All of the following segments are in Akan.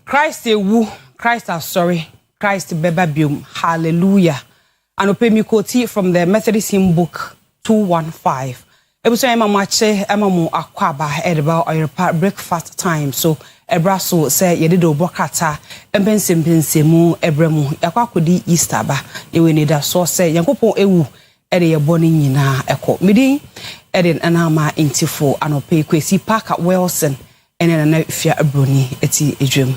Christ ewu, Christ are sorry, Christ beba biom. Hallelujah. And ope mi quote from the Methodist hymn book 215. Ebuso ema mache ema mu akwaba edeba Oyerepa breakfast time. So ebraso say yede obokata empensempensemu ebremu yakwa kodi Easter ba ewe ne da so say yankopon ewu ede ye boni nyina eko midin eden anama intifo anope Kwesi Parker Wilson ene na Afia Broni eti edwem.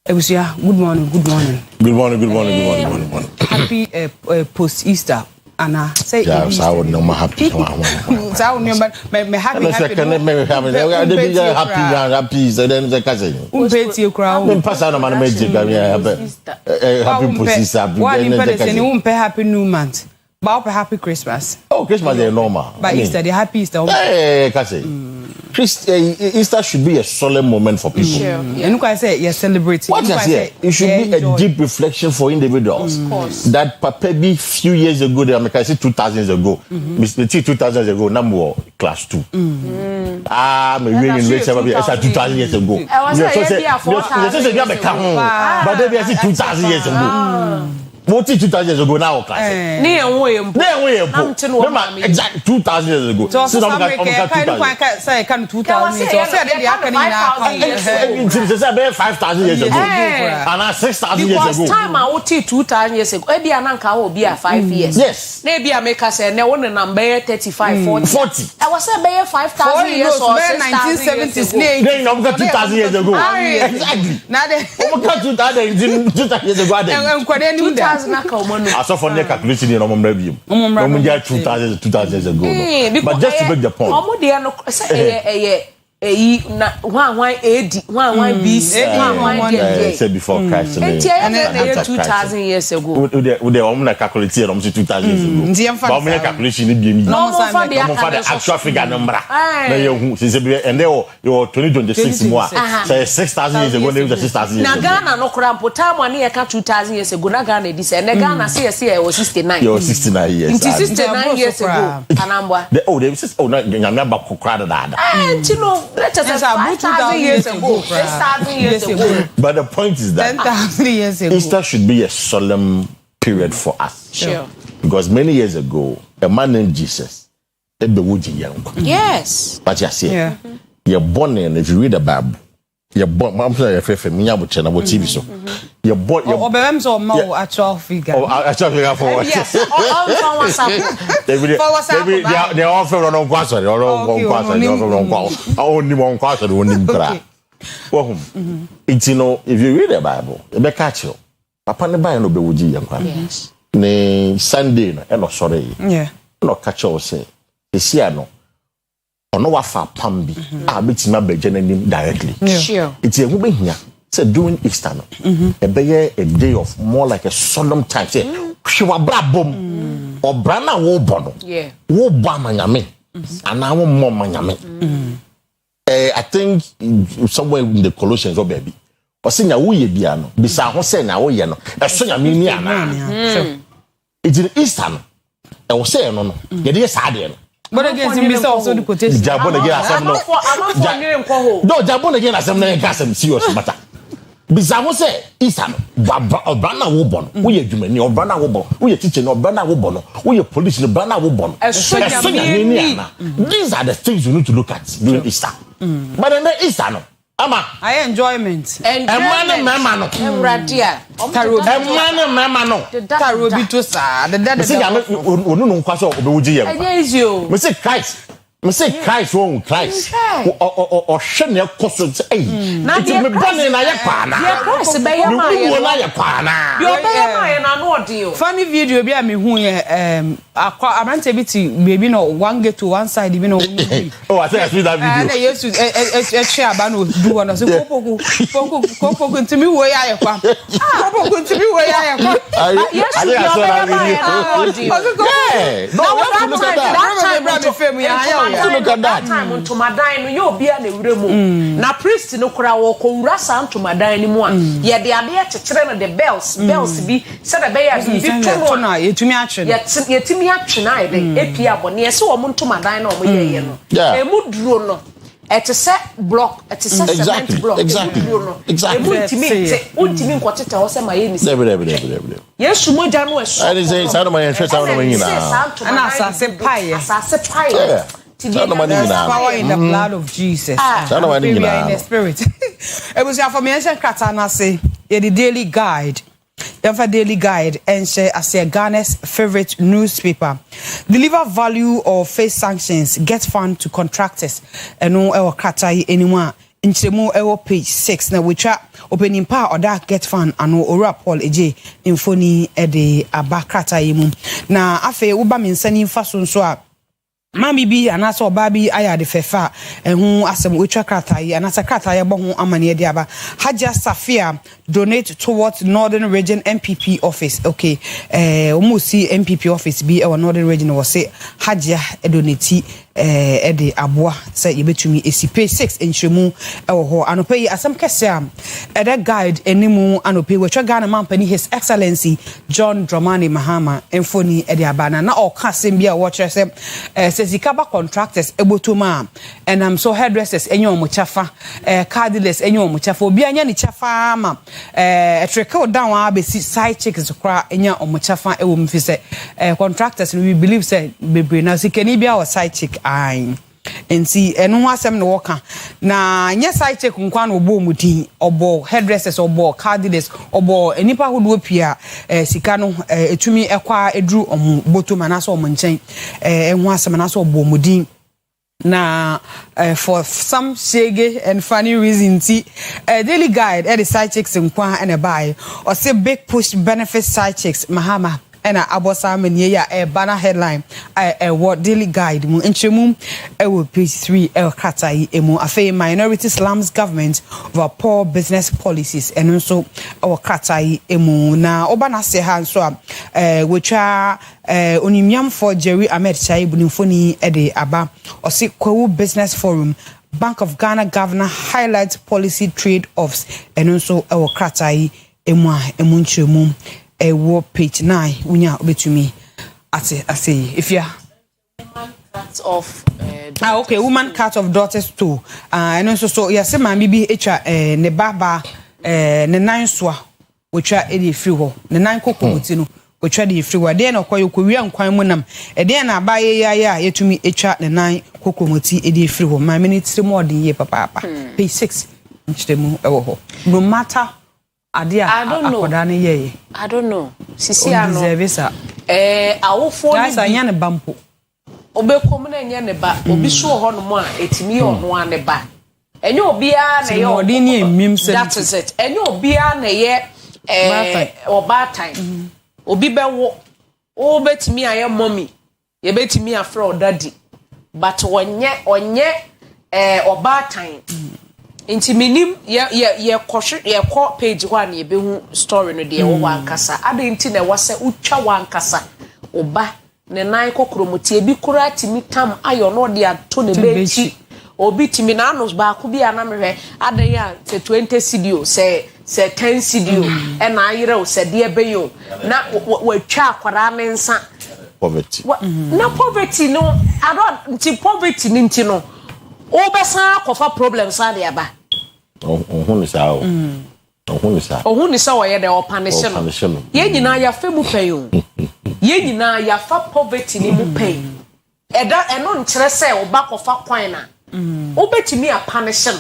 Ebusia, good morning. Happy post Easter. Anna say yes, I would know my happy. So me happy. Happy. So then the cousin. Umpeti crowd. Pass on my magic. Happy post Easter. One happy new month. But happy Christmas. Oh, Christmas is normal. But Easter, the happy Easter. Hey, Easter should be a solemn moment for people. Sure. And look, I say you're celebrating. What I say, it should be a deep reflection for individuals. Of course. That maybe few years ago, I say 2,000 years ago, 2,000 years ago, number class 2. I'm really in rich 2,000 years ago. But they say 2,000 years ago. What 2,000 years ago now, class? Exactly 2,000 years ago. So say 2,000 years 5,000 years ago. And 6,000 years ago. Because time I would 2,000 years ago. Ebi ananka will be 5 years. Yes. Maybe I make us say ne one number 35, 40. 40. I was say 5,000 years or 1970s. Then you 2,000 years ago. Exactly. Now they 2,000 years ago. I saw for the calculation in Omum Review. 2,000 years ago. But just to make the point. Said before Christ. And 2,000 years ago. With the woman calculated 2,000 years ago. But my calculation is no for the actual figure number. And they were 2026 more. Say 6,000 years ago, they were 6,000 years ago. Ghana no crampo time when you 2,000 years ago. Ghana this and Ghana say was 69. You're 69 years. 69 years ago. Anambwa. They says oh na nyamba kokra da. You know, let us say 5,000 years ago. 6,000 years ago. But the point is that 10,000 years ago. Easter should be a solemn period for us. Sure. Because many years ago, a man named Jesus, yes. But you see, you're born in, if you read the Bible, you're born, I'm sorry, if you're about TV, so you're born. Or actual figure. Oh, actual figure for what? Yes. They offer on question, or only one question, only cry. Well, it's you know, if you read the Bible, you catch you. Papa ne buy no be wuji yankwa. Yes. Ne Sunday no e no sore yi. Yeah. No catch you say. Esia no. Ono wa fa pam bi. A betima beje nanim directly. Sure. It's a wo be hia. Say during Easter no. E be a day of more like a solemn time. Say hwa bra bom. Obra na wo bo no. Yeah. Wo bo amanyame. Ana wo mo amanyame. I think somewhere in the Colossians or baby. Osinya wo ye bia no bisa ho se na wo ye no eso nya me ni ana it's in Easter no e wo se no no ye de sa de no but again bisa also the quotation jabon again asem no no jabon again asem na ga asem serious matter bisa ho se Easter no obana wo bo no wo ye dwumani obana wo bo wo ye teacher no obana wo bo no wo ye police no obana wo bo no eso nya me ni ana these are the things you need to look at during Easter but then Easter no Ama, I enjoyment. And mama no. Radia. Mama no. Karobi to sa. The dad. Say ya no no kwaso obewuji ye. Yes you. Me say Christ. Me say Christ won Christ. O hwe ne koso say. Na me bone na ye kwa na. Ye Christ be ye ma ye. Me na ye kwa na. Yo be ye ma ye na no odi o. Funny video bi a me hu ye akwa amante bi ti baby no one get to one side bi no. Oh, I think I see that video. Na yesu share ba no do one so popo ntimi wo ya ye kwa. Popo ntimi wo ya ye kwa. Yes, you be ye ma ye na odi. No, look at that. Look at that time on Tomadan no you be na wure mu na priest no kura wo ko wura san Tomadan ni mu a ye de ade akekere no the bells bi se de be ya bi to na yetumi atwe yetumi atwe na ye de epia bone ye se wo mu Tomadan na wo ye ye no emu duro no It's a set block, it's a set cement block. Exactly. Ultimate quartet or some Yes, sumo janu es. I say sound my interest out of me now. And as a pie. There's power in the blood of Jesus. Sound my In the spirit. It was your formation Katana say the daily guide. The daily guide and share as a Ghana's favorite newspaper. Deliver value of face sanctions, get fund to contractors, and no our katai anyone. In Chemo our page 6 now which are opening power or that get fund and no ora Paul eje infoni ede abakata yimu. Na afe uba minsani fason so Mami bi anasa obabi aya de fefa ehu asem wetwa krata yi anasa krata yi bo ho amane de aba Haja Safia donate towards Northern Region MPP office. Okay, omusi MPP office bi e Northern Region wo say Haja donate de aboa say yebetumi esipe 6 enhwemu e wo ho anopa yi asem kese am the guide enimu anopa wetwa Ghana mampani His Excellency John Dramani Mahama enfoni de aba na o kasem bi a wo kire say Zikaba contractors ebotoma and I'm so hairdressers enyo omuchafa car dealers enyo omuchafa obi anya ni chafa ma trickle down abesi side chicks kra enya omuchafa ewo mfise contractors we believe say bebre na sikani bia o side chick ai enti eno ho asem ne woka na nya side chick nkwa na obo omudin obo hairdressers obo car dealers obo enipa hodo pia sika no etumi ekwa edru omu botoma na so omu nchen enho asem na so obo omudin na for some shege and funny reason daily guide the side chicks nkwa and a buy or say big push benefit side chicks Mahama and abosa menye ya banner headline what daily guide mu enchemu page 3 kata yi emu afa minority slums government over poor business policies and also kata yi emu na oba na se ha so wetwa onimyam for Jerry Ahmed Chai bunifoni de aba o se Kwewu Business Forum Bank of Ghana governor highlights policy trade-offs and also kata yi emu enchemu war page 9 unya obetumi ase if you cut off okay woman cut off daughters too and also so yes ma bibi echa ne baba ne nan soa wotwa edi free ho ne nan kokomuti no wotwa de free ho de na koyo kowia nkwan mu nam de na abaye ya yetumi echa ne nan kokomuti edi free ho ma minute more din ye papa page 6 nchitemu ewo ho no matter I don't know. Sisi ano. Deserve sa. Awofo ni guys anya ne bampo. Obekom na anya ne ba. Obi so ho no mo a etimi ono ane ba. Enye obi a na ye odi ni emim se. That is it. Enye obi a na ye oba time. Obi be wo. O betimi aye mommy. Ye betimi afro daddy. But onye oba time. Inti minim ye ko page 1 ye behu story no de wo wankasa ade nti na wase utwa wankasa oba ne nan kokromoti ebi kura timi tam ayo no de ato ne bechi obi timi na anos ba ko bi anamhwe ade ya se 20 cd se 10 cd e na ayire o se de ebeyo na watwa akwara ne nsa poverty na poverty no ado nti poverty ni nti no obesa kofa problems ade aba ohunisa oye de opanition no ye nyina ya fa mu payo ye nyina ya fa poverty ni mu pay eda eno nkyere se oba kofa kwan na obetimi apanition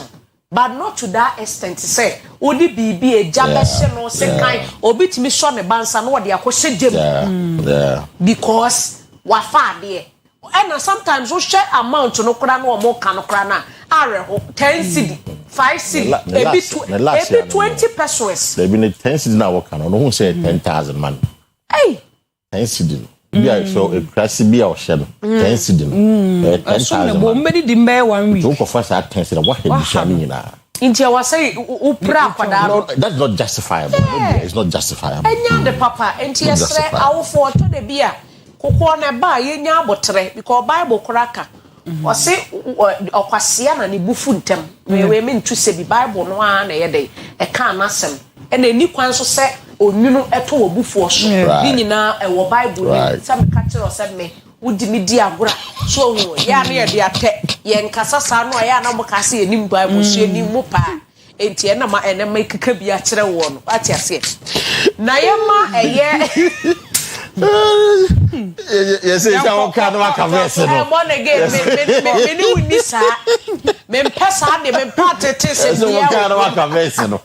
but not to that extent say odi bibi ejabehye no se kan obetimi so ne bansa no de akose dem because wa fa de and sometimes we share amount no kura no mo kan kura na are 10 cedi 5 cedi ebi 20 pesos they been 10 cedi na work no who say 10,000 man hey 10 cedi bia so e krasi bia o hye no 10 cedi no 10,000 bo mbedi di mbe 1 week so ko fa sa 10 cedi what he share nyina inti wa say upra kwada no that's not justifiable it's not justifiable enya de papa enti esre awofo to de bia kokwo na ba ye nya abotre because bible kraka o se okwasea na ne bufu ntem we me ntu se bi bible no a na ye de e ka anasem e na ni kwan so se onwunu eto obufu so bi nyina e wo bible ni se me ka kire o se me wudi mi di agora so ho ya na ye de ate ye nkasa sa no ya na mo kase enim ba mo so enim mo pa enti na ma ene ma keka bi a kire wo no ati ase na ye ma eye yes yes I can no converse no born again me ni wuni sa me mpesa de me patete se so we can no converse no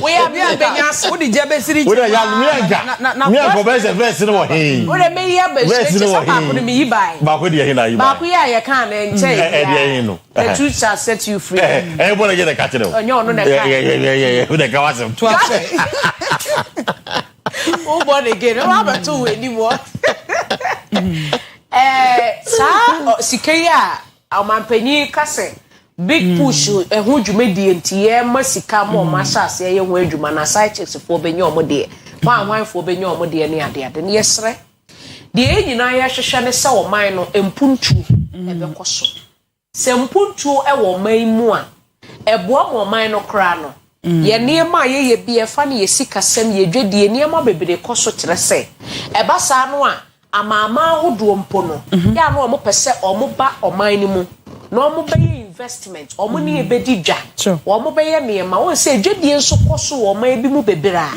we have been benyas wo di jebe siri we ya me go verse no he we de me ya be se sa ba ko me yi bai ba ko de he na yi ba ko ya ye kan na nche de no the truth shall set you free born again catch no onyo no na kan we de ka wasem to after o born again o ba to we ni mo sa sikaya amampanyi kase big push ehun dwumadi entiye masika mo mashase ye ho adwuma na side chicks fo benye omode ma fo benye omode ne ade ne yesre de enyina ya hwehwe ne se o man no empuntu ebekoso se empuntu e wo man mu a eboa mo man no kra no ye niema ye bi efa ne yesika sem ye dwedie niema bebere koso kire se eba sa no a amama hodo mpo no ya no mo pese omo ba oman ni mu no omo be investment omo ni ebedi dwa omo be ye niema won se dwedie nso koso oman bi mu bebere a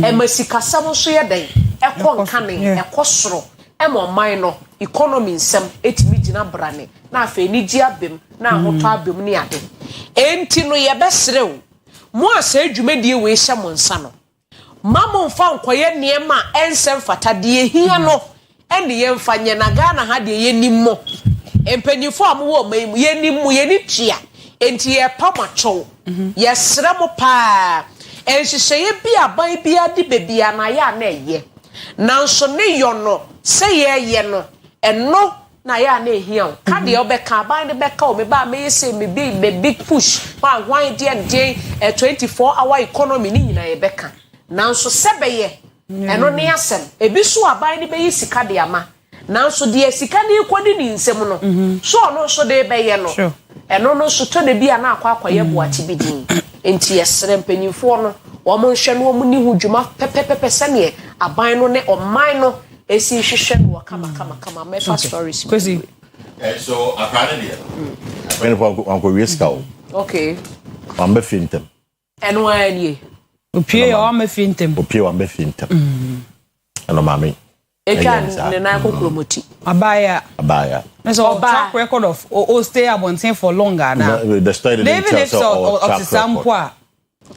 e masika sam so ye den e ko nkane e kosoro e mo oman no economy nsem etimi gina brane na afa ni gi abem na ahoto abem ni ade enti no ye besrew mo asa adwumadie we hye mo nsa no mamo mfa nkoye niema ensem fatade hia no ene ye mfa nye na Ghana ha de ye nimmo empanyifo amwo mayimu ye nimmu ye ni tua enti ye pamacho ye sre mo pa enhyehyeye bi aban bi ade bebia na ya na eye nanso ne yo no se ye no eno na ya na ehia ka de obeka aban de beka o me ba me say me big push pa wan de 24-hour economy ni nyina ye beka nanso sebeye eno ne asem ebi so aban ne beyi sika de ama nanso de sika ne kwodi ni nsem no so no so de beye no eno no so to de bia na akwaye boachi bidin enti yesere mpanyimfo no wo mo hwe no wo ni hudwuma pepepepe sene aban no ne oman no esi hwehwe no kama me fast stories Kwesi so akane de when for uncle riska okay ambe fintem eno anie opie o ma fintem opie o ambe fintem eno mami etwa ne na kokromoti abaya so track record of o stay abontin for longer now the story even of sampo a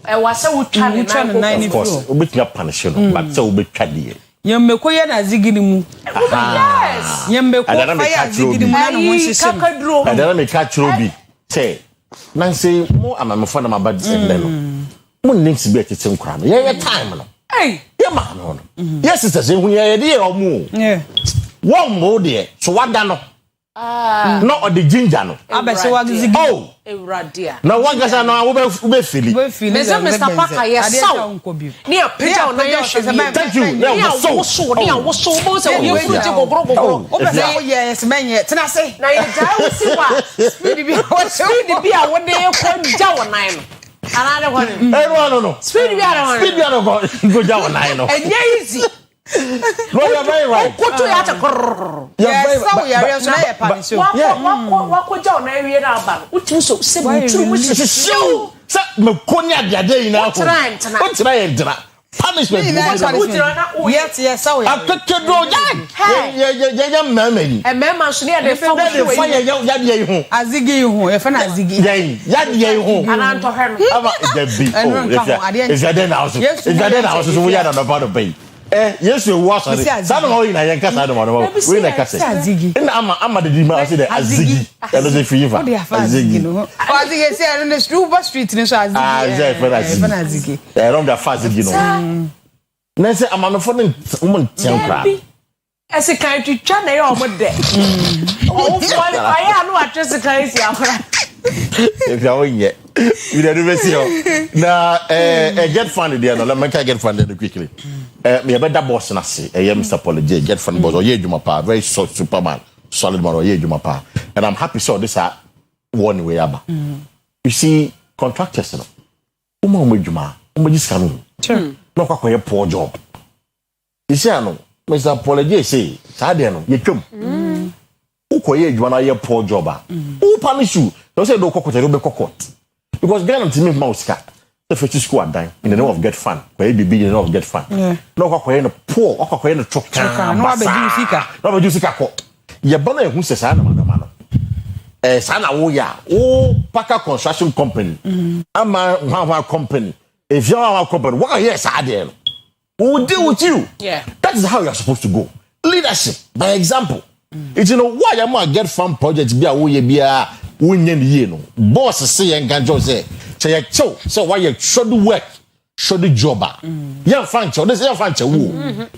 e wase wutwa ne of course obetia punish no but so obetwa de yemmeko ye na zigini mu yes yemmeko fire zigini mu na no hyehyem kakadro adana me catch robi say nancy mo amamfo na mabadi sende no mo links be tete nkra no ye time no hey ye ma no yes sister say hu ye de omo won mo de so wada no no o de ginger no abese wa zigini oh ewradia na wagasa no wo be fili Mr. Parker yes so ni apeja ona ye hwe thank you ni awoso bo se wo fruit gogoro obese wo yes menye tena se na ye ja si wa speed bi a wo de ko ja wonan no ana de ko no speed bi a go ja wonan no enye easy no you're very right koto ya ta korr yes so we are so na ye panish wako ja wonan ewie na aba utu so se butu mu show sa me konya biade ina ho o tira ye dira punishment yes so we akekedo ya mamani e mema so ne de fa wo ya de ho azigi ho e fa na azigi ya de ho ana nto he no aba de bi if you then house if you then house so we ya na about to pay yesu ewu asori sa no ina yen kasa no mo we na kasa azigi ina ama de di ma say the azigi elo say fever azigi no azigi say no the street no so azigi fa na azigi rom da fa azigi no na say amanofo no mo ntian kra ese kan twitwa na ye o mo de o fo aya no atwese kan si akora if you want you dey do see na get fund there no let me get fund there quickly me better boss na say Mr. Apology get fund boss oye adwuma pa very superman solid man oye adwuma pa and I'm happy so this are one way aba you see contractors no umo adwuma umo just can no kwa poor job you see no Mr. Apology say saa de no ye twam koye adwuma na ye poor job who punish you don't say do kokota do be kokot because Ghana to me ma osika the first school adan in the name of get fun koye bibi in the name of get fun no koye no poor koye no choka no abedu sika no abedu sika ko ye bana ehun se sa na madama no sana wo ya o Paka construction company ama one company if you are a company what yes I there we will deal with you that is how you are supposed to go leadership by example it's why am I get farm project bia wo ye bia wo nya ne ye no boss say yen ganjo say ye chow so why you should work should job yen fan chow this yen fan chow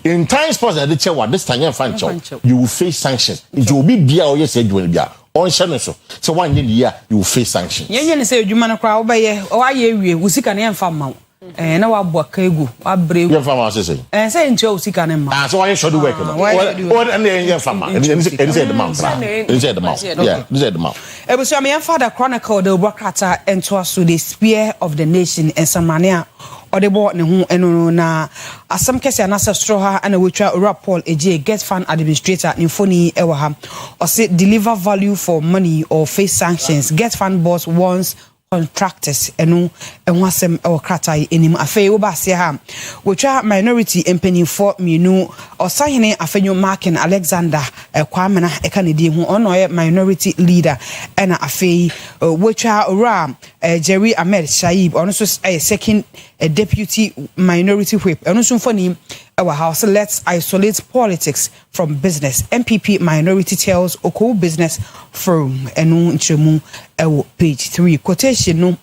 in times past the chow this time yen fan chow you will face sanctions it will be bia o yes adwuma bia on channel so one year you will face sanctions yen say adwuma no kra wo be ye o aye wie wo sika ne yen fa ma na wa bo ka egu wa bre yen fa ma say say nti o sika ne ma so why should work no what and yen fa ma and say the man yeah this is the man ebusu am yen father chronicle the Obrokrata ento so the spear of the nation and samania odebo ne hu eno na asam kese anasa stroha ana wetwa ora Paul eje get fund administrator infoni ewa ha or say deliver value for money or face sanctions get fund boss wants contractors enu enwasem Okrata enim afei wo ba se ha wetwa minority empany for minu osahene afenyo marking Alexander kwamena ekanedi hu ono ye minority leader ena afei wetwa ora Jerry Ahmed Shaib ono so second deputy minority whip eno so mfoni our house let's isolate politics from business MPP minority tells Oko business firm enu nchemu ewo page 3 quotation no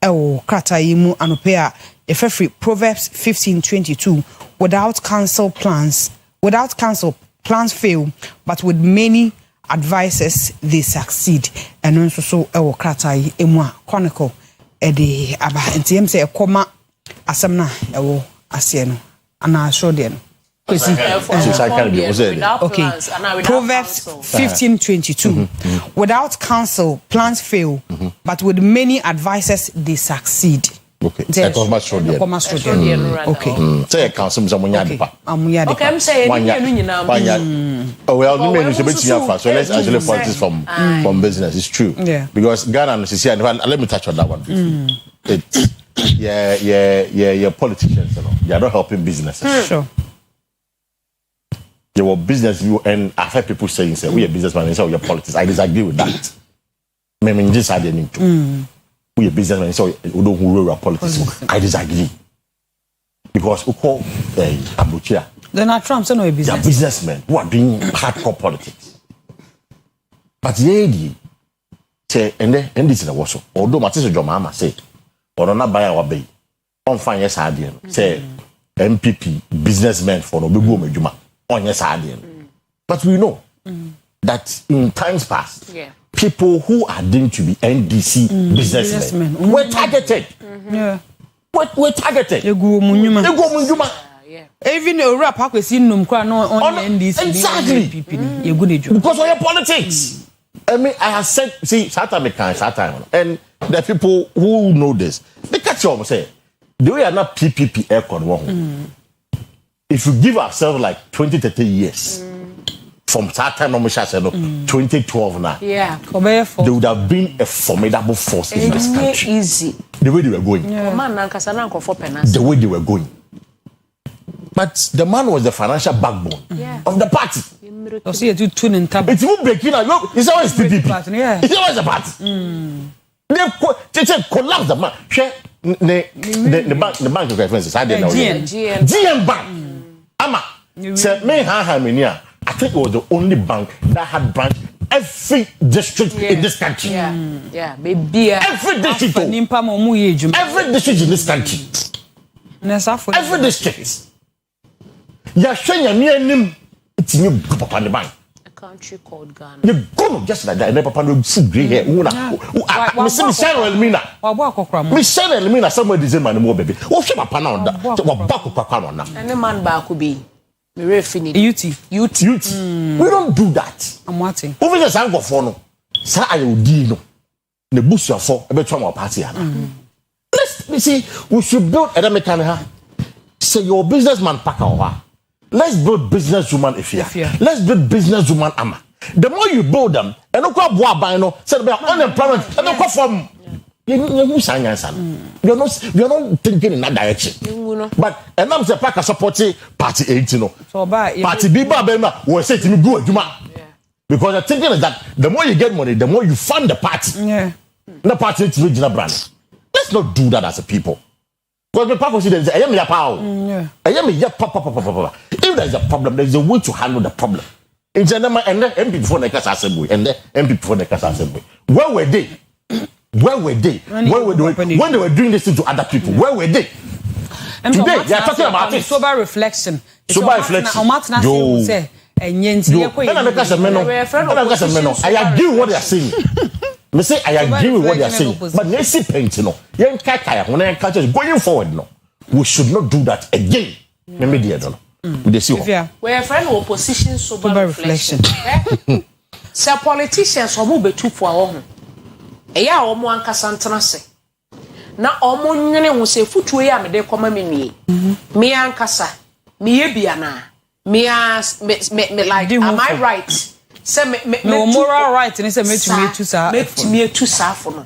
ewo krata yimu anopea efefri Proverbs 15:22 without counsel plans fail but with many advisors they succeed enu so ewo krata yi emu chronicle ede aba ntiem se ekoma asamna ewo ase no ana show them Kwesi okay Proverbs 15:22 without counsel plans fail but with many advisors they succeed okay say counsel someone okay I'm saying oh well the men should be so let's actually focus from business it's true because Ghana let me touch on that one briefly yeah politicians they are not helping businesses sure you were business you and I've heard people saying say we are businessmen and say we are politics I disagree with that mean this I didn't to we are businessmen and say we don't rule our politics I disagree because we call Abuja Donald Trump say no business they are businessmen who are doing hardcore politics but say and this is also although Matisse Jomama say or not buy our bay on fine yes say MPP businessmen for no big woman on yes but we know that in times past people who are deemed to be NDC businessmen were targeted were targeted they go munjuma even a rap Kwesi num kwa no on NDC exactly because of your politics I mean I have said see Satan and the people who know this they catch you say the way are not PPP aircon if you give ourselves like 20-30 years from that time 2012 now they would have been a formidable force in this country easy the way they were going the way they were going but the man was the financial backbone of the party it's even breaking out it's always PPP it's always a party they collapse the man the bank of references I didn't know GM Bank ama said me I think it was the only bank that had branch every district in this country maybe every district every district in this country every district shenya me anim it's new papa the bank a country called Ghana you go just like that and papa no full gray hair Michelle Elmina somewhere this man mo baby wo hwe papa na onda wo ba kokwa no na any man ba ko be me refini youth we don't do that I'm watching over the sang of no sa ayodi no na busuafo e betwa mo party ana let's see we should build a mechanic say your businessman paka oha let's build businesswoman Afia let's build businesswoman Ama The more you build them, and no crap boy by no, said about unemployment, and no from you're not thinking in that direction. But and I'm the pack supporting party 18. So party B Baba was saying to me go because the thinking is that the more you get money, the more you fund the party. Yeah. The party to regional brand. Let's not do that as a people. Because the people say I am your power. I am your papa. If there is a problem, there is a way to handle the problem. In general, and then MP before the Casa Assembly, and then MP before the Casa Assembly. Where were they? Where were they? When they were doing this to other people? Where were they? Today, they are talking about it. Sober reflection. Sober reflection. I agree with what they are saying. Me say I agree with what they are saying. But let's see paint, going forward, no. We should not do that again. Maybe they don't. We see. We're a friend of opposition sober reflection. Some politicians are moving too far. Eya omo ankasa ntena se na omo nwene ho se futuo ya me de koma me me ankasa me ye bia na me like am I right say me no moral right ni say me to sa for no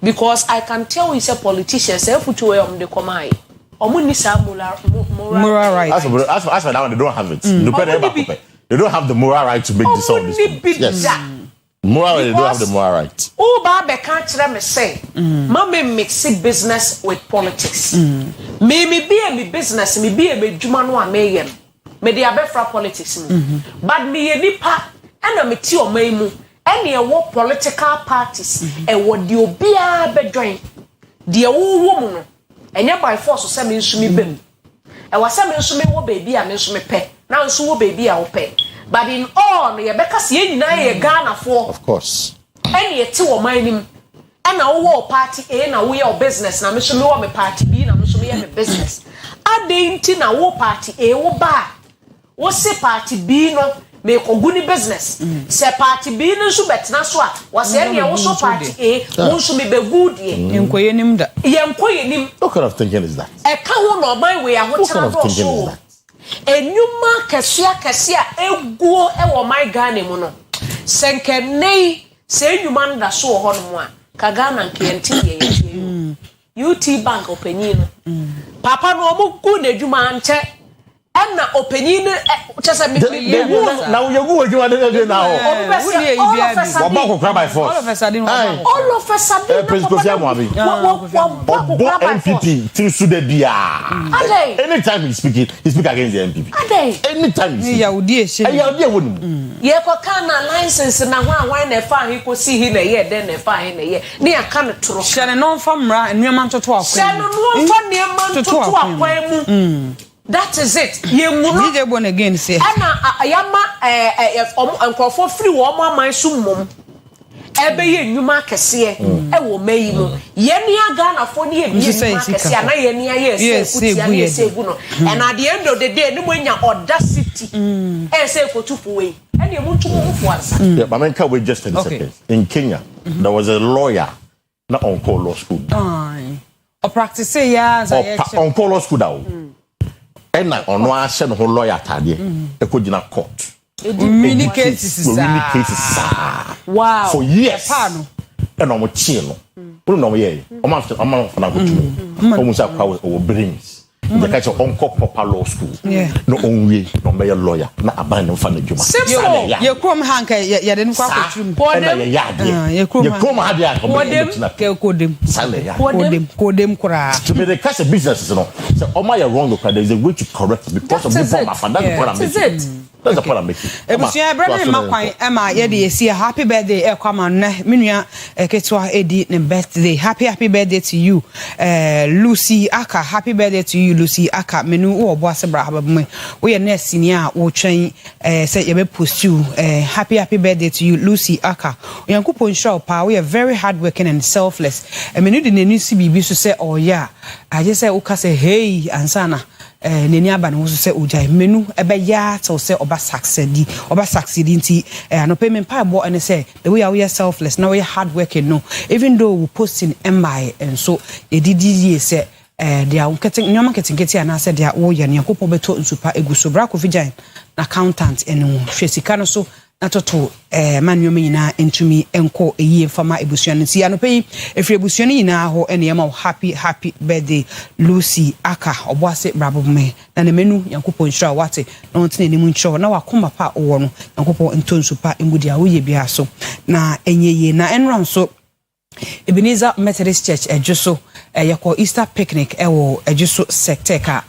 because I can tell you say politicians say futuo ya me de koma ai omo ni sa moral right as for that one they don't have it they don't have the moral right to make this all this yes. Moral, they don't have the moral right. Oh, Baba can't let me say, Mommy mixing business with politics. Me be a business, me be a Jumano Mayan, me the Abefra politics. But me a nipa, and a meteo maimu, any a war political parties, and what you be a join. The old woman, and yet by force of some insumi bim. I was some insumi wo baby, and insumi pay. Now, so baby, I'll pay. But in all, you because you na Ghana for of course. Any two or mining and a war party A na we your business. Now, Miss Law, me party B, now Miss me business. I didn't na war party A or bar. What's a party B no make a good business? Say party B no so bet na so was any also party A won't me be good ye. What kind of thinking is that? A cow no my way. What kind of thinking is that? Enyuma kesia eguo ewo my Ghana mu no senkenei se enyuma nda so ho no mu a ka Ghana nkenti ye UT bank opanyin no papa no omugu na edwuma nche na opanyin chese me na we go edwuma de na ho oba ko by force all of a sudden President Moabi MPP till sude bia anytime he speak against the MPP anytime he ya wonu ye ko kana license na ho na fa he ko si hi na ye den na fa he na ye ne aka no toro hye no fa mra enuema ntoto akwan hye no fa neema ntoto akwan mu. That is it. DJ born again say. Ana ayama nkrofo free wo mo aman so mom. Ebe ye nnuma kese e wo mayi no. Ye ni aga na fo ni e bi nnuma kese na ye ni aye se egu no. And at the end of the day ni mo nya audacity. E say kotufu we. And you want to move once. Yeah, but I can wait just 10 seconds. In Kenya, there was a lawyer na on call law school. O practice ya on call law school daw. And I on one shed whole lawyer tadi e ko gina court many cases wow for years and on chi no no no ye o ma na go tu o mu sa kwa o brains the catch on call proper law school no on we no be lawyer na aban no fa na djuma ye krom hanka ye de kwa kwatrum ye krom ha dia kodem kura to be the catch business no so o ma ye wrong because there is a way to correct because of people ma fa that what I'm making. That's the point I'm making. Ebusia brother makwan Emma ye de see happy birthday e kwama na menua ketwa edi ne birthday happy birthday to you Lucy Aka happy birthday to you Lucy Aka menu wo bo asebra hababme wo ye nurse ni a wo twen say ye be post you happy birthday to you Lucy Aka yankopon show pa we are very hard working and selfless menu de nenu si bibi so say oh yeah I just say uka say hey ansana neni aba no so say ojai menu ebe ya to say oba succeed nti no payment pa bo and say the way we are selfless now we are hard working no even though we posting MI and so edidi say dia unketing nyoma ketingeti anase dia wo ye ne yakopon beto nsupa eguso bra Kofi Gyan na accountant ene ho hwesika no so na toto manuoma nyina entumi enko eyi mfama ebusuan nti anopai efri ebusuan nyina ho ene yema happy birthday Lucy aka oboase brabome na ne menu yakopon hira wate na ontene ne mu ncho na wakoma pa owo no yakopon ntonsupa engudi a wo ye bia so na enyeye na enram so Ebenezer Methodist Church ejuso yako Easter picnic ewo ejuso secteka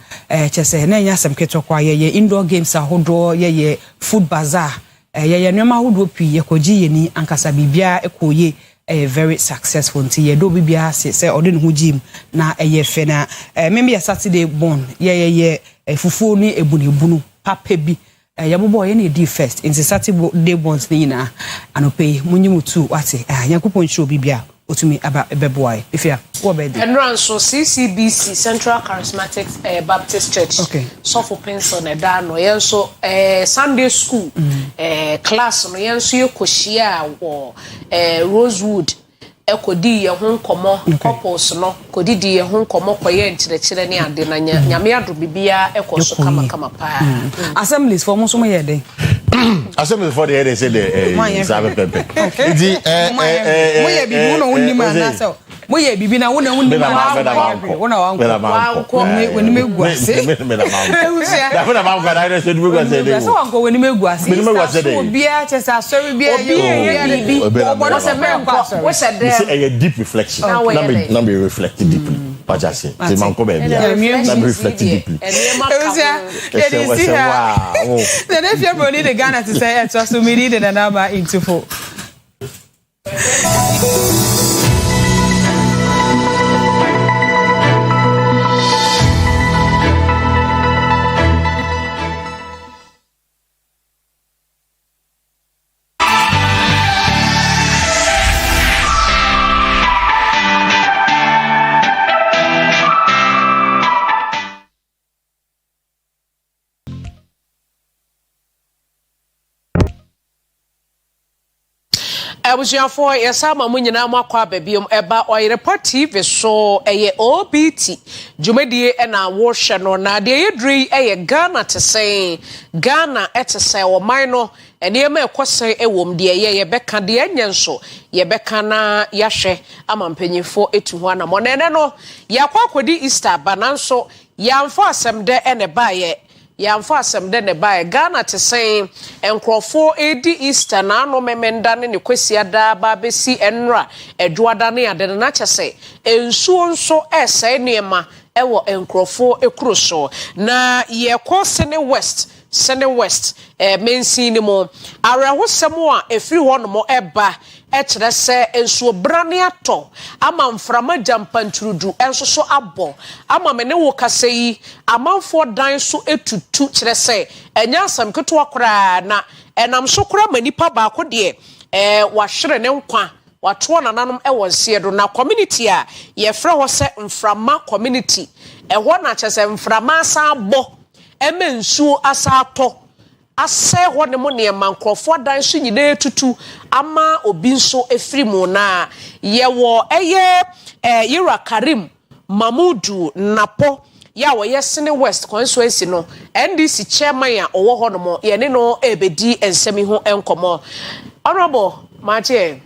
chese na nya asem ketokwa ye indoor games ahodo ye food bazaar ye nneema ahodo pi yakoji yeni ankasa bibia ekoye very successful nti ye do bibia se ode ne ho jim na ye fe na maybe a Saturday born ye fufuo ni ebunu papa bi yabobo ye na di first in Saturday bonds ni na anope munyimutu wate yakopon show bibia otumi aba ebeboy Afia wo birthday Enran so CCBC Central Charismatic Baptist Church so for pencil na da no yen so Sunday school class no yen so yekohia wo Rosewood ekodi ye ho nkomo couples no kodidi ye ho nkomo koye nkyerɛkyerɛ ne ade na nyame ado bibia ekoso kama pa assemblies for mo so mo ye den assemblies for the head say the sabe pepe di mo ye bibi no wonni ma na so mo ye bibi na wonna wonni ma wonna wanko wonni megu ase me na manko na say du ase dey so wanko wonni megu ase obia chesa sorry bia ye bibi obo se menko wo se dey a deep reflection na me reflect deeply what I say the manko be bia na me reflect deeply wow then if you Broni the Ghana to say it so me need the number into 4 Abusiafo yesama mu nyina makwa babiom eba Oyerepa TV so eye OBT dwumadie na wo hwe no na de yedri eye Ghana tesen Ghana etesen wo man no enema ekosen ewom de ye beka de enyenso ye beka na yahwe amampanyifo etu ho na monene no yakwa akodi Easter bananso yamfo asem de ene baye yamfa asem de ne bae Ghana te sen enkrofo edi Easter na no memenda ne Kwesi ada ba besi enra eduada ne ade na kyese ensuo nso ese niema ewo enkrofo ekuro na ye ko Sene West mensi ni mo arahosem a efiri ho no mo eba ekyere se ensuo brane ato ama mframa jampanturudu enso so abo ama me ne wo kase yi amanfo dan so etutu kyere se enya asam keto akora na enam so kora manipa ba ko de wahwere ne nkwa wato nananom ewonse do na community a ye frɛ ho se mframa community ɛho na kyese mframa asa abo emensuo asato ase ho ne mo ne mankrofo dan so nyina tutu ama obi nso efirimu na yewo eye Yira Karim Mamudu Napo ya wo Sene West constituency no NDC chairman ya owo ho no mo ye ne no ebedi ensemi ho enkomo honorable Mathieu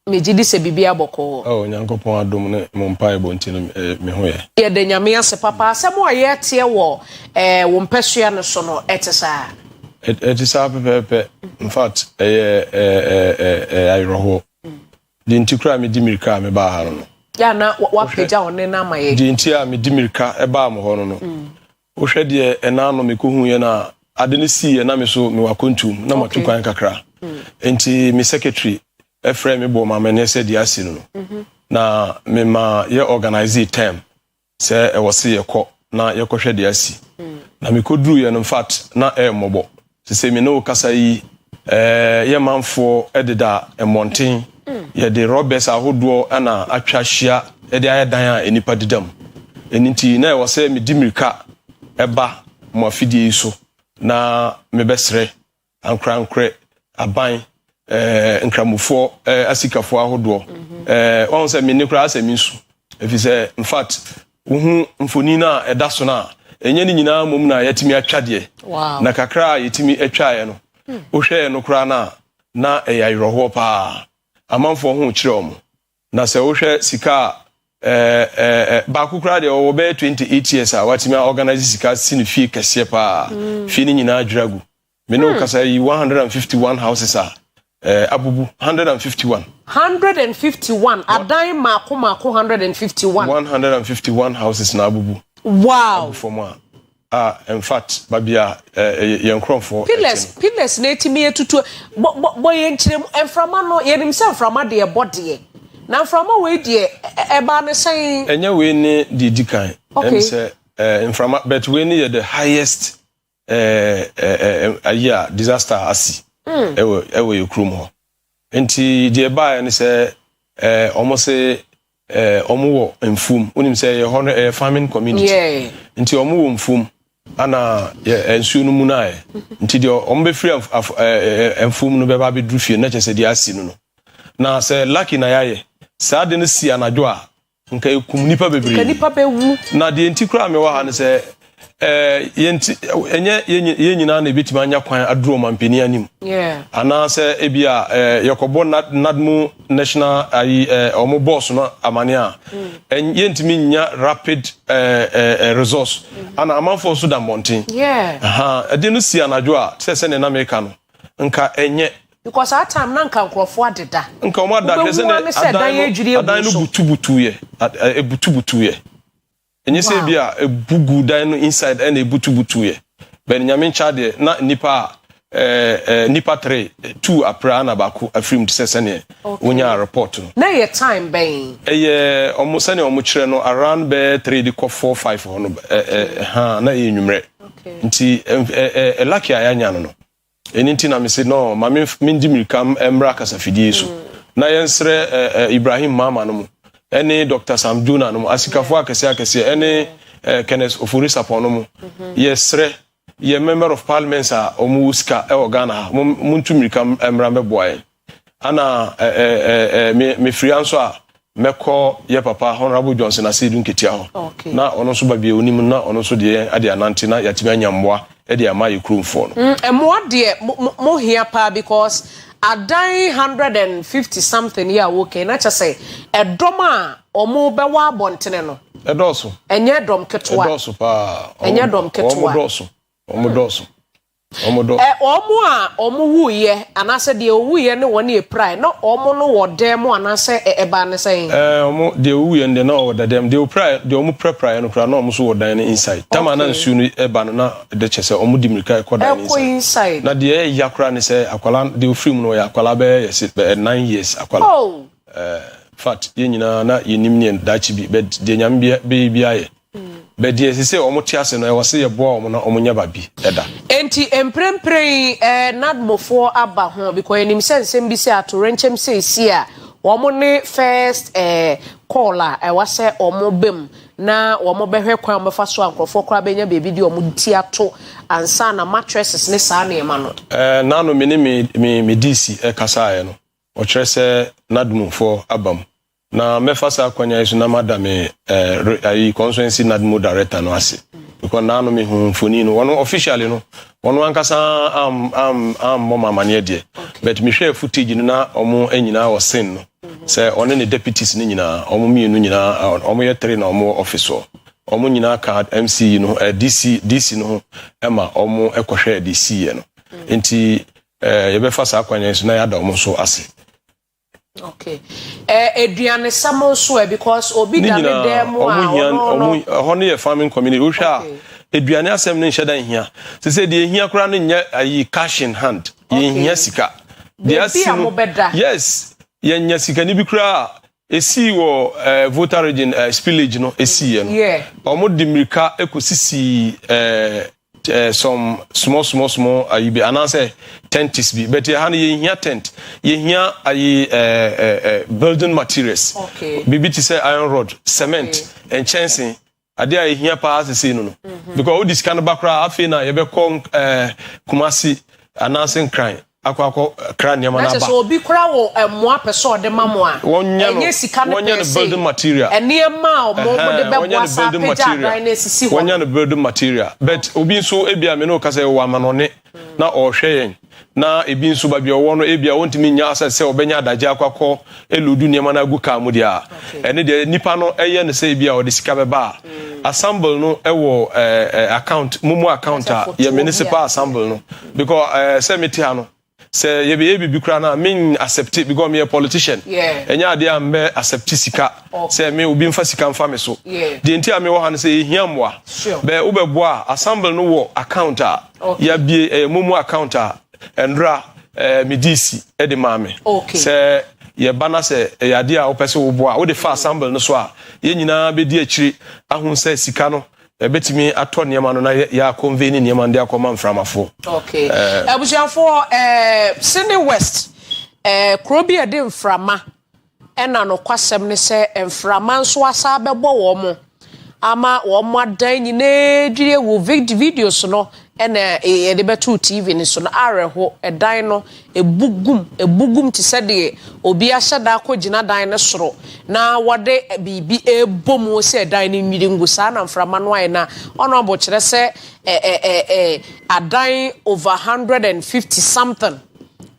mejidi se bibia boko nyankopon adom ne mompa ebo ntino me ho ye de nyame ase papa asemo aye tie wo wo mpesua no so no etesa pepe in fact ayroho di ntikura me dimirika me ba ha no ya na wa peja one na maye di ntia me dimirika e ba mo ho no wo hwe de enano me kohu ye na ade ne si ye na me so me wakontum na matukwan kakra enti me secretary efrem me bo ma me said yasi no na me ma ye organize time say e wose ye kɔ na ye kɔhwɛ de asi na me kodru ye no in fact na mobo se me no kasa yi ye manfo ededa emonten ye de robbers ahodo ana atwa hia e de ayedan a enipa didam eniti na e wose me dimirika eba mo afidie so na me besre ankrankre aban nkramufo asikafo ahodo won se me nikura asemi su efise in fact uhu mfoni na eda so na enye ni nyina mom na yetimi atwade na kakra yetimi atwae no wohwe no kra na eyayroho pa amanfo ho kire omo na se wohwe sika ba ku kra de wo be 28 years a watimi organize sika sini fie kese pa fie ni nyina adwiragu me no kasa yi 151 houses a abubu 151 adan mako 151 houses na abubu wow for more in fact babia yenkronfo pillars na etimi etutu boy enchirem enframa no yenim se enframa de body na enframa we de eba ne sen enye we ni didikan em se enframa but we ni the highest aya disaster asi ewe yokrum ho enti de ba ne se almost omo mfum unim se ye hono farming community enti omo mfum ana ensu no mu na nti de omo be free mfum no be ba be drufie na chese de asi no na se lucky na yaye sa de no si anajo a nka ekum nipa bebre ka nipa bewu na de enti kra me wa ha ne se yenti enye nyina na ebetima anya kwan aduro mampeni anim ana se ebia yakobo nadmu national omo boss no amane a yentimi nya rapid resource ana amanfo so da mountain ade no si anajo a se ne na meka no nka enye because that time na nka nkrofo adeda nka omo da se ne adan no butubutu ye ebutubutu ye enye se bia ebugu dan no inside and ebutubutu ye ben nyame chade na nipa nipa 2 apra na bako afrim to se ne wonya report no na ye time ben almost ne omo kire no around be 3 di 4 5 no na ye nwumre nti lucky ayanya no enti na me se no ma me ndi mirikam emra kasafidie so na yensre Ibrahim mama no mu ene Dr. Sam Juna no asikafo akese ene Kenneth Ofurisa pono mu yesre ye member of parliament a omuska e Ghana muntu mirika emra meboae ana me frianso a meko ye papa Honorable Johnson Asidu nketia ho na ono so babie onim na ono so de ade anante na yatimi anyamboa e de amaye krumfo no emoa de mo hia pa because adan 150 something ya okay na say edoma omo bewa abontene no edoso enye dom ketwa edoso pa enye dom ketwa omo omo wuye anase de wuye ne woni e prai no omo no wodem anase eba ne say omo de wuye nde na wodadem de prai de omo prai no kra na omo so wodan ne inside tama na nsu no eba no na de chese omo dimirika e kodan inside na de yakra ne say akwala de ofrim no ya akwala be 9 years akwala fat ye nyina na yenim ne dachi bi be de nyambia be aye be de sese omo tiase no e wose ye bo omo na omo nya babi eda enti emprempren nadmofo aba ho because enim sensem bi se atorenchem se si a omo ne first caller wase omo bem na omo behwe kwan omofa so ankrofo kra benya bebi di omo ti ato ansa na mattresses ne sa na ema no na no me DC kasa no o kire se nadmofo abam na mefasa kwanya isu na madame ayi constituency nadmo director no ase because na no me hu foni no wono officially no wono ankasa mama mane de but me hwe footage ni na omo anyina wo sen no say one ne deputies ni nyina omo mienu nyina omo ye 3 na omo officer omo nyina card MC no DC no ema omo ekohwe DC no enti ye be fasa kwanya isu na ya da omo so ase. Okay. Eduane samo so because obi da me dem a hono ye farming community wo hwa eduane asem ne hyedan hia se de hia kura no nya ayi cash in hand ye hia sika de asino yes ye nya sika ni bi kura esi wo voter region spillage no esi ye no omo dimirika ekosisi some small ayibe anase tent is be but han ye hia tent ye hia ayi building materials bibi ti say iron rod cement and chancing ade ayi hia pa asese no because all this kind of background afi na ye be kon kumasi anase nkran akwa kra nneɛma na ba so obi kra wo mo apeso de mamo a enye sika no pese building material nneɛma o mo de bɛboa sa peja dan na sisi ho wonya no building material but obi nso ebia me no ka sɛ wo amanone na ɔhwɛ yɛn na ebi nso ba bia wo no ebia wontimi nya asɛ sɛ obenya adagye akwakɔ eludu nneɛma na agu ka mu dia ɛne de nipa no ɛyɛ ne sɛ ebia ɔde sika bɛba assemble no ɛwɔ account mumu account a yɛ municipal assemble no because sɛ meti ha no sɛ yɛbɛyɛ bibi kura na me accept it because me a politician ɛnya ade a me accept sika sɛ me obi mfa sika mfa me so de nti a me wɔ ha no sɛ ehia mmoa bɛ wobɛboa assemble no wɔ account a yɛbie mumu account a endra medisi ede maame sɛ yɛba na sɛ yɛade a wopɛ sɛ woboa wode fa assemble no so a yɛn nyinaa bɛdi akyiri ahu sɛ sika no betimi atɔ nneɛma no na ya convene nneɛma ndi akɔma mframafo okay abusuafo Sydney West krobi ede mframa ɛna no kwasɛm ne sɛ mframa nso asa bɛbɔ wɔ mo ama wɔ mo adan nyine dwire wo videos no ɛna yɛde bɛto TV ne so no areho ɛdan no ebugum te sɛ de obi ahyɛ da akɔgyina dan ne soro na wɔde bibi ebom wo sɛ ɛdan ne nwiri ngu saa na mframa no ayɛ na ɔno abo kyerɛ sɛ adan over 150 something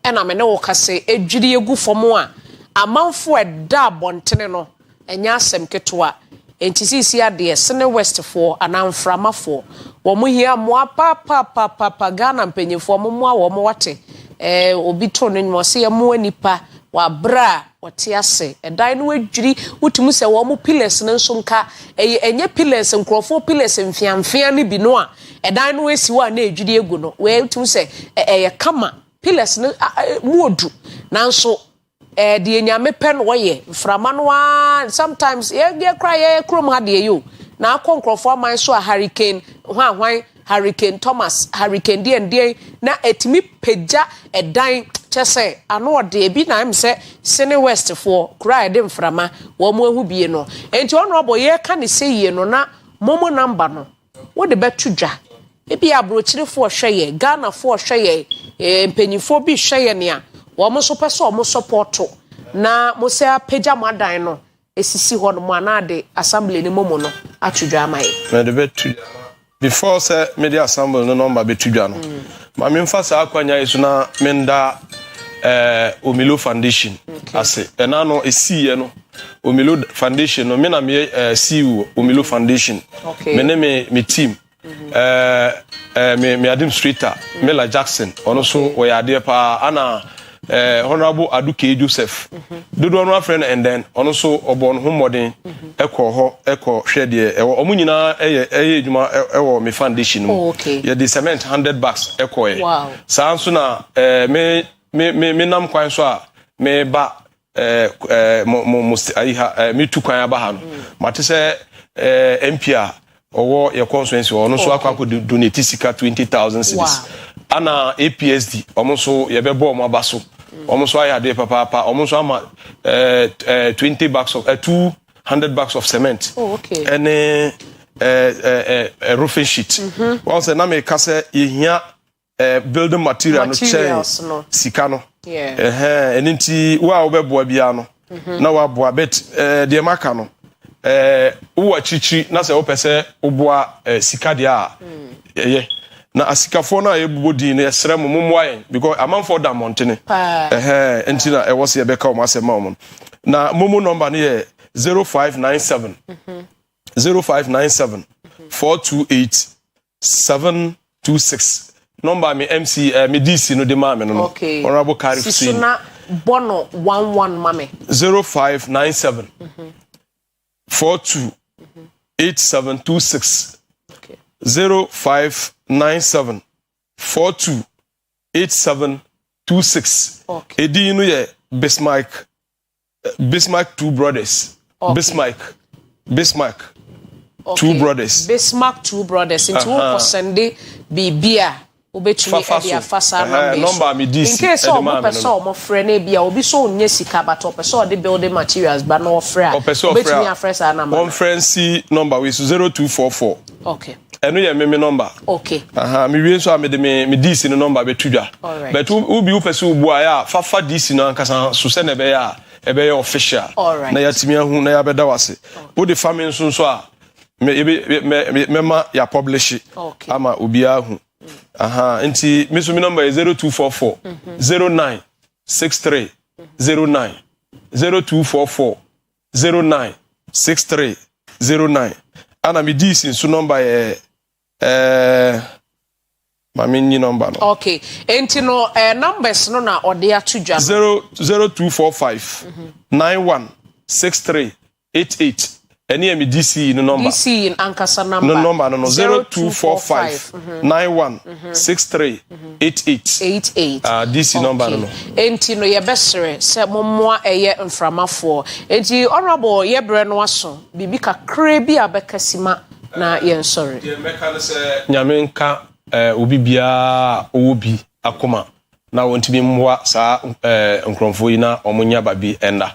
ɛna me ne wo kase edwiri egu fam a amanfo ɛda abɔntene no ɛnya asɛm ketewa enti sisi ade Sydney West for anamframa for wo mo hia mo papa Ghana mpanyefo mo mo a wo mo wate obi to no nyimo se mo anipa wa bra wote ase edan no adwiri wotumu se wo mo pillars no nso nka enye pillars nkrofo pillars mfiamfia ne bi no a edan no esi wa na adwiri egu no we wotumu se kama pillars no mu odu nanso de nyame pen woye mframa no a sometimes ye cry ye krom ha de yo na akonkrofo aman so a hurricane hurricane Thomas hurricane die na etimi peja edan chese ano de bi na am se Sydney West for cry de mframa wo mo ahu bie no enti ono obo ye ka ne se yie no na momo number no wo de betudwa ebi abrochirefo hweye Ghana fo hweye mpanyifo bi hweye ne a wo mo so pese o mo support na mo se apagya mo adan no esisi ho no mo anade assembly ni momo no atudwa amaye na de betudwa before say media assembly no number betudwa no ma me mfa sa akwanya yesu na menda Omilo Foundation ase ena no esiye no Omilo Foundation no me na me CEO Omilo Foundation me ne me team me administrator Mela Jackson ono so we ade pa ana Honorable Aduke Joseph dodo no friend and then ono so obon ho modern ekọ hwede omu nyina eye adwuma ewo me foundation mu ye the cement 100 bucks ekọ ye saa nso na me nam kwan so a me ba me tu kwan aba ha no mate se MPA owo ye constituency ono so akwa donate sika 20,000 cedis ana APSD omonso ye bebo omo abaso omonso ayade papa omonso ama 20 bucks of 200 bucks of cement and a roofing sheet once na me kase yehia building material no chains sika no eninti wa obebo bia no na wa boa bet de maka no wo achichi na se wo pese oboa sika de a na asikafo na ebobodi na yesrem mumwaye because amanfo da montene entina e wose ye beka o masema o na mumu number ne ye 0597 0597 428 726 number me MC me DC no de ma me no honorable Karif Sin na bono 11 mame 0597 42 8726 0597 42 8726 edi no ye Bismarck two brothers Bismarck two brothers Bismarck two brothers into wo sende bibia obetumi e dia fasa number me this in case o person o mo frɛ na bia obi so onye sika but o person o de building materials but no frɛ obetumi afrɛ sa number one friend see number with 0244 eno ye me number. Okay. Me wie so me de me DC no number betudwa. But ubi upese ubu aya fa DC no ankasa so se na be ya e be official. Na ya timi ahu na ya be da wase. Wo de family so a me ma ya publish ama obi ahu. Nti me so me number is 0244 09 63 09 0244 09 63 09. Ana me DC so number mami number no. Okay. Enti no numbers no na ode atudwa. 0245 91 63 88. Any me DC no number. DC in ankasa number. No number no 0245 91 63 88. DC number no. Enti no ye besere se mommoa eye mframafo. Enti honorable ye bre no aso bibi kakra bi abekasima na ye nsori. Ye meka no se nyame nka obi bia obi akoma na wontimi mmoa saa nkromfo yi na omunya babi enda.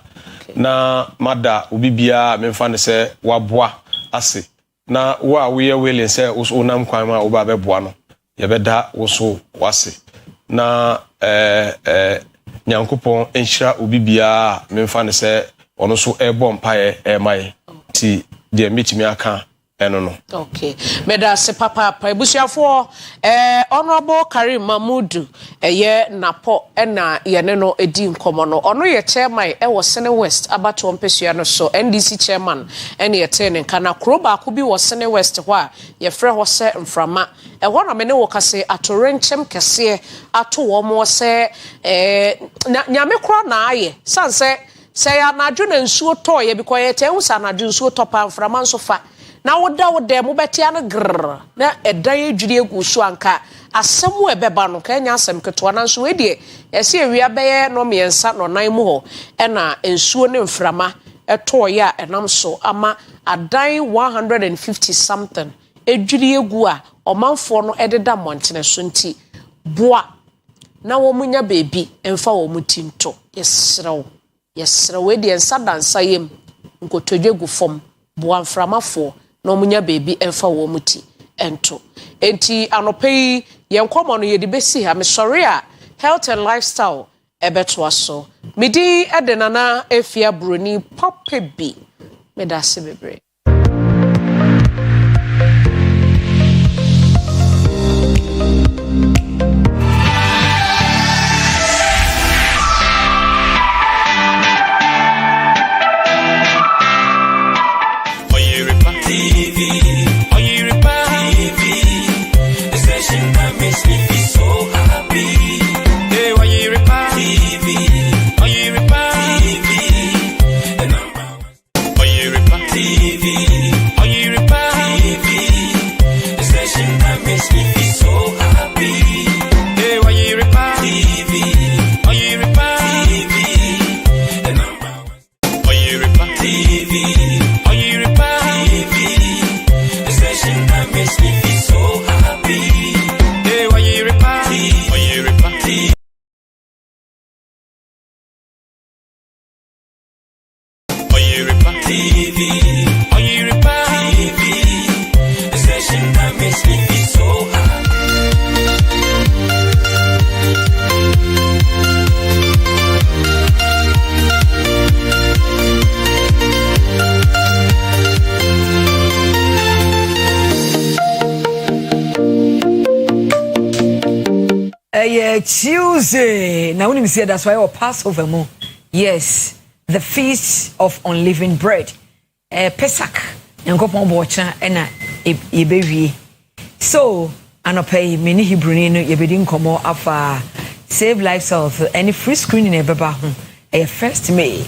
Na mada obi bia memfa ne se waboa ase na wo a wo ye wele se wo nam kwan ma wo ba beboa no ye beda wo so wase na nyankopon enhira obi bia memfa ne se ono so ebo mpae mai ti de metimi aka eno no. Okay. Meda se papa ebusiafo honorable Karim Mamudu ye napo na ye ne no edi nkomo no ono ye chairman wo Sene West abato mpesua no so NDC chairman ene ye tene kana kroba ko bi wo Sene West ho a ye frɛ ho se mframa ho na me ne wo kase atorenchem kese ato wo mo se nyame kro na aye sanse se ya na adwo na nsuo to ye because ye tehu sa na adwo nsuo to pa mframa nso fa na woda mo betia no grrr na edan adwiri egu so anka asemu ebeba no ka nya asem keto na nso we die yesi ewia beye no miensa no nan mu ho na ensuo ne mframa etoye a enam so ama adan 150 something adwiri egu a omanfo no ededa montene so nti boa na wo munya bebi emfa wo mutinto yesrew we die ensa dansa yem nkotodwe gu fom boa mframafo no munya baby emfa wo muti ento enti anopai yenkomo no yedi besi ha me sorry a health and lifestyle ebeto aso medi edenana Afia Broni papa bi medase bebre. Oyerepa TV, the station that makes me feel so happy. Hey, Oyerepa TV, the number one. Oyerepa TV, the station that makes me feel so happy. Hey, Oyerepa TV, the number one. Oyerepa TV. Makes me feel so happy. Hey, Oyerepa TV. Oyerepa TV. The station that makes me feel so happy. Tuesday. Now, when you say that's why our Passover mo. Yes, the feast of unleavened bread. Pesach. Yankopon bocha ena yebewie. So, anopai mini Hebrew no yebedi nkomo afa Save Lives Health any free screening ebeba ho. 1st May.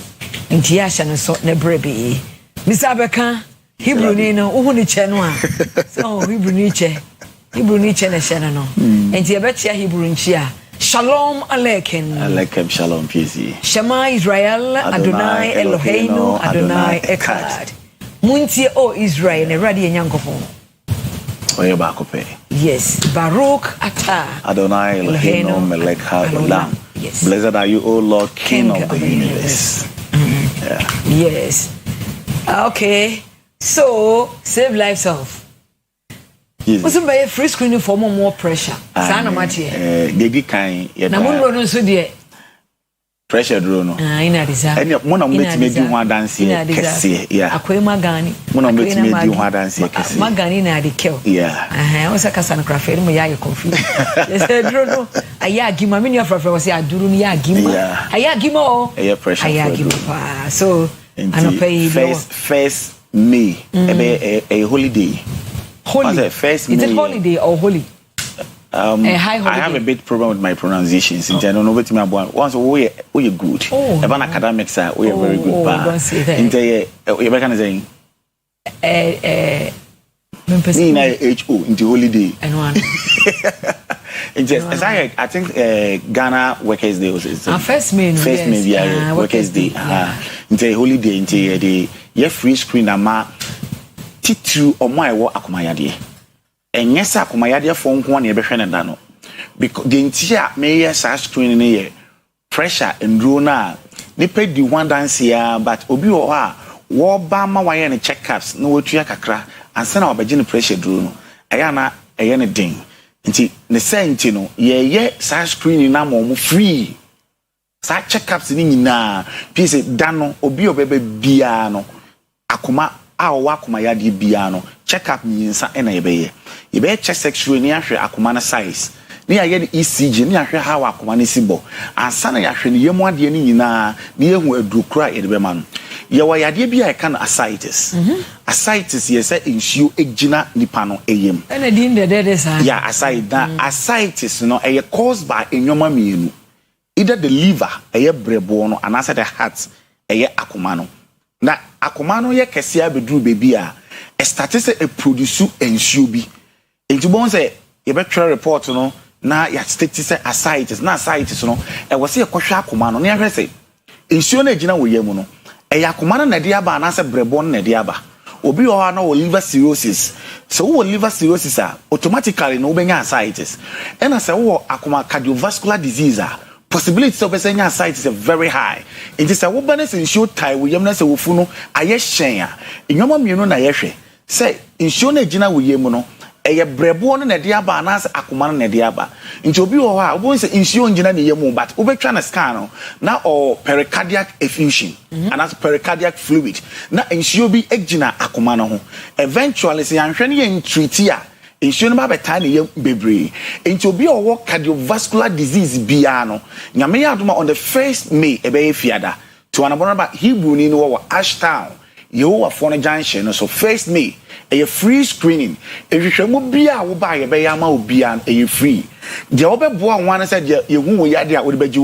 Nti ya hya no so na brebi. Mr. Abeka Hebrew no wo ni che no a. So Hebrew ni che. Hebrew ni che na hya no. Nti yebechia Hebrew nchi a. Shalom Aleichem. Aleichem shalom PC. Shema Israel Adonai Eloheinu Adonai Echad. Muntie o Israel ne radi enyankopon. Oye ba kope. Yes, Baruch Atah Adonai Eloheinu Melech Haolam. Yes. Blessed are you, O Lord, King of the universe. Yeah. Yes. Okay. So, Save Lives Health. What's a free screening for more pressure? Sana Mati. They kind. Namuno so dear. Pressure drone. Ina design. And one of me do one dance here. Yeah. Akwema Magani. One of me do one dance here. Magani na de kill. Yeah. I was a Cassan Craft, mo ya confused. They said, Drono, Aya Gima, many of our was ya Durun ya Gima. Aya Gimo. Aya pressure. Aya Gima. So, I pay first May, a holiday. Holy. First Is it holiday or holy? A high holiday. I have a bit problem with my pronunciations. In general, no better me once we are good. Even academics are we are very good. Don't say that. In the you can say HO into holiday. And one. I think Ghana Workers' Day was first May. First May Workers' Day. Into holiday into the year free screen ama titru omo ewo akomayade. Enye sa akomayade fo nko na ebehwe ne da no. Because the entire may sa screen ne ye pressure ndro na nipa di one dance ya but obi wo ha wo ba ma waye ne checkups na wotua kakra ansa na obaje ne pressure dro no eya na eye ne den nti ne senti no ye sa screen na mo free sa checkups ni nyina piece dano obi obebe bia no akoma awa akoma yade bia no checkup nyinsa na yebeye check sexual ni ahwe akoma na size ni aye the ECG ni ahwe ha akoma na sibo ansa na yahwe ni yemu ade ni nyina ni ehu adukura yede ma no ye wa yade bia e kan ascites ascites ye say insuo egina nipa no eyem na din de sa ya ascites no e caused by enyoma mienu either the liver eye brebo no and the heart eye akoma no na akoma no ye kese abeduru bebi a start say e produce ensuo bi enti bon say ye betwa report no na ya state say ascites na ascites no e wo say ekohwe akoma no na hwe say ensuo na gina wo yemu no eye akoma no na de aba na say brebo no na de aba obi o ha na wo liver cirrhosis so wo liver cirrhosis a automatically no benya ascites and say wo akoma cardiovascular disease a possibility of person ascites is very high. It is a wobaness in show tie we yam na se wofu no aye hyen a enyoma mienu na ye hwe say insho na gina we yemu no eye brebo no na de aba na akoma no na de aba nti obi wo ha obo say insho ngina na yemu but obetwa na scan no na or pericardiac effusion and as pericardiac fluid na insho bi egina akoma no ho eventually say anhwe ne ye treat a insure ba beta ne ye bebre enti obi owo cardiovascular disease bia no nyame ya adoma on the 1st May ebe fiada to anabona ba Hebrew ni no wo Ashtown Yehowa for junction no so 1st May a free screening ehwehwemu bia wo ba ye be ya ma obi an e free de obebo anwan se de yehu wo ya de a wo de beji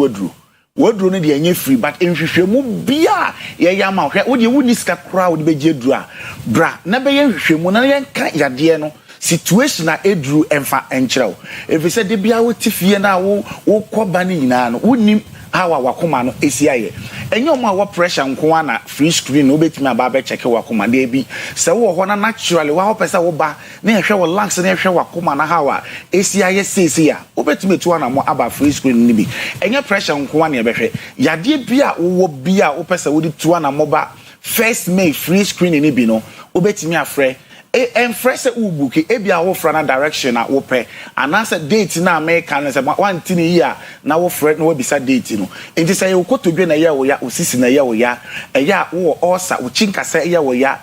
wadru no de anye free but ehwehwemu bia ye ya ma hwe wo de wuni sika kra wo de beji adru a bra na be ye hwehwemu na ye nka yade no situation na edru emfa enkyerɛw if you said de bia wo tifie na wo kɔba ni nyina no wonim hawa wakoma no esiaye enye omo awo pressure nko na free screen no betimi aba be check wakoma de bi se wo ho na naturally wa hopesa wo ba na ehwe wo lungs na ehwe wakoma na hawa esiaye sesi a wo betimi tu na mo aba free screen ni bi enye pressure nko na ebehwe yade bia wo bia wo pesa wo di tu na mo ba 1st May free screen ni bi no wo betimi afre fresh ubuki ebia wo fra na direction na wo pe anasa date na America na se one tin year na wo fra na wo bisa date no enti say wo kotodwe na ye wo ya osisi na ye wo ya eya wo osa wo chinkasa ye wo ya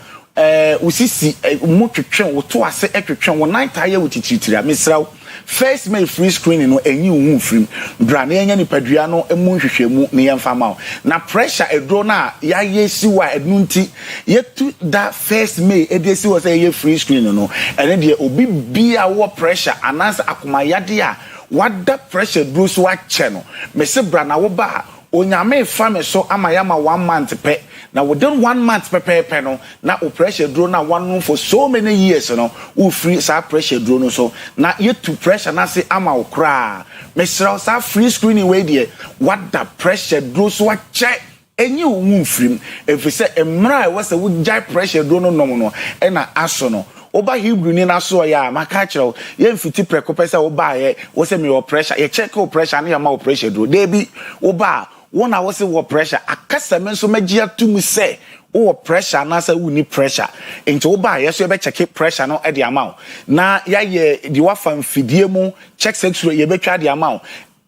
osisi mu twetwe wo to ase twetwe wo night aye wo tititiri amesraw 1st May free screening no enyi hu frim bra na enya nipadua no emu hwehwemu ne yemfa ma na pressure edro na ya yesi wa edunti yetu that 1st May edesi wo say ye free screening no ene de obi bia wo pressure anasa akomayade a wada pressure dro so wa che no me se bra na wo ba onyame fa me so amayama 1 month pe na within 1 month pe no na o pressure drone na one for so many years no wo free sa pressure drone so na you to pressure na say ama wo kra me sra sa free screening we there what the pressure drone so wa check enyi wo free if say emra we say wo jai pressure drone no e na aso no oba Hebrew ni na so ya maka kire ye mfiti preko pesa oba ye wo say me your pressure ye check your pressure na ya ma pressure drone dey bi oba wona wo say wo pressure akasa men so magia to mu say o pressure na say we need pressure into wo ba yeso be check pressure no e de amount na ya ye di wa fa mfidie mu check x-ray ye be twa de amount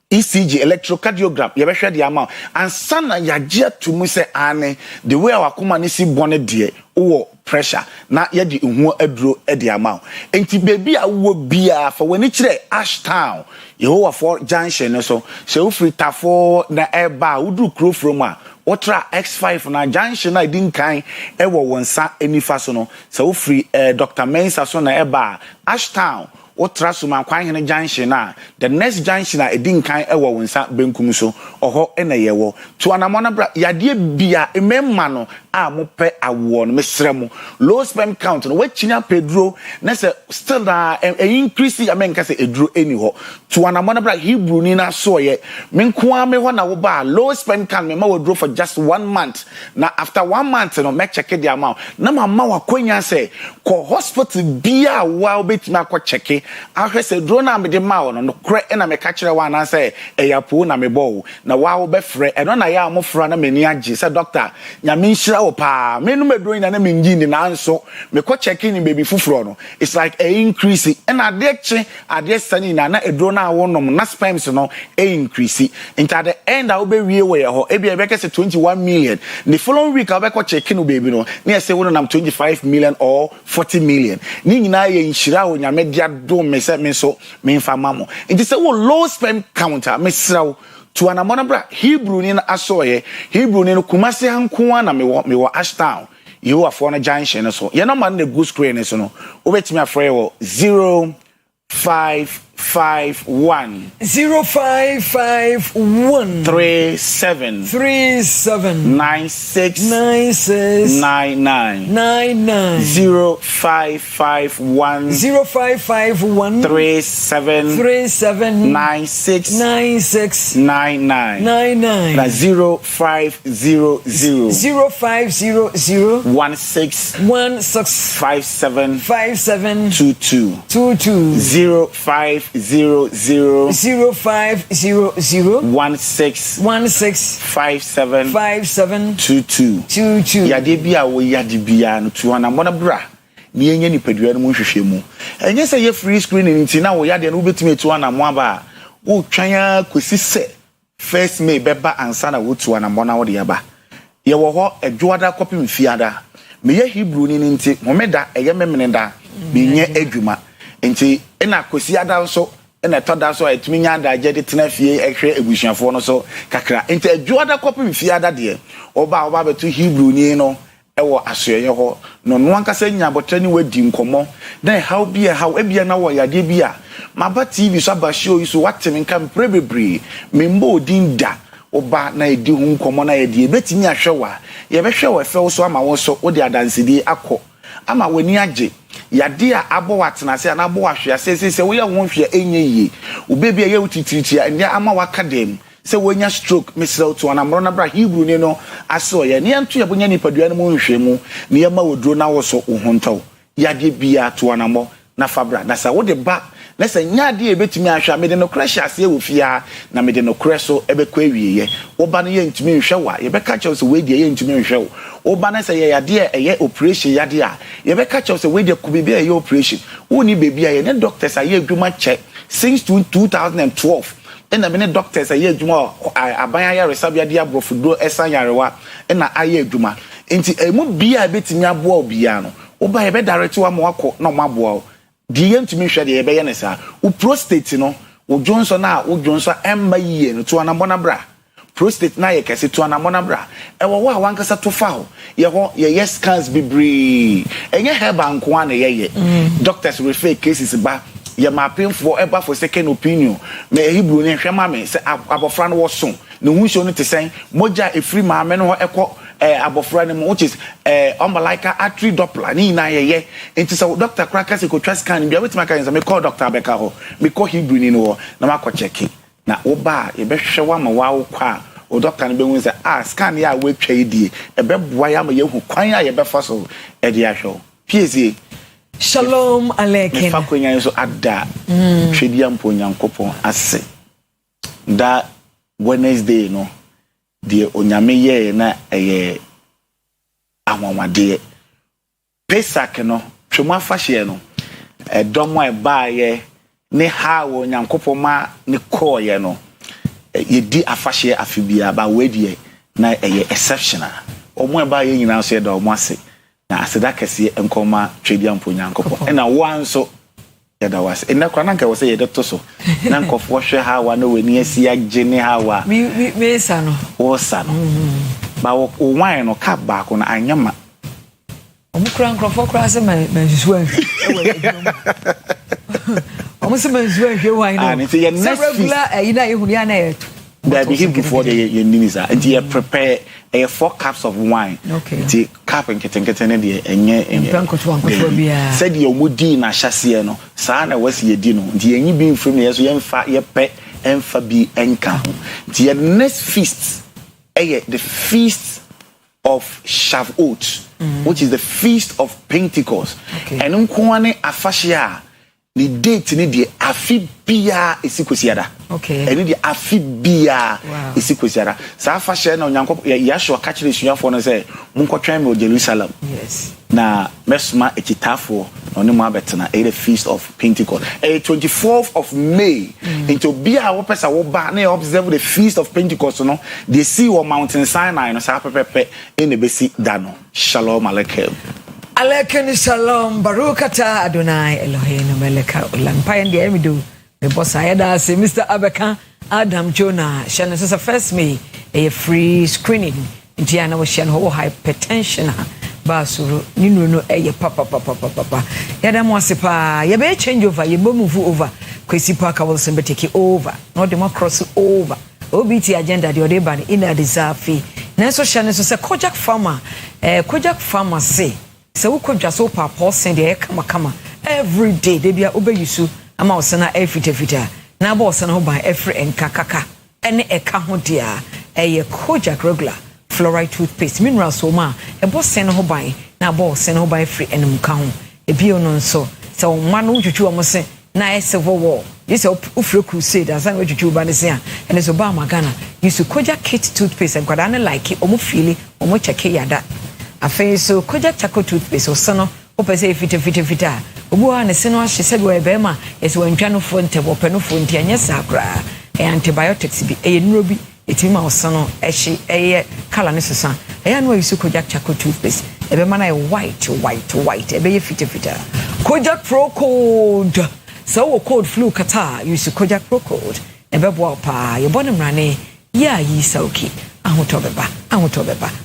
ECG electrocardiogram ye be hwe de amount and sana ya gye to mu say ane the way our kuma ni si bone de o pressure na ye di hu aduro e de amount enti baby a wo bia for when kire Ashtown Yehowa for junction so se free tafo na eba udu kro from a Otra X5 na junction na din kan ewo wonsa enifa so no se free Dr. Mensa so na eba Ashtown Otra suma kwan hene junction na the next junction na edin kan ewo wonsa benkum so oho ena yewo to anamona bra yade bia ememma no a mo pe awo no mesremu low sperm count no wachinya pedro na se still na increase amenka se eduro eni ho to anamona bra Hebrew ni na so ye menkoa me ho na wo ba low sperm count me ma wo for just 1 month na after 1 month no me check the amount na mama wakonya se ko hospital bia wa obetima ko check ahwe se dro na me de ma no kre na me ka kire wa na se eyapo na me bo na wa wo be frɛ eno na ya mo fra na mani age se doctor nyame nhira wo pa me no me do na me ngini na nso me ko checking baby fufuro no it's like a increase and ade sani na edro na wo nom na sperms no increase into at the end I will be wie we ho e bia be ke se 21 million the following week I be ko checking baby no na say wo nam 25 million or 40 million ni nyina ye nhira wo nyame dia do me se me so me mfa mamo it is a low sperm counter me sraw to anamona bra Hebrew ni na asoye Hebrew ni no kumase hanko na me wo Ashtown you are for na junction so ye no man na go screen so no obetimi afre wo 0551 0551 37 96 99 0551 37 96 99 na 0500 16 57 22 0500 16 yade bia wo yade bia no to na mona bra ni enye ni padua no hwehwemu enye se ye free screening nti na wo yade no betime to na mo aba wo twan Kwesi se first May beba ansa na wo to na mona wo de aba ye wo ho adwoada kopi mfiada me ye Hebrew ni nti momeda eye memenda me nye adwuma nti ena Kwesi ada nso ena toda so etumi nya da je de tena fie ehwe ebusuafo no so kakra nti adwoada kopi mfiada de oba betu Hebrew ni no ewo asoye ho no no ankasa nya botani wadi nkomo then how bia how ebia na wo yade bia maba TV so aba show you so watemi nka prebebre membo odinda oba na edi hu nkomo na yade betimi ahwewa ye behwe fe so ama wo so odi adansidi akọ ama wani age yade a abo watenase na abo ahwe se wo ya wo hwe enye yi obebi ye utitiritia ende ama wakadem se wonya stroke misra to anamro na bra Hebrew ni no aso ye ne antu ye bonya ni padua no mu nhwemu ne ye ma woduro na wo so ohontaw yade bia to anamo na fabra na sa wo de ba na sa nyade e betimi ahwa me de no crash ase wo fia na me de no crash ebekọ awieye wo ba no ye ntimi nhwewa ye beka chaw se we de ye ntimi nhwew wo ba na sa ye yade eye operation yade a ye beka chaw se we de kubibi eye operation wo ni bebi aye ne doctors aye adwuma check since 2012 ena me ne doctors aye adwuma abanya ya resabia dia brofudo esan yarewa ena aye adwuma enti emu bia betimi aboa obia no wo ba ye be direct wa mo akọ na mo aboa di yentumi hwe de ye be ye ne sa wo prostate no wo Johnson emma yie no to anamona bra prostate na ye kese to anamona bra ewo wa wankasa to fa ho ye ho ye yes scans bibri enye heba nko an ye doctors refer cases ba ye ma painful eba for second opinion me Hebrew ni hwe ma me se abofra no wo so ne hunso no te sen moja efri ma me no ho ekọ abofra ne mo which is umbilical artery doppler ni na ye enti so doctor kraka se ko twa scan bia wetima kan se me call doctor Beka ho me call Hebrew ni no na ma ko check na wo ba ye be hwe wa ma wa wo kwa o doctor ne be hu se scan ya we twa idie e be boa ya ma ye hu kwan ya ye be fa so e dia hwe PSA Shalom Alekin. Me fa kwenya nso ada hwedia mpo nyankopon ase da Wednesday no de onyame ye na ahwamade Pesach no twemu afahye no edomo ebaaye ne ha wo nyankopoma ne koye no yedi afahye afibia ba wedie na exceptional omo ebaaye nyina so yeda omo ase na aseda kese enkoma twedi ampo nyankopon na wo anso yeda wase na kwa nanka wo se yeda to so na nkofo hwe ha wa na weni asi agye ne ha wa me sa no wo sa no ba wo wine no ka ba ko na anyama omukura nkrofo kura se mansusu ahwe omuse mansusu ahwe wine no and the next regular ina ehunu ya na yeto that be before the ninisa and you prepare 4 cups of wine the cup and keten de enye said the omudi na hyase no saa na wasi yedi no the enyi bi mfrim yeso yemfa yepe emfa bi enka the next feast the feast of Shavuot which is the feast of Pentecost and nkoane afashia the date ni de afibia esikwesiada and the afibia esikwesiada sa afashia na onyankop yashua ka kire suafo no say munkotwan me Jerusalem yes na mesma ekitafo no ne mu abetena the feast of Pentecost 24th of May into bia wo pesa wo ba na observe the feast of Pentecost no they see on Mountain Sinai no sa pepepe in the besi dano shalom aleichem. Alaikum shalom barukata Adonai Eloheinu meleka ulam payende emidu me boss ayada say Mr. Abeka Adam Jonah shana so first me a free screening ndiana wo shana ho hypertension ba suru ninu no papa yada mo asepa ye be change over ye be move over Kwesi Parker will be take over no dem cross over OBT agenda the odeba in a deserve na so shana so say Kojak farmer say so we could just open a send the kama every day they be obe yusu ama osana efita na ba osana ho ban every enkakaka ene eka ho dia Kojak regular fluoride toothpaste mineral so ma boss send ho ban na boss send ho ban free enum ka ho ebi ono nso so man wo twetwe omo se na civil war this ufre crusade as an twetwe ba ne se a ene so ba magana yusu Kojak kit toothpaste and kwada ne like omo feel omo check yada afei so Kojak Charcoal toothpaste osano opese fita obu ha ne se no ahye se be be ma ese wantwa no fo ntebo pe no fo ntia nya sakra antibiotics bi nuro bi etima osano ehye kala ne sesa no yusu Kojak Charcoal toothpaste ebe ma na white ebe ye fita Kojak Pro Code so wo code flu kata yusu Kojak Pro Code ebe bo pa ye bonem rane ya yi sauki ahotobeba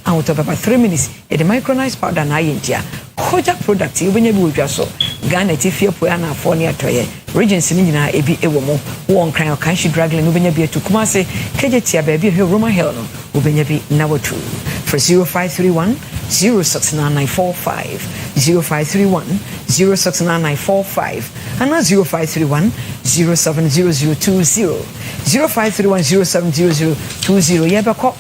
3 minutes the micronized powder na yentia Kojak product you benya bi odwa so Ghana tifie po ya na afo ne atoye regency ni nyina ebi ewo mo won kran kan shi dragling no benya bi atukuma se kejetia ba bi he Roman hill no obenya bi na watu for 0531 069945 0531 069945 and 0531 070020 0531 070020 yebeko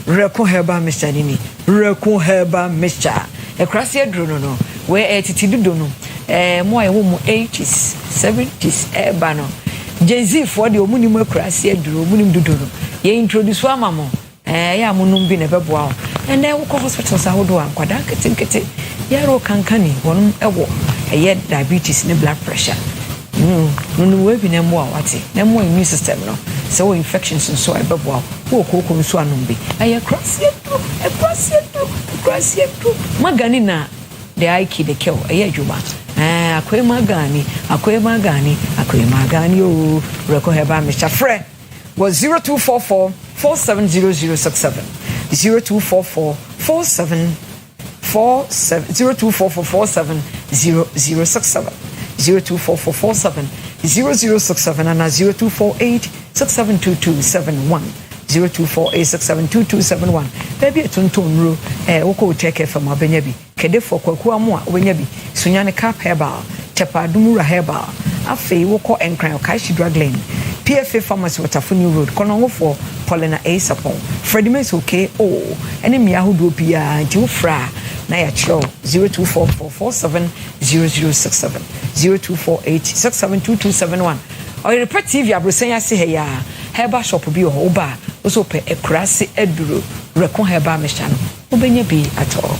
Reko heba Mr. Nini Reko heba Mr. Ekrasia drono no we etitidu no mo e wo mu 80s 70s eba no Jay-Z for the omuni mu ekrasia dro omuni dudo no ye introduce ama mo ya munum bi na beboa and then wo hospitals ahodo ankwada ketekete yaro kankani won ewo diabetes ne blood pressure no we bi na mo awate na mo immune system no so infections and so ebeboa wo kokko nso anombe krasia magani na the aiki the kill adwuma akwai magani o Reko heba Mr. Fre was 0244 470067 0244 470067 0244470067 and 0248672271 0248672271 baby etontonro woko take from abenya bi kede for kwaku amu a obenya bi sunyane cap herbal tepadumura herbal afei woko enkran kaishi drug lane PFA pharmacy Watafuni road kono for Paulina A Sapon Fredimes okay ene mi ahodo bia nti wo fra na ya chiro 0244470067 0248672271 Oyerepa TV abrosan ya se he ya Herbal shop bi ho ba also pe ekurase aduro reko heba mesha no obenya bi at all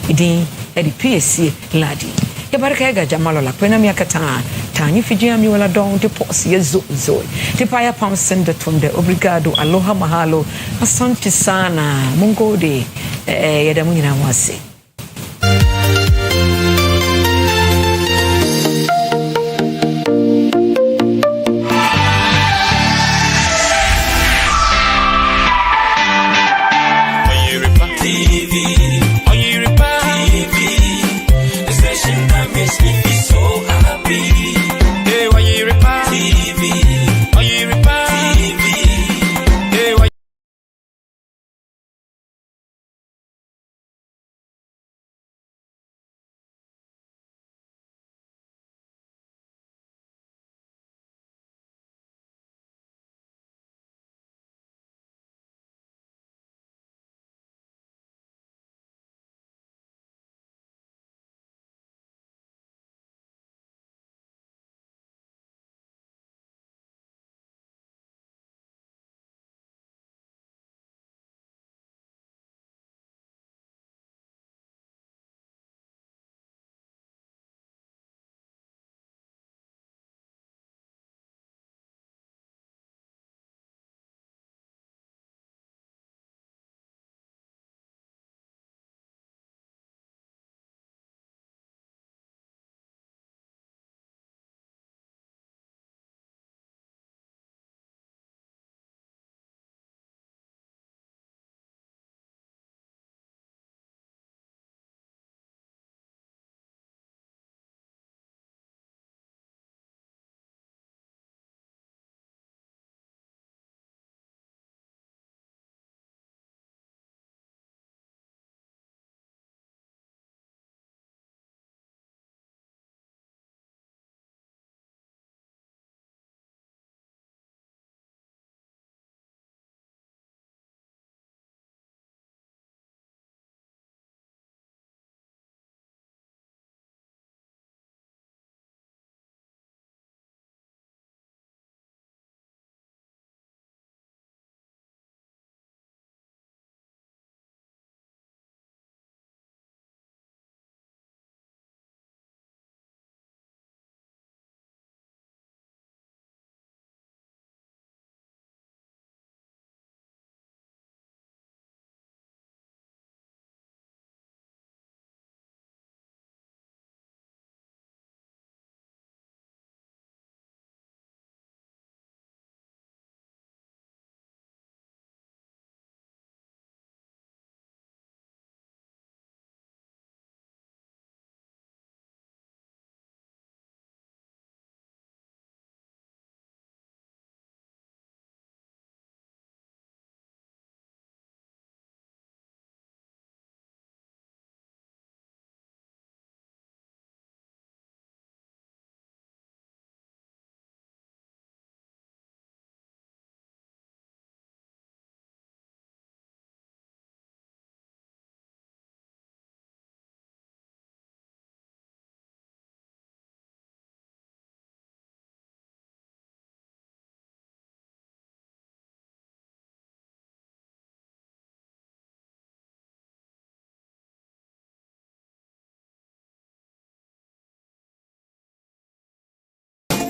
idin edi PSC ladi ya baraka ga jamalo la kwena mi akata tanyi fijia mi wala don te pos yezo zo te pa ya pam sende tonde obrigado aloha mahalo asante sana mungu de yada munyina mwase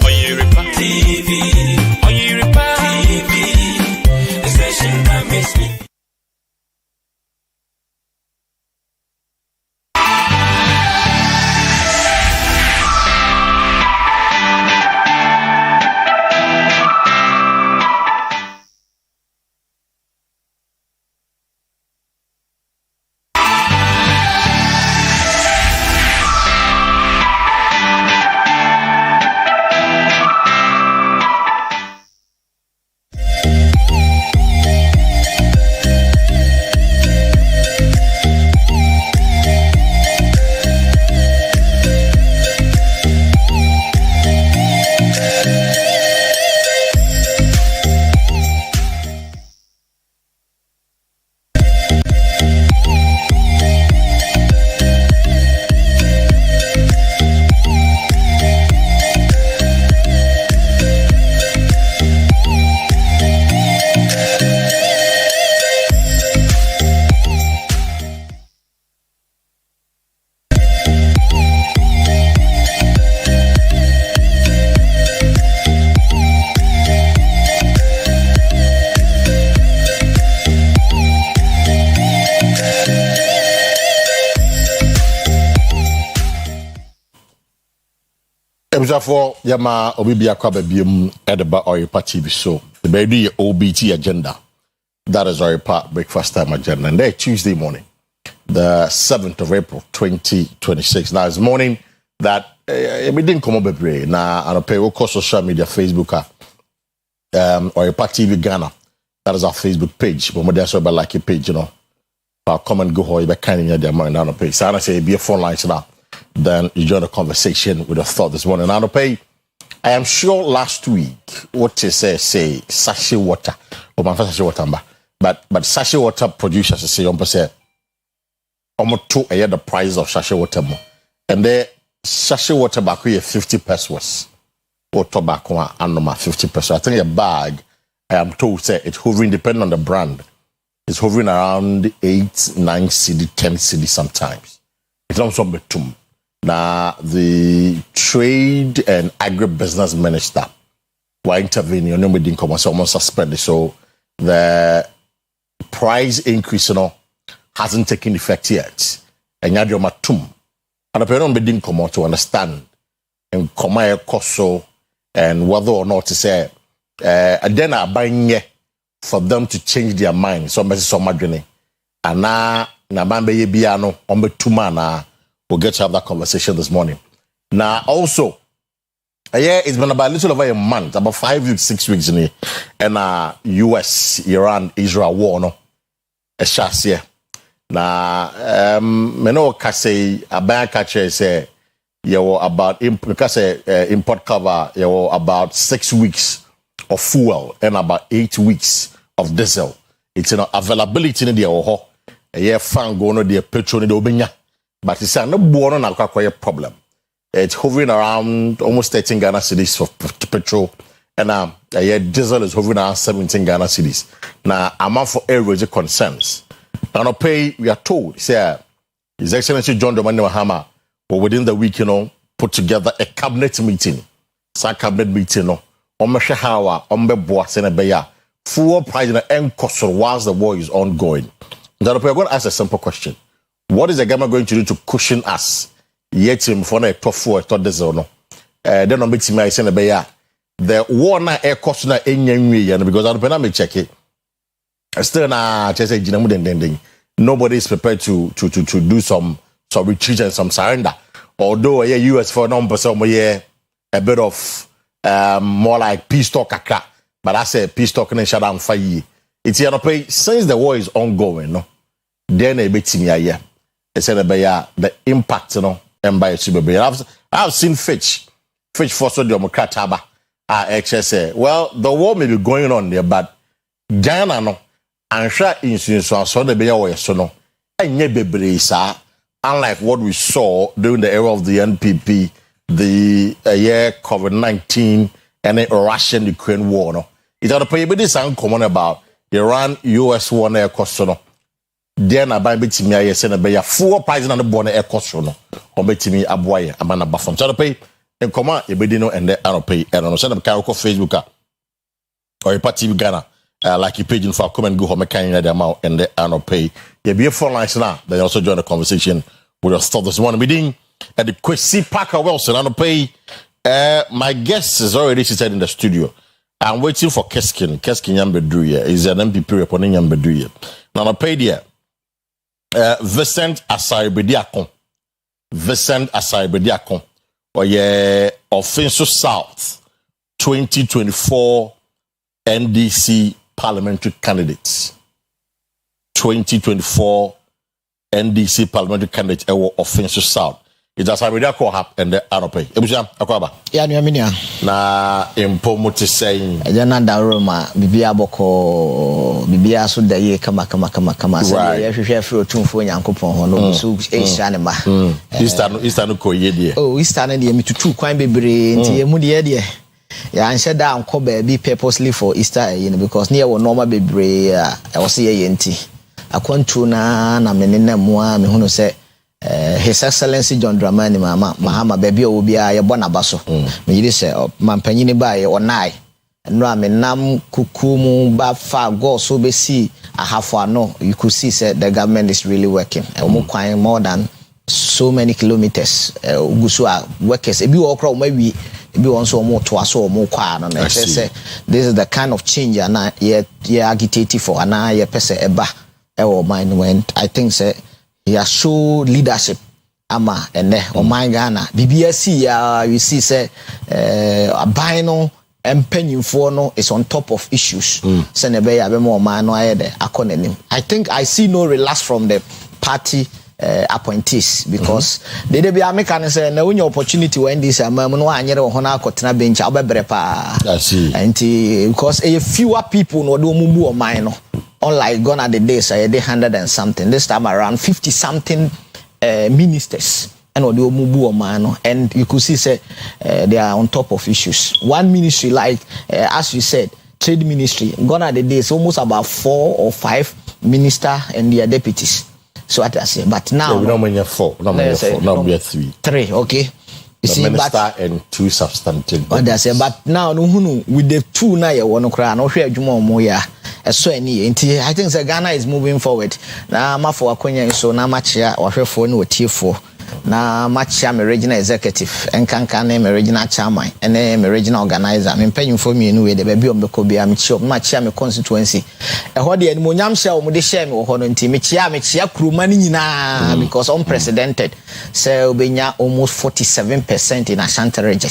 Oyerepa TV, Oyerepa TV, the station that makes me. for Yama Obibia Kwababium Edaba Oyerepa TV show. The baby OBT agenda. That is Oyerepa breakfast time agenda. And there Tuesday morning, the 7th of April 2026. Now it's morning that we didn't come up with now and pay we'll social media Facebook Oyerepa TV Ghana. That is our Facebook page. But there's about like a page, you know. I'll come and go you be kind of their mind on the page. So I say be a phone line now. Then you join the conversation with a thought this morning. Now, I am sure last week, what you say sachet water, or my first sachet water, but sachet water producers say, almost two a year the price of sachet water more. And the sachet water back here 50 pesos, or tobacco and 50 pesos. I think a bag, I am told, say it's hovering, depending on the brand, it's hovering around 8, 9 cedi, 10 cedi sometimes. It's also betum. Now, the Trade and Agribusiness Minister were intervening, and we didn't come, so almost suspended. So the price increase, hasn't taken effect yet. And you have tum. And the parent didn't come to understand and come here so and whether or not to say, and then I buying for them to change their mind. So much so much journey. And now, Nabambe Biano, on tumana. We'll get to have that conversation this morning. Now, also, it's been about a little over a month, about 5 weeks, 6 weeks in here, and US, Iran, Israel war, no, a chance here. Now, me know say a bank catcher say you were about import cover, you were about 6 weeks of fuel and about 8 weeks of diesel. It's availability in the oho, a year fan go no the petrol in the obinya. But it's no born on a problem. It's hovering around almost 13 Ghana cedis for petrol. And diesel is hovering around 17 Ghana cedis. Now, amount for air concerns. And we are told, say, His Excellency John Dramani Mahama, but within the week, put together a cabinet meeting. It's a cabinet meeting, Omeshahawa, Ombeboa, Senebeya, full price in the end cost whilst the war is ongoing. Now, we're going to ask a simple question. What is the government going to do to cushion us? Yet, for a tough war, diesel, no. Then on meeting my son, the war na air cost na enye because I don't check it. Still na just say nobody is prepared to do some retreat and some surrender. Although US for a bit of more like peace talk, but I say peace talk and shut down 5 years. It's since the war is ongoing, no. Then a bit me the impact, and by I've seen Fitch for so Democrat haba. Say, well, the war may be going on there, but Ghana no, and sure insurance so the be away so no, and ye unlike what we saw during the era of the NPP, the year COVID-19 and the Russian-Ukraine war. No, it's a pay this uncommon about Iran-US war air cost no. Then I buy betting me, I send a bay full price on the born air cost no, or betting me a boy, a man above from Charape, and come on, a bedino and the Aeropay, and on send a Carrico Facebook or a party Ghana, like you page for come and go home, a kind of amount and the Aeropay. You be a phone line now, then also join the conversation with us. This morning meeting at the Kwesi Parker Wilson Aeropay. My guest is already seated in the studio. I'm waiting for Keskin Yambedruye. He's an MPP reporting Yambedruye. Now, Aeropay there. Vincent Asare-Bediakon, or Offensive South 2024 NDC parliamentary candidates. 2024 NDC parliamentary candidate Offensive South. It's Asare-Bediakon and the Aeropay. Ebusham akwaba. Ya ni aminia. Na impomuti saying. Jana daroma bibia boko bibia so da ye kama say ye hwehwe afro tumfo nyankopon ho no so ehia ne ma. Eastern ko ye de. Oh, Eastern de mitutu kwan bebre nti ye mu de ya anhye da anko ba bi purposely for Easter because near wo normal bebre e wo se ye nti akwantu na menena mu a me hunu se His Excellency John Dramani Mahama baby obi a ye bona baso me yiri se mampanyini ba ye onai no amenam kukumu ba fa go so be see ahafo ano you could see say the government is really working kwan more than so many kilometers gusua workers ebi wo kro mo wi ebi won so mo to aso mo kwa no na say this is the kind of change and ye agitated for and ye pese eba mind when I think say he has show leadership ama ene my Ghana BBSC you see say abino empanyimfo no is on top of issues say ne be ya be mo man no ayede akonanim. I think I see no relax from the party appointees because they be American say na when opportunity when this amam no anyere ho na akotena bench obebre pa. I see. And because a fewer people no do mumu o man no unlike gone at the days I had 100 and something, this time around 50 something ministers and odo mubu o man no, and you could see say they are on top of issues. One ministry like as you said trade ministry gone at the days almost about 4 or 5 minister and their deputies. So what I say, but now we don't mean 4, now we are 3, okay. You see, minister and 2 substantive. What I say, but now no with the 2 now you want to cry no share jumo mo ya. So any I think Ghana is moving forward. Na ma for akonya so na ma chia ohwefo na otiefo. Na ma chia me regional executive enkanka na me regional chairman ene me regional organizer me mpanyimfo mienu we de ba bi ombeko bia me chia ma chia me constituency e ho de animonyam hia o mo de share me wo ho no nti me chia kuruma ni nyina because unprecedented say obenya almost 47% in Ashanti region,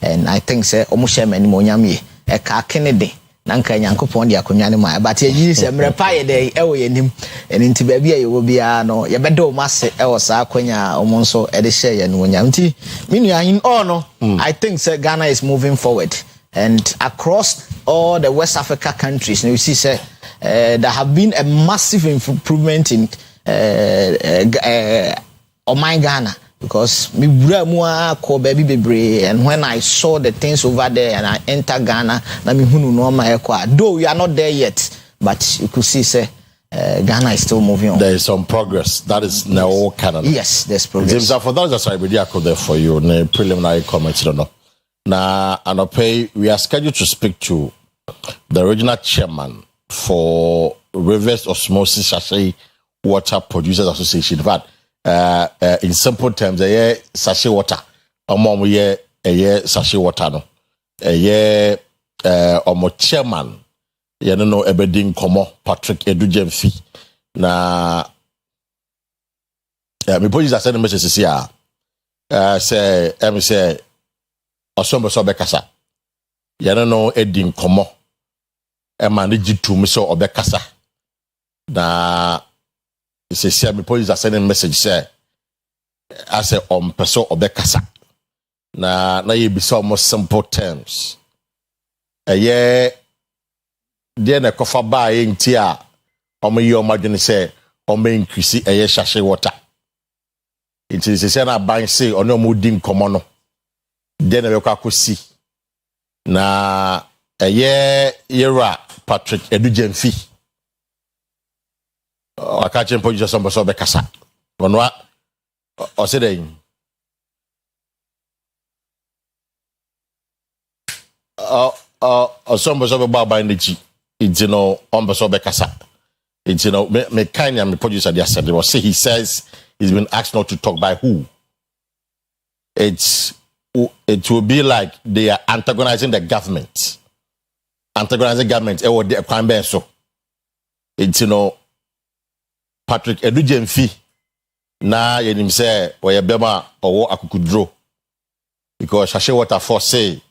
and I think say omo share me animonyam ye e ka kenede nanka nyankopon de akonwa ne ma but ye se mrepa ye de e wo yenim en nti ba bia ye wo bia no ye bedo mase e wo sa akonya omonso e de share ye no nyam nti minu ahin no I think say Ghana is moving forward, and across all the West Africa countries you see say there have been a massive improvement in my Ghana, because me bra ko baby bebre, and when I saw the things over there and I enter Ghana na me hunu no ma ekwa, though we are not there yet, but you could see say Ghana is still moving on. There is some progress. That is now Canada. Yes, there's progress. James, for that, that's why we are there for you. Ne preliminary comments, no. Now, and we are scheduled to speak to the original chairman for Reverse Osmosis Sachet Water Producers Association. In fact, in simple terms, sachet water. Among sachet water no. Chairman. You know, ebedin komo Patrick Edujemfi. Na me police send a message here. Say Osombo so bekasa. You know edin komo. E manage to me so obekasa. Na say me police send a message say I say person obekasa. Na ye be so almost simple terms. Then a coffee bar in tia, or may you imagine say, or may increase a sachet water. It is a senna buying say, or no mooding common. Then a could see. Na a year, Patrick Edugen fee. I can't change just some of the cassa. One what? Or saying, some of the bar in the cheek. It's bekasa. It's me kind of producer yesterday was say he says he's been asked not to talk by who. It will be like they are antagonizing the government. Antagonizing government. Or the crime ben so. It's Patrick Edujemfi na yenim say or bema or akukudro because sachet water for say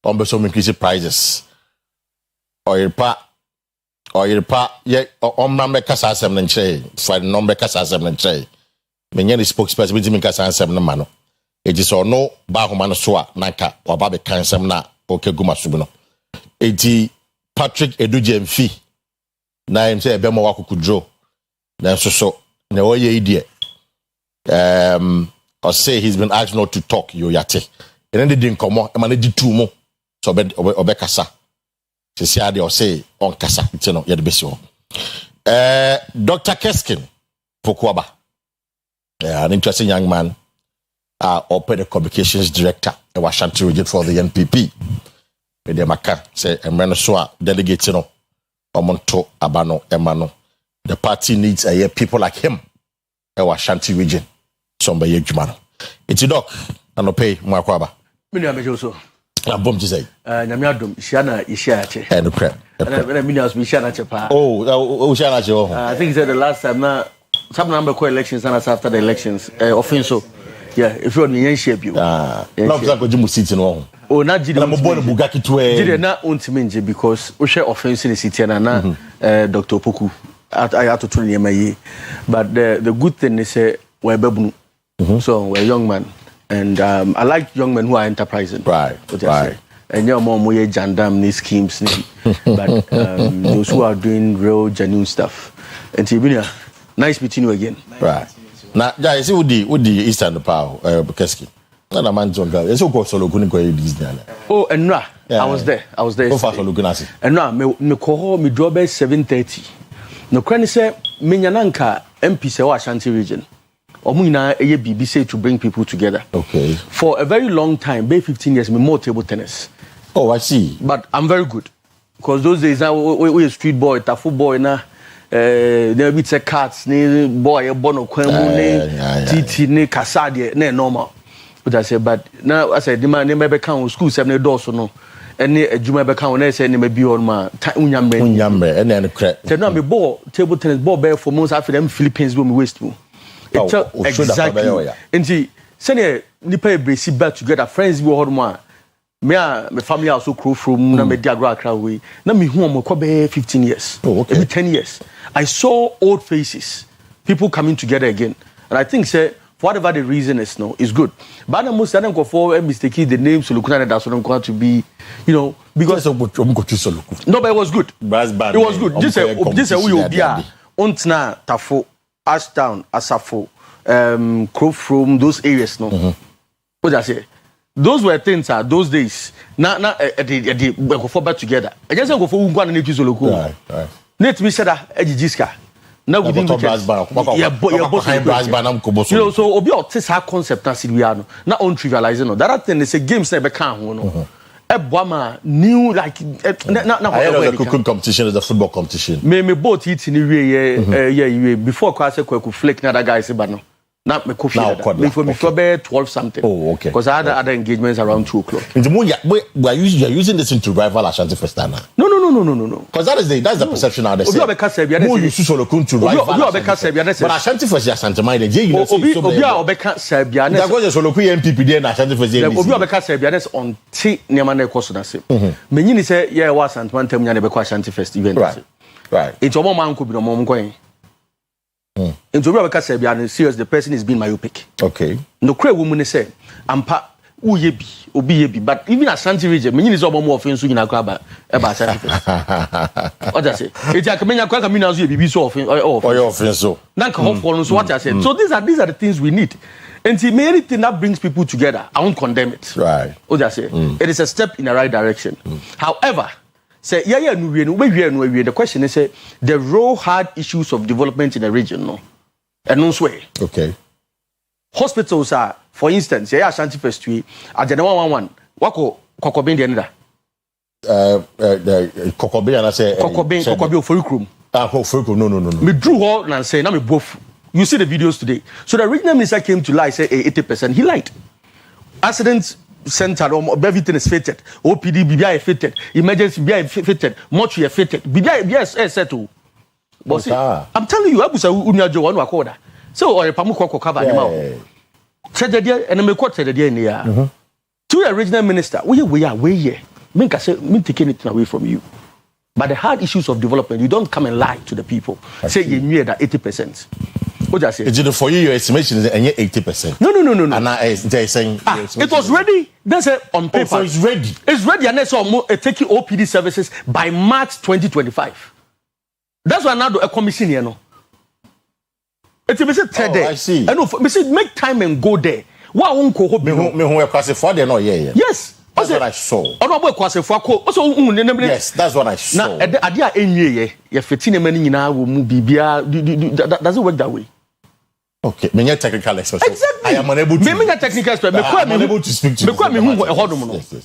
beso increase prices. Oyerepa ye number kasa asem nche for the number kasa asem nche menye the spokesperson bi mi kasa asem na ma no it is no ba homa no so a nanka oba be kan asem na okeguma subu no eti Patrick Edujemfi na him say ebema wakukudro na so na oye idie or say he's been asked not to talk yo yate and then dey nkomo e ma na di tu mo so obe kasa. Say or say on kasa, you're the best one. Dr. Keskin Pokwaba, an interesting young man, open the communications director in Washington region for the NPP. With the Maka say, and Renosua delegate, Omonto Abano Emano. The party needs people like him in Washington region somba ye dwuma no enti doc anope mo akwaba me nua mejo so abom ti say nyame adom hia na hia ache no crap me me nua so hia na ache pa hia na ache I think he said the last time na some number co elections and after the elections offense yeah if you need share you na bisa ko jimu city no na jide na mo bo bugaki to jide na ontime nje because we share offense in city na Dr. Poku I had to turn him away. But the good thing is we're babunu. So we're young man. And I like young men who are enterprising. Right. And your mom we jandam ni schemes but those who are doing real genuine stuff. And Tibinia, nice meeting you again. Right. Now, yeah, you see with the Eastern Power, Keski. Na man jonga. You see go solo kuni go Disney. Oh, and no, I was there. How far solo kunasi? And no, me call me drop by 7:30. No crane say menyananka MP say wa Ashanti region. Omuna eye bibi say to bring people together. Okay. For a very long time, by 15 years, me more table tennis. Oh, I see. But I'm very good. Because those days we a street boy, tafu boy na there be say cats, ni boy bono kwemu ni titi ni kasadi ne normal. But I say but now I said the man never can school 7 doors so no. Any adwuma be kan na say ne mabi on ma unyamre ene ne kra say no me ball table tennis ball be for months after them Philippines go me waste mu exactly enti say ne nipa ebresi back together friends be hold ma me family also crow from na me diagra akra we na me hu am ko be 15 years maybe 10 years I saw old faces people coming together again and I think say whatever the reason is, no, is good. But most of them go for mistaking the name Solukuna that's not going to be, because no, but it was good. It was good. This is who you be. Ontna, Tafo, Ashtown, Asafo, Crowfrom, those areas, no. What I say? Those were things. Those days. Now, they go for back together. I just go for Ungwan and Soluku. Right. Net me said that Ejiska. Now we didn't so obi otis ha concept as we are no na on trivializing no that thing is a game say be kan ho no e boama new like na cooking competition is a football competition me both eat ni we before kwase kwaku flake na that guy say ba no na me coffee before be 12 something okay because I had other engagements around 2 o'clock we are using this into rival Ashanti Festana no because that's the perception out there say who you solo to rival but Ashanti Fest Ashanti mind you obi obeka Serbia that was solo ku MPP there na Ashanti Fest there obi obeka Serbia na on ti niam na ekoso na say menyi ni say yeah wa Ashanti man tam nya na be kwa Ashanti Fest event right it's omo man ko bi no mo nkoyin into we abeka say bia serious the person is being myopic okay no kra wo mu ne say ampa uye bi obi ye bi but even Ashanti region menyi ni say omo mo offense nyina kra ba e ba Ashanti what I say it ya kamenya kwa kamina so ye bibi so offense so na ka hofo no so what I say so these are the things we need and anything that brings people together I won't condemn it right what I say it is a step in the right direction however say the question is say the real hard issues of development in the region no and no way okay hospitals are for instance Ashanti Fest we agenda 111 wako kokobin de nda kokobin na say kokobin ofurukrum ofurukrum no me drew all and say na me both you see the videos today so the regional minister came to lie say 80% he lied accidents center everything is fitted OPD BBI fitted emergency BBI fitted mortuary fitted BBI yes settle but see, I'm telling you abusa unyajo wanu akoda so Oyerepa mu kokko cover dem out tragedy and me quote tragedy in here to the regional minister we here make say me taking it away from you but the hard issues of development you don't come and lie to the people say you knew that 80%. What I say? For you, your estimation is 80%. No. And they're saying it was ready. That's on paper. So it's ready. It's ready, and that's taking OPD services by March 2025. That's why now a commission here no. It's I see. I know. Make time and go there. What won't go me who classify they not here. Yes. That's what I saw. Yes, that's what I saw. Now, idea enye ye 15 many nyina wo mu bibia does it work that way? Okay, me technical expert. Exactly. I am unable to. Me technical expert. I am unable to speak to.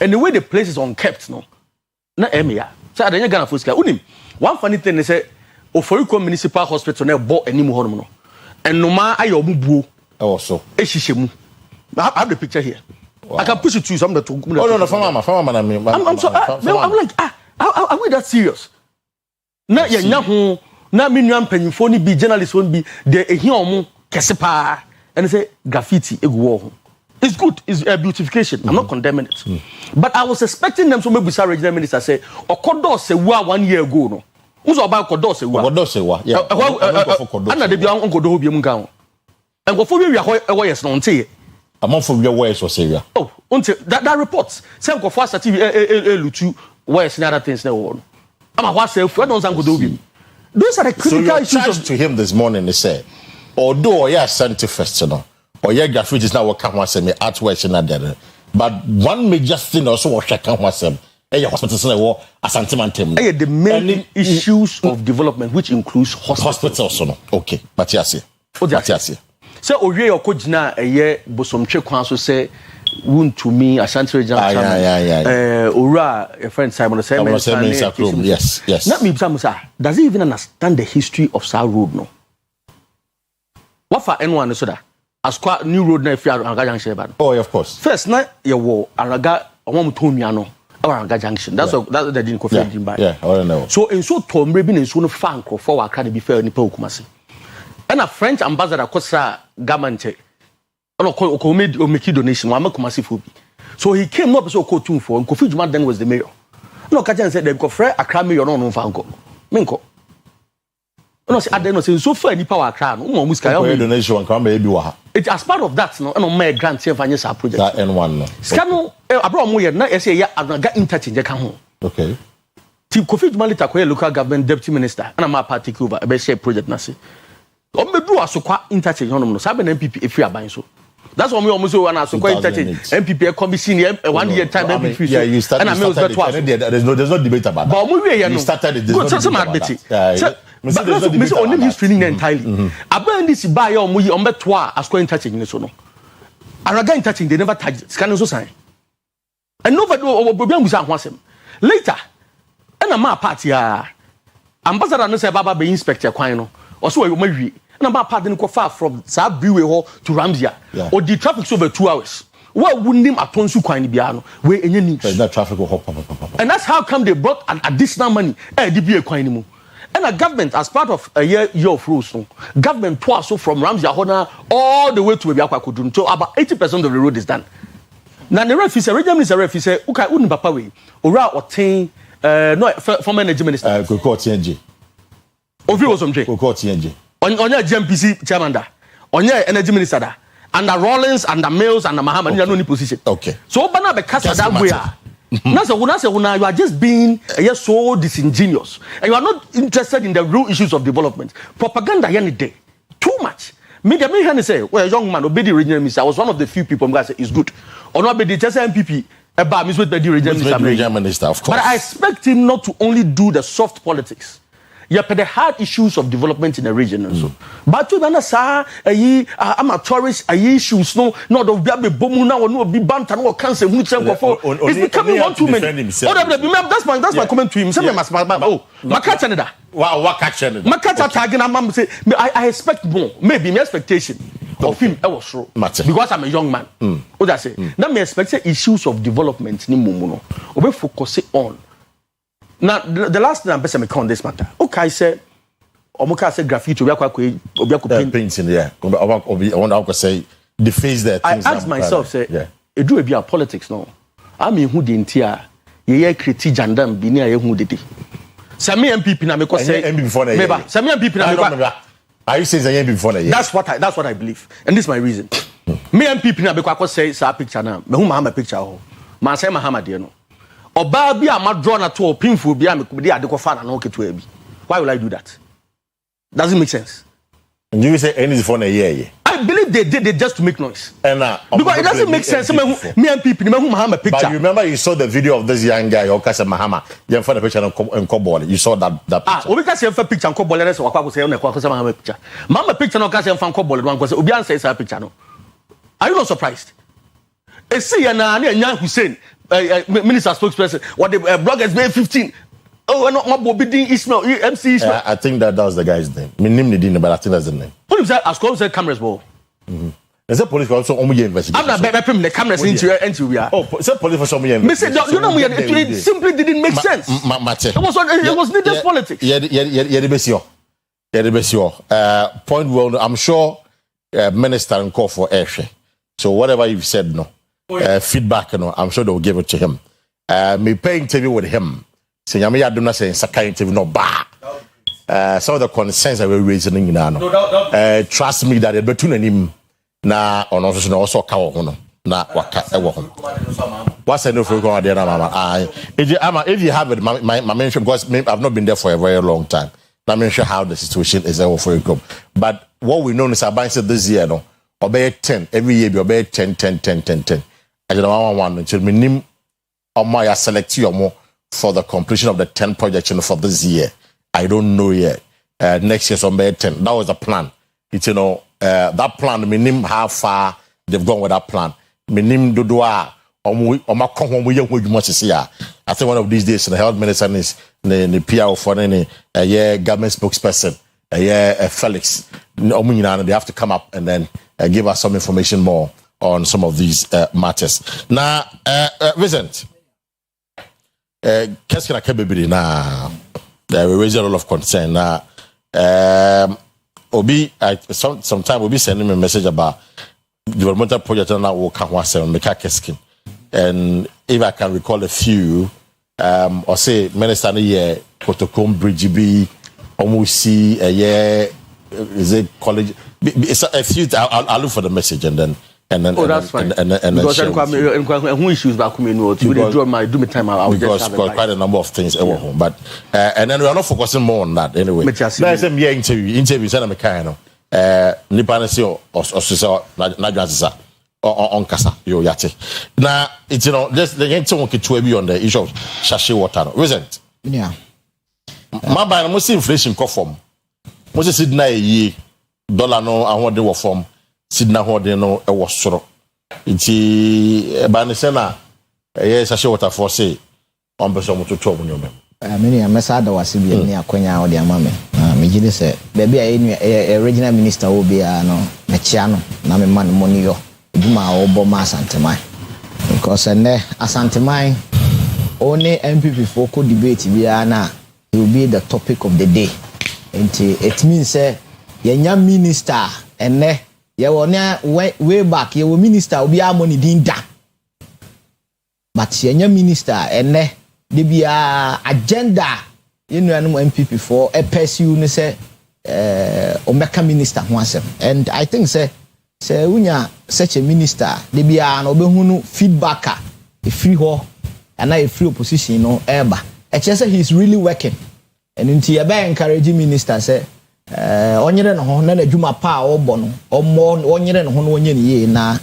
And the way the place is unkept, no. Na emia. So adanya Ghana Foska. Unim. One funny thing is say Oforiko Municipal Hospital na bo animu hono no. And no ma ayo mu buo. Also. Eshishemu. I have the picture here. Wow. I can push it to you. Some of the oh no, I'm so. I'm like, are we that serious? Na ye nya na me nuam panyimfo ni bi journalist won bi de ehia omo kese pa and say graffiti egu wo. It's good. It's a beautification. I'm not condemning it. But I was expecting them to make Busa regional minister say, Okodo se wa 1 year ago no. Uzo ba Okodo se wa. Okodo se wa. Yeah. Ana de bia onkodo ho bia mu kan. Enkofo wi ho yes no nte. Among for your ways or say. Oh, until that report. Say enkofo asati lutu wires and other things na wo. Ama wa say fu don sankodo bi. Those are the critical issues to him this morning. They say, although yeah, sent first, you know, or yeah, graffiti is now what come once me artworks in that. But one major thing also what come once them. Hey, hospitals na war asanteman. Hey, the main issues of development, which includes hospitals also. No, okay, but yes, so Oye Okojina eye bosomtwe kwan so say to me Ashanti regional Ora a friend Simon say yes. Not me does he even understand the history of South Road no? What for anyone so that as quite new road na Afia Araga Junction ba. Oh, of course. First na ye wo Araga omo tonua no Araga Junction. That's what the din Kofi din ba. Yeah, I don't know. So in so tombre bi na so no fa nkrofo wa aka de bi fa ni pa okumase. And a French ambassador kosa government or make donation so he came up so called tune for Kofi Juma then was the mayor. No Kajan said they go free Accra mayor no fanko. Minko. No say I say so far any power Accra no muska donation kan be bi wa ha. It as part of that no my grant here for sa project. That N1 no. Scano abro mo ye na say ya anaga interchange ka ho. Okay. Team Kofi Juma later ko local government deputy minister and my party over be share project na say. Omedu asokwa interchange honom no sabe na MPP efiri aban so. That's what me almost say when asokwa interchange MPP commission 1 year time MPP so. Yeah, you started. There's no debate about that. But we we you started it. There's no debate about that. Me say onim history entirely. Aban this buy omo yi ombeto a asokwa interchange so no. Araga interchange they never touch scan so sign. And nobody obi amusa ahwasem. Later, na ma party ambassador no say baba be inspector kwan no. Also we mawi na ba part ko far from Sabriwe ho to Ramsia or the traffic so over 2 hours what wouldn't atonsu kwan bia no we enye ni that traffic ho and that's how come they brought an additional money the be kwan ni mu and a government as part of a year of rules no government to also from Ramsia ho na all the way to Ebiakwa Kodun so about 80% of the road is done na the referee say regional minister referee say okay unu papa we ora oten no former energy minister Koko TNG Ovi Osomje. Koko TNG. Onye GMPC chairman da. Onye energy minister da. Under Rollins, under Mills, under Mahama, you no any position. Okay. So Obana be cast that way. You are just being so disingenuous. And you are not interested in the real issues of development. Propaganda any day. Too much. Me can say, well, a young man, obey regional minister. I was one of the few people who say it's good. Or not be the just MPP. About Miss with the regional minister, of course. But I expect him not to only do the soft politics. Yeah, but the hard issues of development in the region and so. But to be sa I'm a tourist, issues no do be bomu na no be banta no cancer who say for. It's becoming one too many. That's my comment to him. Say must Makata Canada. What Canada? Makata tagging am say I expect more. Maybe my expectation of him I was true. Because I'm a young man. What I say? Now me expect issues of development ni mumu no. We focus on now the last thing I'm person me on this matter. Okay, I said omoka say graffiti obi akwa paint in there. I want to say the face there. I ask myself say edu ebi a politics no. I mean who the ntia ye create jandam bi ni a ye hu dede. Sami MPP na me ko say MPP before na ye. Meba Sami MPP na me ko. Are you saying say MPP before na ye? That's what I believe. And this is my reason. Me MPP na me ko say sa picture na. Me hu Mahama picture ho. Ma say Mahama de no. Oba bi ama draw na to pinful bi am de ade ko fa na no keto abi. Why will I do that? Doesn't make sense. And you say any for a year. I believe they did it just to make noise. And because it doesn't make sense. Me and people, Mahama picture. But you remember you saw the video of this young guy, Okasa Mahama. You found the picture in Kobol. You saw that picture. We can see a picture in Kobol. Let's walk up say on the Mahama picture. Mama picture no Okasa and Kobol. One was Obian says a picture no. Are you not surprised? A see and Nyan Hussein, minister spokesperson. What the bloggers made 15. Oh, and not Bobby Ismail, MC Ismail. I think that was the guy's name. My name didn't, but I think that's the name. What is that? As close as cameras ball. Is it police also omu investigation? I'm not bepping the cameras into we are. Oh, is it police for some year? Mr. You know, it simply didn't make sense. It was needed politics. Point well, I'm sure minister and call for airshare. So whatever you've said, no feedback, no, I'm sure they will give it to him. Me pay interview with him. Say, I do not say Saka interview no ba. Some of the concerns that we're raising now. Trust me that between him na also kawo hono na waka ewo ho. What's the no for go there na mama? If you have it, my mention because I've not been there for a very long time. Now I'm not sure how the situation is there for a group. But what we know is about this year, no, obey 10 every year, be obey 10. I don't know one until minim or my select you more for the completion of the 10 projects for this year. I don't know yet. Next year, so obey 10. That was the plan. It's that plan. Minim how far they've gone with that plan. Minim dodoa. I think one of these days the health minister is the PR for any government spokesperson Felix they have to come up and then give us some information more on some of these matters. Now Vincent qu'est-ce qu'on a kabebiri na we raise a lot of concern now Obi sometime Obi sending me a message about developmental project now will come once and make a keskin. And if I can recall a few, or say Minister here, Kotocom Bridge B, Omusi, is it college? It's a few. I'll look for the message and then. Oh, that's fine. And because who issues back home, do my time. I'll because quite a number of things at home, but and then we are not focusing more on that anyway. There's a interview. Send me kind of Nipanesi or Najasa. On kasa yo yate na it's just the gente won ketu bi on the issue of sachet water no resent yeah ma ba na mo see inflation come from mo see sidna yi dollar no ahode wo from sidna hode no e wo soro nti ba ne se na sachet water for say on be so mo to mo nyome many amesa da wase bi ni akonya ode ama me me gide se baby original minister obi no na chia no na me man money yo Juma Obama Asantemai because Asantemai only MPP for debate it will be the topic of the day. And it means your minister and way back your minister will be our money dinda. But your minister and there be a agenda MPP for a person say Omeka minister once and I think say unya such a minister they be an obehunu feedbacker a free ho and a free opposition no eba say he's really working and until you be encouraging minister say onyere no ho na adwuma pa obo no omo onyere no ho no onye ne ye na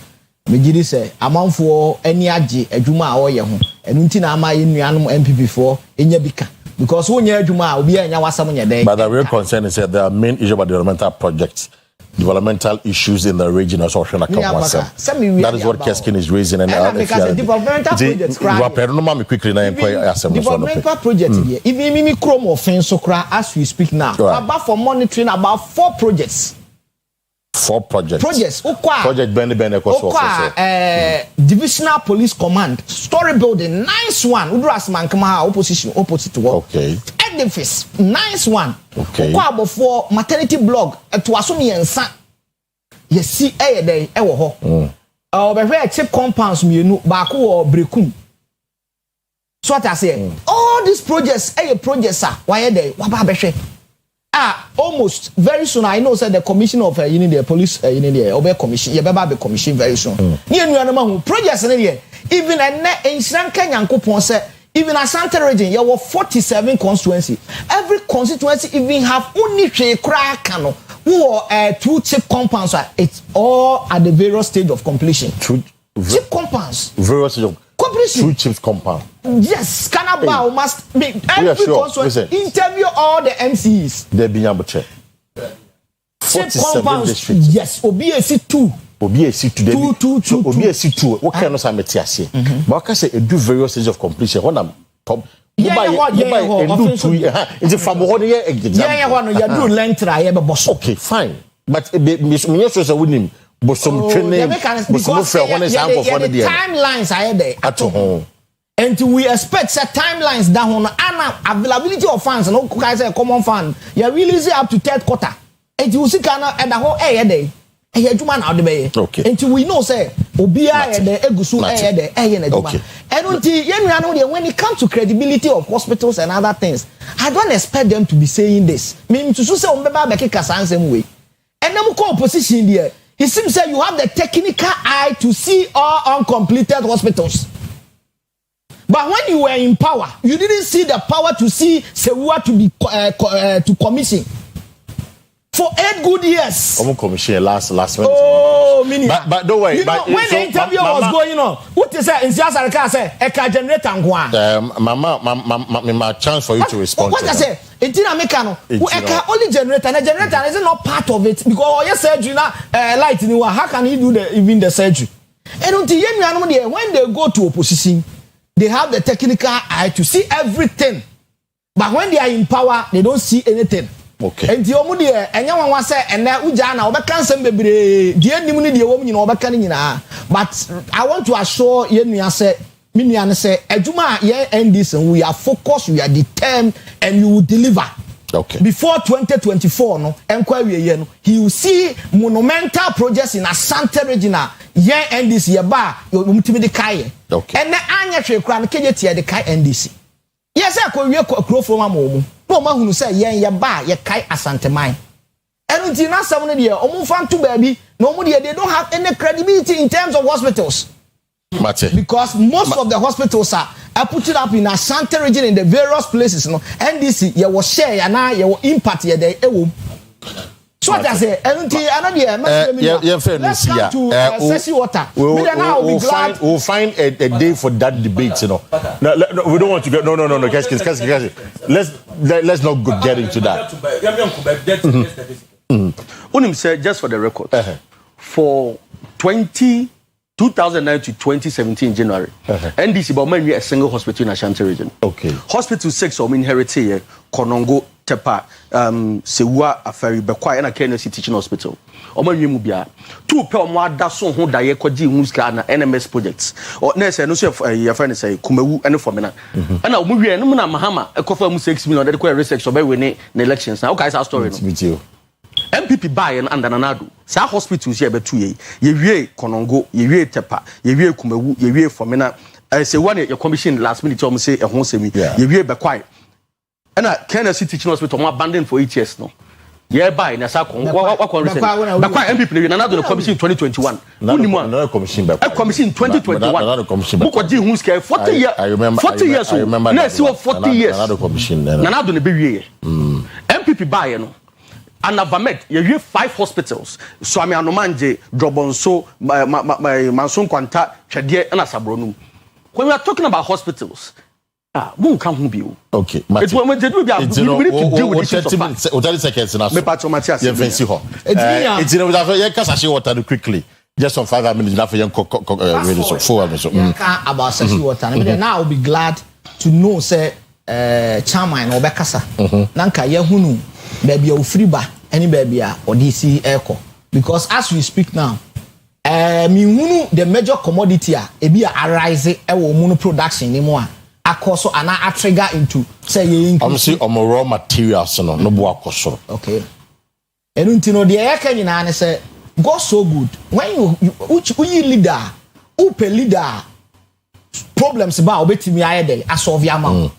megiri say amanfo ani age adwuma a oye ho and until na ama yenuanom MPP for enya bika because onye adwuma a obi anya wasam nya dey. But the real concern is that there are main issue about developmental projects. Developmental issues in the region as well. That is what Keskin is raising. And developmental projects. Developmental projects here. Even Mimi Chrome offense as we speak now. About for monitoring about 4 projects. 4 projects. Project Benny Divisional Police Command. Story building. Nice one. Udras Mankama opposition opposite to work. Okay. Edifice. Nice one. Okay. For maternity blog. To assume yensa. Yes, see day. Ewo ho. Be cheap compounds mienu baako or brekum. So what I say? All these projects projects are why they waba behwe. Almost very soon I know said the commission of the police obey commission be commission very soon. Projects even Insranka Yankopon say even Asante region there were 47 constituency. Every constituency even have only kano who are 2 cheap compounds. It's all at the various stage of completion. Cheap compounds. Various stage of completion. 2 cheap compound. Yes, Canabao must be every constituency interview all the MCs. They be able to check. 47 districts. Yes, OBSC 2. OBSC 2. So OBSC 2. What kind of time it is? But I say it do various stages of completion. When I'm top. It's a from one year example. You do length. Okay, fine. But me also say with him. bosom training bosom frɛ wɔn ne sample for the timelines are there at home. And we expect set timelines down on availability of funds. No, guys, a common fund. You release it up to third quarter. And you see, kind of at the whole day. And you man out the way. Okay. Until we know, say, Obia and the Egusu okay. And until when it comes to credibility of hospitals and other things, I don't expect them to be saying this. Meaning to say, Umbeba Beki same way. And then we call opposition there. It seems that you have the technical eye to see all uncompleted hospitals. But when you were in power, you didn't see the power to see Sewa to be to commission for 8 good years. Commission last minute. Oh, meaning. But don't worry. You know, when the interview was going on, what is that? In Siasaraka say, "Eka generator ngwa." My chance for you to respond. What I say? Intina mekano. Eka only generator. And the generator is not part of it because yes surgery na light in how can he do even the surgery? And until when they go to opposition. They have the technical eye to see everything. But when they are in power, they don't see anything. Okay. And the omudi enyawan wa say ena uja na obeka nsem bebre die nimu ni die wom nyina obeka ni nyina. But I want to assure yenua say minua ne say adwuma ye end this and we are focused, we are determined and you will deliver. Okay. Before 2024 no enkwa wiye no he will see monumental projects in Asante regional yen NDC ye ba umtimi de kai. Okay. And anya hwe kra no keje tie de kai NDC. Yes e ko wie kro from amomu. No ma hunu say yen ye ba ye kai Asante man. And until na sam no de omu fan to baabi no omu de they don't have any credibility in terms of hospitals. Mate. Because most of the hospitals are put it up in Asante region in the various places. No, NDC, you will share and now you will impact your day. So what I say, let's come to Sessi Water. We'll find a day for that debate. You know, no, we don't want to go. No. Let's not get into that. Unim said, just for the record, for 2009 to 2017 January, NDC but man a single hospital in Ashanti region. Okay. Hospital 6 or inherited Konongo Tepa Sewa Afari Bekwai and a Kennedy Teaching Hospital. Oman Yumubia. 2 per more dason who die koji muska and NMS projects. Or nurse and no your friend say Kumewu and Formina. And now Mubi and Muna Mahama a coffee 6 million that research or by winning the elections. Now guys our story. With you. MPP buy and Nanado. Sa hospitals here be 2 years. Ye Konongo, ye Tepa, ye Kumewu, ye Formina. I say one your commission last minute to say a home semi. Ye Bekwai. And I Kennedy Teaching Hospital abandoned for 8 years no. Yeah, by Nasa Bekwai MPP another commission in 2021. Another commission back. A commission in 2021. Another commission. Mukoji who's 40 years. I remember 40 years. I remember. Next 40 years. Another commission. Nanado ne be MPP buy no. And Avamed, you have 5 hospitals. Swami Anomanje, Drobonso, Manson Kwanta, Chadie, and Asabronum. When we are talking about hospitals, who can be you? Okay, it's when we need to deal with this. 30 seconds now. It's water quickly. Just on 5 minutes, now for young 4 minutes. About sexy water. Now I'll be glad to know, say, Chairman or Bekasa. Nanka Yahunu. Baby o friba any baby or DC echo because as we speak now the major commodity ebi arise e wo munu production ni mo akoso ana a trigger into say ye see raw materials no bo akoso okay enunti no de eka nyina ne say God so good when you leader leader problems ba obetimi ayede asolve am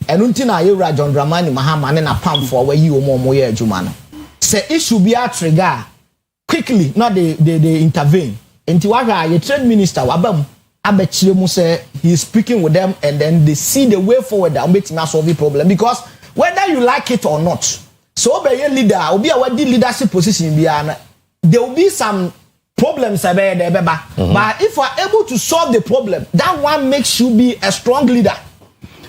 enunti na yewra John Dramani Mahama ne na pamfo we yi omo ye adwuma no say issue be a trigger quickly not they intervene enti wahwa ye trade minister wabam abechire mu say he is speaking with them and then they see the way forward that betimi solve the problem because whether you like it or not so be your leader obi a wadi leadership position bia there will be some problems there beba but if you are able to solve the problem that one makes you be a strong leader.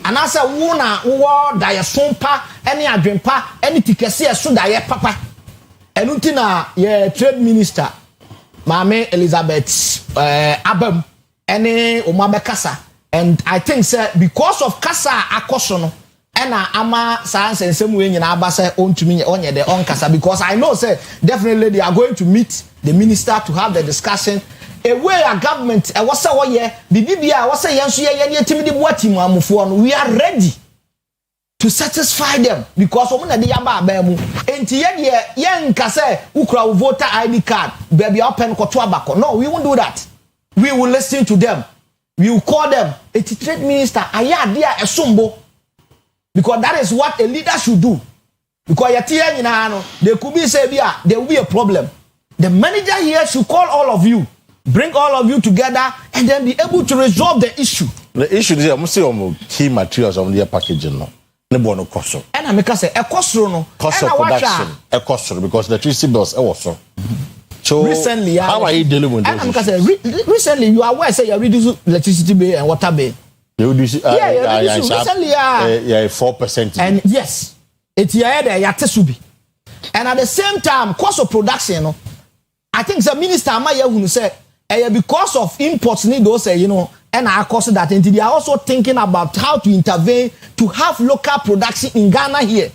And as a wona wo da ye sompa any adwempa any tikese ye so da ye papa enunti na ye trade minister Mame Elizabeth Abam any Omabekasa and I think sir because of Kasa akoso no ena ama science and some way nyina aba say ontumi onye de onkasa because I know say definitely they are going to meet the minister to have the discussion a way a government e wasa wo ye bibibia wasa yenso ye yetimi de boati mu amufo no we are ready to satisfy them because omo na de yaba aba mu enti ye nkasa ukura voter ID card baby open koto abako no we won't do that we will listen to them we will call them a trade minister aya dia esombo because that is what a leader should do because yatia nyina no there could be say bia there will be a problem the manager here should call all of you bring all of you together and then be able to resolve the issue the issue is I'm say key materials on the packaging no ne bo no cost and I make say e cost no cost of production e cost because the electricity bills e was so recently how are you dealing with this? And I say recently you are aware say you reduce electricity bill and water bill. You reduce recently 4%. And yes, it's here there ya tesubi. And at the same time, cost of production, no, I think the minister Amaya who say because of imports need those say and I cost that and they are also thinking about how to intervene to have local production in Ghana here.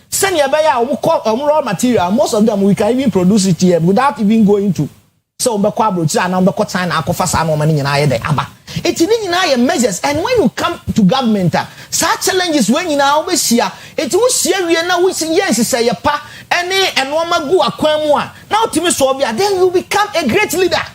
Send your buyer raw material. Most of them we can even produce it here without even going to. So mbekwa brocha na mbekwa China akofa sa no mani nyina ye de aba. Eti ni nyina ye measures and when you come to government such challenges when nyina obehia eti wo hia wie na wo yes say ye pa ene enoma gu akwan mu a na otimi so bia then you become a great leader.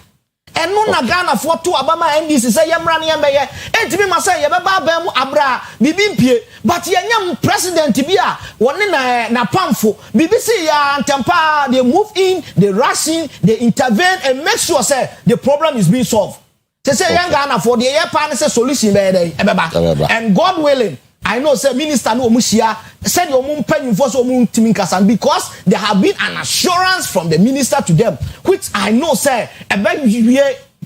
And no na Ghana for to abama NDC say yemra ne yembe entimi ma say yebeba aba mu abra bibimpie but yenyam president bia woni na pamfo BBC ya ntempa they move in they rushing they intervene and make sure say the problem is being solved say young Ghana for the year pan say solution be dey ebeba and God willing I know say minister no omuhia said your mum penny for so mum timinkasan because there have been an assurance from the minister to them which I know say ebe wie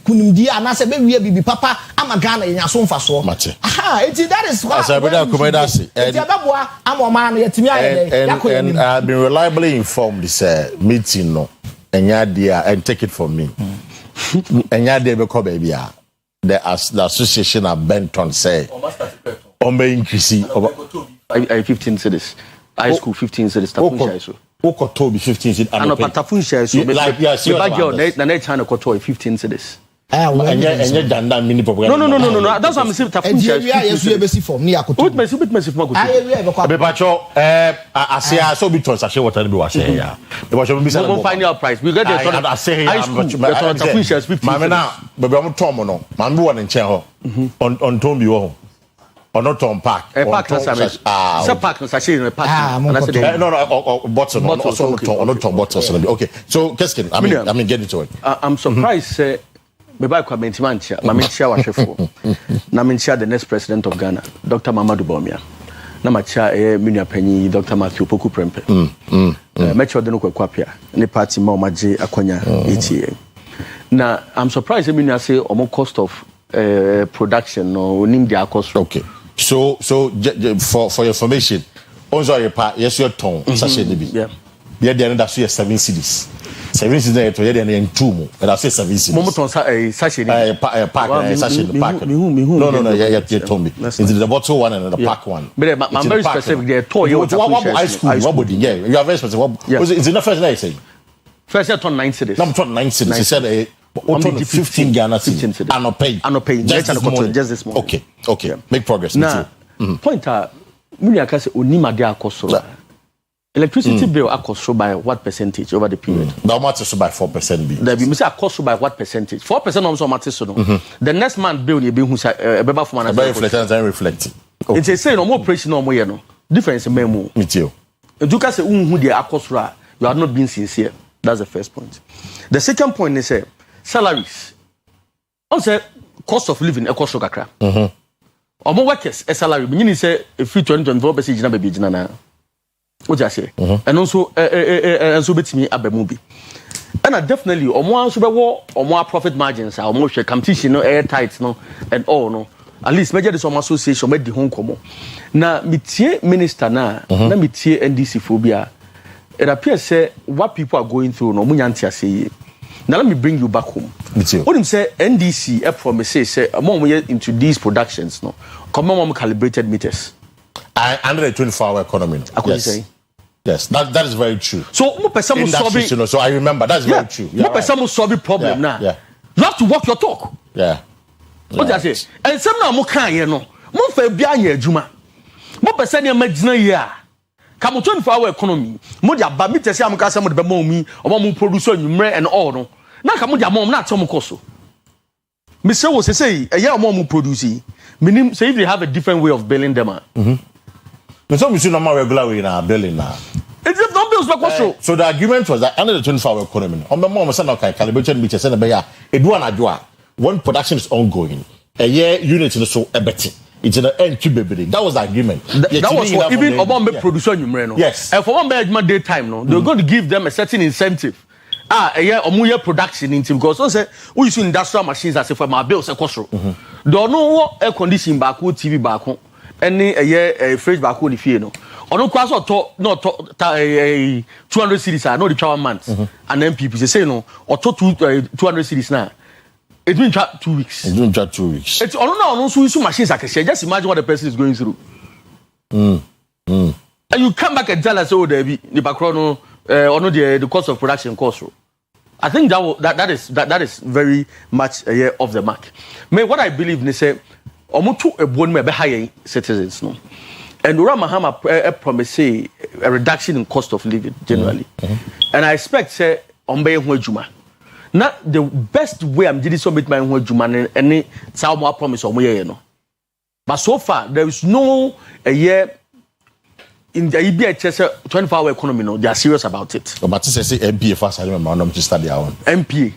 kunimdi ana say be wie bibi papa ama Ghana nya so mfa so that is why and I've been reliably informed this meeting no enya dia and take it from me enya dia be ko baby the association are bent on say increase 15 cities high school 15 cities tafunshai so woko tobi 15 cities and tafunshai so like yes you na na China ko 15 cities enya danda mini propaganda no that's what I'm saying tafunshai yes you be see from ni akoto with me for be pacho asia so be ton sachet water be wa share ya be pacho be say final price we get the high school tafunshai 15 mama na be be am tom no man be won nchen ho on tom bi wo or not on park. A park, park, no, bottles, not on bottles. Okay, so Keskin, I mean, get into it. I'm surprised. Maybe I come into Manchia, Maminchia was for Naminchia, the next president of Ghana, Dr. Mamadou Bawumia. Namacha, Minia Penny, Dr. Matthew Poku Prempe. Metro Denuko Kwapia, the party Mamaji Akonya, ETA. Now, I'm surprised, Minia say, almost cost of production or Nindia cost. Okay. So for your information, also your part, yes, your tone, sachet de bi. Yeah. Yeah, then that's 7 cities. 7 cities there to then in 2 more. And I say 7 cities. Momoton sachet. Park, sachet the park. No, yeah, told me. It's the bottle one and the pack one. But I'm very specific. They're toy. What high school? Yeah, you are very specific. It's in the first day saying. First year turn 9 cities. No, turn 9 cities. He said 15 Ghana cities. And not pay. Just this morning. Okay. Yeah. Make progress. Now, point Munyaka say onima de akosoro. Electricity bill akosoro by what percentage over the period? Now matter by 4% bill. There be say akosoro by what percentage? 4% also matter so no. The next month bill you be who say beba for man. Reflecting. It's say no more operation no more no. Difference memo. Me too. Eduka say unhu de akosoro you are not being sincere. That's the first point. The second point is say salaries. Also cost of living ekosoro kakra. Omo workers salary meaning say free 2024% gina be gina na. What you say? And also betimi abemu bi. And definitely omo also be wo omo profit margins omo hwe competition no air tight no and all no. At least major this association made the home komo. Na mitie minister na mitie NDC phobia. It appears say what people are going through no munyantia say. Now let me bring you back home. What him say NDC from say among into these productions no come on calibrated meters. Under the 24-hour economy. Yes. Yes, that is very true. So, so I remember that's very true. Solve problem now. Yeah. You have to walk your talk. Yeah. What I say? And some now mo kan here no. Mo fa bia nya adwuma. Mo pese ne magina yi a. Come 24-hour economy. Mo dia ba mi tese am ka se mo de be mo mi, omo mo produce anwumre and all no. Na ka mo dia mo na atom koso. Me say wo say omo mo produce. Meaning say if they have a different way of billing them. So we see normal regular way in our billing now. It's just not bills like so the argument was that under the 24-hour economy, on the moment calibrated meter send a adwa when production is ongoing, a year unit is so a betting. It's an end to baby. That was the agreement. That was for even about producer numero. Yes. And for one management daytime, no, they're going to give them a certain incentive. A year or more production in team because so say we use industrial machines as if for my bills a cost. Don't know what air conditioning back TV back home. Any a year fridge back home if you know. Or no class or 200 cities are not the travel months and then people say no or 200 cities now. It will chat 2 weeks. It will chat 2 weeks. It's no so machines I can share. Just imagine what the person is going through. And you come back and tell us, oh, the background or no the cost of production cost. I think that is very much a year off the mark. What I believe they say, almost a bone may be higher citizens no. And Ura Mahama promise a reduction in cost of living generally. And I expect say on Juma. Not the best way I'm doing so with my Juma and any Salmo promise or no. But so far there is no a year in the EBHS 24-hour economy. No, they are serious about it. But this is MPA first. I remember to study our own MPA.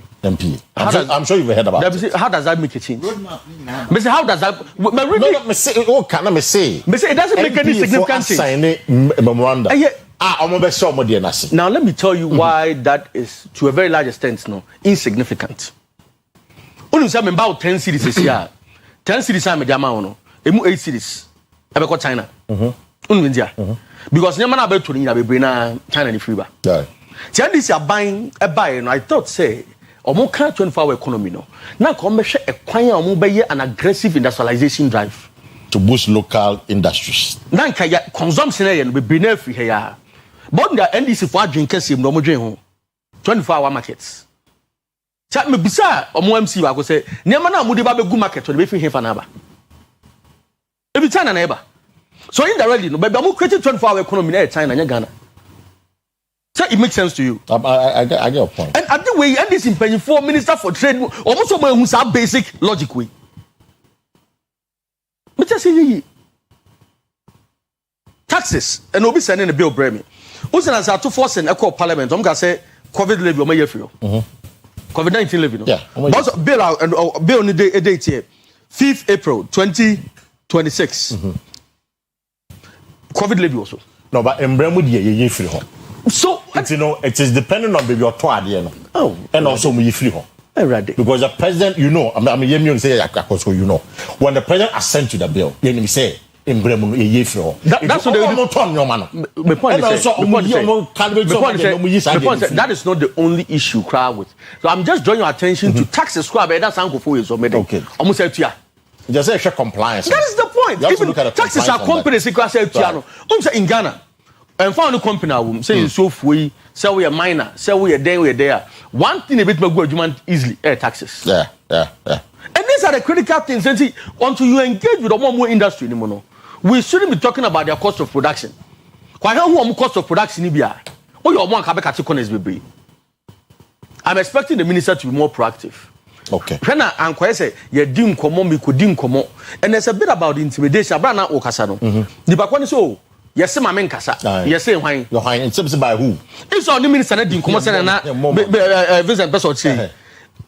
I'm sure you've heard about it. How does that make a change? How does that? What can I say? It doesn't make any significant change. Memorandum. Now let me tell you why that is to a very large extent insignificant. Only say about 10 cities this year. 10 cities are mediama ono. Emu 8 cities. Ebe China. Because nyama na be to ni be bring na China ni free ba. Yeah. Tian this are buying a buy no I thought say omo kan 24-hour economy no. Na ko me hwe ekwan a omo be ye an aggressive industrialization drive to boost local industries. Na nka ya consumption ye no be bring na free here. But the NDC for adwin kese no mo dwen ho 24-hour markets. Chat me bisa omo MC ba ko say nyama na amudi ba be gu market no be free here fa na ba. Every China na eba. So indirectly, no, but I'm creating 24-hour economy in China and Ghana. So it makes sense to you. I get your point. And at the way, and this is paying for Minister for Trade, almost someone who's a basic logic way. But just say taxes and we'll be sending a bill, Bremy. Who's an answer to force an echo parliament? I'm going to say COVID levy or my year for you. COVID-19 levy. Yeah. But bill out and bill on the date here 5th April 2026. COVID levy also. No, but embremu ye free home. So you know, it is depending on baby or no. Oh, and also we free home. Right. Because the president, you know, I mean, you say you know, when the president assent to the bill, you say embremu ye free home. That's what they don't turn your man. The point is that is not the only issue crowd with. So I'm just drawing your attention to taxes squad. That's uncle for you. Okay. Almost said to you. Just say compliance. That is the point. Even taxes are companies in Ghana. And found a company say so free, say we are minor, say we are there, we are there. One thing a bit more good easily air taxes. Yeah. And these are the critical things. And see, until you engage with a more industry anymore, we shouldn't be talking about their cost of production. Quite how much cost of production in Ibia. Oh, your one baby. I'm expecting the minister to be more proactive. Okay. When I'm Kwesi, you dim komo, me could dim komo, and there's a bit about the intimidation. Brana Okasano. The Bakwani so, yes, my men kasa. Yes, say why? Your high, it's by who? It's on the minister dim komo and visit person say.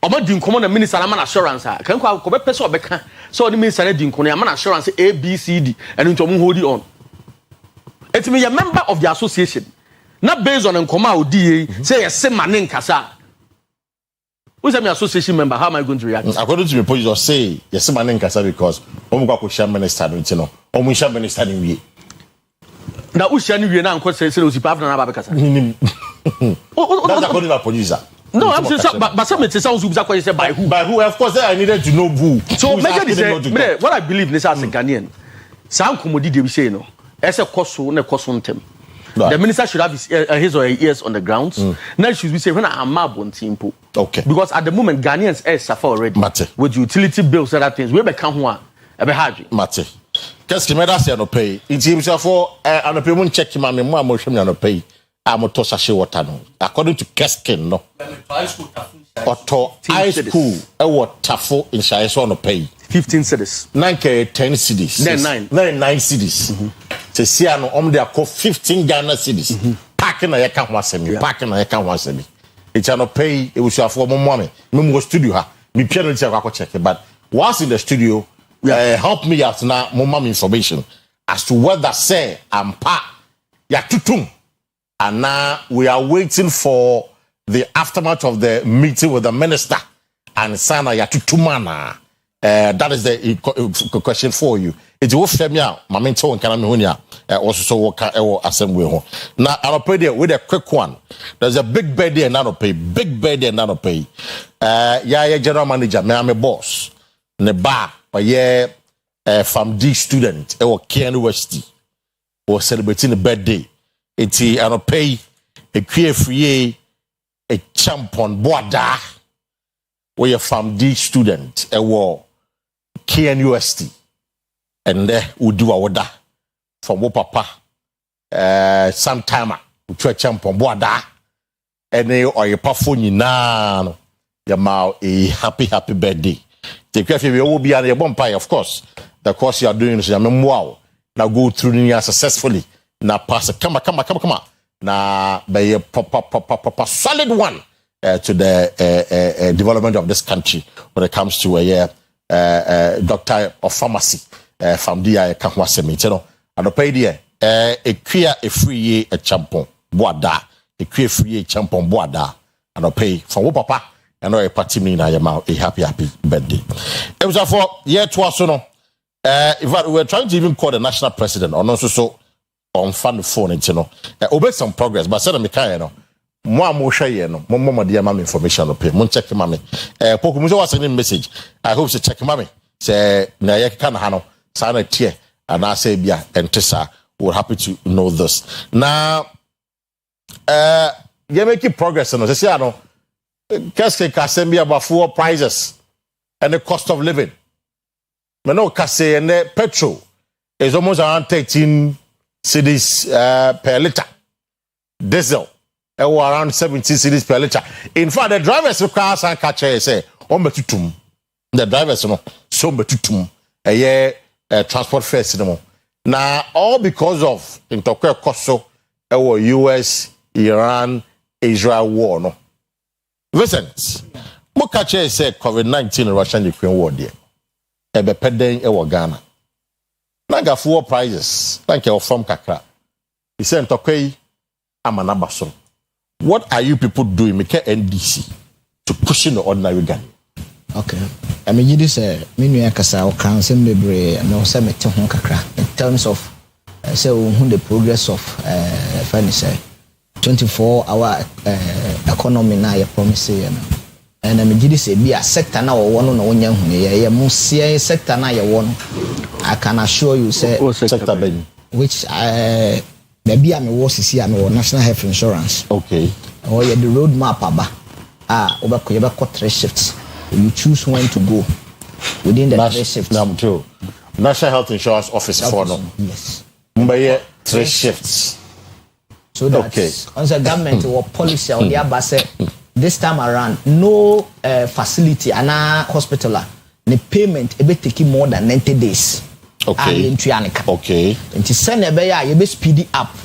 Omo dim komo the minister man assurance. Can go person beka. So the minister dim komo man assurance A B C D and into hold it on. It's me a member of the association. Not based on nkoma odi say yes, my name kasa. Who's an association member? How am I going to react? According to the report, you say yes, my name Kasa because Omuka share minister, you know, Omusha minister in we. Now, who's sharing you now? And say, "Lucy, Pavna, Babakasa." That's according to the producer. No, I'm just but some it sounds who say by who? By who? Of course, I needed to know who. So, what I believe is as a Ghanaian, some commodity we say no. As a koso ne koso ntem. The minister should have his or her ears on the grounds. Now she should be saying, when I'm on simple. Okay. Because at the moment, Ghanaians suffer already. Mate. With utility bills and other things. We become one. Mate. Qu'est-ce me da say no pay? It seems for an payment check my memo mo hwem no pay. Am to sachet water no. According to Keskin no. Oto high school e waterful in Shai so no pay. 15 cedis. 9 10 cedis. Then 9 cedis. Se sia no de akọ 15 Ghana cedis. Parking na ye ka ho asemi. Parking na ye ka ho asemi. It no pay e wusuafo mo me. Me go studio ha. Me pia no ti akọ check but once in the studio help me out now more information as to whether say ampa ya tutum and now we are waiting for the aftermath of the meeting with the minister and sana ya tutumana. That is the question for you. It will fair me out. My mentor and can also so work assembly. Now I'll pay there with a quick one. There's a big birthday and not pay. Big birthday and not pay. General manager, me am a boss. Ne ba from D student or Kenya University was celebrating a birthday. It's an pay a queer free a champion boada where you're from D student a war Kenya University and there we do our da from what papa sometime we try champion boada and or your performing now your a happy birthday. Take care of you will be on your bumpy, of course. The course you are doing is wow. Now go through the successfully. Now pass it. Come on. Now be a proper solid one to the development of this country when it comes to a doctor of pharmacy from the Kanwasemi. You know, and the pay there a clear a free a champon boada a clear free champon boada and the pay from what papa. And a party mean I am a happy birthday. It was for year twice no. In fact, we were trying to even call the national president or also so on the phone, you know. Obey some progress, but said me no. Mo share no. Mo dear mam information pay. Mo check mami. Poku mo was sending message. I hope to check mami. Say na ye kan ha no. Sa na tie and I say bia entesa. We're happy to know this. Now you making progress no. Say no. Qu'est-ce que c'est bien about fuel prices and the cost of living? But no, Kase and the petrol is almost around 13 cedis per liter. Diesel around 17 cedis per liter. In fact, the drivers require some catch say ombetutum. The drivers no so betutum transport fares no. Now all because of intokwe koso US, Iran, Israel war no. Vincent, Mokache said COVID-19 in Russia and Ukraine war there. Ebe peden e Ghana. Naga fuel prices, like your from Kakra. He said, Tokei, Amanabaso. What are you people doing, make NDC, to push in the ordinary Ghana? Okay. I mean, you say, Minu Kasa or Council Libre and also Meton Kakra in terms of the progress of furniture. 24-hour economy na ya promise you know. And I'm gidi say be a sector na wo no wonya hu ye mo see sector na ye wo no. I can assure you say sector ben which maybe am wo sisi am wo national health insurance. Okay. Or the road map aba. Obako ye be 3 shifts. You choose when to go within the 3 shifts. National health insurance office for no. Yes. Mbaye 3 shifts. So that once the government or policy or the abase this time around no facility and hospital the payment e be taking more than 90 days. Okay. Okay. And to send a bear you be speedy up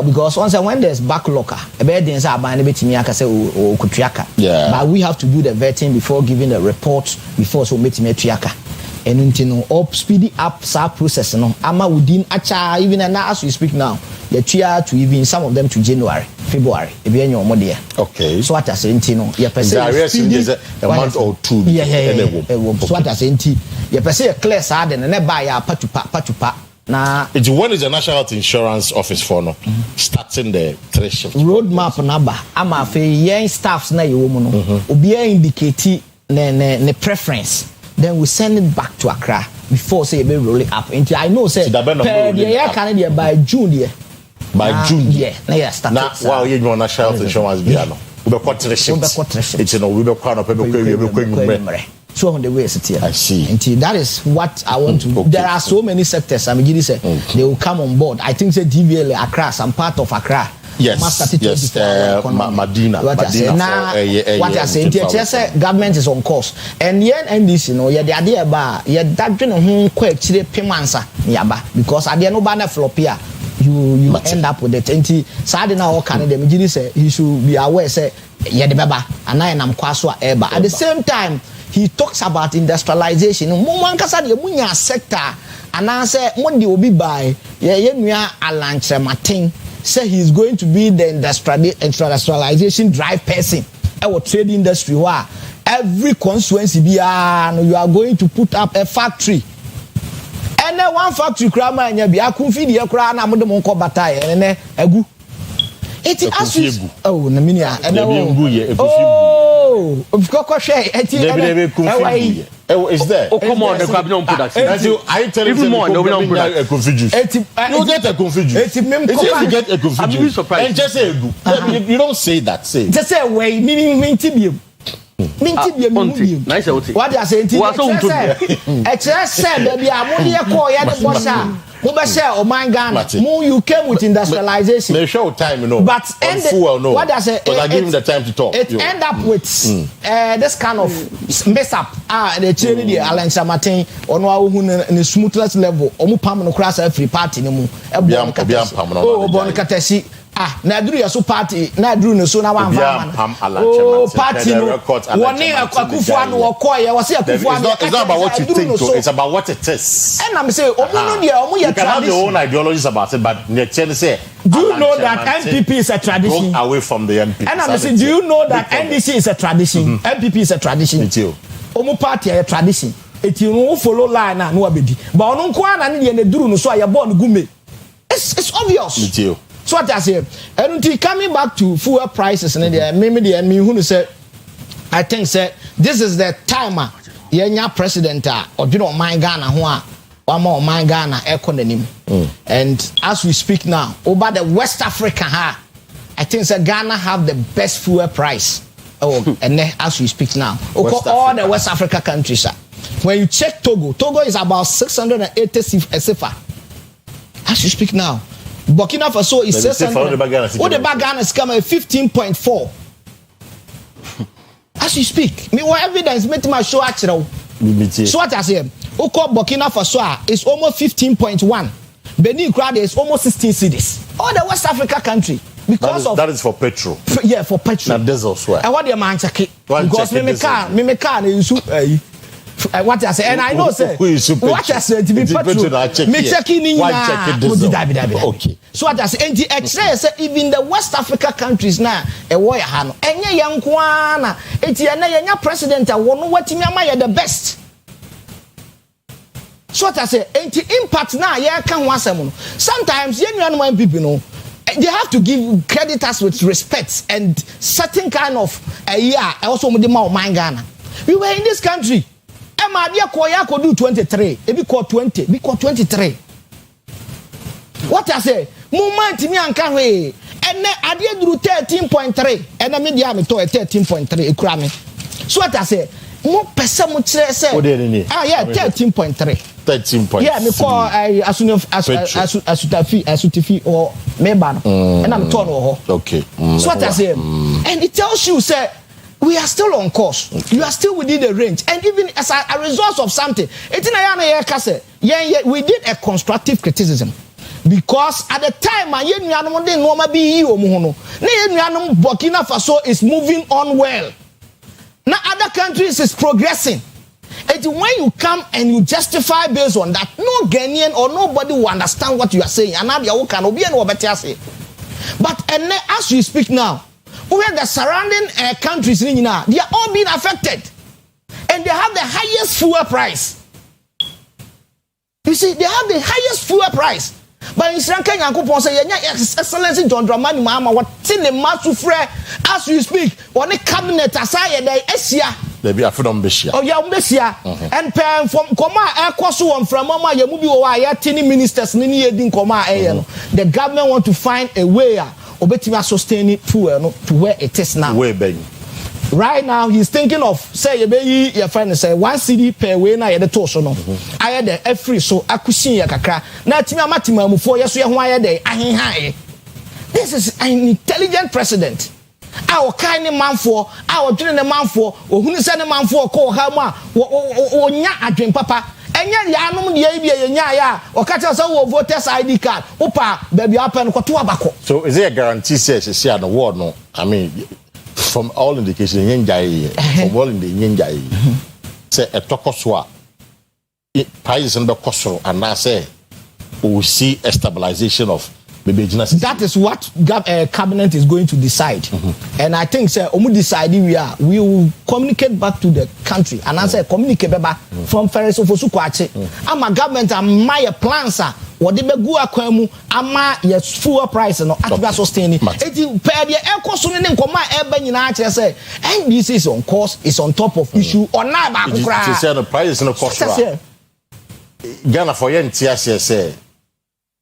because once when there's backlog a bear things are buying betimi aka say o kutuaka. Yeah. But we have to do the vetting before giving the report before so metimi tuaka. And until up speedy up sa process no ama within acha even now as we speak now the tria to even some of them to January February e be enyo mo de. Okay. So what as enti no ye person is a month or two. So what as enti ye person e clear sa de na buy ya patupa na it's when is the national health insurance office for no starting the 3 shift roadmap number ama fe yen staffs na ye wo mu no obi indicate ne preference. Then we send it back to Accra before say be roll it up. And I know say per year can there by June there. By June. Yeah, na start. Now wow you want national insurance be no. We be quarter shift. It's no we be kwa no pe be so on the way sit here. I see. And that is what I want to. Okay. There are so many sectors. I mean, say they will come on board. I think say DVL Accra, some part of Accra. Yes. Madina. What I say now? What I say? The government is on course. And yen NDC, you know, the idea about that you quite chile payments because at the end of banner flop here. You end up with it. And Saturday now, Canada, the say he should be aware. Say, yeah, the baba, and I am Kwaswa Eba. At the same time, he talks about industrialization. Mumankasa the munya sector, and I say Monday will be by Alanche Martin. Say he's going to be the industrialization drive person. Our trade industry, where every constituency you are going to put up a factory. And then one factory krama and be a confidi a crown among the Monco Bataille and a goo. It is oh, Naminia and oh, of course, is there? Oh, come on, the Cabinet production. I tell you, more, no, we don't get a confusion. You get a confusion. You get a confusion. And just say, you don't say that. Say, just say, way, meaning Tibium. Nice, what I say, excess said, baby, I'm only a call at the bossa. Oh my God, you came with industrialization. They show time, you know. But no. What I say, I give him the time to talk. It end up with this kind of mess up. The charity, the Alan Martin, on the smoothest level, Omupam no cross every party no more. Oh, Bonicatesi. Na duru yaso party na duru no so na wan fa oh party no woni akufo anu okoye wo se akufo anu it's not about what you think so it's about what it is and I'm say omu no dia omu ya tradition. You can have your own ideologies about it, but the chair say do you know that NPP is a tradition? Go away from the NPP. And I'm say do you know that NDC is a tradition? NPP is a tradition. Omu party a tradition. Eti no follow line na no abedi but onu nko ana ne ne duru no so ya born gume. It's obvious. So what I say, and coming back to fuel prices, and maybe who say, I think say this is the timer. Yenya president or you know my Ghana who more my Ghana economy. And as we speak now, over the West Africa, I think say Ghana have the best fuel price. Oh, and then as we speak now, all the West Africa countries. When you check Togo is about 680 CFA. As we speak now. Burkina Faso is 600. What the Ghana is coming 15.4. As you speak, me what evidence make my show actually. So what I say, Oko Burkina Faso is almost 15.1. Benin crowd is almost 16 cities. All the West Africa country because that is for petrol. Yeah, for petrol. Now diesel swear. And what the man check because me car is what I say, and I know say what I say to be petrol. Me checking in okay. So what I say, and the X-ray say even the West Africa countries now, a warrior hano, enye yankwana, eti yenya president a wonu watimi ama the best. So what I say, and the impact now, yeah, can one asem. Sometimes you people know. They have to give credit us with respect and certain kind of also with the mind Ghana. We were in this country. Emma dia koya ko do 23 ebi ko 20 bi ko 23 what I say moment mi anka hwe ene ade duru 13.3 ene me dia me to 13.3 ekura me so what I say mo pese mo kire say yeah 13.3 yeah me ko asutafi or me ba no and I'm turn ho okay so what I say and it tells you say we are still on course. You are still within the range. And even as a result of something, we did a constructive criticism. Because at the time, Burkina Faso is moving on well. Now other countries is progressing. And when you come and you justify based on that, no Ghanaian or nobody will understand what you are saying. But as we speak now, where the surrounding countries, they are all being affected. And they have the highest fuel price. You see, they have the highest fuel price. But in Sri Lanka, Excellency John Dramani Mahama, what in the mass as we speak, on the cabinet, aside, Asia, There be Afia Broni. Oh yeah, Umbesia. And from Koma Ekosu from Mama Yamubi or Yatini ministers Nini Edin Koma the government want to find a way Obetima sustain it to where it is now. Where ben. Right now he's thinking of say your friend say 1 cedi per way na yede to so no. Aye the every so akusin ya kakra. Na timi amatima mu fo yeso ye ho aye the ahenhan. This is an intelligent president. Our kind of man for our dream the man for who is any man for call her ma nya adwen papa enya ya anum de bia nya ya o ka tell say wo voters ID card opa baby happen ko to abako. So is there a guarantee say she no word no? I mean from all indications from all in the nyenjai say a tokoswa prices no be kosoro and na say we see a stabilization of that is what cabinet is going to decide. And I think sir omu decide we will communicate back to the country and answer communicate back from Ferris Ofosu Kwache ama government am my plans what they be go akwamu ama yes fuel price no atba sustain it per the ekoso ne nkoma eba nyina akere say and this is on course is on top of issue or na ba kura say the price no cost Ghana for yen tia say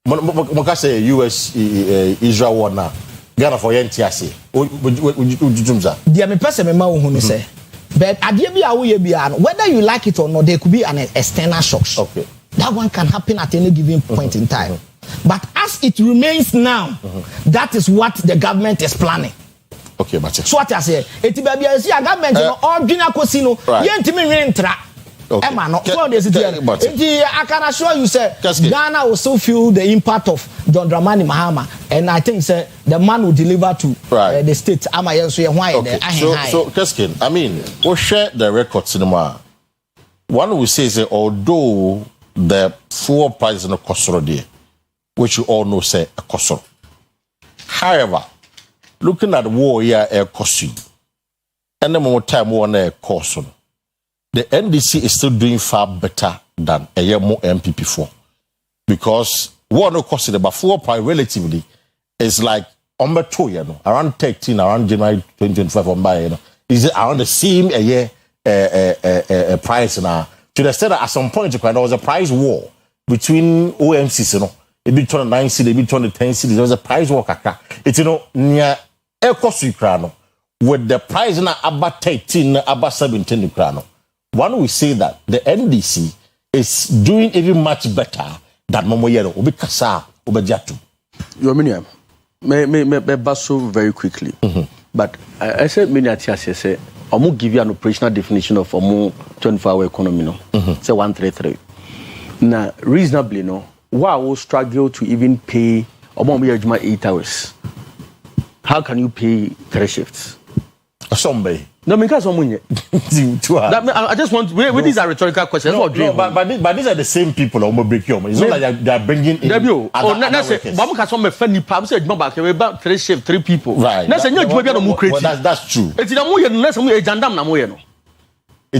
Moka say US Israel war now. Ghana for NTC. Dear me person me ma hu say. But adie bi awo ye bia whether you like it or not there could be an external shocks. Okay. That one can happen at any given point in time. But as it remains now, that is what the government is planning. Okay, but so what I say, eti ba bia see government no ordinary kosi no yentimi rentra. Okay. I can assure you, sir, Ghana will still feel the impact of John Dramani Mahama, and I think, sir, the man will deliver to the state. Okay. So, Keskin, I mean, we'll share the record cinema. One will say, although the fuel price in the Kosoro there, which you all know, say, a Kosoro. However, looking at war here, a Kosi, and the more time one a Kosoro. The NDC is still doing far better than a year more MPP for. Because what no cost about 4 price relatively is like around 13, around January 2025 is it around the same a year price now. To the extent that at some point there was a price war between OMCs, it be 29 cities, it be 10 cities, there was a price war kaka. It's near cost with the price now about 13, about 17 Ukraine. One will say that the NDC is doing even much better than Momoyero. Obi Kasa, Obi Jatu. Your minium may basso very quickly. But I said, many at say, I will give you an operational definition of a more 24-hour economy. No, say 133. Now, reasonably, no, why will struggle to even pay a more 8 hours? How can you pay 3 shifts? Somebody. No, because I just want. These are rhetorical questions. No, but these are the same people who will break your money. It's not like they are bringing in other workers. About 3 shifts, 3 people. Right. That's true. It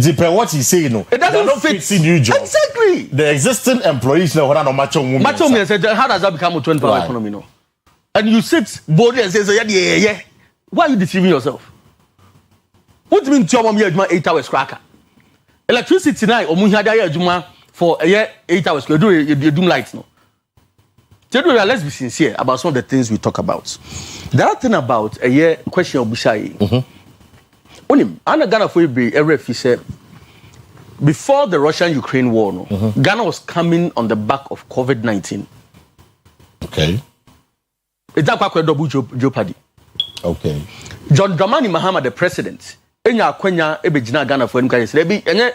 depends what he's saying. No, it doesn't fit in new job. Exactly. The existing employees know what are macho women. Macho women said, how does that become a 24-hour economy? No, and you sit boldly and say, yeah. Why are you deceiving yourself? What do you mean to your 8 hours cracker? Electricity tonight, or Muhada for a year 8 hours. You do lights no. Let's be sincere about some of the things we talk about. The other thing about a year question of Bishai. Anna Ghana for RFI said before the Russian-Ukraine war, Ghana was coming on the back of COVID-19. Okay. It's not quite a double jeopardy. Okay. John Dramani Mahama, the president. Enya kwenya ebegina Ghana for nka yesre bi enye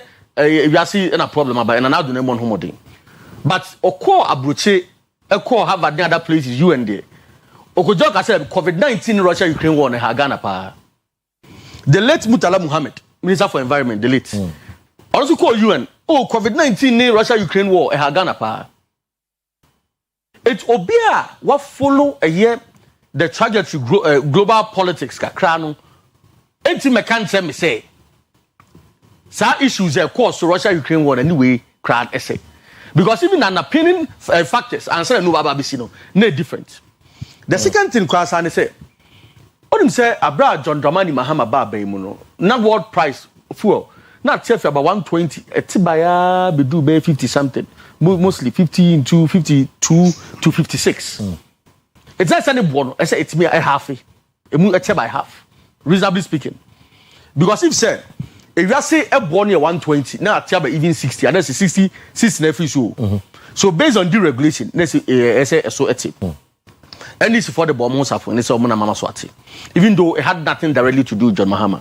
wiase na problem aba na do na mon homodin but okọ abroche ekọ Harvard and other places UND okojo ka say COVID-19 Russia Ukraine war na ha Ghana pa the late Murtala Muhammad Minister for Environment the late also call UN COVID-19 ni Russia Ukraine war ha Ghana pa it obia what follow a year the trajectory global politics kakra no enti mekanse me say sa issues cause Russia Ukraine war anyway crowd essay because even an opinion factors answer no baba bisi no na different the second thing kwasa ne say onim say abra John Dramani Mahama ba ba mu no na world price fuel na tiafi about 120 etibaya bedu be 50 something mostly 50 into 52 to 56 it's not any bono I say it's me a half emu by half reasonably speaking because if say if you say a bono 120 now tiaba even 60 and that's 60 na free so based on the regulation let's say so and this for the bomb for and so mama swati even though it had nothing directly to do with John Mahama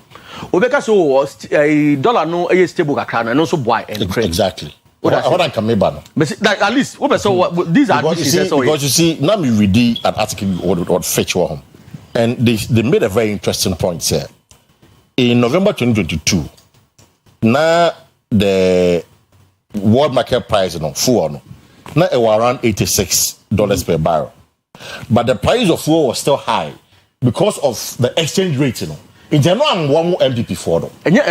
obeka so a dollar no a stable account and also buy and trade exactly what I can make banner but at least so these are because you see now me read an article or fetch one and they made a very interesting point here in November 2022 now the world market price fuel now it was around $86 per barrel. But the price of fuel was still high because of the exchange rate, In general, I'm one MPP for them. And yet,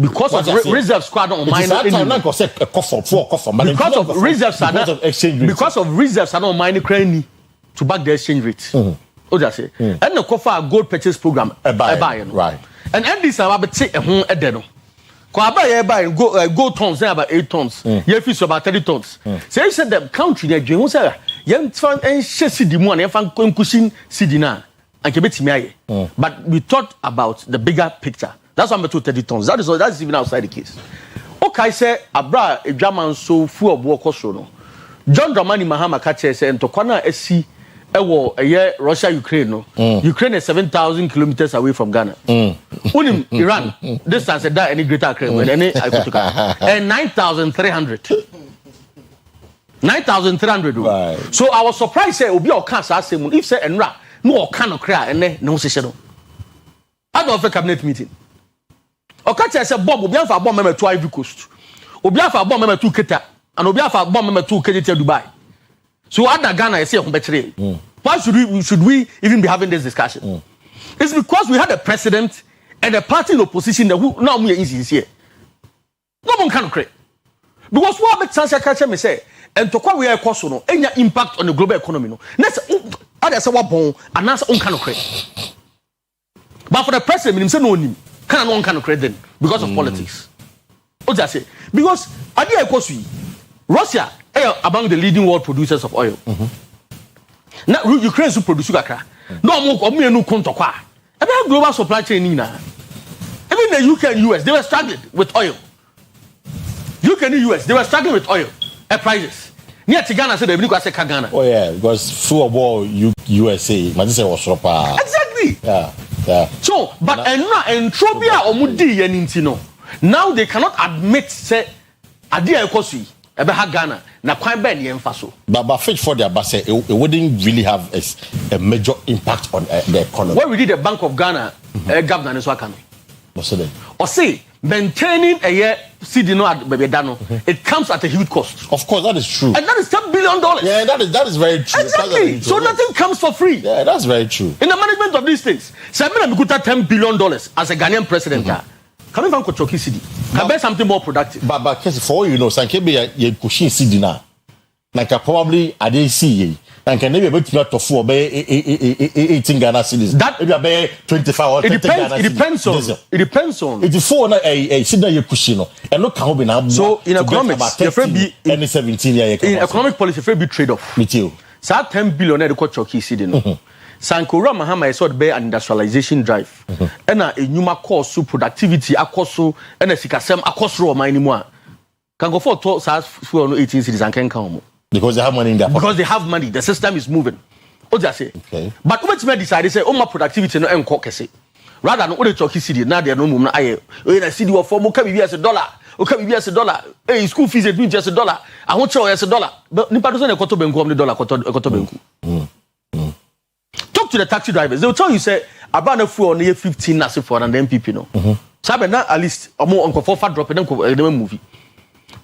because of reserve squad on mine. Because of reserves are not exchange rate. Because of reserves are not mine Ukraine to back the exchange rate. Oh, that's it. And the Kofa gold purchase program right. And this about take a home at Deno. Buy gold tons, about 8 tons. Your fish about 30 tons. So you said the country that you say. Young fan and Chessy the one and fan cushion Sidina and Kebeti. But we thought about the bigger picture. That's why I'm 30 tons. That's even outside the case. Okay, say Abra a German so full of war costono. John Dramani Mahama Kache say and Tokwana SC a war a year Russia Ukraine no. Ukraine is 7,000 kilometers away from Ghana. Unim Iran distance that any greater Ukraine any and 9,300. 9,300. Right. So I was surprised say obi o kan sa asem if say enra no o kan okra ene no sese no. I don't have a cabinet meeting. Okacha say bomb obi afa bomb mema to Ivory Coast. Obi afa bomb mema to Keta and obi afa bomb mema to Kenya Dubai. So other Ghana say ho betray. Why should we even be having this discussion? It's because we had a president and a party in opposition that who now we easy here. No one can create. Because what makes sense catch me say and to we are cost no any impact on the global economy no next other say what bon and answer on kind of credit but for the president him say no nim can no kind of credit then because of politics what I say because adi cost Russia among the leading world producers of oil now Ukraine so produce kakra no mo no konto kwa e global supply chain ni na even the UK and US they were struggling with oil UK and US they were struggling with oil prices. Near Ghana said they will say Ghana. Oh yeah, because full ball USA, Madison was proper. Exactly. Yeah. So, but and Trobia or Mudi Yanintino. Now they cannot admit say Adia Kosi, Ebeha Ghana, na quite bad the emphasis. But fit for their base, it wouldn't really have a major impact on the economy. What we did the Bank of Ghana governor is what can. Or say maintaining a year CDNO at Bebedano, it comes at a huge cost. Of course, that is true. And that is $10 billion. Yeah, that is very true. Exactly. So nothing comes for free. Yeah, that's very true. In the management of these things, Samina Bikuta $10 billion as a Ghanaian president. Come in from Kochoki City. Can buy something more productive. But for all you know, Sankebe ye kushin city na. Like probably I didn't see ye. And can never be able to afford 18 Ghana cedis. That maybe 25 or 30 Ghana cedis. It depends on. It's for a city you kushino. And look how we now. So in economics, any 17 year in economic policy, very big trade off. Me too. So 10 billion na Kochoki City no. Sankora Mahama is sort of an industrialization drive. And a new course to productivity akoso and a sikasem akoso ma anymore. Can go for 18 cities and can come. Because they have money in their pocket. Because they have money. The system is moving. What do I say? Okay. But what you decide, they say, oh, my productivity no enkokese. Rather than what they talk city, now they are no more. I city of form, okay, be as $1. Okay, be as $1. Hey, school fees it means just $1. I want you as $1. But Nipa doesn't koto benku on the dollar koto benku. Talk to the taxi drivers. They will tell you say about a fuel on year 15 nasi for an MPP no. Sabe na at least more uncle for fat drop and then movie.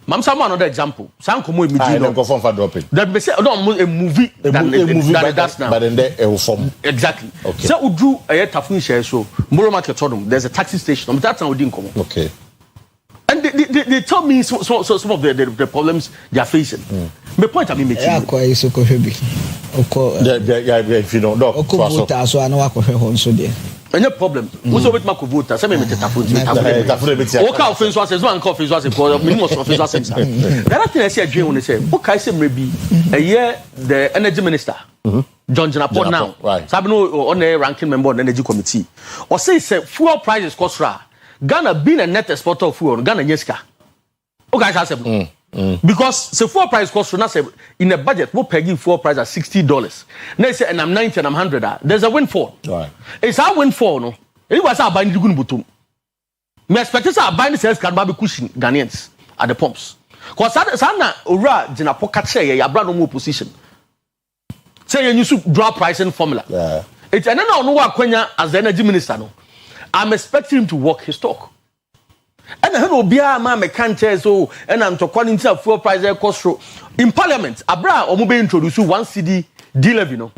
Mam sama another example. Sam komo immediately no go form for dropping. That be say no a movie that's now. But then they form. Exactly. Okay. So udu tafun share so Moro market todum there's a taxi station. That time we didn't come. Okay. And they told me some of the problems they are facing. My point I mean making. Yeah, quite so coffee. Yeah, if you don't know. So I know what coffee on so there. any problem. We so with my voter. Say me tafo. Okay, offense was one offense was because minimum offense was. The other thing I say again when they say, okay, say maybe a year the energy minister, John Jenapon now, right? So I know on the ranking member of the energy committee, or say fuel prices cost ra. Ghana being a net exporter of fuel, Ghana nyeska. Okay, I say. Because the fuel price cost now say in a budget we pay fuel price at $60. Now say and I'm 90 and I'm 100. There's a windfall. Right. It's a windfall, no. It was our buying the gun butum. Me expect us buying the sales can be cushion Ghanaians at the pumps. Cause sana ora jina pokache ya brand no position. Say you should draw pricing formula. Yeah. It's and then I know Kwenya as the energy minister no. I'm expecting him to walk his talk. And I know Bia ma me can't so and I'm talking into fuel price cost in parliament. Abra omo introduce 1 cedi deal, you know.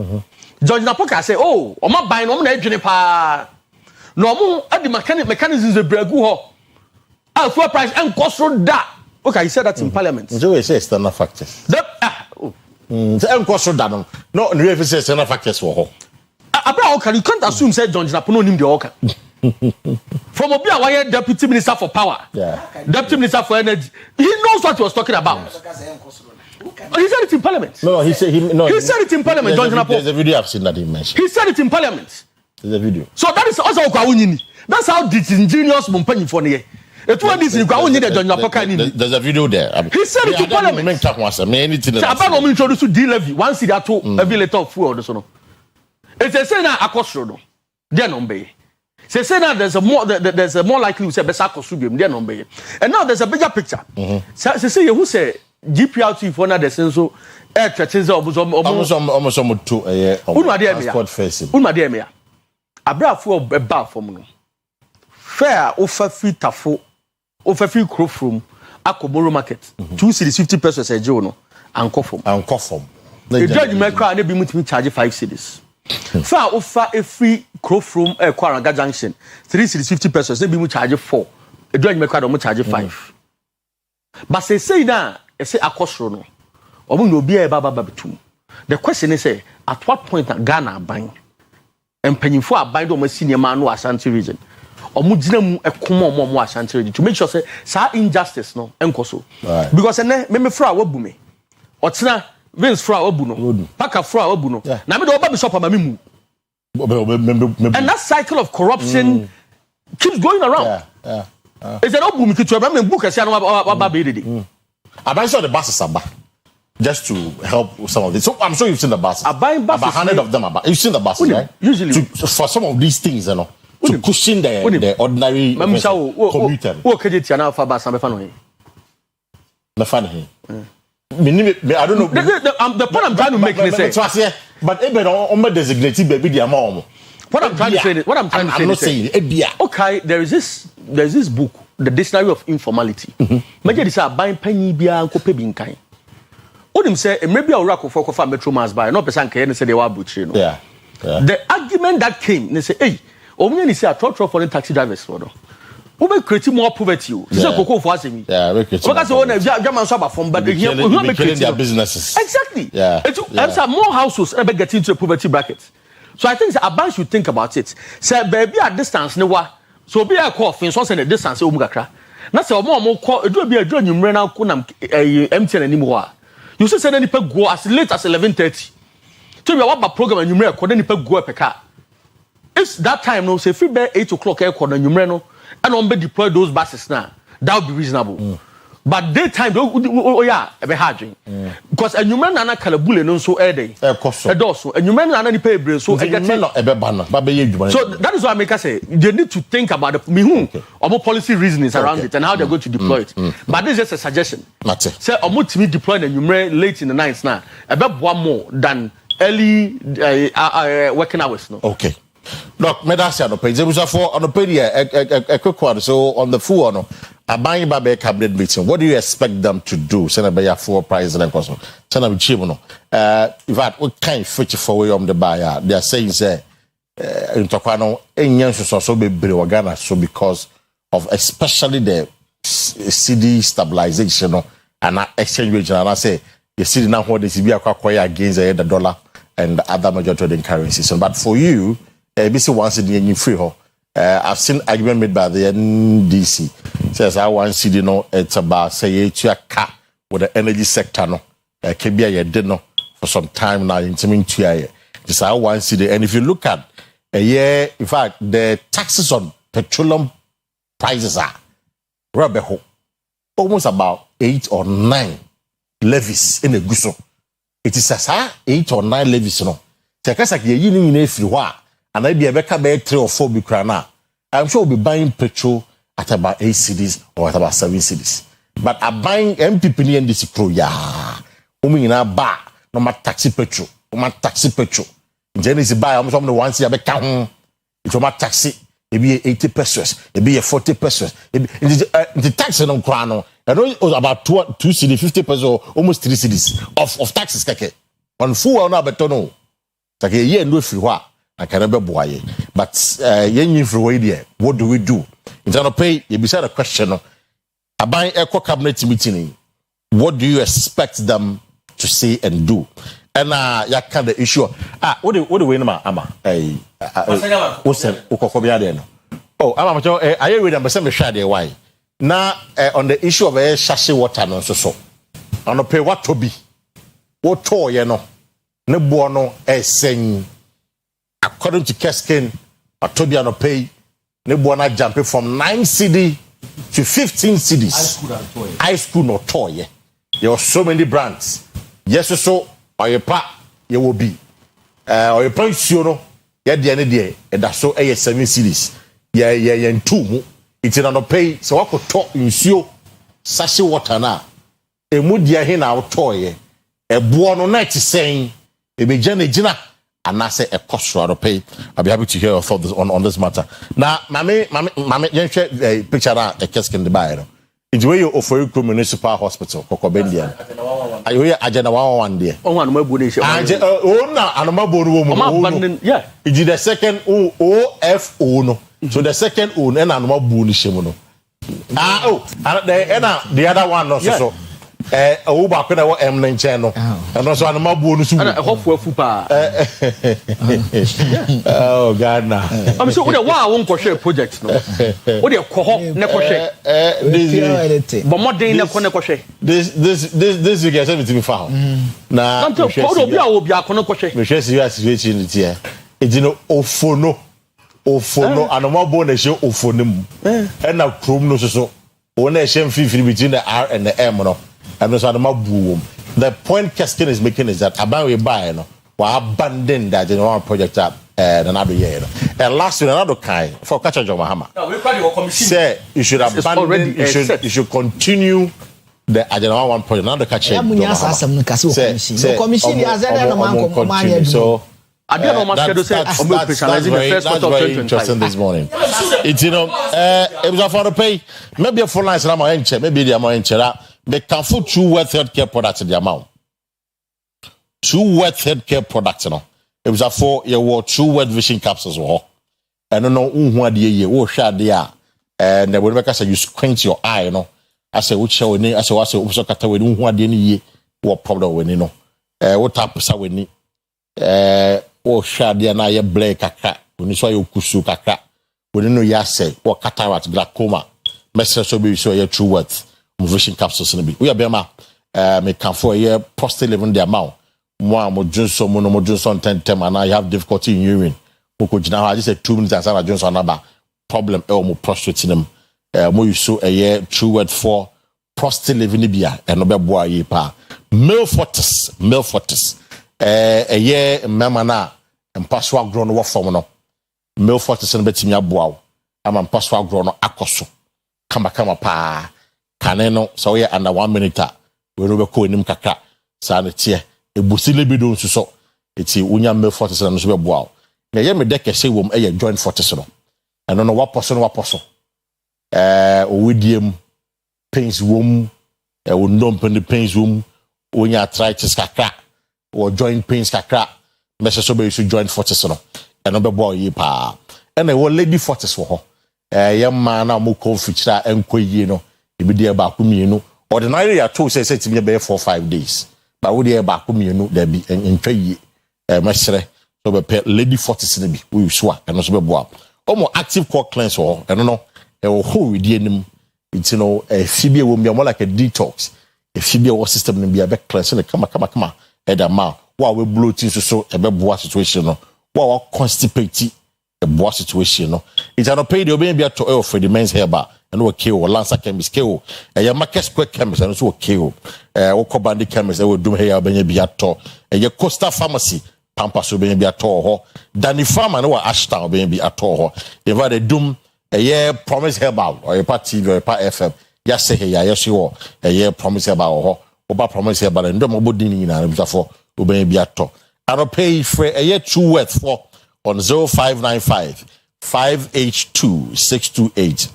George Napoka say, oh, omo buying omo na edwene pa. No omo at the mechanisms the bregu ho. Fuel price and cost that. Okay, he said that in parliament. So we say external factors. The cost that no really say external factors for ho. Abra okay, you can't assume say George Napoka no nim the okay. From Obia Wire Deputy Minister for Power, Deputy Minister for Energy, he knows what he was talking about. He said it in Parliament. No, he said it in Parliament. There's a video I've seen that he mentioned. He said it in Parliament. There's a video. So that is also that's how disingenuous Mumpenny for the there's a video there. He said it in Parliament. I'm introduced to D-Levy. Once he had to every letter of food or so. It's a saying that Akosro. They're not bay. Say now there's a more likely to say better costume there number. And now there's a bigger picture. Say who say GPRT for na the sense so air threatens almost to transport facing. Unmademia. Abra for a bar from no. Fair offer free tafo offer free crop from Akomoro market. 2 cities 50 pesos a jono and coffum. The judge may cry and be me charge 5 cities. Fair offer a free crop from a Kwaraga Junction. 3 cities 50 pesos. They be charge 4. A judge may cry and charge 5. But say that I say a cost no. Or will be a baba babitum. The question is say at what point Ghana buying and paying for a bind on my senior man who Ashanti region. Or mujina a common more Ashanti region to make sure say sa injustice no enkoso. Because me fra wabume. Otina Vince fra wabuno. Paka fra wabuno. Na me do oba bishop amamimu. And that cycle of corruption keeps going around. It's an open to a book as I saw the buses are back just to help with some of this. So I'm sure you've seen the buses. About 100 of them are back. You've seen the buses, right? Usually for some of these things, you know, to cushion the ordinary commuter. What can you tell now for bus? I'm funny. I don't know. The point I'm trying to make is say, but even on designated baby, the amount. What I'm trying to say, I'm not saying. Okay, there is this book, The Dictionary of Informality. Maybe this are buying penny beer and copy being kind. What him say, maybe a rack of Metro Mass by no person can say they were butcher. The argument that came, they say, hey, only say a trot for the taxi drivers for them. Who may create more poverty? This is Coco for asking me. Because one of German suburb from but here we not creating their businesses. Exactly. And more households ever get into a poverty bracket. So I think a bank should think about it. Say baby at distance no wa. So be a call for so say the distance o mu kakra. Na say more call do be a join you na ko na MTN anymore. You say any people go as late as 11:30. So we have a program and you may call any people go peka. It's that time no say free by 8 o'clock e call na you no and on be deploy those buses now. That would be reasonable. But daytime, yeah, a bit hard. Because a human nana calabule no so a day. A dorsal, and you man nana pay brain so I get a banner. So that is why I make us say they need to think about the me or more policy reasons around it and how they're going to deploy it. But this is just a suggestion. Say or more to me deploy the numeric late in the nights now. About one more than early working hours. No. Okay. Look, Medasha no page. There was on the page a quick one. So on the full no. A buying by a cabinet meeting. What do you expect them to do? Send a full price and cost. Send a cheap no. In fact, what kind of feature for way on the buyer? They are saying say in Tokano, so be Ghana so because of especially the CD stabilization and exchange rate. And I say the CD now what the CB acquire against the dollar and the other major trading currencies. But for you, BC one city in free ho. I've seen argument made by the NDC. Says I 1 city no, it's about say a car with the energy sector no. Can be a dinner for some time now in to this I 1 city. And if you look at a year, in fact, the taxes on petroleum prices are rubber almost about 8 or 9 levies in a guso. It is as 8 or 9 levies no. Tekasa ye yin in free wa and I be a beka be 3 or 4 bikrana. I'm sure we'll be buying petrol at about 8 cities or at about 7 cities. But I'm buying MPP and this crew ya. Umi in a bar, no ma taxi petrol, no ma taxi petrol. Genesis buy almost on the one see a beka it's my taxi. It be 80 pesos, it be 40 pesos. The tax on Krano, and it was about 2 cities, 50 pesos, almost 3 cities of taxes. On full or not, but no. Like a year and do free what I can never buy. But yen free there. What do we do? In terms of pay, you beside a question. I buy eco cabinet meeting. What do you expect them to say and do? And ya can the issue. What do we know, Ama? What's the oh, I'm I read them, but some shade why. Now, on the issue of a sachet water, no, so. On the pay what to be. What to, you know. Ne buono saying, according to Keskin, Atobiano pay, ne buona jumping from 9 CD to 15 cities. High school no toy. There were so many brands. Yes, so. Oyerepa ye will be Oyerepa nsuo ye de ne de e da so 7 series ye 2 mu iti na no pay so wakoto nsuo sachet water na emu dia he na wotoye e bo no na ti sen e be gina anase e kosoro pay. I'll be happy to hear your thoughts on this matter. Now mame yen share picture na e Keskin de buy no it's where you offer municipal hospital Kokobendia. I hear agenda 111 there. Oh, one more body. Oh, now another body. Yeah. It is the second OFO no. So the second O and another body shemono. The other one no so. Oba kwena wo M9 channel. And also another body so. I hope for fupa. Oh God now. I'm so what won't share projects no. What you ko ne ko share. But more than ne share. This you get everything found. Na how do be akon ko share. Me share situation it here. E di no ofono anoma bo na she ofono mu. E na krom no so. O na she mfifiri between the R and the M no. And also anoma bu. The point Keskin is making is that aban we buy no. We abandon that general project up another year. And last year another kind for catch John Mahama. No, we probably commission. Say you should abandon you should continue the general one project another catch. So that's very interesting this morning. It's it was for the pay maybe a full line maybe the amount they can put 2 worth healthcare products in the amount. 2 worth healthcare products, you know. It was a 4-year 2 worth vision capsules. And no, share there. And the way you squint your eye, you know. I say, which show I say, what's also cut away, what problem when you know. What type of we need? Share there now, you blake a crack. When you saw your kusu kaka. When you know, ya say, what cataract, glaucoma. Message so be so your 2 worth vision capsules. We are Bema. Me can for a year, prostate living the amount. Moi, mo Johnson 10 and I have difficulty in urine. I just said 2 minutes and I Johnson number problem mo prostate in them. Mo you so a year 2 word for prostate living Libya and no boy pa. Male fortis. A year memana and password grown what form no. Male fortis and betting ya bow. I'm password grown akoso. Kama pa. Kaneno so yeah under 1 minute. We no be ko nim kakra. Sanity. Ebusile bido nsuso eti unya me fortis na so be boa na ye me de kese wom e joint fortis no eno no waposo owidiem pains wom wo ndompen pains wom unya arthritis kakra or joint pains kakra me so be use joint fortis no eno be boa yi pa ena wo lady fortis wo ho ye ma na mo confitira enkoyie no ebidi e ba ko mienu ordinary ya to say timi be 4-5 days. But we are back to me, there be in trade, mestre. no be pay lady 40 ne bi we swa eno so be boa omo active core cleanse ho eno no e wo ho we die anim it you know fibia wo more like a detox fibia wo system ne bia be cleanse ne kama eda ma wa we bloating so e be boa situation no wa constipate e boa situation no it no pay the obe bia to oil for the men's hair bar and we kill Lancer chemist kill e market square chemist and so kill wo kobandi chemist e we dum hair benya bia to e Costa pharmacy pampa so benya bia to ho Danny Farmer no wa Ashtown benya bia to ho e va de dum e promise herbal or Oyerepa TV or Oyerepa FM ya say here ya so e promise herbal ho oba promise herbal ndom obodi ni na before obenya bia to and pay for a true worth for on 0595 5H2 628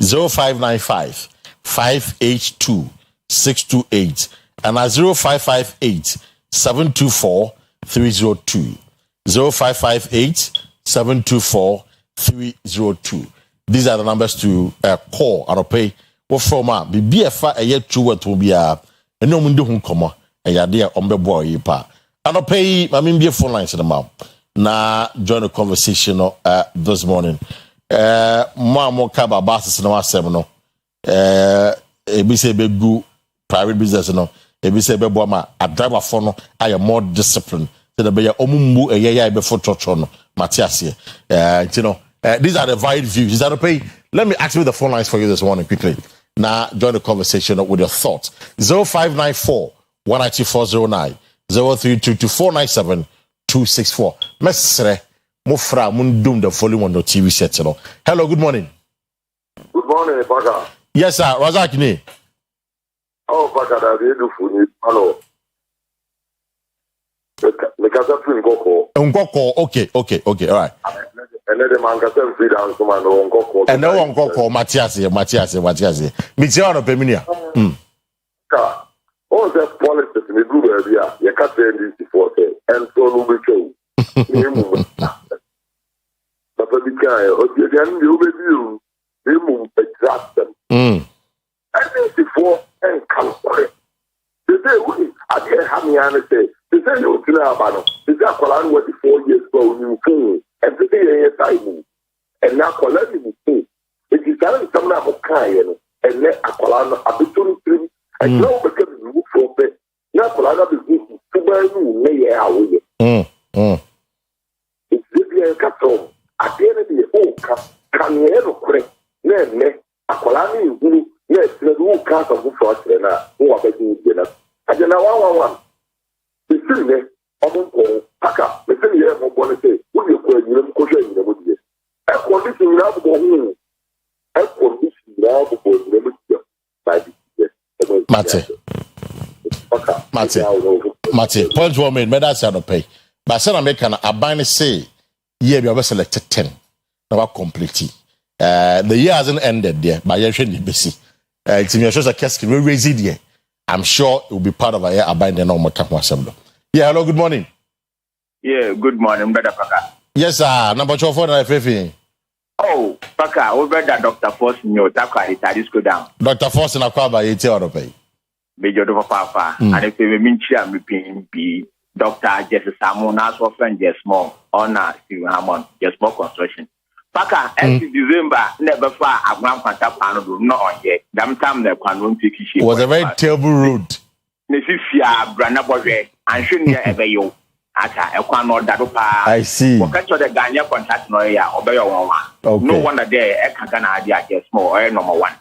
0595 5H2 628 and at 0558 724 302 0558 724 302. These are the numbers to call and pay. What from be a fa a year two what will be a no mundo hum come a yadia on the boy pa and pay I mean be a phone lines in the mouth. Na join the conversation this morning. Mo kaba basis no asem no. Ebi say be go private business no. Ebi say be bo ma a driver for no I am more disciplined. So the be ya omumbu e be for torture no. Matthias here. You know, these are the varied views. Is that okay? Let me activate the phone lines for you this morning quickly. Now join the conversation with your thoughts. 0594 19409 0322 497 264. Mesre Mufra Mundum the volume on the TV set. Hello, good morning. Good morning, Paka. Yes, sir. Razak ni. Oh, Paka, that they do for me. Hello. The Castle Ngoko. Ngoko, okay, all right. And then the man can free down to my Ngoko. And no Ngoko, Matthias. Miziano Peminia. All the politics in the group area, you can't say this before, and so no be true. But the guy, you move exact them. And this before and come for it. They say, I can't have me say, they say, you know, about it. They say, I'm going to 4 years ago, you fool, and they say, time. And now, collecting the it is telling some of a kind, and let a colana a bit to him. And now, because you move for it, now, colana is to buy you, may I. It's the cattle. At the end of the old can you ever correct? Nay, a colani who, yes, the whole cast of Buffalo, who are making dinner. I don't know one. The silly, Omo, Paka, the silly, I'm going to say, will you call you kosher in the wood? I call this in love for whom I call this in love for the by the Mate, point one made, but that's not pay. But some American are buying say, yeah, we have selected 10. Now completely. The year hasn't ended there, but you're shouldn't be busy. It's in your shows a casket, we raise it here. I'm sure it will be part of a year abiding the normal camp assembly. Yeah, hello, good morning. Yeah, good morning, Brother Paka. Yes, sir. Number 2 for FFA. Oh, Paka, over that Dr. Force, no, Taka, it go down. Dr. Force in a car by 80 out of pay. Major of Papa, and if we mean Chia, be Dr. Jesse Samon, as well, friend, just small, honor, Steve Hammond, just small construction. Paka, every December, never far, a grand contact panel, not on yet. Damn time, the Quantum Tiki was a very terrible road. Nesifia, Brana Boje, and shouldn't ever you. Ata, a quano dadopa. I see. What kind of the Ganya contact noya, obey your one. Okay. No wonder there, a Kagana idea, just small, or number one.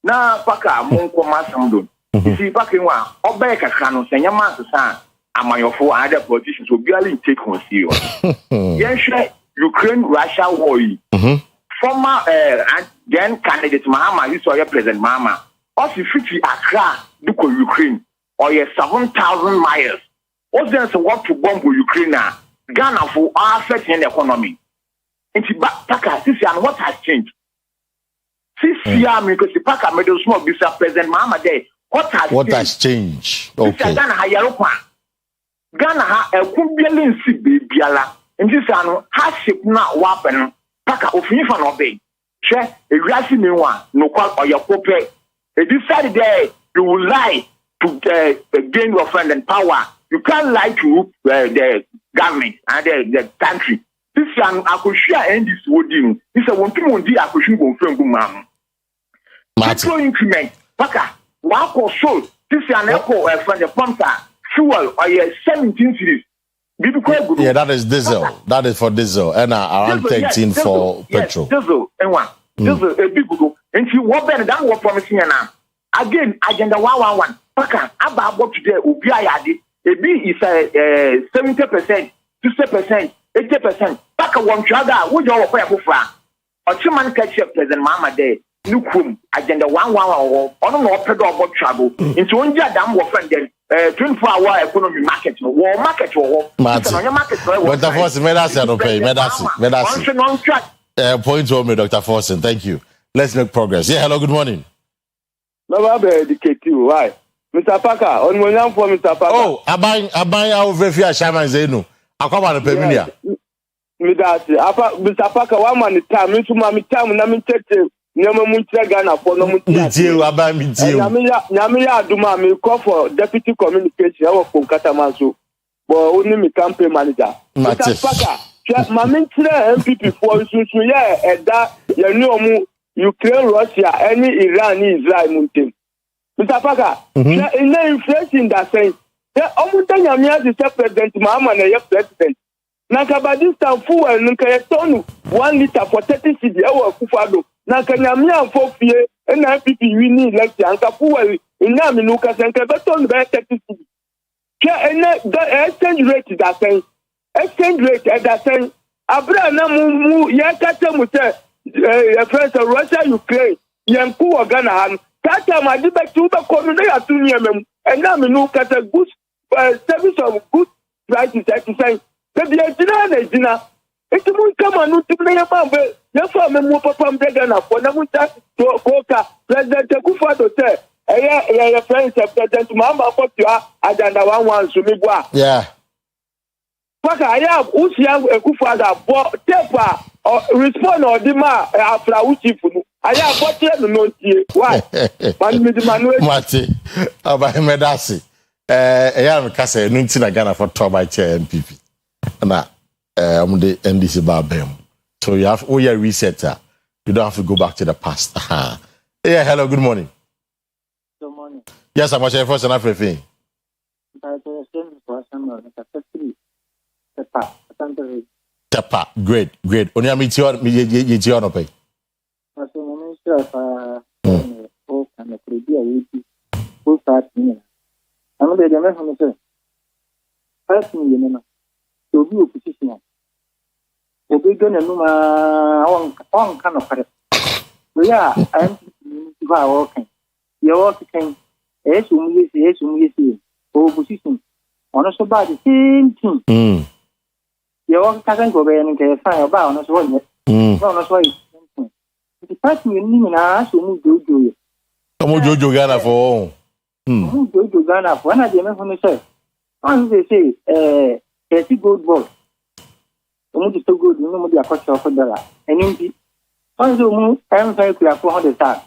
Now, Paka, Monko Masamdu. You see, Paka, obey a cano, send your master son. Am I your 4 other politicians will barely take on serious? Yes, Ukraine, Russia war. Former then candidate Mahama, you saw your president Mahama. Also, 50 Accra, look at Ukraine, or your 7,000 miles. What's there to what to bomb Ukraine now? Ghana for affecting the economy. And Paka, this year, what has changed? This year, because the Paka made a small business president Mahama there. What has changed? Okay. Ghana ha Yaropa. Ghana ha Kumbian si babyala. And this ano hardship na weapon. Paka ofini fa no be. Share a rasi mewa no call or your pope. They decided there you will lie to gain your friend and power. You can't lie to the government and the country. This young Akushia and this wooding. This a one to do Akushin go from Gumam. Petrol increment, Paka, walk or so. This an echo from the pumper, fuel or 17 series. Yeah, that is diesel. That is for diesel. And around 13 for petrol. Diesel, and one. Diesel, a big go. And you walk better than what promising now. Again, agenda 111. Paka, about today, Ubiayadi. A B is 70%, 60%, 80%. Paka one chaga, would you offer a far? Or two man catch up President Mama Day. Nukum, agenda 111 or no pedal about travel. Into one jam of friend then 24-hour economy market, war market or market. Dr. Forson, point to me, Dr. Forson. Thank you. Let's make progress. Yeah, hello, good morning. No, I'll educate you. Why? Mr. Parker, on my name for Mr. Parker. Oh, I buy our very shaman Zenu. I come on a peminia. Mr. Parker, 1 man time, into my time, and I'm in church. Nyamamuntia Ghana for no Nyamia Duma me call for deputy communication of Katamasu, but only me campaign manager. Mr. Parker, Mamintra MPP for yeah, and that you know Ukraine, Russia, any Iran, Israel, Muntin. Mr. Parker, in the inflation that sense, the Omutanyamia is president, Mama, and president. Nakabadista fuel and Kayatonu 1 liter for 30 cedi our Kufado. Nakanyamia for fear and MPP we need lecture and fuel in Naminuka and Kabaton by 30 cedi. The exchange rate is that saying. Exchange rate at that saying. Abraham Yakatamuta, friends of Russia, Ukraine, Yanku or Ghana, Tata Madiba Tuba Community at Tunium, and Naminuka good service of good prices at the same. Dinner. It will come on to play a bumble. Your family will perform Degana for Namuta to Coca, President Kufado said, a friends of President Mamba for you are agenda 1 Sumibwa. Yeah. Paka, I have Usian Kufada, Tepa, or respond or Dima after Uchifu. I have what you know. Why? Mati, about Medasi. I am Cassa, Nuntina Ghana for top by chair MPP. Na the NDC Barbem. So you have your resetter. You don't have to go back to the past. Yeah, hello, good morning. Good morning. Yes, I'm watching first and everything. Tepa, great. Only I meet you no pay. Obi opposition. Obi gonna numa on kind of correct. We are I'm working. You're working. Opposition. On us about the same thing. You're working go and get fine about us one. No, that's why. The person you need now to move Jojo. Come on, Jojo Ghana for. Jojo Ghana for one of them from the say. Once they say, a good ball. Only so good, no more a cost of $1. And indeed, also, I'm very clear for 100 times.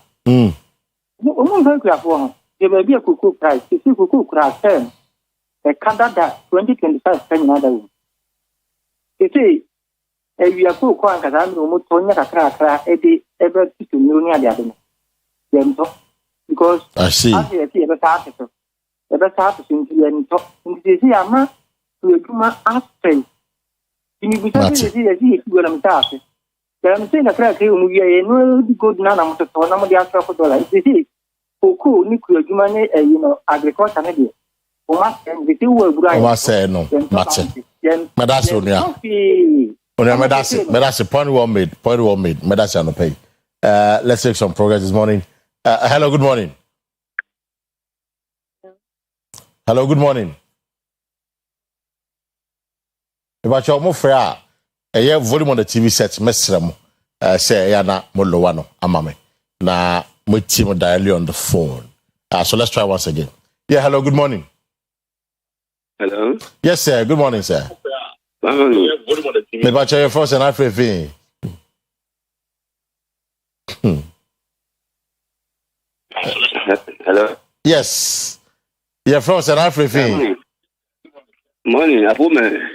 No very clear for there will be a cuckoo price. If you cuckoo crash 10, a Canada 2025 another one. They say, if you are cool, because I'm almost on a crack, ever to near the other. Because I see. I see a better article. A better article in the end. They say, I'm not. You do my aspect. You be saying, you will am talking. I'm saying a crack, you will be good none of the phone of the after $4. This is cool, nuclear, agriculture. And the two will grind. Say no, Matty. Madassonia. Medassi, point well made. Medassi on the pay. Let's take some progress this morning. Hello, good morning. Hello, good morning. About your more fair, a year volume on the TV set, Messram, say, Yana Molowano, Amame. Na, my team dial on the phone. So let's try once again. Yeah, hello, good morning. Hello? Yes, sir. Good morning, sir. About your first and everything. Hello? Yes. Your first and everything. Morning, Abuman.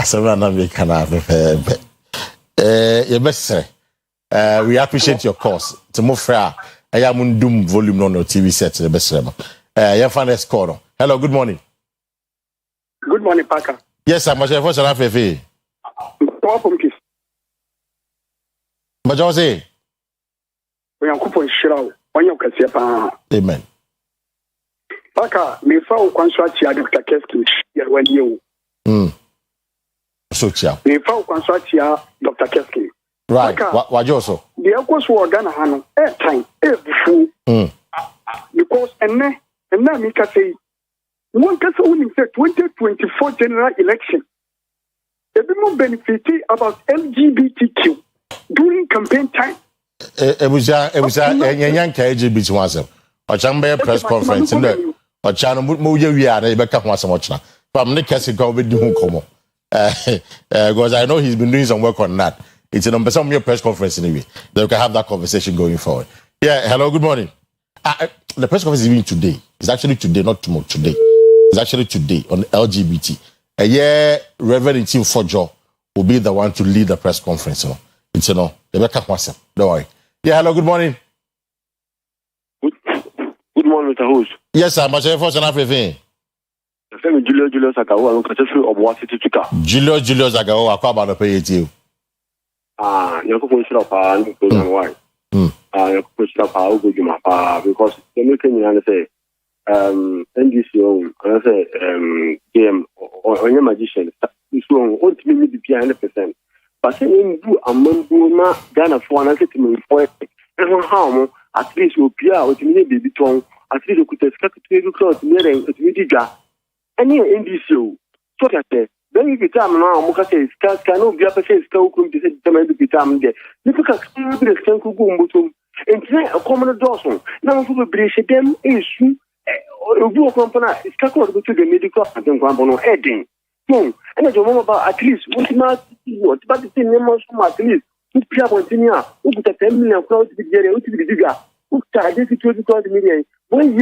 asema na me kana your best we appreciate your course to move fra ayamundum volume on your TV set the best your finest call. Hello, good morning. Good morning, Parker. Yes, sir. My first and Afia. But I say, we are couple shroud on your Kasiapa. Amen. Parker, me found construct here, Dr. Keski, when you. So, chia. Me found construct here, Dr. Keski. Right. What you so? The Equus were Ghana Hano, airtime, fool. Because, and now, me can say, one can only say 2024 general election. A bit more benefited about LGBTQ during campaign time. It was a young LGBT once. Or Chamber press conference in there. Or China Muja, we are able to come much now. From the Cassie go with you, Como. Because I know he's been doing some work on that. It's a number some your press conference anyway. Then we can have that conversation going forward. Yeah, hello, good morning. The press conference is even today. It's actually today, not tomorrow, today. It's actually today on LGBT. Reverend Tim Fojo will be the one to lead the press conference. It's the Rebecca Mwasem. Don't worry. Yeah, hello, good morning. Good morning, Mr. Host. Yes, sir. My first and Afia. Julius Agawa, I'm considerate of what city to come. Julius Agawa, I come out of pay it you. You're going to stop and why? You're going to stop how good you are because the American and say, NDC, I say, game or your magician is wrong, ultimately be 100%. But saying you a man, Ghana for an article for it, and how at least you'll be out, maybe be tongue, at least you could escape to close near a any NDC. So that then if you tell me now, Moka says, cannot be a person still going to say the time there. Look at the Sanku Gumbutum and a common Dawson. Now, for the British, them issue. You company is calculated to the medical and Guambono heading. And I don't about at least what, but the same numbers from at least who Piabotinia, who put a 10 million crowd to be there, who to be bigger, who started to 20 million. 1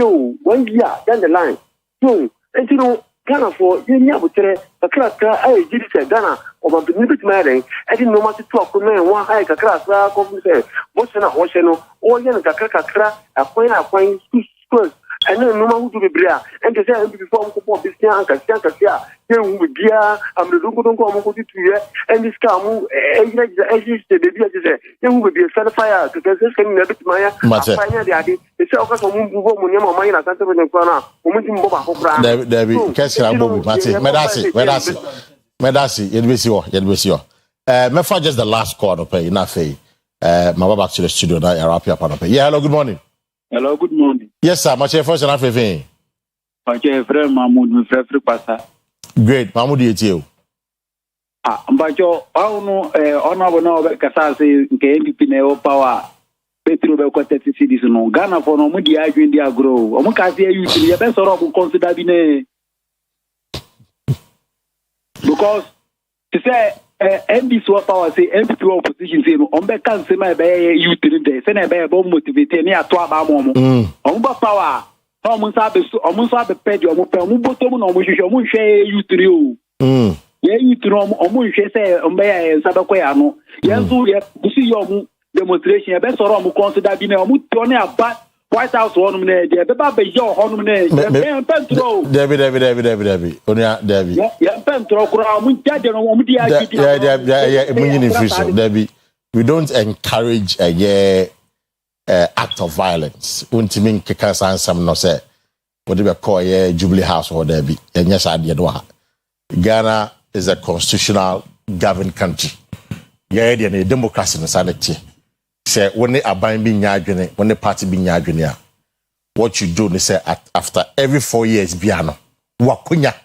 year down the line. So, and you know, Ghana for Yabutre, a class car, I did say Ghana of a benefit marrying. I didn't know what to talk to me, one high class, what's not Oceano, or Yanaka, a point, schools. And then no one to be bria, and they say before this young Cassia, then we dear, I'm the Lungo don't come to you, and this come, and the baby, then we will be a fire fire, because this can never be my daddy. It's all because of Mumu, my Santa Corner, woman Boba. There be Cassia, Medasi, it was your. Mefa just the last call to pay enough. My back to the studio now, Arapia Panope. Yeah, hello, good morning. Hello, good morning. Yes, sir. My first and Afia. My friend Mahmoud, my friend Pastor. Great, Mahmoud, you. But you, honorable now, Casasi, KNDP Neo Power, Petro Belcotet cities, no Ghana for no media, India grow. Omukasi, you see, the best of consider Bine. Because, to say, NDC power say MP2 opposition say on be can say my be youth there say na be motivate ni ato aba mo on ba power o mo sa be pedi o mo pe o mo boto mo na o mo hwehwe o mo hwe youth ri o ye youth no o mo hwe say on be ya sa be ko ya no ye nso ye busi yo mo demonstration ye be soro o mo consider bi na o mo to ne aba White House one minute, the baby, your home minute, Debbie. Onia Debbie. Yeah, Pentro, Debbie. We don't encourage a act of violence. Untimin Kikasan some no say, whatever call a Jubilee House or Debbie, and yes, I did. Ghana is a constitutional governed country. Yeah, a democracy and sanity. Say when they are buying being yagene, when the party being yagene, what you do, they say after every 4 years, biano, wakunya,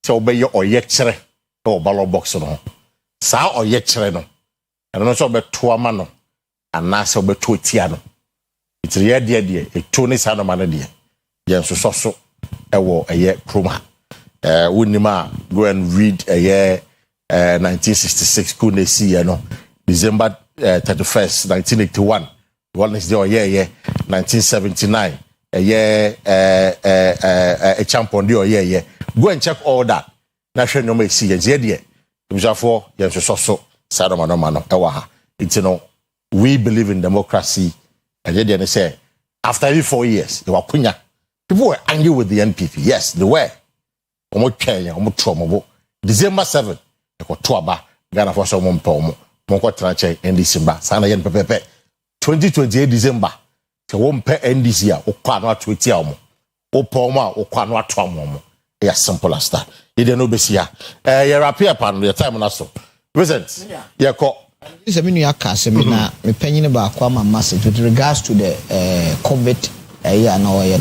so obey your oyechere or ballot box no, sa oyechere no, and also be tuamano, and nasa be tuitiano. It's a dear, a Tony Sanamana dear. Yes, so a war a year chroma. Wunima go and read a year 1966, couldn't see, December 31st, 1981. One is the year 1979. A year a champion the year. Go and check all that. National number see a Therefore, yes, so Sadomano, Ewaha. It's we believe in democracy. And then they say, after every 4 years, they were punya. People were angry with the NPP. Yes, they were. December 7, they got Tuaba, Ghana for some Monko Tranche, and December, Sana Yen Pepe. 2028 December, they won't pay NDC, or Kwana Twitiamo, or Poma, or Kwana Twamo. Yes, simple as that. You didn't know Bessia. You're up here, pan, your time and also. Present. Yeah, call. This is a mini seminar. Me penny about Kwama message with regards to the COVID. Yeah, no, I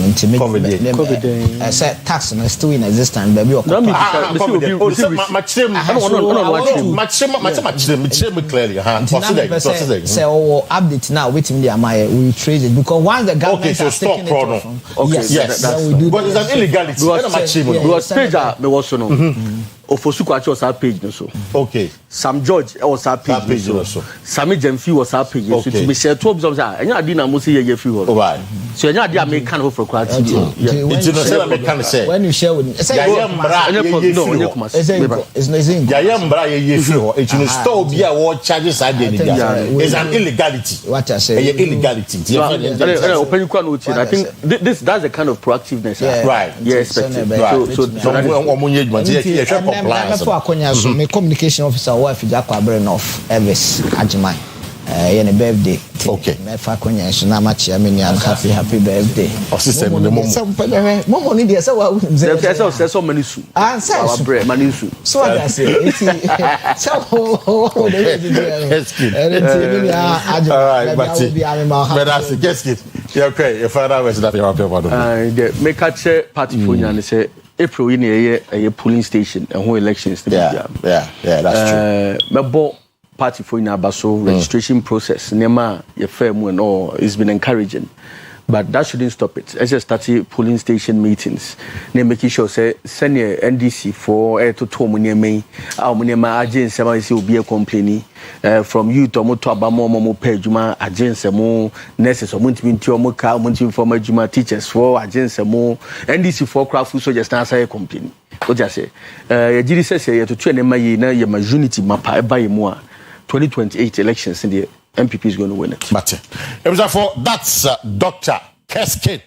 said tax is still in existence. Baby, clearly. Say, oh, update now. Wait till we trade it because once the government has taken it from, yes, we do. But it's an illegality. Because page me also know. Ofosuku was our page so. Okay. Sam George was our page so. Sammy Jemfi was our page so. To be share 2 observers. Enya adi na mo say ye free hall. Right. So enya adi American ho for kwati. It's no say American say. When you share with say yambra ye free hall. It's no store bi a wo charges are there. It's an illegality. What I say. Illegality. Open kwa no I think that's the kind of proactiveness. Right. Yes, expected. So my communication officer wife Jakwa Brain of Elvis Ajimai. In a birthday. Okay. My fakonya so na ma chia me happy birthday. Sister mo mo ni dey say wa so many su. Our bread many su. So what I say so all right, but that's the guest kid. You okay? Your father was that your people. Make a chair party for you and say April in a polling station and who elections. Yeah, that's true. Party for Inabaso registration process. Nema your firm and all it's been encouraging. But that shouldn't stop it. As I started polling station meetings, they making sure say send your NDC for to money me. Our money my agents will be a complaining from you to mo to abamo pay juma agents mo nurses or munti to mo car munti for juma teachers for agents mo NDC for craft so just answer a complaining. What just say? Jiri says you to train my unity mapa by more 2028 elections in the MPP is going to win it. But that's Dr. Keskin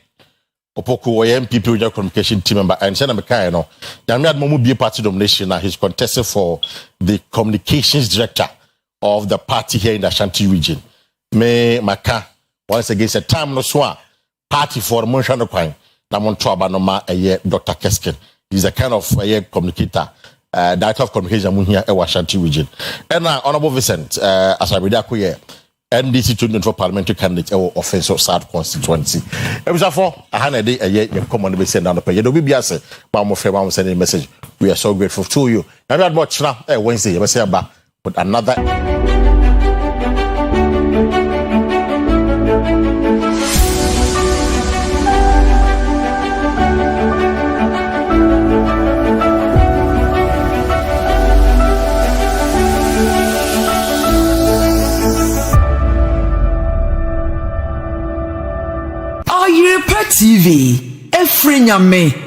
Opoku MPP with your communication team member and Sena Mekano. Yamiad Momu be party nomination now. He's contested for the communications director of the party here in the Ashanti region. Me Maka once again said time no swan party for the motion of crime. Namon Trabanoma a Dr. Keskin. He's a kind of a communicator. Director of Communication here in Ashanti region. And Honorable Vincent, as I read that NDC 2024 parliamentary candidate or offense of South constituency. It was for a 100 day a year, you come on the send down the page. You'll be as a mom sending a message. We are so grateful to you. And we had much now Wednesday, you say about with another. Oyerepa TV, Efrinyame.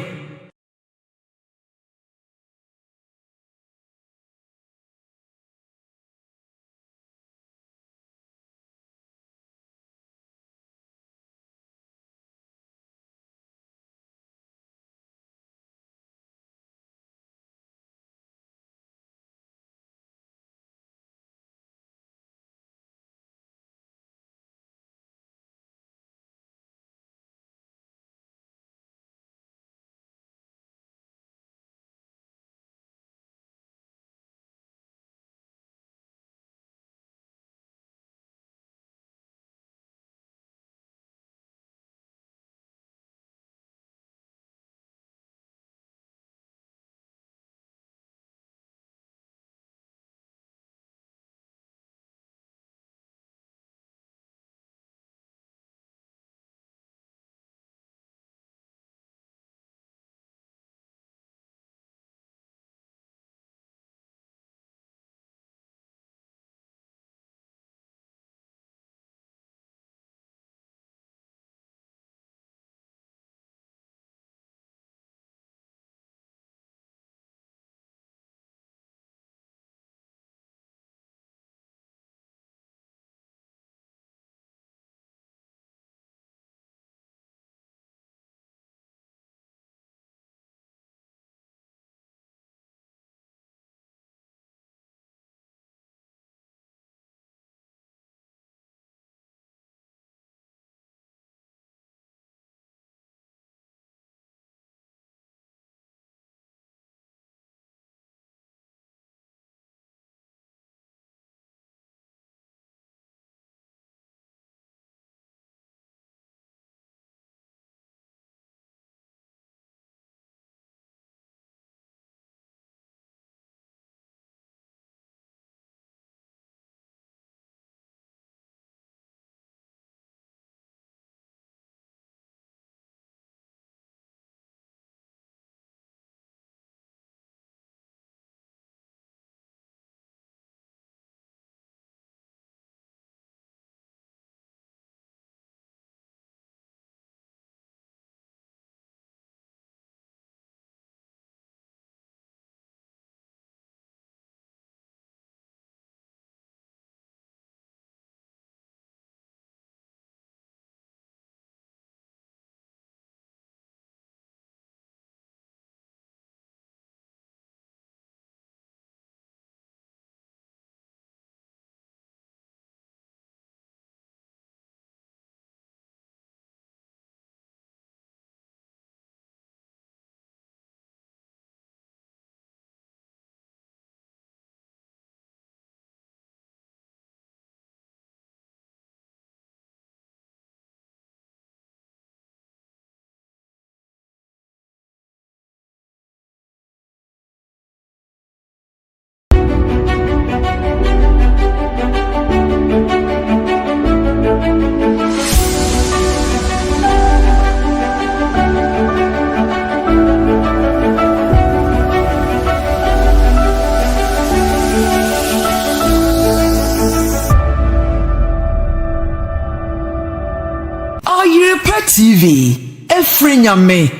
TV. Efrenyame.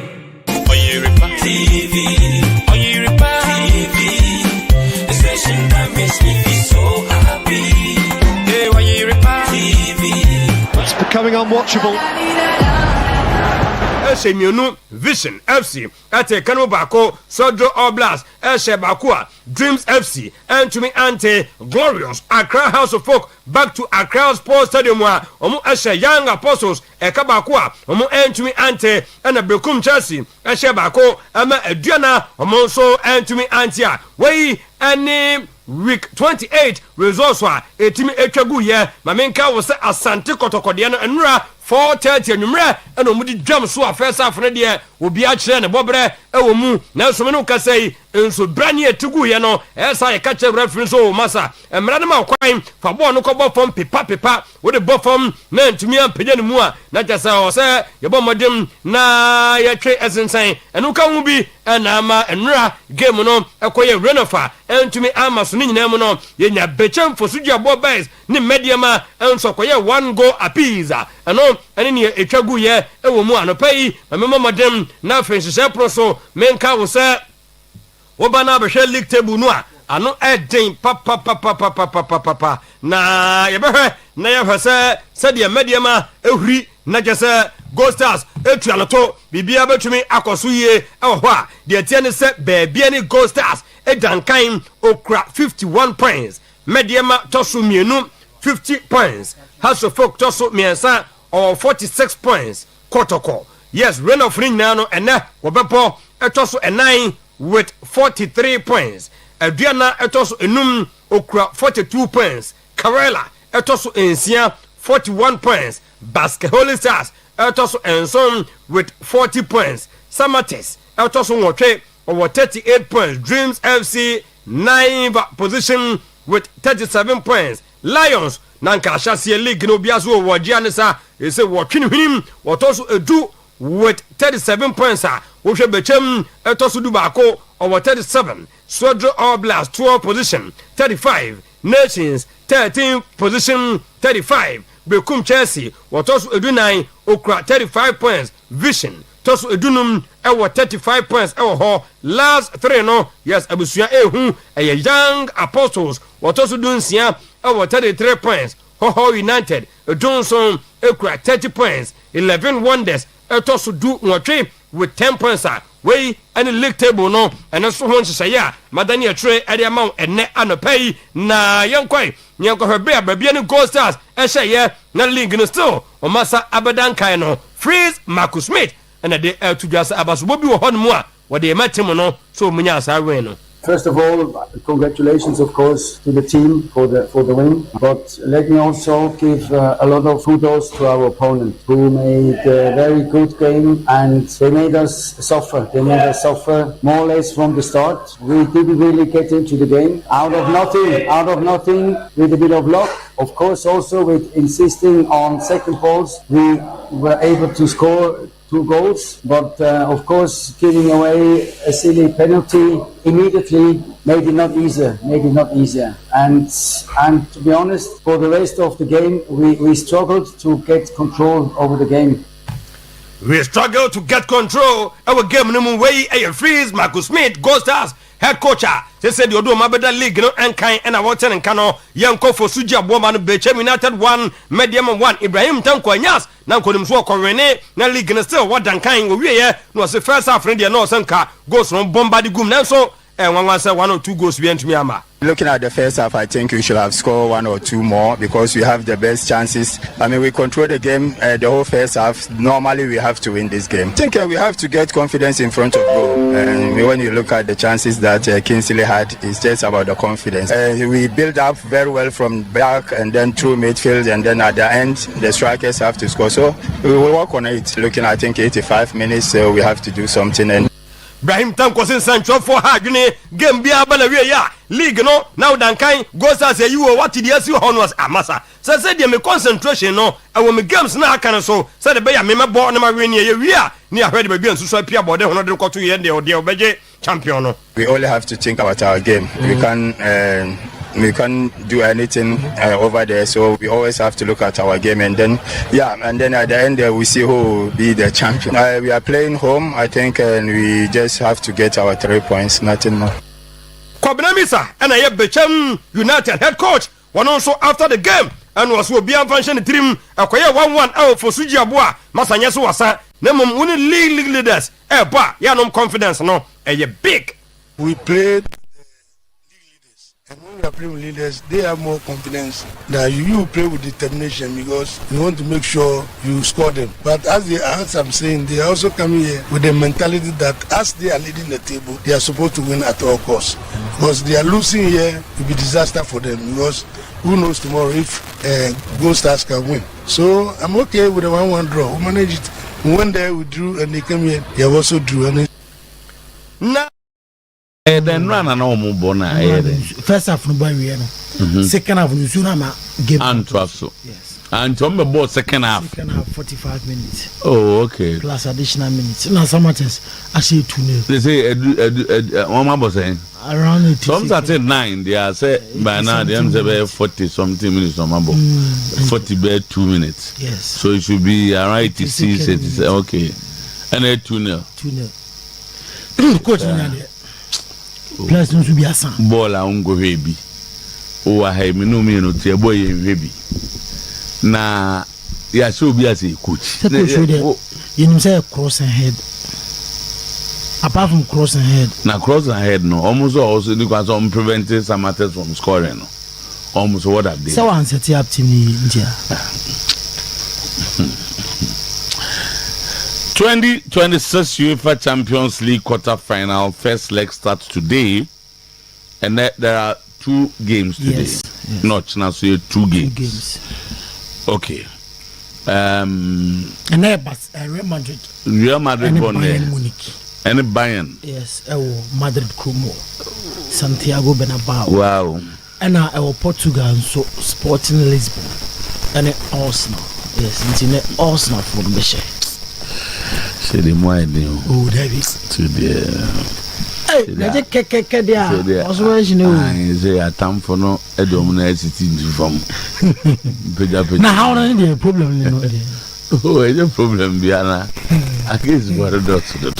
Oyerepa TV. Oyerepa TV. The station that makes me feel so happy. Hey, Oyerepa TV. It's becoming unwatchable. Eshemionu Vision FC ate Kano Bako Sodro Oblast Eshe Bakua Dreams FC and to me ante Glorious Accra House of Folk back to Accra Sports Stadium wa omu Eshe Young Apostles Eka Bakua omu and to me ante and a Bekum Chelsea Eshe Bako ama Eduana omu so and to me antia wey any week 28 results wa etimi etwagu ye mamenka wo se Asante Kotokode no enura 4:30 anwumre eno mudi dwam so a first half ne de obi a kire ne bobre ewo mu na so me no kasai enso brani etugu ye no esa ye ka kire referee so masa emra ne ma kwan fa ball no ko bofom pepa wo de bofom na ntumi ampenya ne mu a na jasa o se ye bom modem na ye twe esensan eno ka hu bi na ama enra game no ekoye renofa entumi ama so ne nyina mu no ye nya bechem fosudu abo boys ne mediama enso koye 1 goal apiece eno ene ne etwagu ye ewo mu anopai mamema modem na fenhye pro menka wo se wo ba na behwe league table no a ano edin pa na ye behwe na ye hwese de mediama ehuri na jese Gold Stars etuanoto bibia betumi akoso yie ewo ho a de tie ne se baabia ni Gold Stars edankan okra 51 points mediama toso mienu 50 points House of Folk toso miensa or 46 points Kotoko yes Rain of Ring now ene wobepo etoso 9 with 43 points Adriana etoso enum okra 42 points Karela etoso ensia 41 points Basket Holy Stars etoso enson with 40 points Samates etoso nwotwe over 38 points Dreams FC 9th position with 37 points Lions nanka Ashase League no biaso wojia ne sa ese wotwinhwinim wotoso edu with 37 points wo hwe bechem etoso du bako over 37 Sodro Oblast 12 position 35 Nations 13th position 35 Bekum Chelsea wotoso edu 9 okra 35 points Vision toso edunum ewo 35 points ewo ho last 3 no yes abusua ehu Young Apostles wotoso dunsia ewo 33 points Ho United Johnson ekura 30 points 11 Wonders etoso du nwotwe with 10 points wey any league table no and so ho nhyeya madani etre ade amount enne anopai na yenkoi hwebe ababia ni Gold Stars ehye na league no still o masa abadan kan no Freeze Marcus Smith and de to just abaso bobi wo ho no mu a wo de matim no so munya asa wen no. First of all, congratulations, of course, to the team for the win. But let me also give a lot of kudos to our opponent, who made a very good game, and they made us suffer. They made us suffer more or less from the start. We didn't really get into the game. Out of nothing, with a bit of luck. Of course, also with insisting on second balls, we were able to score 2 goals, but of course giving away a silly penalty immediately made it not easier. And to be honest, for the rest of the game, we struggled to get control over the game. We struggled to get control our game no way a Freeze Marcus Smith Gold Stars head coach they said you do mabeda league no enkan and awoten and kano yanko for suji aboma no Bechem United 1 Medium 1 Ibrahim Tanko Anyas na konim so korene na league no still what dan kan we ye no se first half no de no sanka goals no bomba di gum na so one say 1 or 2 goals we entumi ama. Looking at the first half, I think we should have scored 1 or 2 more because we have the best chances. I mean, we control the game the whole first half. Normally, we have to win this game. I think we have to get confidence in front of goal. When you look at the chances that Kingsley had, it's just about the confidence. We build up very well from back and then through midfield, and then at the end, the strikers have to score. So we will work on it. Looking, I think, 85 minutes, so we have to do something. And Ibrahim Tanko sin Sancho for hagune game bia bana we ya league no now dan kan go say you what the issue on was amasa say dey me concentration no I me games na aka so say the be ya me mebo na ma we ne we a ne ahwede be nsusu apia bode hono de koto ye de obeje champion no. We only have to think about our game. We can we can't do anything over there. So we always have to look at our game, and then at the end we see who will be the champion. We are playing home, I think, and we just have to get our 3 points, nothing more. Kobinamisa and I Bechem United head coach one also after the game and was will be a function team acquire 1-1 out for Suji Abua Masanya Suasa Nemum winning league leaders Yanom confidence no a big. We played and when we are playing with leaders, they have more confidence that you play with determination because you want to make sure you score them. But as I'm saying, they are also coming here with the mentality that as they are leading the table, they are supposed to win at all costs. Because they are losing here, it will be disaster for them because who knows tomorrow if Gold Stars can win. So I'm okay with a 1-1 draw. We manage it. We went there, we drew, and they came here, they have also drew. And then run an almost bona. First half no boy we no. Second half no soon am game. Antwerp. Yes. And Tom about second half. Second half 45 minutes. Oh, okay. Plus additional minutes. Now some matters I say 2-0. They say one man saying around 80. Some say 9. They are say by now they am say 40 something minutes on mambo. 40 by 2 minutes. Yes. So it should be around 86, 87. Okay. And 2-0. 2-0. Coach plus no be asan ball a ungo hebi o wa ha mi no mi no tie boy hebi na ya show be as a coach you know say cross and head apart from cross and head na cross and head no almost also because some preventing some matters from scoring no almost what have they so one set up team in India 2026 UEFA Champions League quarter-final first leg starts today, and there are 2 games today. Yes. Not now, so 2 games. Okay. And Real Madrid won there. And Bayern. Yes. Madrid Como, Santiago Bernabeu. Wow. And Portugal so Sporting Lisbon and Arsenal. Yes, it's Arsenal for the share. C'est des moyens. Oh, David. C'est des. Hey, let's get there. Also, you know. Say a time for no. I don't know sitting from. Now, how are the problem? Oh, it's a problem, Biana. I guess what a doctor.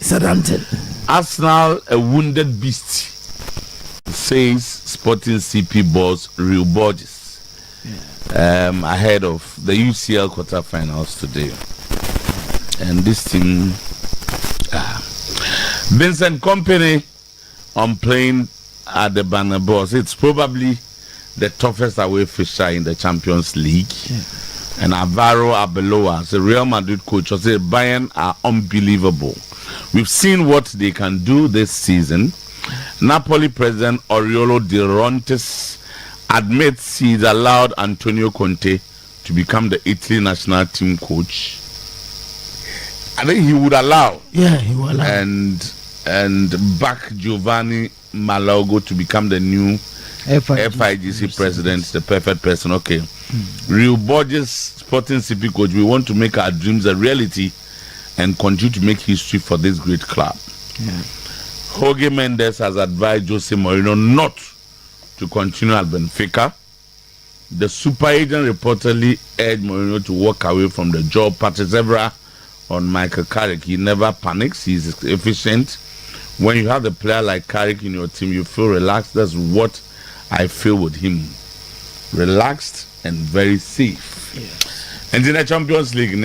Southampton. Arsenal, a wounded beast, says Sporting CP boss Real Borges. Ahead of the UCL quarterfinals today. And this team, Vincent Kompany on playing at the Banner Boss. It's probably the toughest away fixture in the Champions League. Yeah. And Alvaro Arbeloa, the Real Madrid coach, said Bayern are unbelievable. We've seen what they can do this season. Napoli president Oriolo De Rontes admits he's allowed Antonio Conte to become the Italy national team coach. I think he would allow. Yeah, he would allow. And back Giovanni Malago to become the new FIGC president, the perfect person. Okay. Real Borges, Sporting CP coach, we want to make our dreams a reality and continue to make history for this great club. Yeah. Jorge Mendes has advised Jose Mourinho not to continue at Benfica. The super agent reportedly urged Mourinho to walk away from the job. Patrice Evra on Michael Carrick. He never panics. He's efficient. When you have a player like Carrick in your team, you feel relaxed. That's what I feel with him. Relaxed and very safe. Yes. And in the Champions League,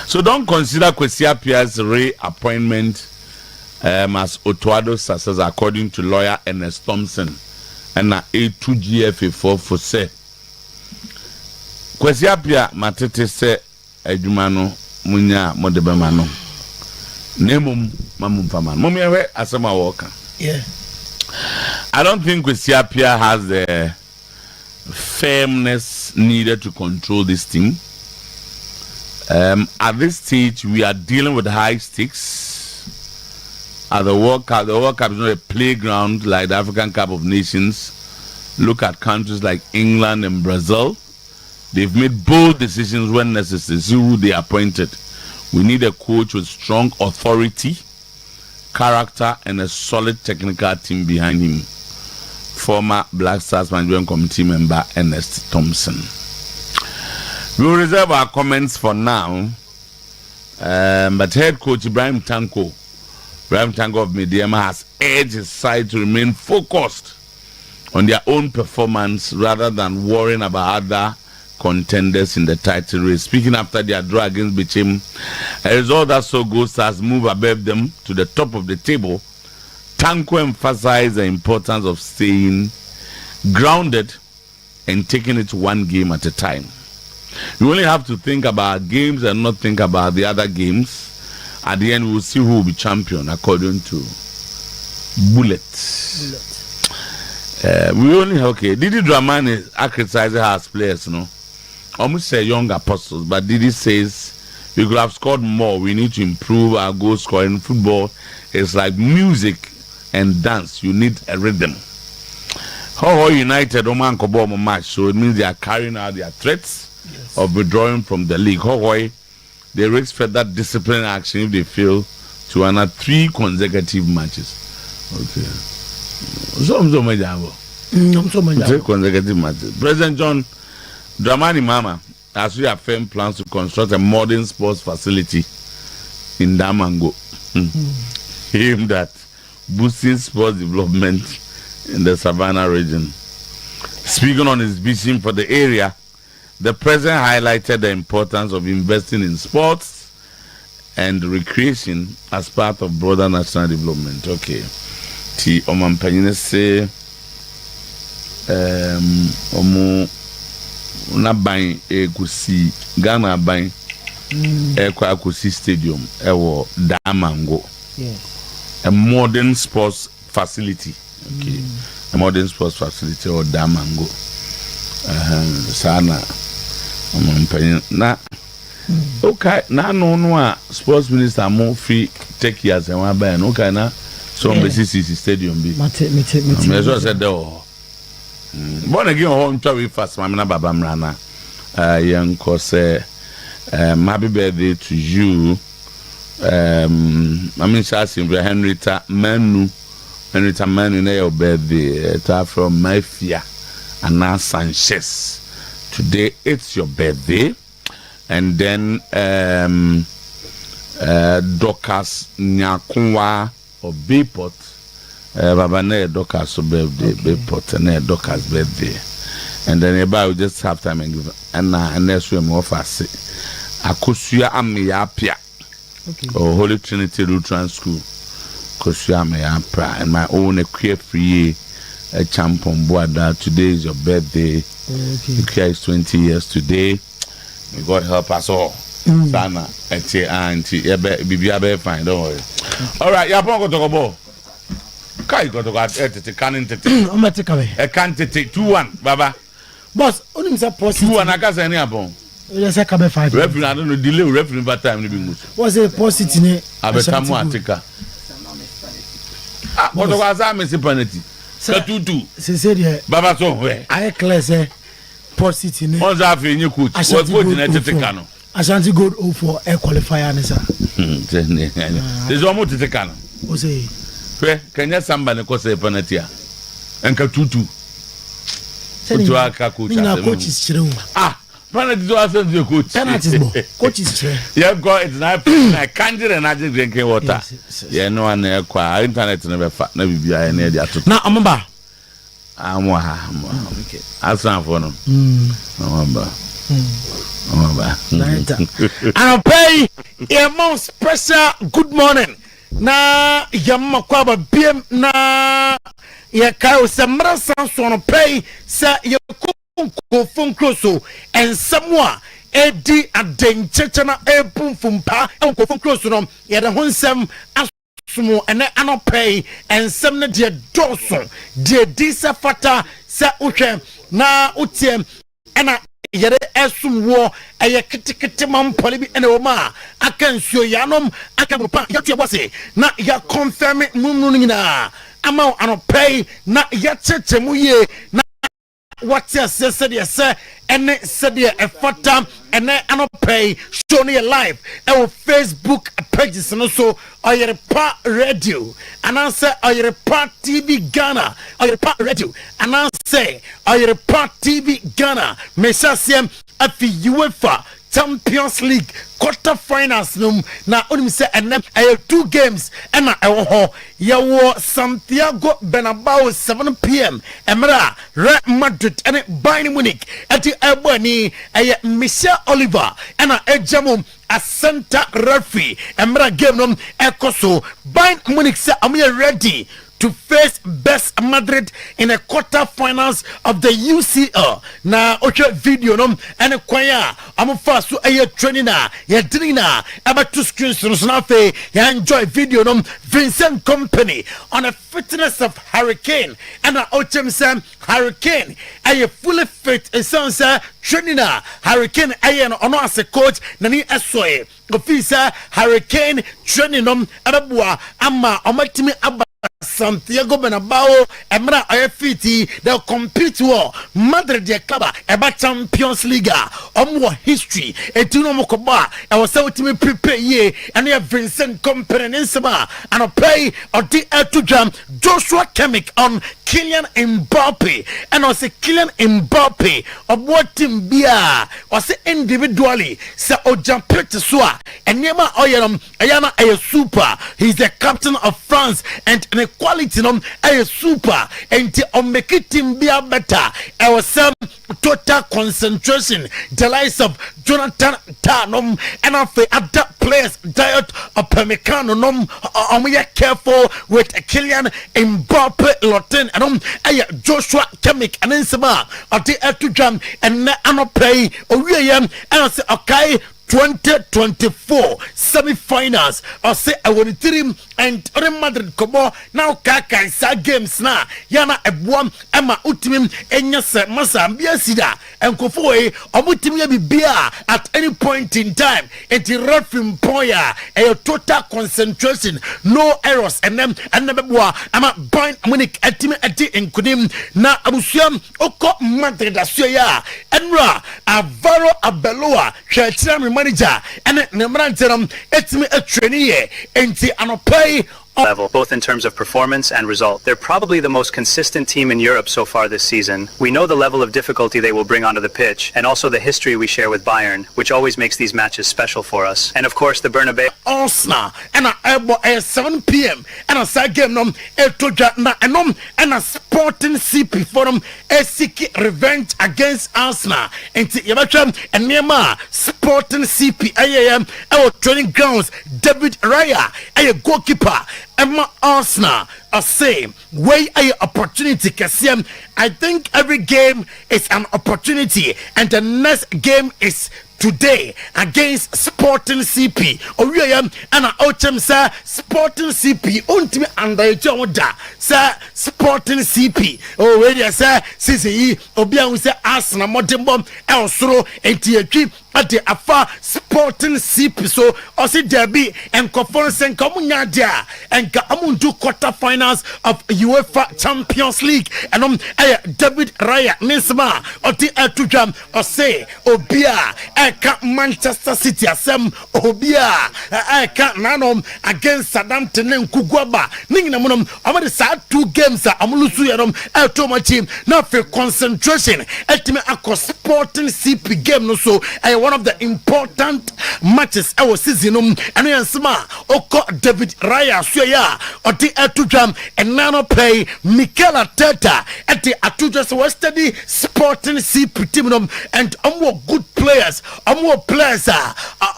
so don't consider Kwesi Apia's reappointment as Otuado's successor, according to lawyer Ernest Thompson and A2GFA for say. Kwesi Apia matete se edumano munya modebemano nemum mamumfaman momyewe asema woka. Yeah, I don't think Kwesi Apia has the firmness needed to control this team. At this stage, we are dealing with high stakes. At the World Cup is not a playground like the African Cup of Nations. Look at countries like England and Brazil. They've made bold decisions when necessary. See who they appointed. We need a coach with strong authority character, and a solid technical team behind him. Former Black Stars Management Committee member Ernest Thompson. We will reserve our comments for now, but head coach Ibrahim Tanko of Mediema has urged his side to remain focused on their own performance rather than worrying about other contenders in the title race. Speaking after their draw against Bichim, a result that saw Gold Stars move above them to the top of the table, Tanko emphasized the importance of staying grounded and taking it one game at a time. You only have to think about games and not think about the other games. At the end, we will see who will be champion according to Bullet. We only Didi Dramani criticizing us players, almost say young apostles, but Didi says we could have scored more. We need to improve our goal scoring. Football is like music and dance. You need a rhythm. How United Oman Kobo match, so it means they are carrying out their threats of withdrawing from the league. How they risk further disciplinary action if they fail to another 3 consecutive matches. Okay. So 3 consecutive matches. President John Dramani Mama has reaffirmed plans to construct a modern sports facility in Damango, aimed at boosting sports development in the Savannah region. Speaking on his vision for the area, the president highlighted the importance of investing in sports and recreation as part of broader national development. Okay. Ti omampanyine say na ban ekusi Ghana ban ekwa akusi stadium ewo Damango. Yes. A modern sports facility. Okay. A modern sports facility or Damango. Sana na okay na no sports minister mo free take years and one by no kind na so BCC stadium be me so said oh born again home to fast mamina baba mrana yanko say happy birthday to you I mean Shasim Henrietta Manu na your birthday from Mafia Anna Sanchez. Today it's your birthday, and then Dorcas Nyakunwa of Bayport, Baba ne Dorcas birthday, Bayport and Dorcas birthday, and then everybody will just have time and give and next week more fast. Akosia Ameyapia, or Holy Trinity Lutheran School, Akosia Ameyapia, and my own queer free. A champion Boada. Today is your birthday. Okay. Is 20 years today. May God help us all. Sana, auntie, be fine. Don't worry. All right, you're going to go ball. Kai got to go at canning. I'm going to take away. I can't take 2-1, Baba. Boss, only Mr. Post 2-1. I can't say any upon. Let's say 5. Referee, I don't know. Delay referee by time to be moved. What's a post it in it? I bet I'm one ticker. What was I missing penalty? Tutu. C'est Baba so where? I class post it in. What's that for you coach? What coach in Etikano? Ashanti Gold 04 air qualifier nisa. There's almost Etikano. O say. Where can you somebody cause a penalty? Enka Tutu. Tutu aka coach. Nina coach is chireu. Penalty to us the coach. Penalty mo. Coach is chireu. Yeah, go it's not like candy and I just drinking water. Yeah, no one kwa internet never fat na bibia na dia to. Na amamba. Okay. Asan for no. Amamba. And pay your most special good morning. Na yamma kwaba biem na ya kai semra sanso pay sa ya ko fun close and someone edi adenchechana epum fumpa en ko fun close no ya da honsem asumo ene anopay and some na de doso de disa fata sa uhwe na utiem ena yere esumwo eye kitikiti mampole bi ene o ma aka nsuo yanom aka bupa yatie bose na ya confirm nunu nyina ama anopay na ya chechemu ye na what you said you say and said you a photo and I no pay show me live our Facebook pages and also Oyerepa Radio and I say Oyerepa TV Ghana Oyerepa Radio and I say Oyerepa TV Ghana Messiah Afia UEFA Champions League quarterfinals na onim say enem 2 games and na ewo ho Santiago Bernabeu 7 p.m. Emra Real Madrid and Bayern Munich at the Ebony Michel Oliver and ejamum a center referee Emra game ekoso Bayern Munich say am ready to face Best Madrid in the quarterfinals of the UCL. Na oche video and kwaya am fast to training na ya dinina about 2 screens no na fe ya enjoy video Vincent Company on the fitness of Hurricane and ochem sam Hurricane fully fit and sounds training na Hurricane ono as a coach nani esoe officer Hurricane training ababua ama omatimi aba Santiago Bernabeu Emra IFT they'll compete war Madrid the club about Champions League history etuno mokoba I was so to me prepare ye and we have Vincent Company in Saba and I pay or the to jam Joshua Chemic on Kylian Mbappe and I say Kylian Mbappe of what team bia or say individually say o jump to swa and Nema Oyeram Ayana a super he's the captain of France and the quality a super and on make it team be better. I was some total concentration the likes of Jonathan Tanom and of other players diet of Pemecano we are careful with Kylian Mbappe Lotin and Joshua Chemic and Insaba or the Etujam and Anoplay and I say okay 2024 semi-finals or say I will team and Real Madrid kobo now kaka isa games na yana ebuam ama utimim enya se masambia sida enkofo e omutimia bibia at any point in time enti referee poya a total concentration no errors and them and nebua ama Bayern Munich atimi ati enkudim na abusuam oko Madrid asuya enra Avaro Abeloa hwechira manager and Nemranterum etimi a trainee enti anopay level, both in terms of performance and result. They're probably the most consistent team in Europe so far this season. We know the level of difficulty they will bring onto the pitch, and also the history we share with Bayern, which always makes these matches special for us. And of course, the Bernabeu. Arsenal and a 7 p.m. and a side game and a Sporting CP forum a seek revenge against Arsenal and Nema Sporting CP our training grounds David Raya a goalkeeper Emma Arsenal a same way a opportunity Kasim. I think every game is an opportunity and the next game is today against Sporting CP. Oyam and Ochem sir Sporting CP untimi under Joda sir Sporting CP. Oh where you say CCE Obia say Arsenal modembom elsro enti at the Afa Sporting CP so osi derby and conference and komunya dia and amundu quarterfinals of UEFA Champions League and David Raya Nisma oti atujam ose Obia Manchester City asem Obia nanom against Southampton Nkugwaba ningina munom amade sa 2 games amulusu yanom too team now for concentration etime akos Sporting CP game no so one of the important matches our season and yansma oko David Raya suya oti atujam and nano play Mikel Arteta at the atujam was study Sporting CP team and good players more players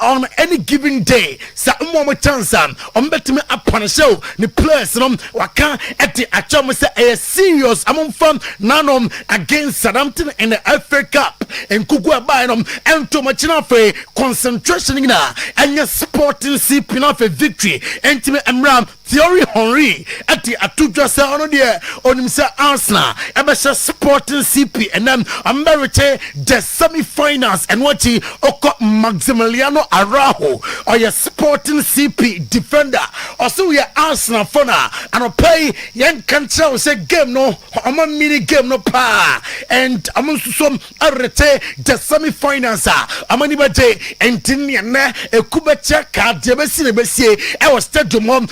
on any given day sa more chance betting upon a show the players waka at the acham say a serious among fun nanom against Southampton in the FA Cup and Kugwa by and to machina fe concentration na anya sporting CP na fe victory entime emram theory Henry ati atudwa se ono de onim se Arsenal ebesha sporting CP and then America the semi-finals and what he oko Maximiliano Araujo or your sporting CP defender also we Arsenal for na and pay yen cancer say game no a mini game no pa and among some arete the semi-finals amani baje entinia na ekubecha card yebesi nebesi e was stadium am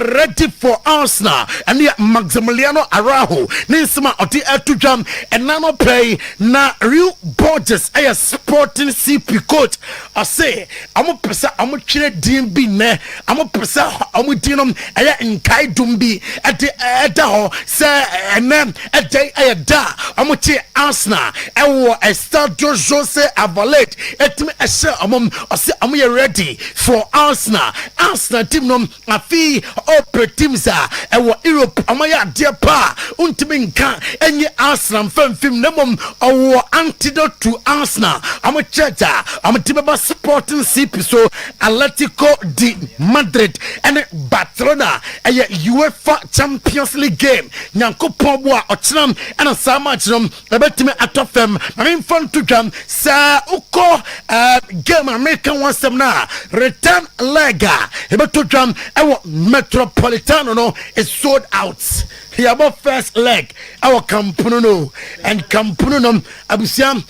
ready for Arsenal and the Maximiliano Araujo nisma oti etujam and nano play na real Borges a sporting CP coach I say I'm pesa I'm chire DMB ne I'm pesa I'm dinom aya nkai dumbi at the ho say and then a day aya da I'm che Arsenal e wo Estadio Jose Avalet etime e say I'm ready for Arsenal team nom afi opera teams e wo Europe amaya dia pa untime nka enye Arsenal film nemom owo antidote to Arsenal I'm a churcha I'm a Tibaba Sporting CP so Atletico de Madrid and Barcelona a UEFA Champions League game nyanko pomboa ochnam and a sama chnom ebetime atofem I mean fun to jam sa uko game American one na return lega ebeto jam ewo Metropolitano no is sold out. Here about first leg our Campuno and Campuno abusiam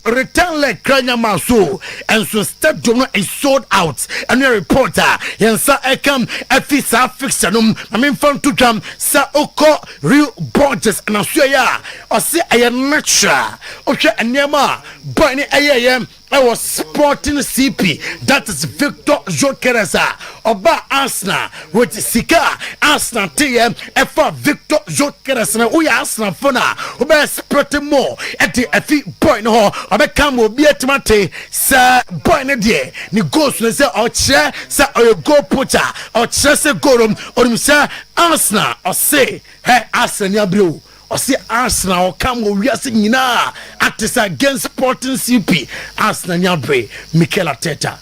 return leg kranya maso and so stadium is sold out and your reporter yensa ekam efisa fixanum I mean fun to jam sa oko real Borges and asuya or say I am natural okay and nema boy ni ayem I was sporting CP that is Victor Jokereza oba Arsenal with Sika Arsenal TM F Victor Jokereza we Arsenal fona oba sporting more at the F boy no oba come will be at mate sir boy ne die ni goals no say or share say or go poacher or share say go or say Arsenal or say hey Arsenal blue or see Arsenal come we are singing na actors against Sporting CP Arsenal Nyabre Mikel Arteta.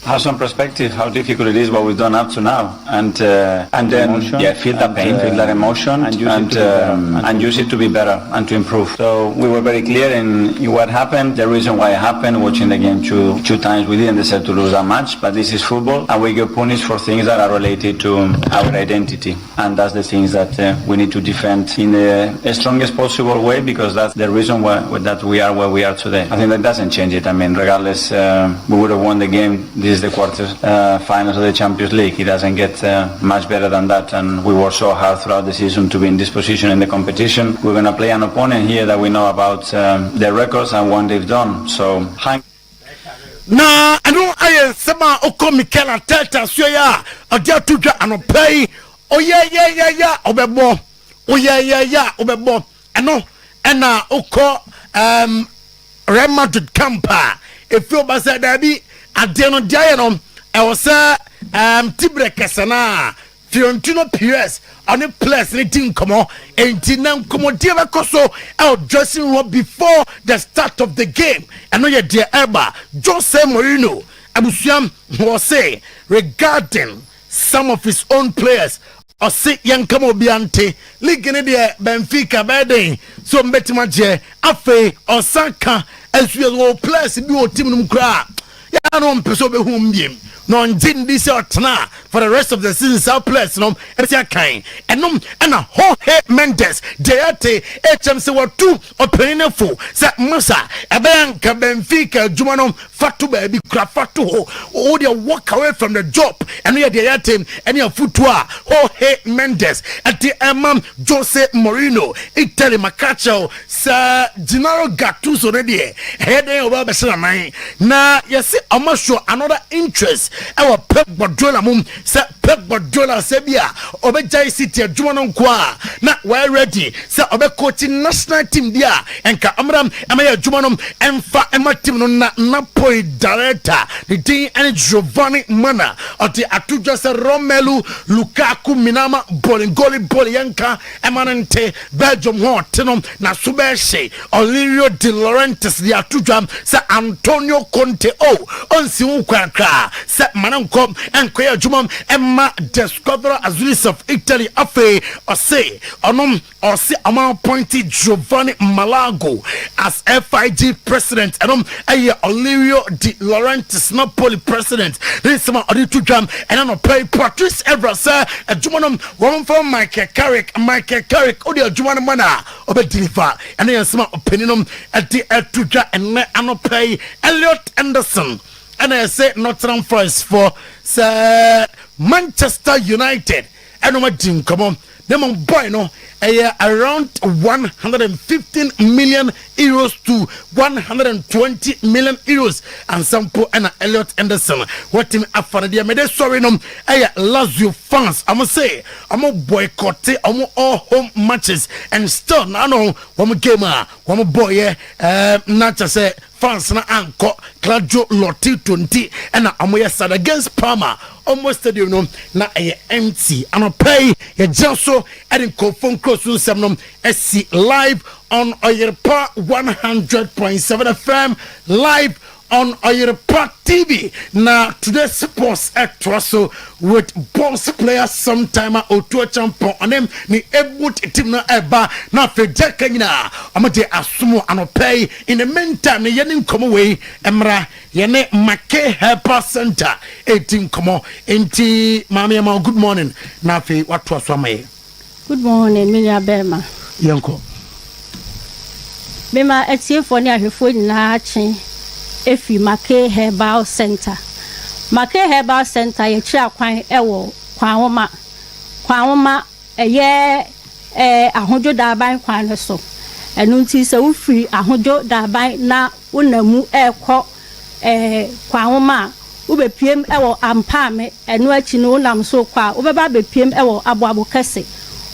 Have some perspective how difficult it is what we've done up to now, and then feel that pain, feel that emotion, and use it to be better and to improve. So we were very clear in what happened, the reason why it happened. Watching the game two times, we didn't deserve to lose that match, but this is football, and we get punished for things that are related to our identity, and that's the things that we need to defend in the strongest possible way, because that's the reason why that we are where we are today. I think that doesn't change it. I mean, regardless, we would have won the game. This is the quarters finals of the Champions League. It doesn't get much better than that, and we worked so hard throughout the season to be in this position in the competition. We're going to play an opponent here that we know about their records and what they've done. So na ano aye sema oko Mikel Arteta so ya odia tudwa anopay oya obebo oya obebo ano ena oko Real Madrid camper if you basa dabi adeno dia no e wo se Tibre Kesana Fiorentino Perez on the place ni tin komo enti na komo dia be koso dressing room before the start of the game and no ye dia eba Jose Mourinho abusuam was say regarding some of his own players or say yankamo biante league ni de Benfica beden so mbetima je afi Osaka as we players bi o team num kra ya no mpeso be hum biem no ndin this otna for the rest of the season so players no etia kan enom na Jorge Mendes deate HMC were two opinionful say Musa ebenka Benfica juma no fatu ba bi kra fatu ho they walk away from the job and we deate any footwa Jorge Mendes at the Jose Mourinho Italy Macacho sa Gennaro Gattuso already heading over Beshaman na yes I'm sure another interest our Pep Guardiola mum say Pep Guardiola sebia obejai city adwuma no nkoa na we ready say obe coaching national team dia enka amram emaya adwuma no emfa ema team no na Napoli director the day and Giovanni Mana or the atujwa se Romelu Lukaku Minama Bolingoli Bolianka emanente Belgium ho tenom na subeshe Olirio De Laurentiis the atujwa se Antonio Conte onsi ukrakra se manankom enkoya adwuma emma discover Azuris of Italy afe ose ama appointed Giovanni Malago as FIG president and Olirio De Laurentiis Napoli president this man to jam and no pay Patrice Evra sir a jumanum one from Michael Carrick odi a juman mana obe deliver and then some opinion at the to and no pay Elliot Anderson and I say Nottingham Forest for Sir Manchester United and no team come on them boy no around 115 million euros to 120 million euros and sample and Elliot Anderson what team afanadia me dey sorry no Lazio fans I'm say I'm boycott all home matches and still now no one game one boy not just say fans na anko Claudio Lotti 20 and amoya sad against Parma almost stadium no na empty and pay ya just and confirm close to some SC live on Oyerepa 100.7 FM live on Oyerepa TV. Now today's sports actor with boss player sometime Otua champion on them ni ebut team na eba na feja kanyina amade asumo anopay in the meantime ni yeni come away emra yene make helper center 18 come enti mami ama good morning na fe watwa so amaye. Good morning Minya Bema yanko Bema etiefo ni ahwefo nyina achi efi Make Herbal Center. Make Herbal Center ye kira kwan ewo kwanwoma eye ahojo daban kwan so. Enu nti se wo free ahojo daban na wonamu ekọ kwanwoma wo bepiem ewo ampame enu achi no wonam so kwa wo beba bepiem ewo aboabo kese.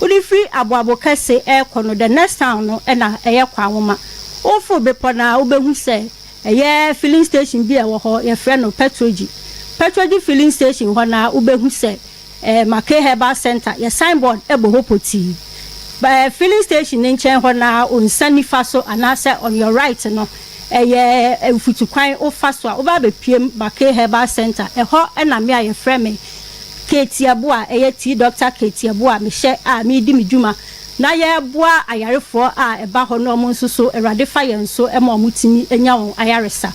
Wo di free aboabo kese ekọ no the next town no na eye kwanwoma. Wo fu bepo na wo behu se filling station bi e wo ho ye frɛ no petroji filling station ho na ubehu se Make Herbal Center ye signboard e bo hopoti ba filling station ne nchen ho na onsani faso anase on your right no ye futukwan o faso a oba be piem Make Herbal Center e ho na me aye frɛ me Ketiabo a ye ti Dr. Ketiabo a me hye a me di me dwuma na ye boa ayarefo a eba ho no mo nsuso erade fa ye nso e mo mutimi enya won ayaresa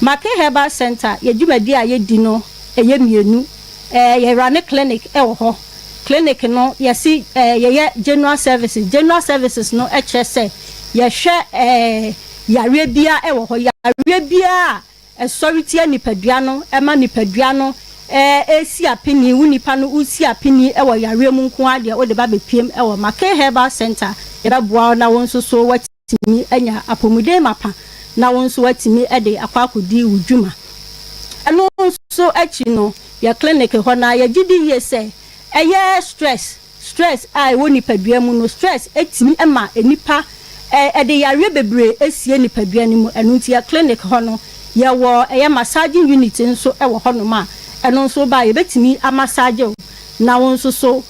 Make Herbal Center ye dwumadi a ye di no ye mienu ye run clinic e wo ho clinic no ye si ye general services no e che se ye hwe yare bia e wo ho yare bia e sority nipadua no e ma nipadua no esi apini wunipa no usi apini ewo yare mu nko ade o de ba bepiem ewo Make Herbal Center e ba boa na wonso so watimi anya apomude mapa na wonso watimi e de akwakodi wudwuma eno so achi no ya clinic ho na ya gidi ye se eye stress ai woni padua mu no stress etimi ema enipa e de yare bebre esie nipadua ni mu eno ti ya clinic ho no ye wo eye massaging unit nso ewo ho no ma eno so ba ye betimi amassage na wonso so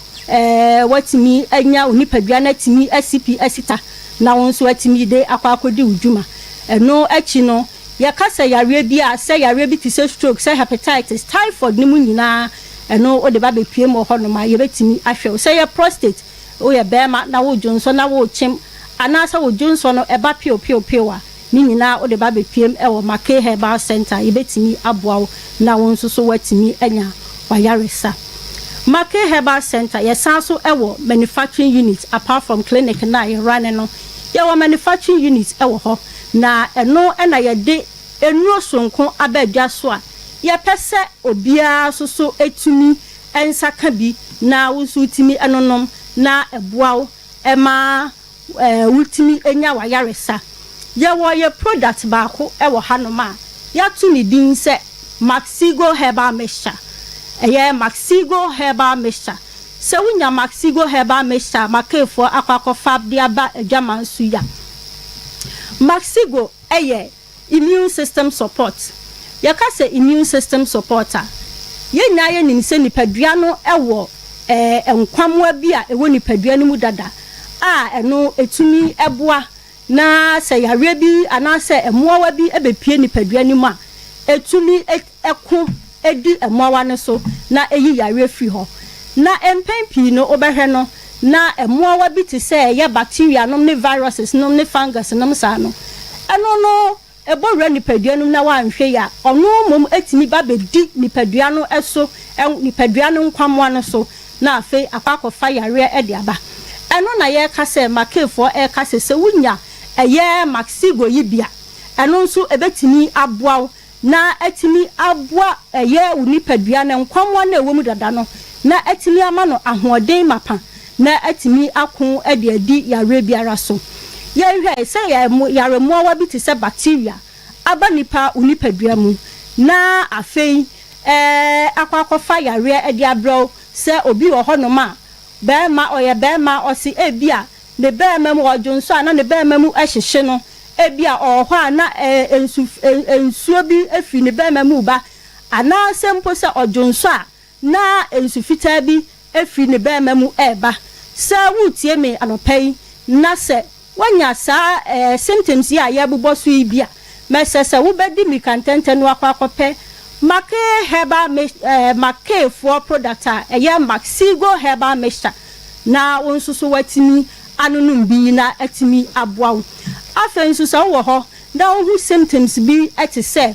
watimi anya onipadua na timi SCP asita na wonso watimi de akwakodi udwuma eno achi no ya kasa yare bia se yare bi ti se stroke se hepatitis typhoid ni mu nyina eno o de ba be pie mo ho no ma ye betimi ahwe se ye prostate o ye bema na wo jonso na wo chim anasa wo jonso no eba pio a ni nyina o de ba be piem ewo Make Herbal Center ye betimi aboa na wonso so watimi anya wayaresa Make Herbal Center ye sanso ewo manufacturing unit apart from clinic na ye run no ye wo manufacturing unit ewo ho na eno na ye de enu sonko abadwa so a ye pese obia so etumi ensaka bi na wusu timi enonom na eboa ema wutimi enya wayaresa ye wo ye product ba ko e wo hanoma ya tu ni din se Maxigo Herbal Mixture ɛyɛ Maxigo herbal mixture sɛ wonya Maxigo herbal mixture makefo akwakofa de aba adwaman so ya Maxigo ɛyɛ immune system support yɛka sɛ immune system supporter yɛnya yɛ nim sɛ nipadua no ɛwɔ enkwamwa bi a ɛwɔ nipadua no mu dada a ɛno etumi ɛboa na sɛ yare bi anase ɛmoawa bi ɛbɛpie nipadua no mu a etumi ɛko edi ɛmoawa no so na eyi yare fi hɔ na empempi no obɛhwɛ no na ɛmoawa bi te sɛ ɛyɛ bacteria nom ne viruses nom ne fungus nom saa no ɛno no ebowura nipadua no na wanhwɛ ya ɔno mom etimi ba bedi nipadua no ɛso nipadua no nkwamwa no so na afei akwakofa yare ɛde aba ɛno na yɛ ka sɛ makefo ɛka sɛ wunya ɛyɛ Maxigo yi bia ɛno nso ebetimi aboa na etimi aboa ɛyɛ unipadua na nkwamwa na ɛwɔ mu dada no na etimi ama no ahoɔden mapa na etimi ako ɛde adi yare biara so yɛhwɛ sɛ yare moawa bi te sɛ bacteria aba nipa unipadua mu na afei akwakofa yare ɛde abrɔ sɛ obi wɔ hɔ no ma bɛɛma ɔyɛ bɛɛma ɔsi ebia ne bɛɛma mu ɔdwonso ana ne bɛɛma mu ɛhyehye no ebia ɔhɔ ana ensuo bi efi ne bɛɛma mu ba ana sempo sɛ ɔdwonso a na ensu fitaa bi efi ne bɛɛma mu ɛba sɛ wutie me anɔpɛyi na sɛ wanya saa symptoms yi a yɛbobɔ so yi bia mɛsɛ sɛ wobɛdi mikantɛntɛ no akɔpɛ make for product a ɛyɛ Maxigo herbal mixture na wonso so watimi anonum bi na atimi aboa wo afei nso so wo hɔ na wo symptoms bi ɛte sɛ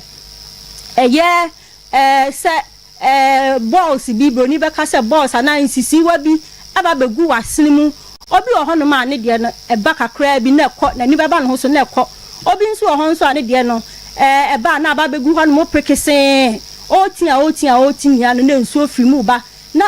ɛyɛ sɛ balls bi broni bɛka sɛ balls ana insisi wa bi aba begu wasene mu obi wɔ hɔ no ma ne deɛ no ɛba kakra bi na ɛkɔ na ni bɛba no ho so na ɛkɔ obi nso wɔ hɔ nso a ne deɛ no ɛba na aba begu hɔ no mo prekese otia no na nsuo fi mu ba na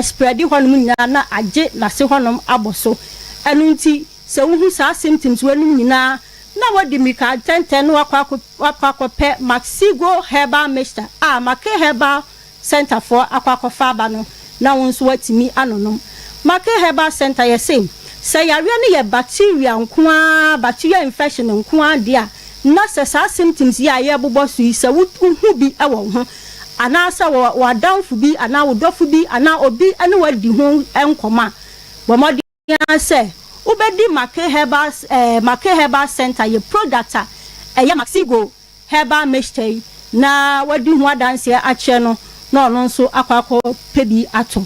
spread hɔ no mu nyina na agye na se hɔ no abɔ so ɛno nti sɛ wo hu saa symptoms wanu nyina na wadi mika tenten no akwakope Maxigo herbal mixture a make herbal center for akwakofa ba no na wo nso watimi anonom make herbal center yɛ sɛ yare no yɛ bacteria bacteria infection nkoa dia na sɛ saa symptoms yi a yɛ bobɔ so yi sɛ wo hu bi ɛwɔ ho ana sɛ wadanfo bi ana wodɔfo bi ana obi ane wadi ho enkoma bomodi sɛ ubedi make herbal center ye product a ɛyɛ Maxigo herbal mixture na wadi ho adanse akyɛ no na ɔno nso akwakɔ pebi ato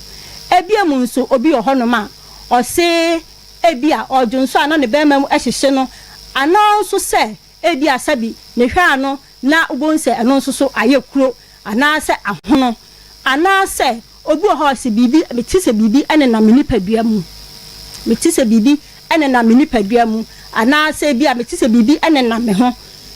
ebia mu nso obi wɔ hɔ no ma ɔse ebia ɔdwonso ana ne bɛma mu ɛhyehye no ana nso sɛ ebia sabi ne hwɛ ano na ubonse ɛno nso so ayɛ kuro ana sɛ ahono ana sɛ obi wɔ hɔ se bibi metise bibi ɛne na menipadua mu metise bibi ɛne na menipadua mu ana sɛ bia metise bibi ɛne na me ho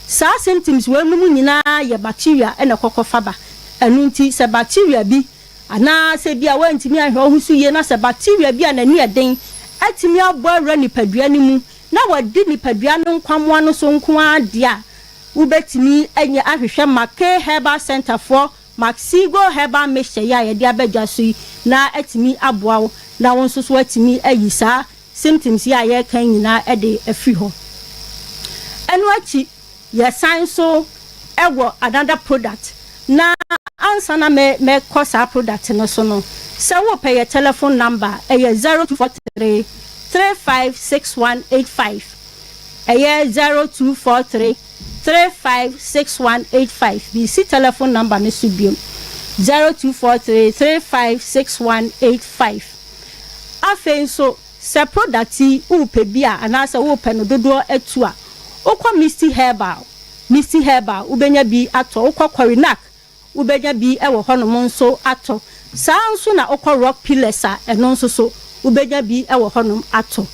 saa symptoms wenu mu nyina yɛ bacteria ɛne kɔkɔfa ba ɛno nti sɛ bacteria bi ana sɛ bia wantimi ahwɛ ho so ye na sɛ bacteria bi anani ɛden atimi abɔ awura nipadua ne mu na wadi nipadua no nkwamwa no so nkoa dia ubetimi enye ahwehwe make herbal center for Maxigo herbal mixture ya ye dia badwa so na atimi aboa na won so atimi ayi saa symptoms ya ye kan nyina e de afi ho eno achi ye san so ewo another product na answer na me cause our product no so no se wo pay your telephone number e 0243 356185 e 0243 356185 BC telephone number ne subium 0243 356185 afenso se product upe bia anasa upe no dodo etu a ukwa Misty Herbal ubenya bi ato ukwa Corinac ubenya bi ewo hono nso ato saa nso na ukwa Rock Pillars a eno nso so ubenya bi ewo hono ato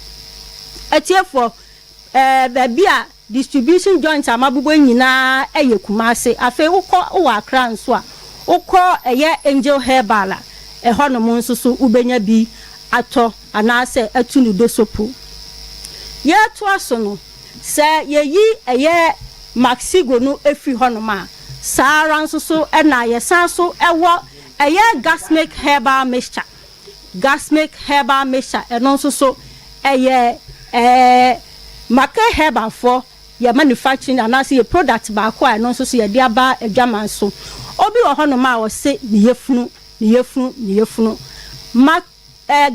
etiefo bia distribution joint amabubo nyina eye Kumase afi ukọ Accra nso a ukọ eye Angel Herbal a hono nso so ubenya bi ato anase atunu dosopo ye to aso no se yeyi eye Maxigo no efi hono ma sara nso so na ye san so ewo ɛyɛ gasmic herbal mixture ɛno nso so ɛyɛ make herbal for yɛ manufacturing anaasɛ yɛ product baako a ɛno nso so yɛde aba adwaman so obi wɔ hɔ nom a wɔse ne yɛfunu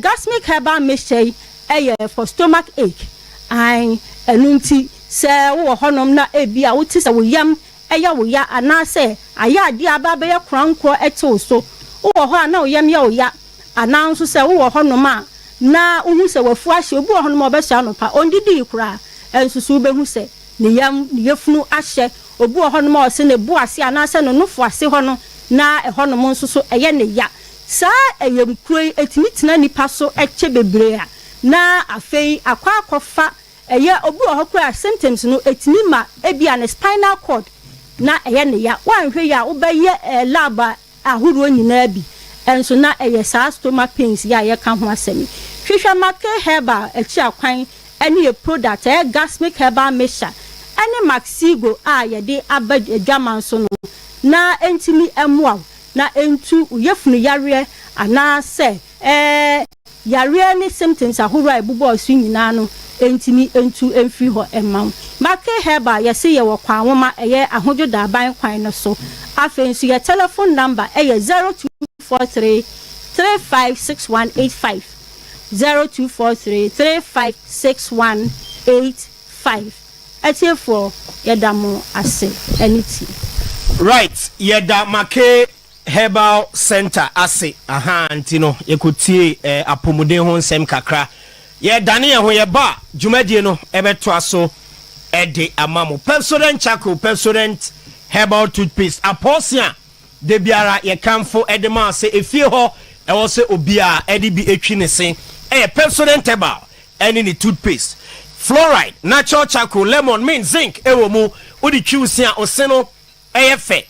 gasmic herbal mixture yi ɛyɛ for stomach ache ɛno nti sɛ wowɔ hɔ nom na ebi a wote sɛ wo yam ɛyɛ wo ya anaasɛ ayɛ adeɛ aba bɛyɛ korankorɔ ɛtew so wowɔ hɔ a na wo yam yɛ wo ya anaa nso sɛ wowɔ hɔ nom a na wohu sɛ wafu ahyɛ obi wɔ hɔ nom a ɔbɛhyɛ anopa ɔndidi koraa ɛnso so wobɛhu sɛ ne yɛfunu ahyɛ obi wɔ hɔ nom a ɔse ne bo ase anaasɛ no nofo ase hɔ no na ɛhɔ nom nso so ɛyɛ ne ya saa ɛyɛ mkuro yi etimi tena nipa so ɛkyɛ bebree a na afei akɔfa ɛyɛ obi wɔ hɔ koraa symptoms no etimi ma ebi a ne spinal cord na ɛyɛ ne ya wanhwɛ ya wobɛyɛ lab ahorow nyinaa bi ɛnso na ɛyɛ saa stomach pains ya yɛka ho asɛm hwehwɛ make herbal akyi akwan ɛne yɛ product ɛyɛ gasmic herbal mixture ɛne maxigo a yɛde aba adwaman so no na entimi ɛmoa na entu uyefunu yareɛ anaasɛ yareɛ ne symptoms ahorow a ɛbobɔ so nyinaa no entimi entu emfiri hɔ ɛma make herbal yɛse yɛ wɔ kwan woma ɛyɛ ahodwo daban kwan no so afei nso yɛ telephone number ɛyɛ 0243 356185 0243 356185 atiefo yɛda mo ase ɛne right yɛda make herbal center ase nti no yɛkɔtie apɔmuden ho nsɛm kakra yɛdane yɛ ho yɛba dwumadie no ɛbɛtoa so ɛde ama mo Pepsodent charcoal Pepsodent herbal toothpaste apɔsia de biara yɛkamfo ɛde ma sɛ efie hɔ ɛwɔ sɛ obi a ɛde bi etwi ne se ɛyɛ Pepsodent herbal ɛne ne toothpaste fluoride natural charcoal lemon mint zinc ɛwɔ mu odi twi usia ose no ɛyɛ fɛ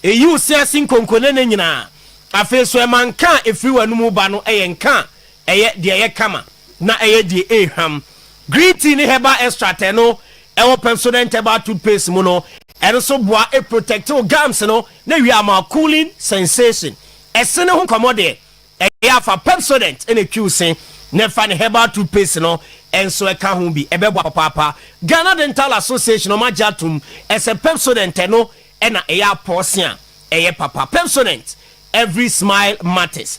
eyi usia sin konkone ne nyinaa afei so ɛmanka efiri wanumu ba no ɛyɛ nka ɛyɛ de ɛyɛ kama na ɛyɛ de eham green tea ne herbal extract no ɛwɔ Pepsodent herbal toothpaste mu no ɛno so boa e protect o gums no na wi ama cooling sensation ɛsene ho komode ɛyɛ afa Pepsodent ɛna twi usin ne fa ne herbal toothpaste no enso eka ho bi ebebo papa Ghana Dental Association o majatum ese Pepsodent no e na eya portion eye papa Pepsodent every smile matters.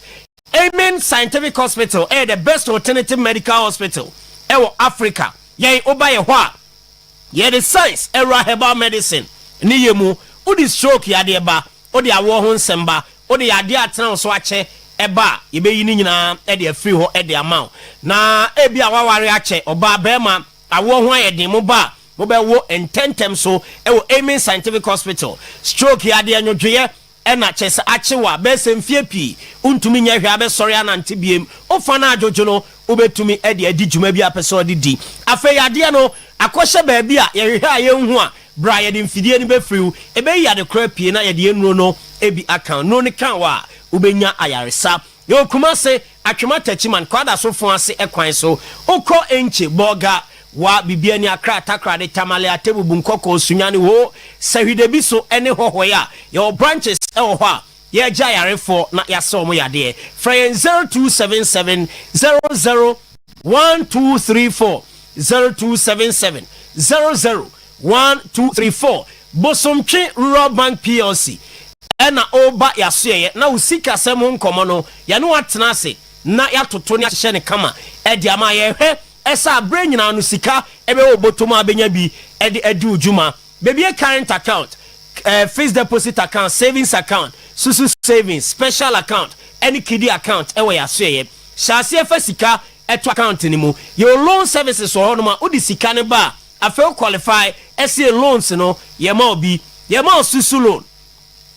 Amen Scientific Hospital the best alternative medical hospital ewo Africa ye oba ye ho a ye the science era herbal medicine ni yemu odi stroke ya de ba odi awo ho nsemba odi ya de atena so ache eba yebeyi ni nyina e de free ho e de amount na ebi awaware ache oba bema awo ho ayedin mo ba mo be wo intentem so e wo Amen Scientific Hospital stroke ya de anwodwe e na chese achewa be semfie pi untumi nya hwe abe sori anante biem ofa na adwojo no obetumi e de adi dwuma bi apeso de di afa ya de no akɔhye ba bi a ye hwe a ye hu a bra ye de mfidie ni be friu e be ya de kra pie na ye de enuro no ebi account no ne kan wa ubenya ayaresa yo kuma se atwema tachiman kwada so fon ase ekwan so ukọ enche boga wa bibia ni akra takra de tamale atebubu nkoko sunyane ho sahide bi so ene hohoya your branches e ho a ye gya yarefo na yase omo yade frey 0277 001234 0277 001234 Bosomtwe Rural Bank PLC ena oba yasoye na usika sem nkomo no ya no atena ase na yatoto ne ahye ne kama edi ama ye hwe esa abre nyina no sika ebe obotom abenya bi edi edi ujuma bebi current account fixed deposit account savings account susu savings special account any kidi account ewe yasoye shase fa sika eto account ni mu your loan services so hono ma odi sika ne ba afa qualify ese loans no ye ma obi ye ma susu loan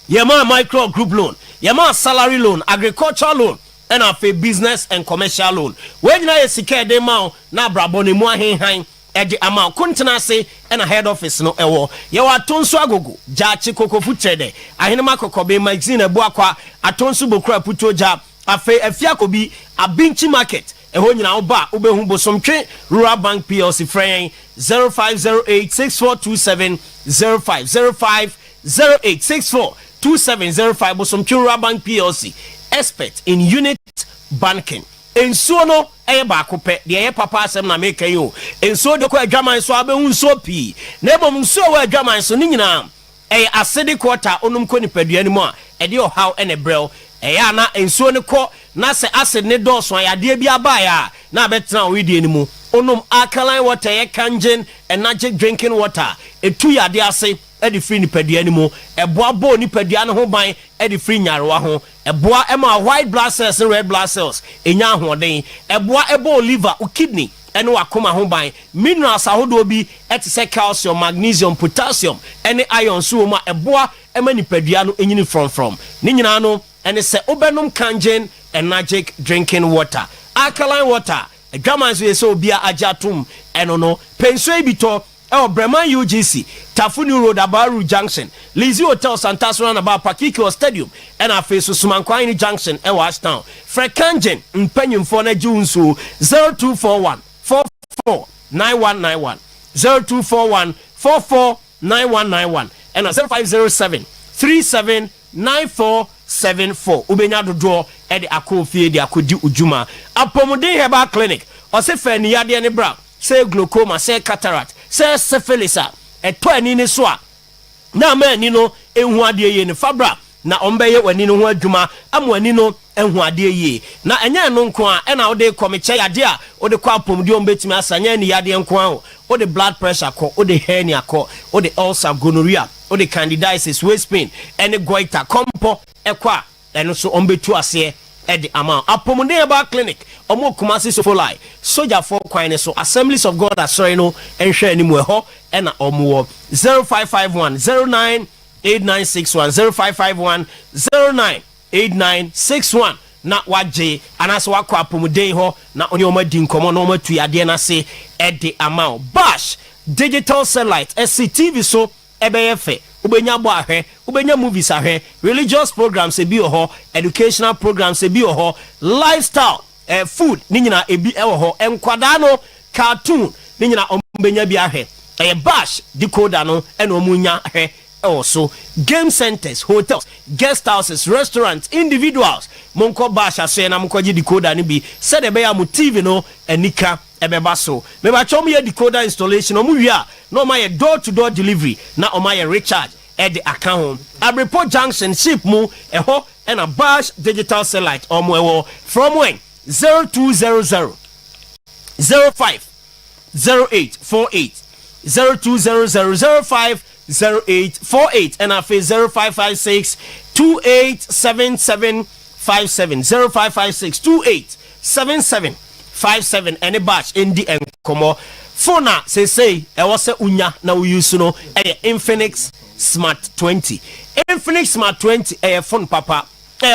Yama micro group loan, Yama salary loan, agricultural loan, and a business and commercial loan. When you sika de mao na braboni mo hen edi amount kuntena se and a head office no ewo. Yawa tonso agogo, jachi koko futrede. Ahinema kokobe magazine boakwa atonso bokura putoja afe Afia kobi abinchi market. Eho nyina oba ubehu bosomtwe Rural Bank PLC frame 0508 6427 05 08 64 2705 Bosomchura Bank PLC, expert in unit banking. Ensuo no eye baako pɛ de eye papa asɛm na make you ensuo de ko adwaman so abehu nsuo pii na ebom nsuo wɔ adwaman so ne nyinaa eye acidic water onum ko nipadua ni mu a ɛde ɔhaw ɛne brɛw eye ana ensuo ne kɔ na sɛ acid ne dɔɔso ayade bi aba ya na abɛtena ɔwidie ni mu onum alkaline water ye kangen energy drinking water etu yade ase edi free nipadua ni mu eboa bo nipadua no ho ban edi free nyarewa ho eboa ema white blood cells and red blood cells enya ahoden eboa ebo liver o kidney ene wakoma ho ban minerals ahodo bi etise calcium magnesium potassium ene iron so ma eboa ema nipadua no enyini from ni nyina no ene se obenum kangen energetic drinking water alkaline water adwaman so yese obia ajatum eno no penso ebito Bremen UGC, Tafuni Road, Abaru Junction, Lizzie Hotel, Santasuna, about Pakiko Stadium, and our face to Sumankwani Junction, Ewastown. Frekanjen, Mpenyum Fone Junsu, 0241 44 9191, 0241 44 9191, and 0507 379474. Ubenya do draw at the Akofie, the Akudi Ujuma. Apomode Heba Clinic, or say Fanny Yadi and Brown, say glaucoma, say cataract. Say syphilis eto ani ni so a na ma ani no ehu ade ye ne fabra na ombeye wani no ho adwuma amu ani no ehu ade ye na enya no nko a na ode komeche yade a ode kwa pomdi ombetimi asanya ni yade nko a ode blood pressure ko ode hernia ko ode ulcer gonorrhea ode candidiasis waist pain ene goiter kompo ekwa eno so ombetu ase edi amount Apomode Heba Clinic omo Kumasi Sofolai Soldier for Kwine so Assemblies of God asori no enhwe ani mu eho ena omo 0551 098961 0551 098961 na waje anaso wakọ Apomode ho na oni omo di nkomo na omo tu yade na se edi amount Bash digital satellite SCTV so ebeyefe ubenya bo ahwe ubenya movies ahwe religious programs ebi oho educational programs ebi oho lifestyle food ni nyina ebi ewo enkwada no cartoon ni nyina ombenya bi ahwe Bash decoder no ena omunya ahwe also game centers hotels guest houses restaurants individuals monko Bash aso na monko gi decoder ni bi said ebe ya mu TV no enika ebeba so me ba chom ye decoder installation omu wia no ma ye door to door delivery na o ma ye recharge at the account Abrepo Junction ship mu eho and a Bash digital satellite omo ewo from when 0200 05 0848 0200 05 0848 and I face 0556 287757 0556 287757 and a Bash in the enkomo phone say I was a unya na we use no Infinix Smart 20 Infinix Smart 20 phone papa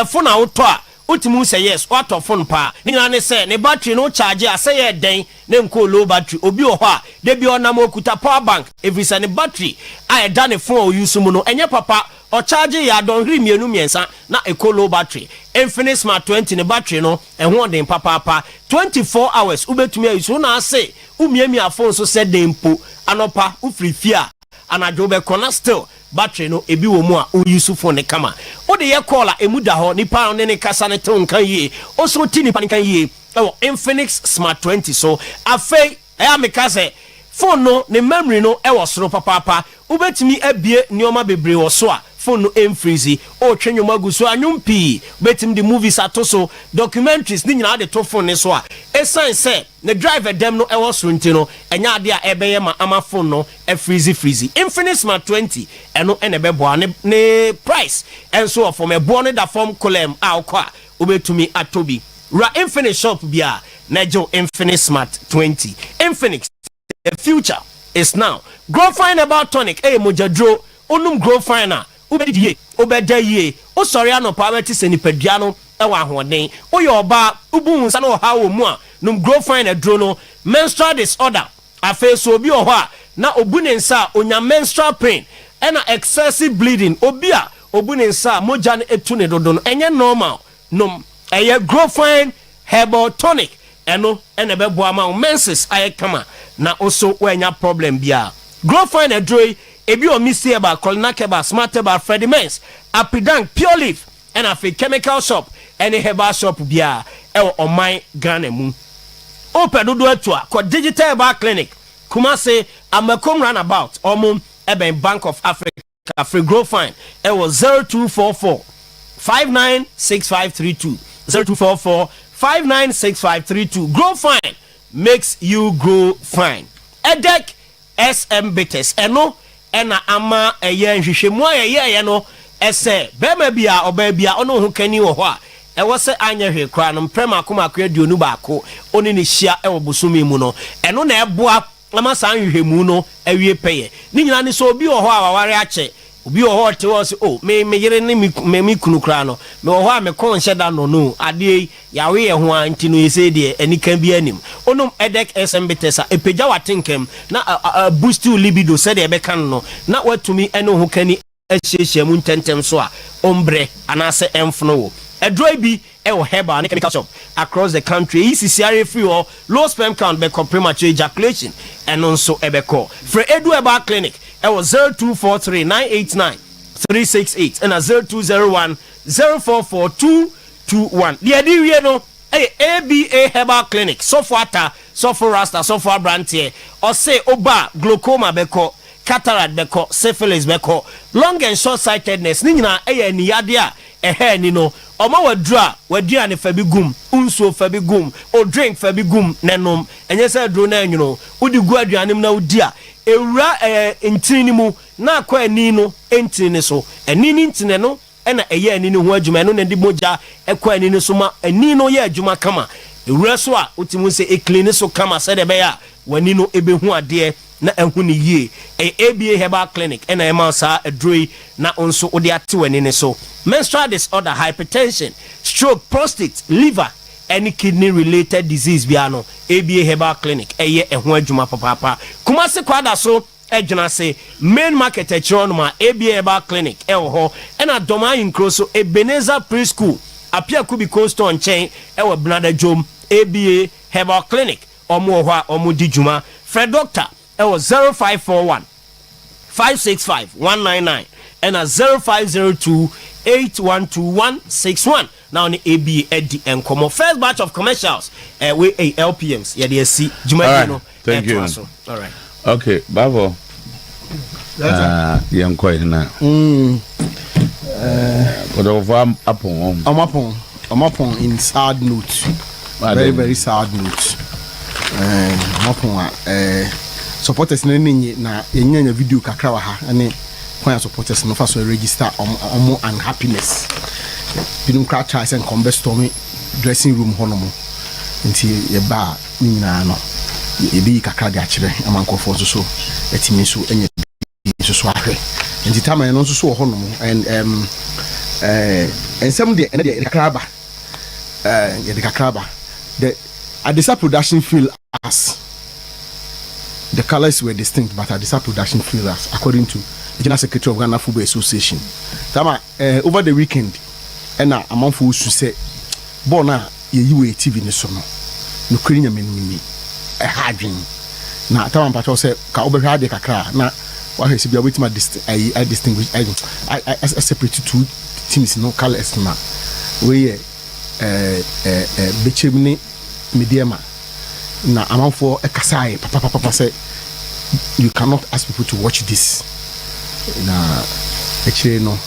phone auto Utimu say yes, what of phone pa? Nina say ne battery no charge say den ne nko low battery obi o ho a de bi onam okuta power bank every say ne battery I done a phone use mu no enye papa o charge ya don hiri mienu miensa na eco low battery Infinix Smart 20 ne battery no ehun den papa 24 hours ubetumi use na say umiemi phone so say dempo anopa ufrifia anajo be kona still battery no ebi wo mu a o use phone ne kama o de ye call a emuda ho nipa ne ne kasa ne ton kan yi o so ti nipa ne kan yi Infinix Smart 20 so afei ameka say phone no ne memory no e wo soro papa ubetimi abie nioma bebre wo so a phone no freezy o twenwoma guso anyum pi betim the movies atoso documentaries ni nyina de to phone ne so a esan say ne driver dem no e wo so nti no enya ade a ebeye ma ama phone no e freezy Infinix Smart 20 eno ene bebo ne price enso of me bo ne da form column a okwa obetumi atobi ra Infinix shop bia na jo Infinix Smart 20 Infinix the future is now grow fine about tonic mojadro onum grow fine ubedie obeda yie o sori anopa weti se nipadua no ewa ahoden o ye oba ubu nsa no ha wo mu a num grow fine adro no menstrual disorder afa so obi o ho a na obu ne nsa onya menstrual pain and excessive bleeding obi a obu ne nsa moja ne etu ne dodo no enye normal num eye grow fine herbal tonic eno ene bebo ama menses aye kama na also wenya problem bia grow fine adro ebi o misi eba Colina Keba Smart Eba Freddy Mens Apidang Pure Leaf and a chemical shop any herbal shop bia on my Ghana mu open do etua ko digital herbal clinic Kumase Amakom Runabout Omum Eben Bank of Africa Free Grow Fine it was 0244 596532 0244 596532 Grow Fine makes you grow fine. Edek SM Bitters eno ena ama eye nhwehwemu eye no ese bema bia oba bia ono ho kani wo ho a e wo se anya hwe kra no prema akoma aduonu baako oni ne hia e wo bosumi mu no eno na eboa ama san nhwehemu no awie peye ni nyina ne so obi wo ho a waware ache obi wo ho te wo se o me yere ne me kunu kra no me wo ho a me kon hyeda no ade yawe ye ho anti no yese de ani kan bi anim onum edek SM Bitters epeja watenkem na boost you libido said e be kan no na watumi eno ho kani ahyehye mu ntentem so a ombre anase emfno wo edroi bi e wo heba ne chemical shop across the country ECCRA free or low sperm count be premature ejaculation eno nso e be call for edu eba clinic e wo 0243 989 368 and 0201 044221 the idea no ABA Herbal Clinic so far rasta so far brand here or say oba glaucoma beko cataract beko syphilis beko long and short sightedness ni nyina ni yade a ni no oma wadra wadua ne fabi gum unso fabi gum o drink fabi gum nenom enye se dro na nwuno udi gu aduanem na udi a ewura entini mu na akwa ani no entini so ani ni ntine no ena eye ani no ho adwuma no na di moja ekwa ani no so ma ani no ye adwuma kama ewura so a utimu se clean so kama se de be ya wani no ebehu ade na ehu ni yie ABA Herbal Clinic ena ema sa adroi na onso ode ate wani ne so menstrual disorder hypertension stroke prostate liver any kidney related disease bia no ABA Herbal Clinic eye ehu adwuma papa Kumasi kwada so ejuna say main market echronoma ABA Herbal Clinic ho ena doma inkro so Ebenezer Preschool apia kubi coast on chain ewo Bnada Jom ABA Herbal Clinic omo ho a omo di djuma Fred Doctor ewo 0541 565 199 and 0502 812161 now ni ABA Eddie and Komo first batch of commercials we LPMs yeah they see djuma no thank you all right okay bravo yankoi na but over upon in sad note very sad note supporters na yenya video kakra wa ha ane kwan supporters no fa so register on unhappiness binum crack chance and come stormy dressing room honomo nti ye ba nyina no ye bi kakra ga kire amankofo so etimi so enye so ahwe nti tama no so honomo and some de kakraba ye de kakraba the Adisa production feel as the colors were distinct, but Adisa production feel as according to the General Secretary of Ghana Football Association. Tama over the weekend, and a month who say, "Bona you TV ne sono, no Korean mini a harding." Na tama mpacho say ka obehwa de kakra na wa hwesi bia wetima I distinguish I separate two teams no colors na we bechemni mediama na amanfo ekasai papa say you cannot ask people to watch this na actually no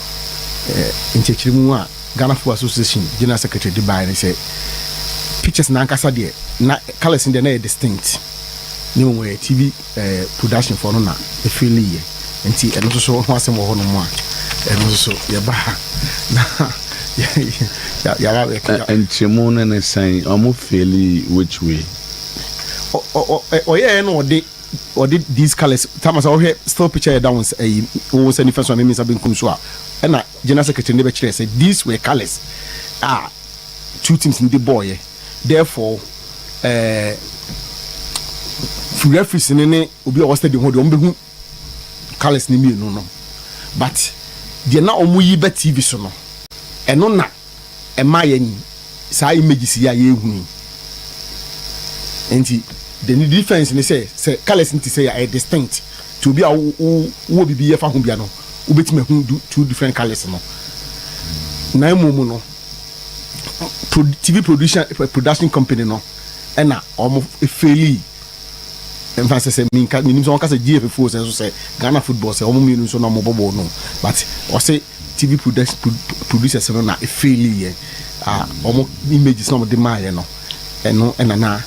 in mu a Ghana Football Association General Secretary de buy say pictures na nkasa de na colors in the na distinct no way TV production for no na e feel ye enti eno so ho asem ho no mu a eno so ye ba na and Chimon and saying, I'm fairly which way? Yeah, no, or did these colors. Thomas, I hear still picture down. Was any first one means I've been Kumswa. And General Secretary never said these were colors. Two teams in the boy. Therefore, referees in any will be arrested in one colors no. But they're not on bet TV so no. And no na emayen sa images ya yehunu enti the difference ni say colors nti say are distinct to be a wo bibi yefa ho bia no wobetime hu two different colors no na emu no TV production company no na omo faili emphasis say minim so won ka say GFF so say Ghana football say omo mienu so na omo bobo no but o say TV producers no na faili omo images no de maye no eno na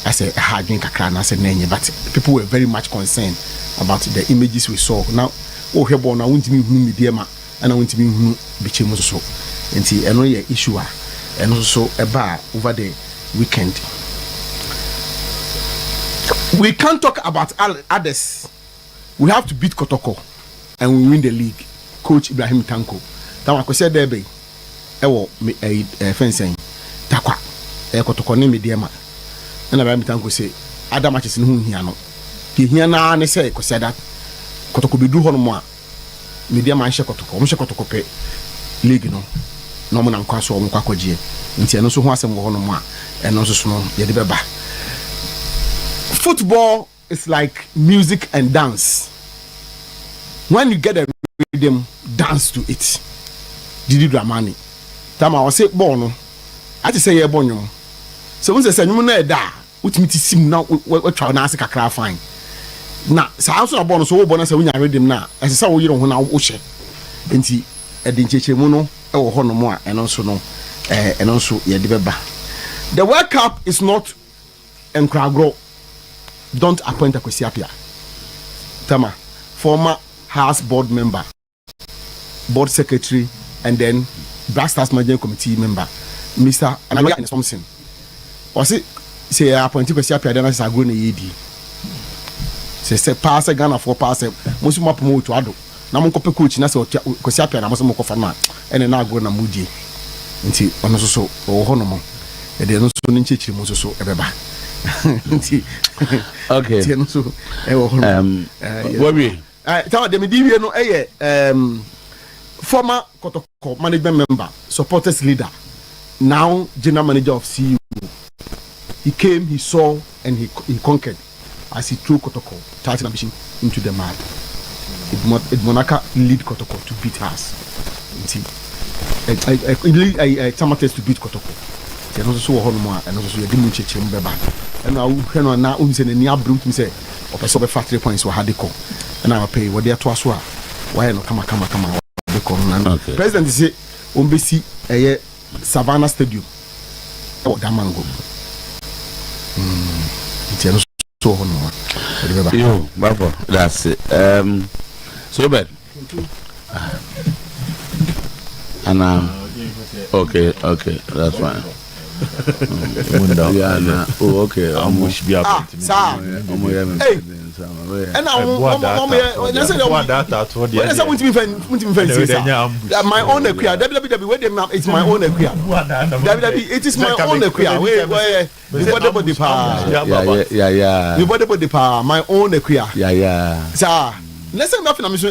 I say hardin kakra na say nenye but people were very much concerned about the images we saw. Now oh hebo na wontimi hunu media ma ana wontimi hunu bichemu so enti eno ye issue eno so eba over the weekend. We can't talk about others. We have to beat Kotoko and we win the league. Coach Ibrahim Tanko. That one said there be ewo fencing takwa Kotoko ne media ma na Ibrahim Tanko say other matches no hia no. Hia na ne say ko say that Kotoko be do ho no mo a media man hye Kotoko. Mo hye Kotoko pe league no. No mo na nkwa so mo kwakogie. Nti eno so ho asem wo ho no mo a eno so no ye de beba. Football is like music and dance. When you get a rhythm, dance to it. Didi Dramani. Tama I say ball no. I just say yeah bonyo. So when say nyum na da, utimi ti sim na we twa na ase kakra fine. Na sa also na ball no so wo bona say wonya rhythm na. Ese say wo yiro ho na wo hye. Enti e de ncheche mu no e wo ho no mo a eno so no eno so ye de beba. The World Cup is not enkragro. Don't appoint a Kwesi Apia. Tama, former House board member, board secretary, and then Black Stars Management Committee member, Mr. Anaya Thompson. Was it say appointed Kwesi Apia? Then I say go na yedi. Say pass Ghana for pass. Most of my promote to ado. Na mo kope coach na say Kwesi Apia na mo say mo kofa na. Ene na go na mudi. Nti ono so ho no mo. E de no so ni nchechiri mo so ebeba. Okay. Where we? Tell them the no former Kotoko management member, supporters leader, now general manager of CU. He came, he saw, and he conquered as he threw Kotoko title ambition into the mud. Monaka lead Kotoko to beat us. I Tamates to beat Kotoko. And also Honoma and also didn't check him beba. And I now unsen and ya brute me say, or so fat 3 points were hardly and I will pay what they are to us. Why no come. Okay. President is it Umbesi a Savannah Stadium. Oh, Damango. It's so Honoma. Yo, Babo, that's it. So bad. And okay, that's fine. Oh, okay. Sir. Hey. And my own equia. WWE, it's my own equia. WWE, it is my own equia. Yeah. You bought the power, my own equia. Yeah. Sir. Let's say nothing. I'm so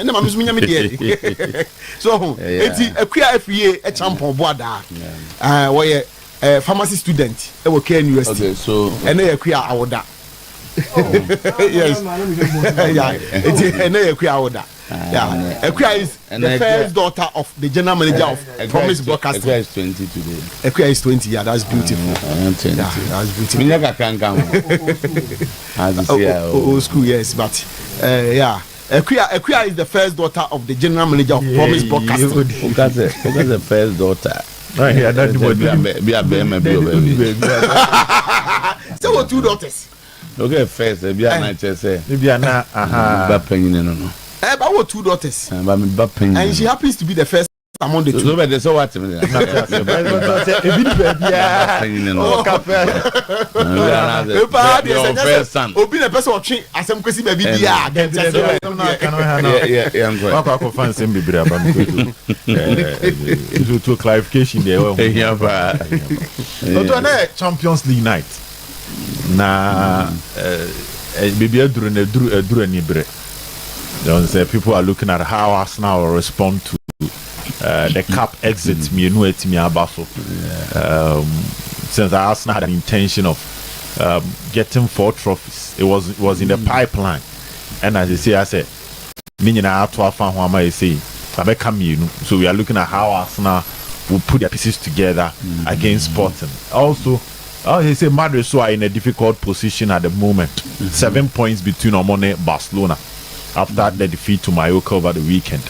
it's a queer FEA a champion boada. Where a pharmacy student at Woken University. Okay, so and a queer order. Yes, yeah, it's a queer order. Yeah, Equia is the first daughter of the general manager of Promise Broadcasting. Equia is 20 today. Equia is 20. Yeah, that's beautiful. Yeah, that's beautiful. Old school, yes, but yeah. Equia is the first daughter of the general manager of Promise Broadcasting. Who got the first daughter? Yeah, that's be a baby. So what 2 daughters? Okay, first, be a night say. Maybe na no. But what 2 daughters? And she happens to be the first among the 2. So but so what? First son. Obi na person watching asem kwesi baby dia. To clarification there. So to Champions League night. Na baby duru ni bre. People are looking at how Arsenal will respond to the cup exit. Since Arsenal had an intention of getting 4 trophies, it was in the pipeline. And as you say, I said, meaning I have to have fun. What I say, so we are looking at how Arsenal will put their pieces together against Sporting. Also, he said Madrid so are in a difficult position at the moment. 7 points between Omone and Barcelona after the defeat to Mallorca over the weekend.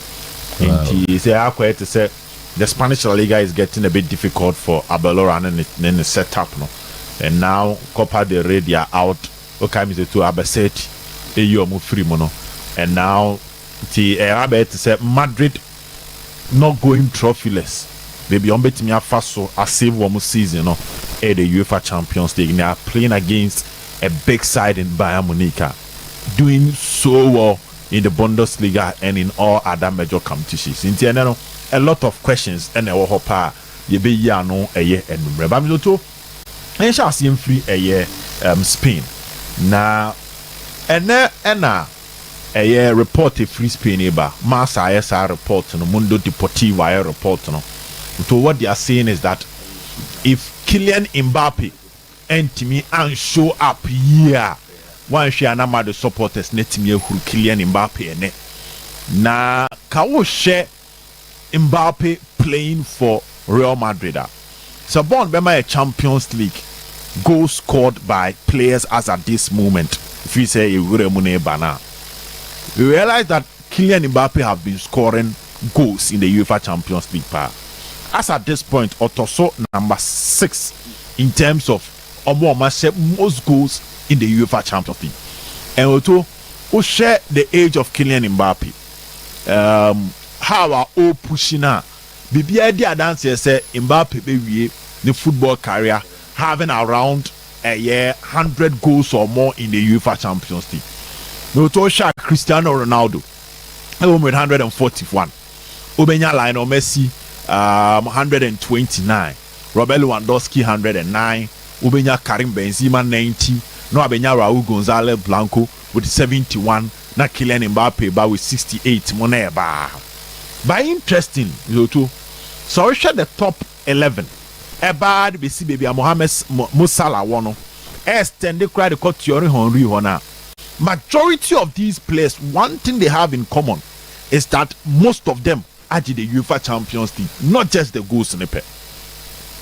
Wow. And he said, I quite to say the Spanish La Liga is getting a bit difficult for Abelora and then the setup, no. And now Copa del Rey they are out. Okay, Mr. To Abaseti, Eyomu Frimono, and now the Arabe to say Madrid not going trophyless. They be on betting me a fast so a save one season, no. At the UEFA Champions League, they are playing against a big side in Bayern Munich, doing so well in the Bundesliga and in all other major competitions. In the end, a lot of questions and a hopa ye be ya no a year and Rebamiloto and shall see him free a year Spain. Now and a year report a free Spain eba Massa ISR report no Mundo Deportivo report no. So what they are saying is that if Kylian Mbappe and me and show up here one share na the supporters net me who Kylian Mbappe ene na ka wo share Mbappe playing for Real Madrid. So born by a Champions League goal scored by players as at this moment. If you say you realize that Kylian Mbappe have been scoring goals in the UEFA Champions League power. As at this point, Otoso number 6 in terms of most goals in the UEFA Champions League. And Oto who share the age of Kylian Mbappe. How are all pushing her? Bibi idea dance say Mbappe be the football career having around a year 100 goals or more in the UEFA Champions League. No to share Cristiano Ronaldo with 141. Ubenya Lionel Messi 129. Robert Lewandowski 109. Ubenya Karim Benzema 90. No abenya Raul Gonzalez Blanco with 71. Na Kylian Mbappe with 68. Moneba. By interesting, you too. So we share the top 11. Ebad bisi baby Mohamed Musala wono. Extend the credit to Thierry Henry hona. Majority of these players, one thing they have in common is that most of them are the UEFA Champions League, not just the goal sniper.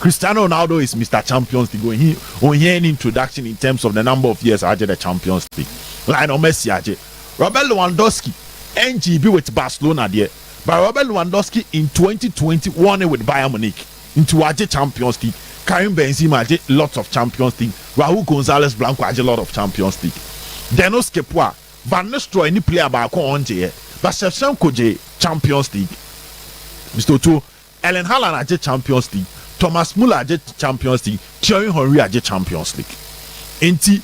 Cristiano Ronaldo is Mr. Champions League. When he an introduction in terms of the number of years I the Champions League. Lionel Messi aje. Robert Lewandowski, NGB with Barcelona there. But Robert Lewandowski in 2020 won it with Bayern Munich into Aje Champions League. Karim Benzema aje lots of Champions League. Raul Gonzalez Blanco aje lot of Champions League. Denos Kepwa, Van Nistelrooy any player back on je. But Shevchenko je Champions League. Mr. Oto, Ellen Haaland aje Champions League. Thomas Muller aje Champions League. Thierry Henry aje Champions League. Enti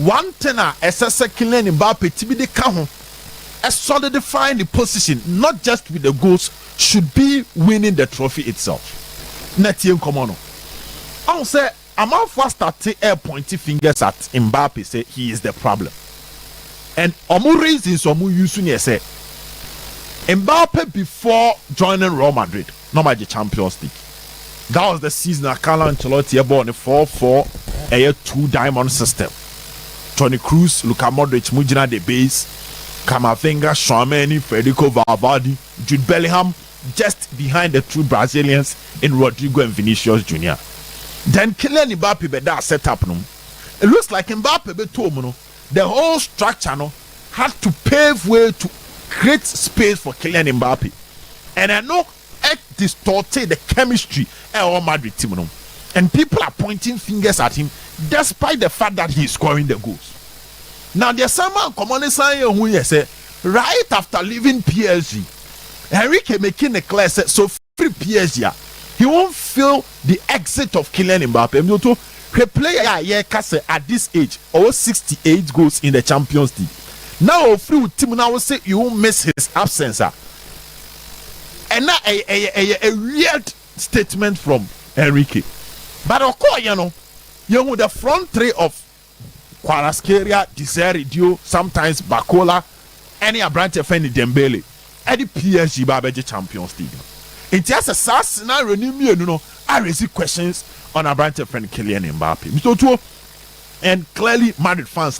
one tenor SSA Kylian Mbappe to be the count. Solidifying the position, not just with the goals, should be winning the trophy itself. Netiem Komono. I say, I'm out for starting air pointing fingers at Mbappe, say he is the problem. And Omu reasons Omu using say Mbappe before joining Real Madrid, not by the Champions League. That was the season Carlo Ancelotti born a 4-4 a 2-diamond system. Toni Kroos, Luka Modric, Mujina the base. Camavinga, Tchouaméni, Federico Valverde, Jude Bellingham, just behind the two Brazilians in Rodrigo and Vinicius Jr. Then Kylian Mbappe be that set up no. It looks like Mbappe be told no. The whole structure no had to pave way to create space for Kylian Mbappe, and I know it distorted the chemistry of Madrid team no. And people are pointing fingers at him, despite the fact that he is scoring the goals. Now there's someone common saying who you say right after leaving PSG, Enrique making a clear set so free PSG, he won't feel the exit of Kylian Mbappe. The player at this age, 68 goals in the Champions League. Now free team now will say you won't miss his absence. And now a weird statement from Enrique. But of course, you know the front three of Kvaratskhelia, Desire Dio, sometimes Bakola, any Abrante Fendi Dembele, any PSG Babeji Champions League. It has a sad scenario, I receive questions on Abrante friend Kylian Mbappe. And clearly, Madrid fans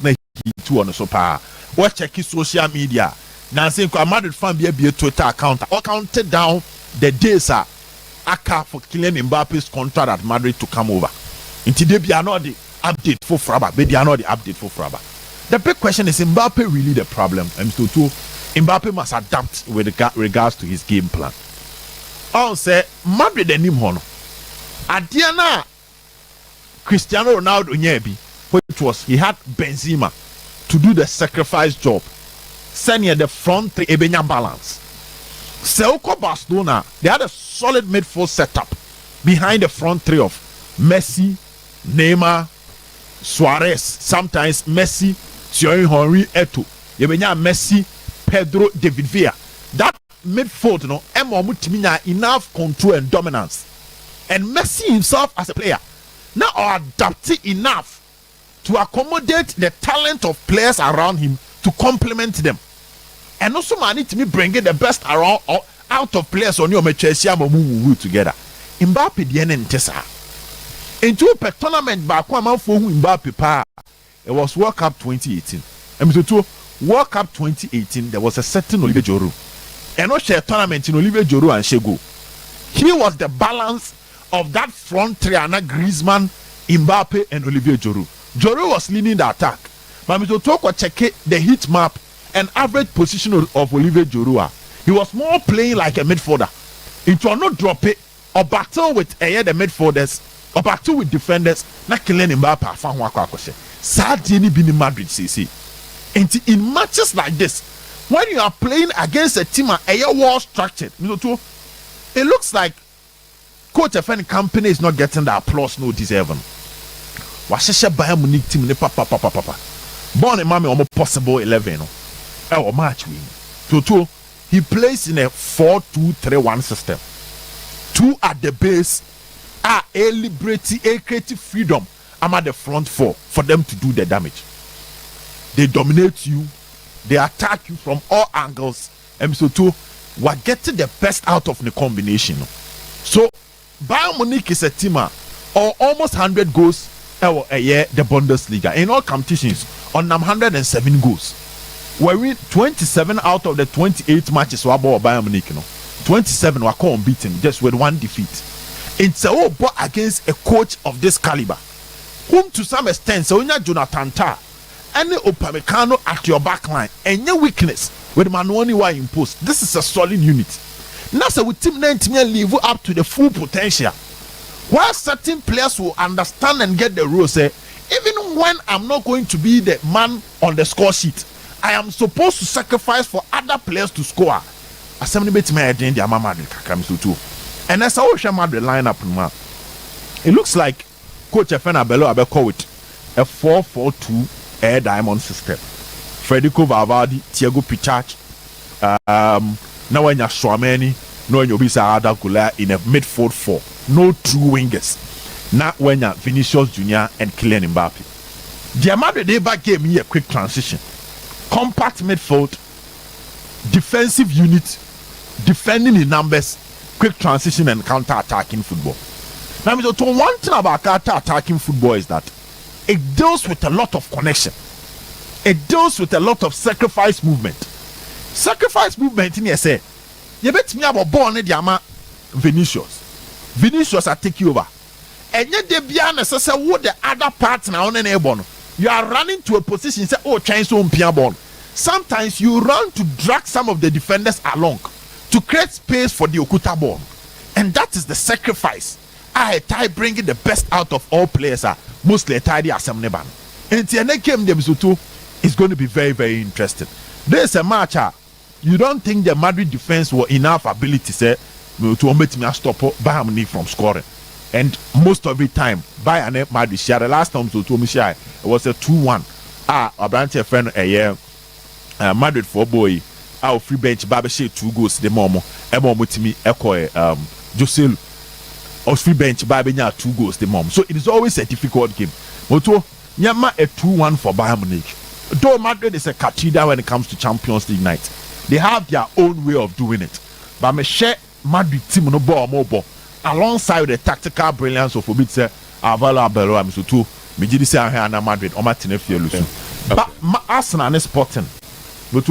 too on the super. what check social media. Now saying Madrid fan be a Twitter account or counted down the days aka for Kylian Mbappe's contract at Madrid to come over. Until they be not the update for Fraba, but they are not the update for Fraba. The big question is Mbappe really the problem? And so too, Mbappe must adapt with regards to his game plan. I'll say Madrid and him hono. Adiana Cristiano Ronaldo nyebi, which was he had Benzema to do the sacrifice job. Sending the front three ebenya balance. Selko Barcelona, they had a solid midfield setup behind the front three of Messi, Neymar, Suarez, sometimes Messi, Thierry Henry, Eto'o. Ebenya Messi, Pedro, David Villa. That midfield, enough control and dominance. And Messi himself as a player now are adapted enough to accommodate the talent of players around him to complement them. And also man need to be bringing the best around or out of players on your Chelsea together. Mbappe the ntesa. Into a tournament back one for Mbappe pa. It was World Cup 2018. And to World Cup 2018 there was a certain Olivier Giroud. And also a tournament in Olivier Giroud and Shego. He was the balance of that front three, Griezmann, Mbappe, and Olivier Giroud. Giroud was leading the attack. But to talk or check the heat map and average position of Olivier Giroud, he was more playing like a midfielder. It was not drop it or battle with the midfielders or battle with defenders. Not killing Mbappe. Sadly, been in Madrid, CC. And in matches like this, when you are playing against a team well structured, it looks like Coach FN company is not getting the applause no deserving. Washesha Bayern Munich team ne papa. Born a mommy almost possible 11 or match win. So he plays in a 4-2-3-1 system. 2 at the base are a liberty, a creative freedom. I'm at the front 4 for them to do the damage. They dominate you, they attack you from all angles. And so we're getting the best out of the combination. So Bayern Munich is a team or almost 100 goals a year the Bundesliga in all competitions on 107 goals. We win 27 out of the 28 matches we bought Bayern Munich. 27 were unbeaten just with 1 defeat. It's a whole ball against a coach of this caliber, whom to some extent so Jonathan Tah and Upamecano at your back line and your weakness with Manuoni were imposed. This is a solid unit. Now, so with team 19 live up to the full potential. While certain players will understand and get the rules, say, even when I'm not going to be the man on the score sheet, I am supposed to sacrifice for other players to score. As somebody bet me again, the Madrid comes to two. And as I watch Madrid lineup, it looks like Coach FN Abelo Abeko with a 4-4-2 air diamond system. Federico Valverde, Thiago Pichach, now when you're Swameni, no when you'll be Sarada Gula in a midfield 4. No true wingers. Not when you're Vinicius Jr. and Kylian Mbappe. The Madrid they back gave me a quick transition. Compact midfield, defensive unit, defending in numbers, quick transition and counter-attacking football. Now, one thing about counter-attacking football is that it deals with a lot of connection. It deals with a lot of sacrifice movement. Sacrifice movement in here say, you bet me about born in the Vinicius. Vinicius are take you over. And yet they be necessary what the other partner on an airborne. You are running to a position say, oh, change on Piabon. Sometimes you run to drag some of the defenders along to create space for the Okuta ball. And that is the sacrifice. I bringing the best out of all players are mostly tidy as some neban. And the next game is going to be very, very interesting. There's a match. You don't think the Madrid defense were enough ability say to make me stop Bayern Munich from scoring? And most of the time, Bayern Madrid share the last time to Tomi it was a 2-1. A branch of friend a year Madrid for boy. Our free bench Babeshe 2 goals the momo. Emo mutimi echo Josel or free bench Babenya 2 goals the mom. So it is always a difficult game. Moto Nyama a 2-1 for Bayern Munich. Though Madrid is a cathedral when it comes to Champions League night. They have their own way of doing it. But me share Madrid team no ball more alongside the tactical brilliance of Obitse Avalo Abelo Amisoto. Me jidi say Madrid o ma tenefie lusu. But Arsenal and Sporting But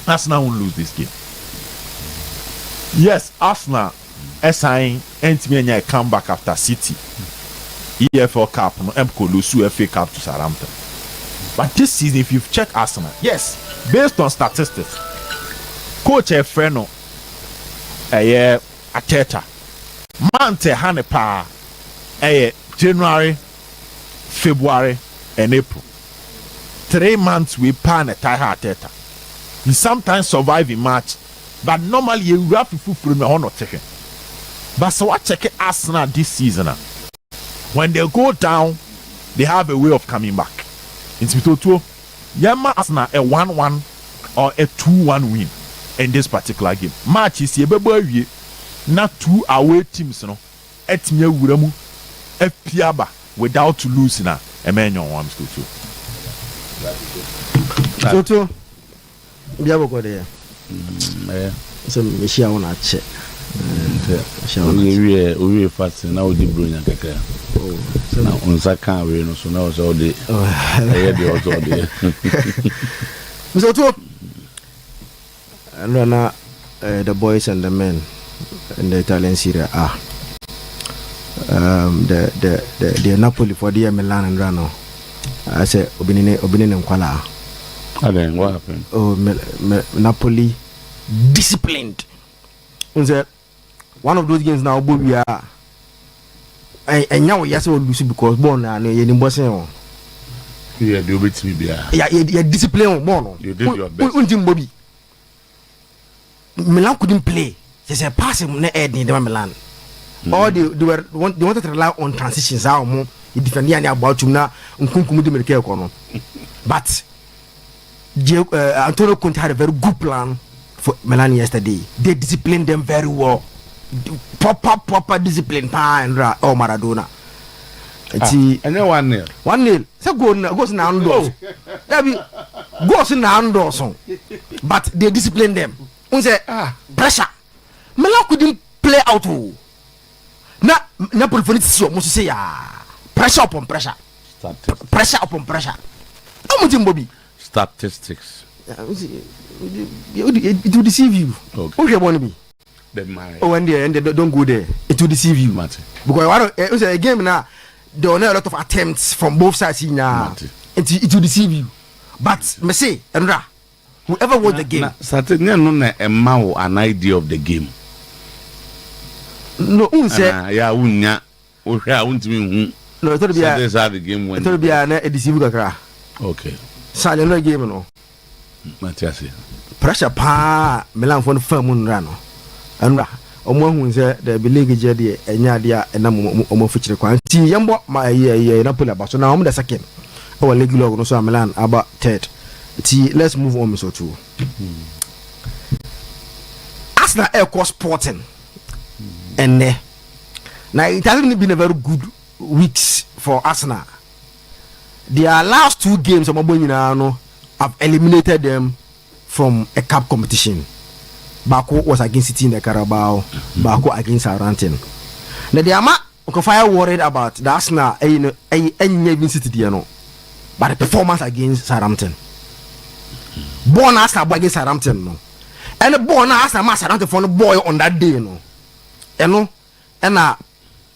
Arsenal won't lose this game. Yes, Arsenal SI and a comeback after City. EFL Cup, no MCO lose FA Cup to Southampton. But this season, if you've checked Arsenal, yes, based on statistics, coach Efreno, Ateta, Mante Hanepa, January, February, and April. 3 months we pan a tie Ateta. He sometimes survive in March, but normally you have to fulfill me on taking. But so I check Arsenal this season. When they go down, they have a way of coming back. In Spitoto, Yama Arsenal a 1-1 or a 2-1 win in this particular game. Match is here, not 2 away teams, no. Etmia Wuramu, Piaba without losing a man on one Spitoto. Spitoto, Biabo go there. So, Michelle on a check. We fast now the Broni kaka. So now on Zaka we no so now so the the also the. So to and the boys and the men in the Italian Serie A. The Napoli for the Milan and Rano. I say Obinine Nkwala. And then what happened? Oh, Napoli disciplined. One of those games now, we are. And now yes, we lose because born and you boss. Yeah, do it to me. Yeah, discipline mono. You did your best. Bobby. Milan couldn't play. There's a passing ne Ed in Milan. Or they wanted to rely on transitions. How more he defended about you now. But Antonio Conte had a very good plan for Milan yesterday. They disciplined them very well. Proper discipline. Oh, Maradona. And then 1-0. 1-0. So goes in outdoors. Goes in outdoors. But they disciplined them. Pressure. Milan couldn't play out. Now, Napoli for it must say pressure upon pressure. Pressure upon pressure. How much Bobby? Statistics. It will deceive you. Okay. Who you want to be? Oh, and they don't go there. It will deceive you. Because it was a game now. There were a lot of attempts from both sides in it will deceive you. But me say, Andra, whoever won the game. Certainly no an idea of the game. No, yeah, unya. No, it will be the game when it will be a deceive kakra. Okay. Silent game no. Matthias. Pressure pa Milan for the firm run. And omo hu say the league je de enya de na omo fichire kwan ti yembo ma Napoli about so now omo the second our league log no so Milan about third ti let's move on so too. Arsenal Air Course Sporting and now it hasn't been a very good weeks for Arsenal. Their last 2 games have eliminated them from a cup competition. Baku was against City in the Carabao, Baku against Southampton. Now the ama fire worried about the Arsenal any City, but the performance against Southampton. Born Arsenal against Southampton, no. And the born Arsenal Southampton for the boy on that day, no. And a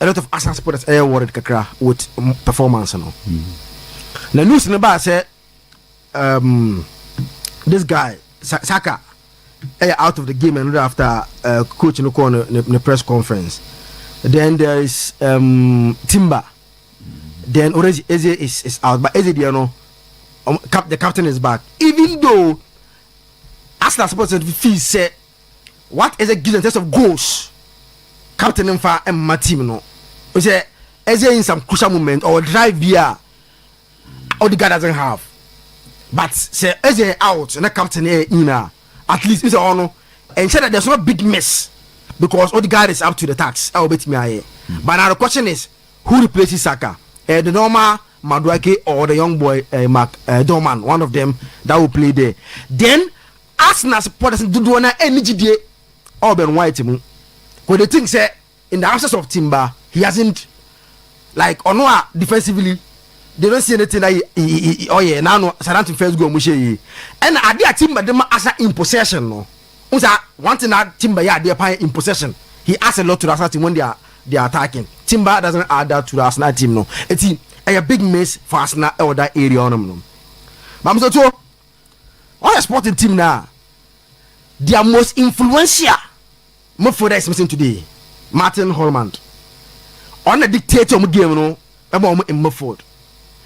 lot of Arsenal supporters are worried kakra with performance, no. Now news in the bar said this guy Saka out of the game and after coach in the press conference. Then there is Timber. Then already Eze is out, but Eze the captain is back. Even though Arsenal supposed to feel say what Eze gives in terms of goals, captain and my team no. We say Eze in some crucial moment or drive via all the guy doesn't have. But say Eze out and the captain in at least it's on and said that there's no big mess because all the guy is up to the tax. I'll bet me. But now the question is who replaces Saka? The normal Madueke or the young boy Mark Dorman, one of them that will play there. Then Arsenal supporters do any GDA or Ben White. Because the thing say in the absence of Timber, he hasn't like Onoa defensively they don't see anything like oh yeah now Southampton first goal mushe and ade a Timber dem asa in possession no unsa one thing that Timber yeah they in possession he adds a lot to the Arsenal team when they are attacking. Timber doesn't add that to the Arsenal team no it's a big miss for Arsenal or that area on them no but I'm so all the sporting team now their most influential midfielder is missing today Martin Holland on the dictator of the game no about in midfield.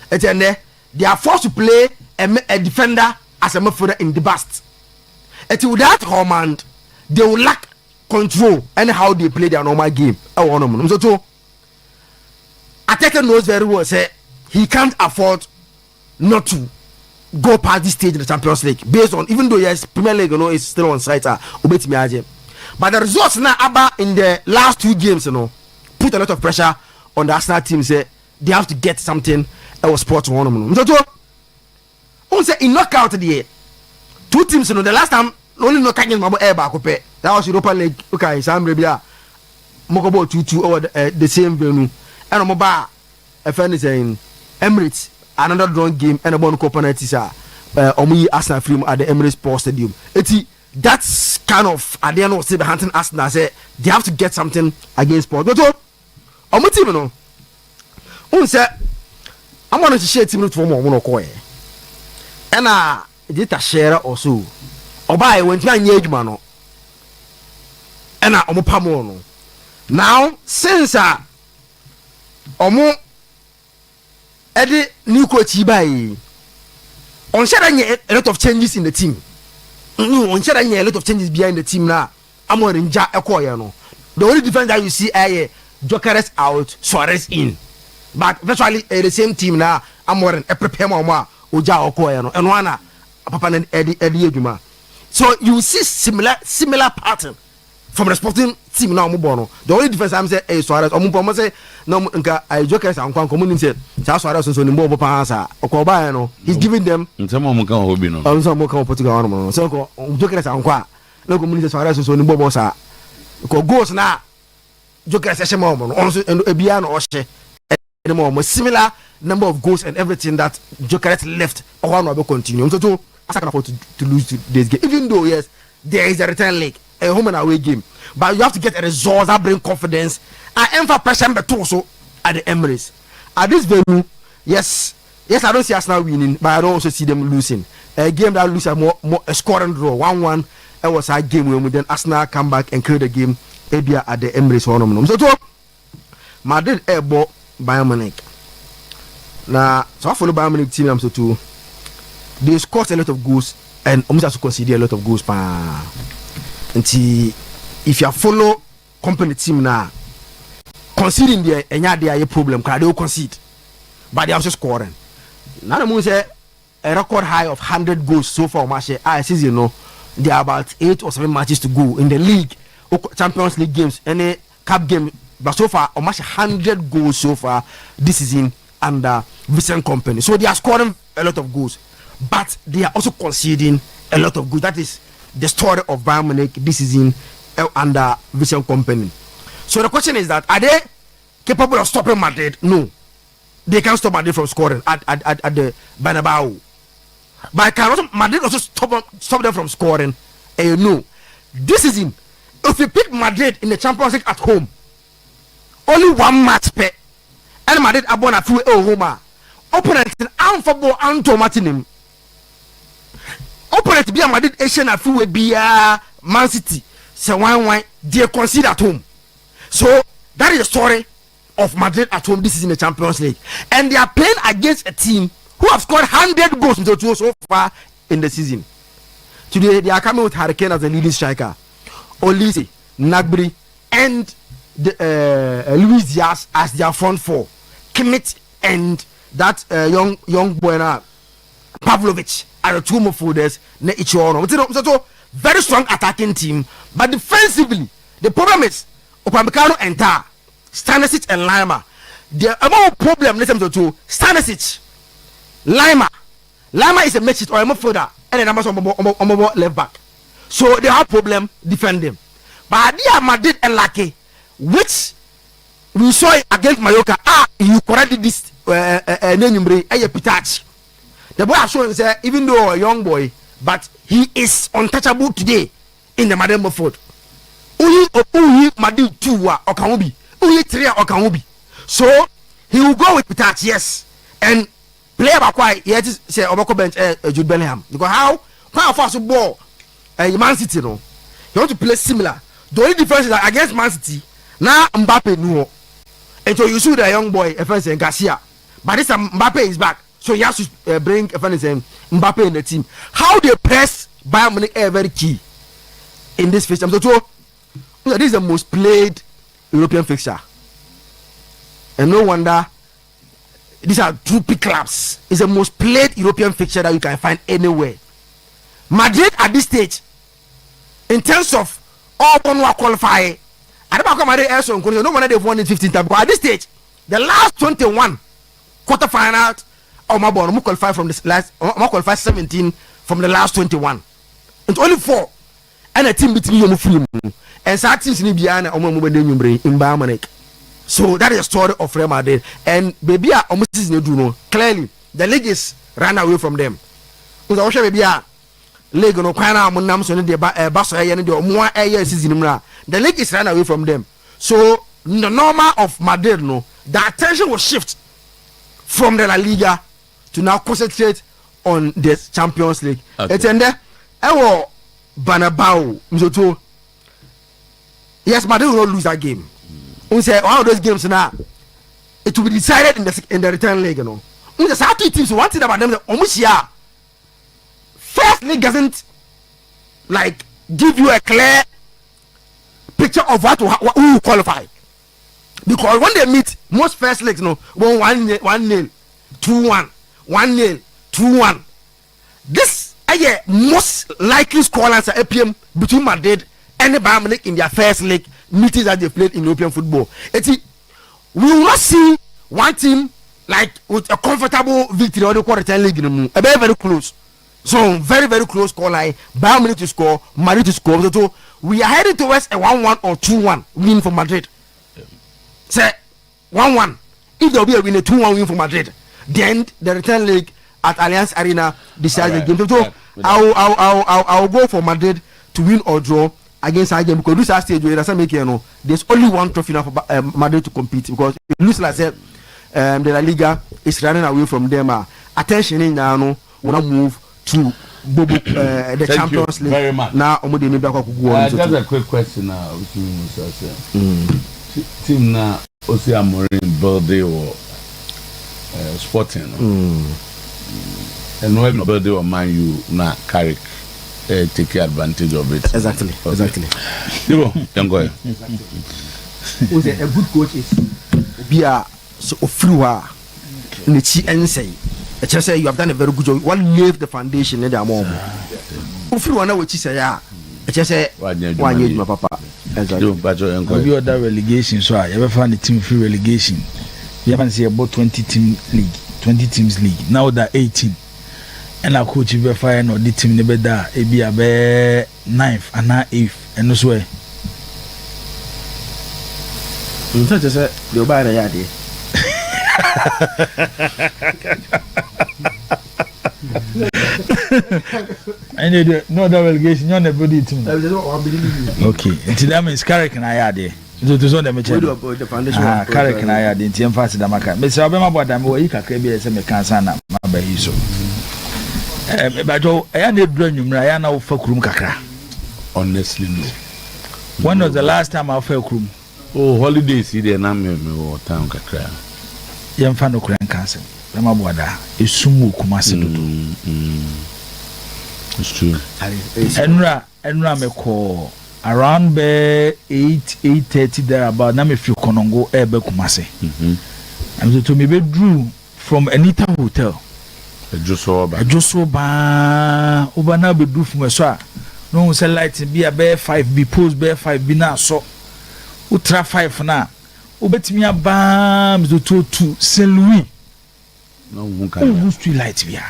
They are forced to play a defender as a midfielder in the bust. Without Holland, they will lack control and how they play their normal game. So Ateta knows very well say he can't afford not to go past this stage in the Champions League based on even though yes Premier League is still on site but the results now in the last 2 games put a lot of pressure on the Arsenal team. Say they have to get something else sport one say in knockout the 2 teams the last time only no catching mabo air back that was Europa League. Okay, Sam Rebia Mokobo 2-2 over the same venue and Moba a friend is saying Emirates another drawn game and a one opponent is Omi Arsenal film at the Emirates Sports Stadium. That's kind of at the end of the hunting Arsenal say they have to get something against Sport. But Omi team no say I'm going to share team with one more coin and did a share or so or buy when you are man and Omo now since Omo Eddie new coach by on sharing a lot of changes in the team. On sharing a lot of changes behind the team now. I'm on in Ja Ekoyano. The only difference that you see Jokeres out, Suarez in. But virtually the same team now. I'm more a prepare mama Oja Okoyano and one Papa and Eddie Juma. So you see similar pattern from the sporting team now. The only difference I'm saying is Suarez. Say no Jokers and Kwan said Suarez so Nimbo Pansa or he's giving them some Portugal. So Jokers and Kwa no community Suarez so Nimbo Bosa goes now Jokers also and Ebiano Oshe anymore similar number of goals and everything that Jokers left or one will continue. So I can afford to lose this game even though yes there is a return leg. A home and away game, but you have to get a result that bring confidence and emphasize pressure but also at the Emirates. At this venue, yes, I don't see Arsenal winning, but I don't also see them losing. A game that loses a scoring draw, 1-1. It was a game when then Arsenal come back and create the game. Maybe at the Emirates So Madrid bought Bayern Munich. Now, so I follow Bayern Munich team. I'm so too. They scored a lot of goals and almost also consider a lot of goals. If you follow company team now, considering the problem, they will concede, but they are also scoring. Now the say a record high of 100 goals so far. Season, there are about 8 or 7 matches to go in the league, Champions League games, any cup game. But so far, almost 100 goals so far this season under Vincent Company. So they are scoring a lot of goals, but they are also conceding a lot of goals. That is the story of Bayern Munich this season under Vincent Company. So the question is that are they capable of stopping Madrid? No, they can't stop Madrid from scoring at the Bernabeu. But can also Madrid also stop them from scoring? No, this season if you pick Madrid in the Champions League at home, only 1 match per, and Madrid are born a few home opponent and football and Martinim. Opponent be a Madrid Asian a few be Man City. So why they concede at home. So that is the story of Madrid at home. This is in the Champions League, and they are playing against a team who have scored 100 goals so far in the season. Today they are coming with Hurricane as the leading striker, Olise, Gnabry, and Luis Diaz as their front four. Kimmich and that young boy Pavlovic are the 2 midfielders. So very strong attacking team, but defensively the problem is Upamecano and Stanisic and Lima. The amount problem let them to Stanisic, Lima is a midfielder or a midfielder and then I'm left back. So they have problem defending. But they are Madrid and Lucky, which we saw against Mallorca. You corrected this Nenyumbre Pitach. The boy has shown say even though a young boy, but he is untouchable today in the Madam Ford. Uyi Madu 2 or Kamubi, Uyi 3 or Kamubi. So he will go with Pitach, yes, and play about why he had to say Obako bench Jude Bellingham. Because how fast ball Man City no, you want to play similar. The only difference is that against Man City now Mbappe no, and so you see the young boy Efense and Garcia, but this time Mbappe is back, so he has to bring Efense and Mbappe in the team. How they press Bayern Munich is very key in this fixture. So this is the most played European fixture, and no wonder these are two big clubs. It's the most played European fixture that you can find anywhere. Madrid at this stage, in terms of all one who qualify, I don't know Madrid also no wonder they've won it 15 times. But at this stage, the last 21 quarterfinals, who qualify from this last, qualify 17 from the last 21. It's only 4, and a team between you and some teams in Ibiana in Bayern Munich. So that is the story of Real Madrid. And baby, clearly the league is run away from them. League no kwana munam so the baso aye the more aye season the league is run away from them. So the normal of Madrid no, the attention will shift from the La Liga to now concentrate on the Champions League. It's in there ewo Banabao mzoto. Yes, Madrid will not lose that game. We say one of those games now it will be decided in the return leg, you know. The South teams one thing about them almost first league doesn't like give you a clear picture of who will qualify, because when they meet most first leagues, you know, 1-0, 2-1, 1-0, 2-1. This most likely scorelines are APM between Madrid and the Bayern Munich in their first league meetings that they played in European football. We will not see one team like with a comfortable victory or the quarter league in a very close. So very close score line. Bayern Munich to score, Madrid to score. So we are heading towards a 1-1 or 2-1 win for Madrid. Say 1-1. If there will be a win, a 2-1 win for Madrid, then the return leg at Allianz Arena decides the game. So I will go for Madrid to win or draw against our game, because this stage where doesn't make there's only one trophy now for Madrid to compete, because it looks like the La Liga is running away from them. Attention in now will not move to the Champions League. Very much. Now, just a quick question now. Team now, Osi Amorim, Birthday or Sporting, and when Birthday or Man U now carry take advantage of it. Exactly. Young boy. A good coach is be a so ofruwa nichi ensei. I just say you have done a very good job. One laid the foundation in the mom. Ofruwa na wechi say ya. I just say one year my papa. Exactly. Have you other relegation? So I ever found the team free relegation. You haven't seen about 20 teams league. Now they're 18. And our coach be fire no the team never da e be a 9th and 8th and no swear. You just say you buy the yard. And you no other relegation, you're never the team. Okay, until that means Carrick and I are there. To so them the foundation. Carrick and I are the team fast that maka. Me say obema boy that me ka ka be say me kan sana ma ba yi so. But I need brand new I na fa kurum kakra. Honestly no. When was the last time I fa kurum? Oh, holidays there na me town kakra. Yem fa no kuran kanse. Bema boy da esumu kumase dodo. It's true. Enra me call around be 8:30 there about na me fi konongo ebe kumase. And to me be drew from Anita Hotel. Joso ba oba na be drew from so no say light be a be 5 be post be 5 be na so ultra 5 na obetimi aba me to 2 Saint Louis no one can street light bia.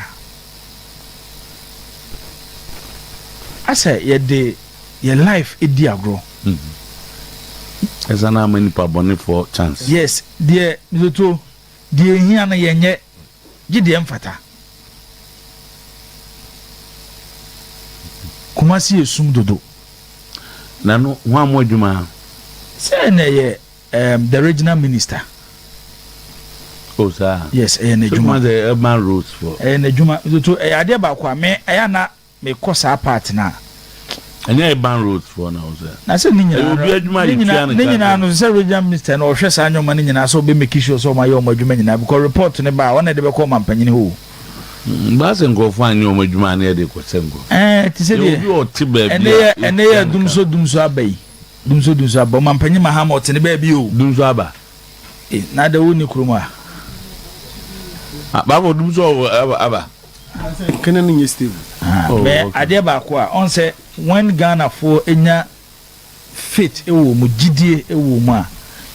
I say your life is the agro. There's an many paboni for chance. Yes, dear Mizoto, die hia na yenye gide mfata kuma si esum dodo na no ho amodwuma say na ye the regional minister. Oh sir. Yes, na juma the urban roads for. Na juma to ade ba kwa me na me kosa part na. Anya urban roads for now sir. Na say ninyina. Obi adwuma ninyina no say regional minister na ohwe sa anyoma ninyina so be make sure so ma ye omadwuma nyina because report ne ba wona de be ko mampanyine ho. Ba se ngofo anya omadwuma na de ko sengo. Ti say de. Obi o ti ba bi. Ene ye dumso abai. Dumso aba mampanyine mahama o te ne ba bi o. Dumso aba. Na da woni kuruma. Baba dumso aba. Can you still? Me ade ba ko a on say when Ghana for enya faith ewo mu gidie ewo mu a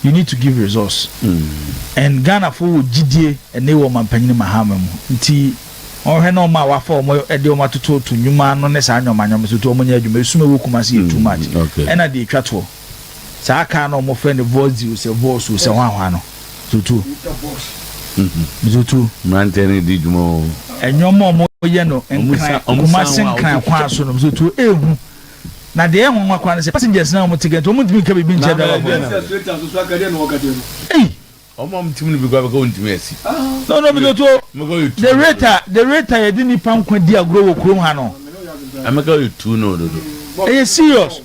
you need to give results. And Ghana for gidie ene wo mampanyine mahama mu nti on he no ma wa for mo ede o matoto to nyuma no ne sa anyoma so to o nya adwuma esuma wo kuma se too much. And at the twato sa aka no mo friend voice you say voice you say hwan no tutu tutu mantene di dwuma enyomo mo ye no enkran kuma senkran kwa so no tutu ehu na de ehun nwa kwa se passengers na mo ticket o mo ntimi ka bibi nche da omo mtimi bi gwa ko ntimi asi no tutu the rate ye di nipa nkwa di agro wo krom ha no ameka you too no do e serious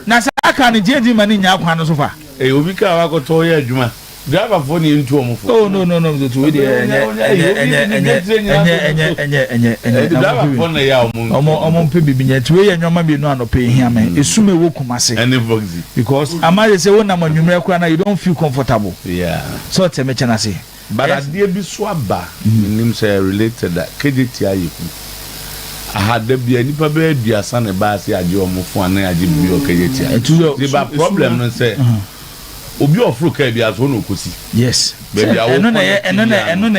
na sa aka ne je di mani nya akwa no so fa obi ka wa ko to ye adwuma driver for ni ntu omo for oh no tutu we dey driver for na ya omo mpe bibi nya ti we ye nyoma bi no anope hia me esume wo kumase any boxy because amade say wona manwumre kwa na you don't feel comfortable so te me chana say but adie bi so aba nim say related that KJT ayeku ahada bia nipa be aduasa ne ba se age omo fo ana age bi o KJT the problem no say obi ofro ka bia so no kosi yes baby eno na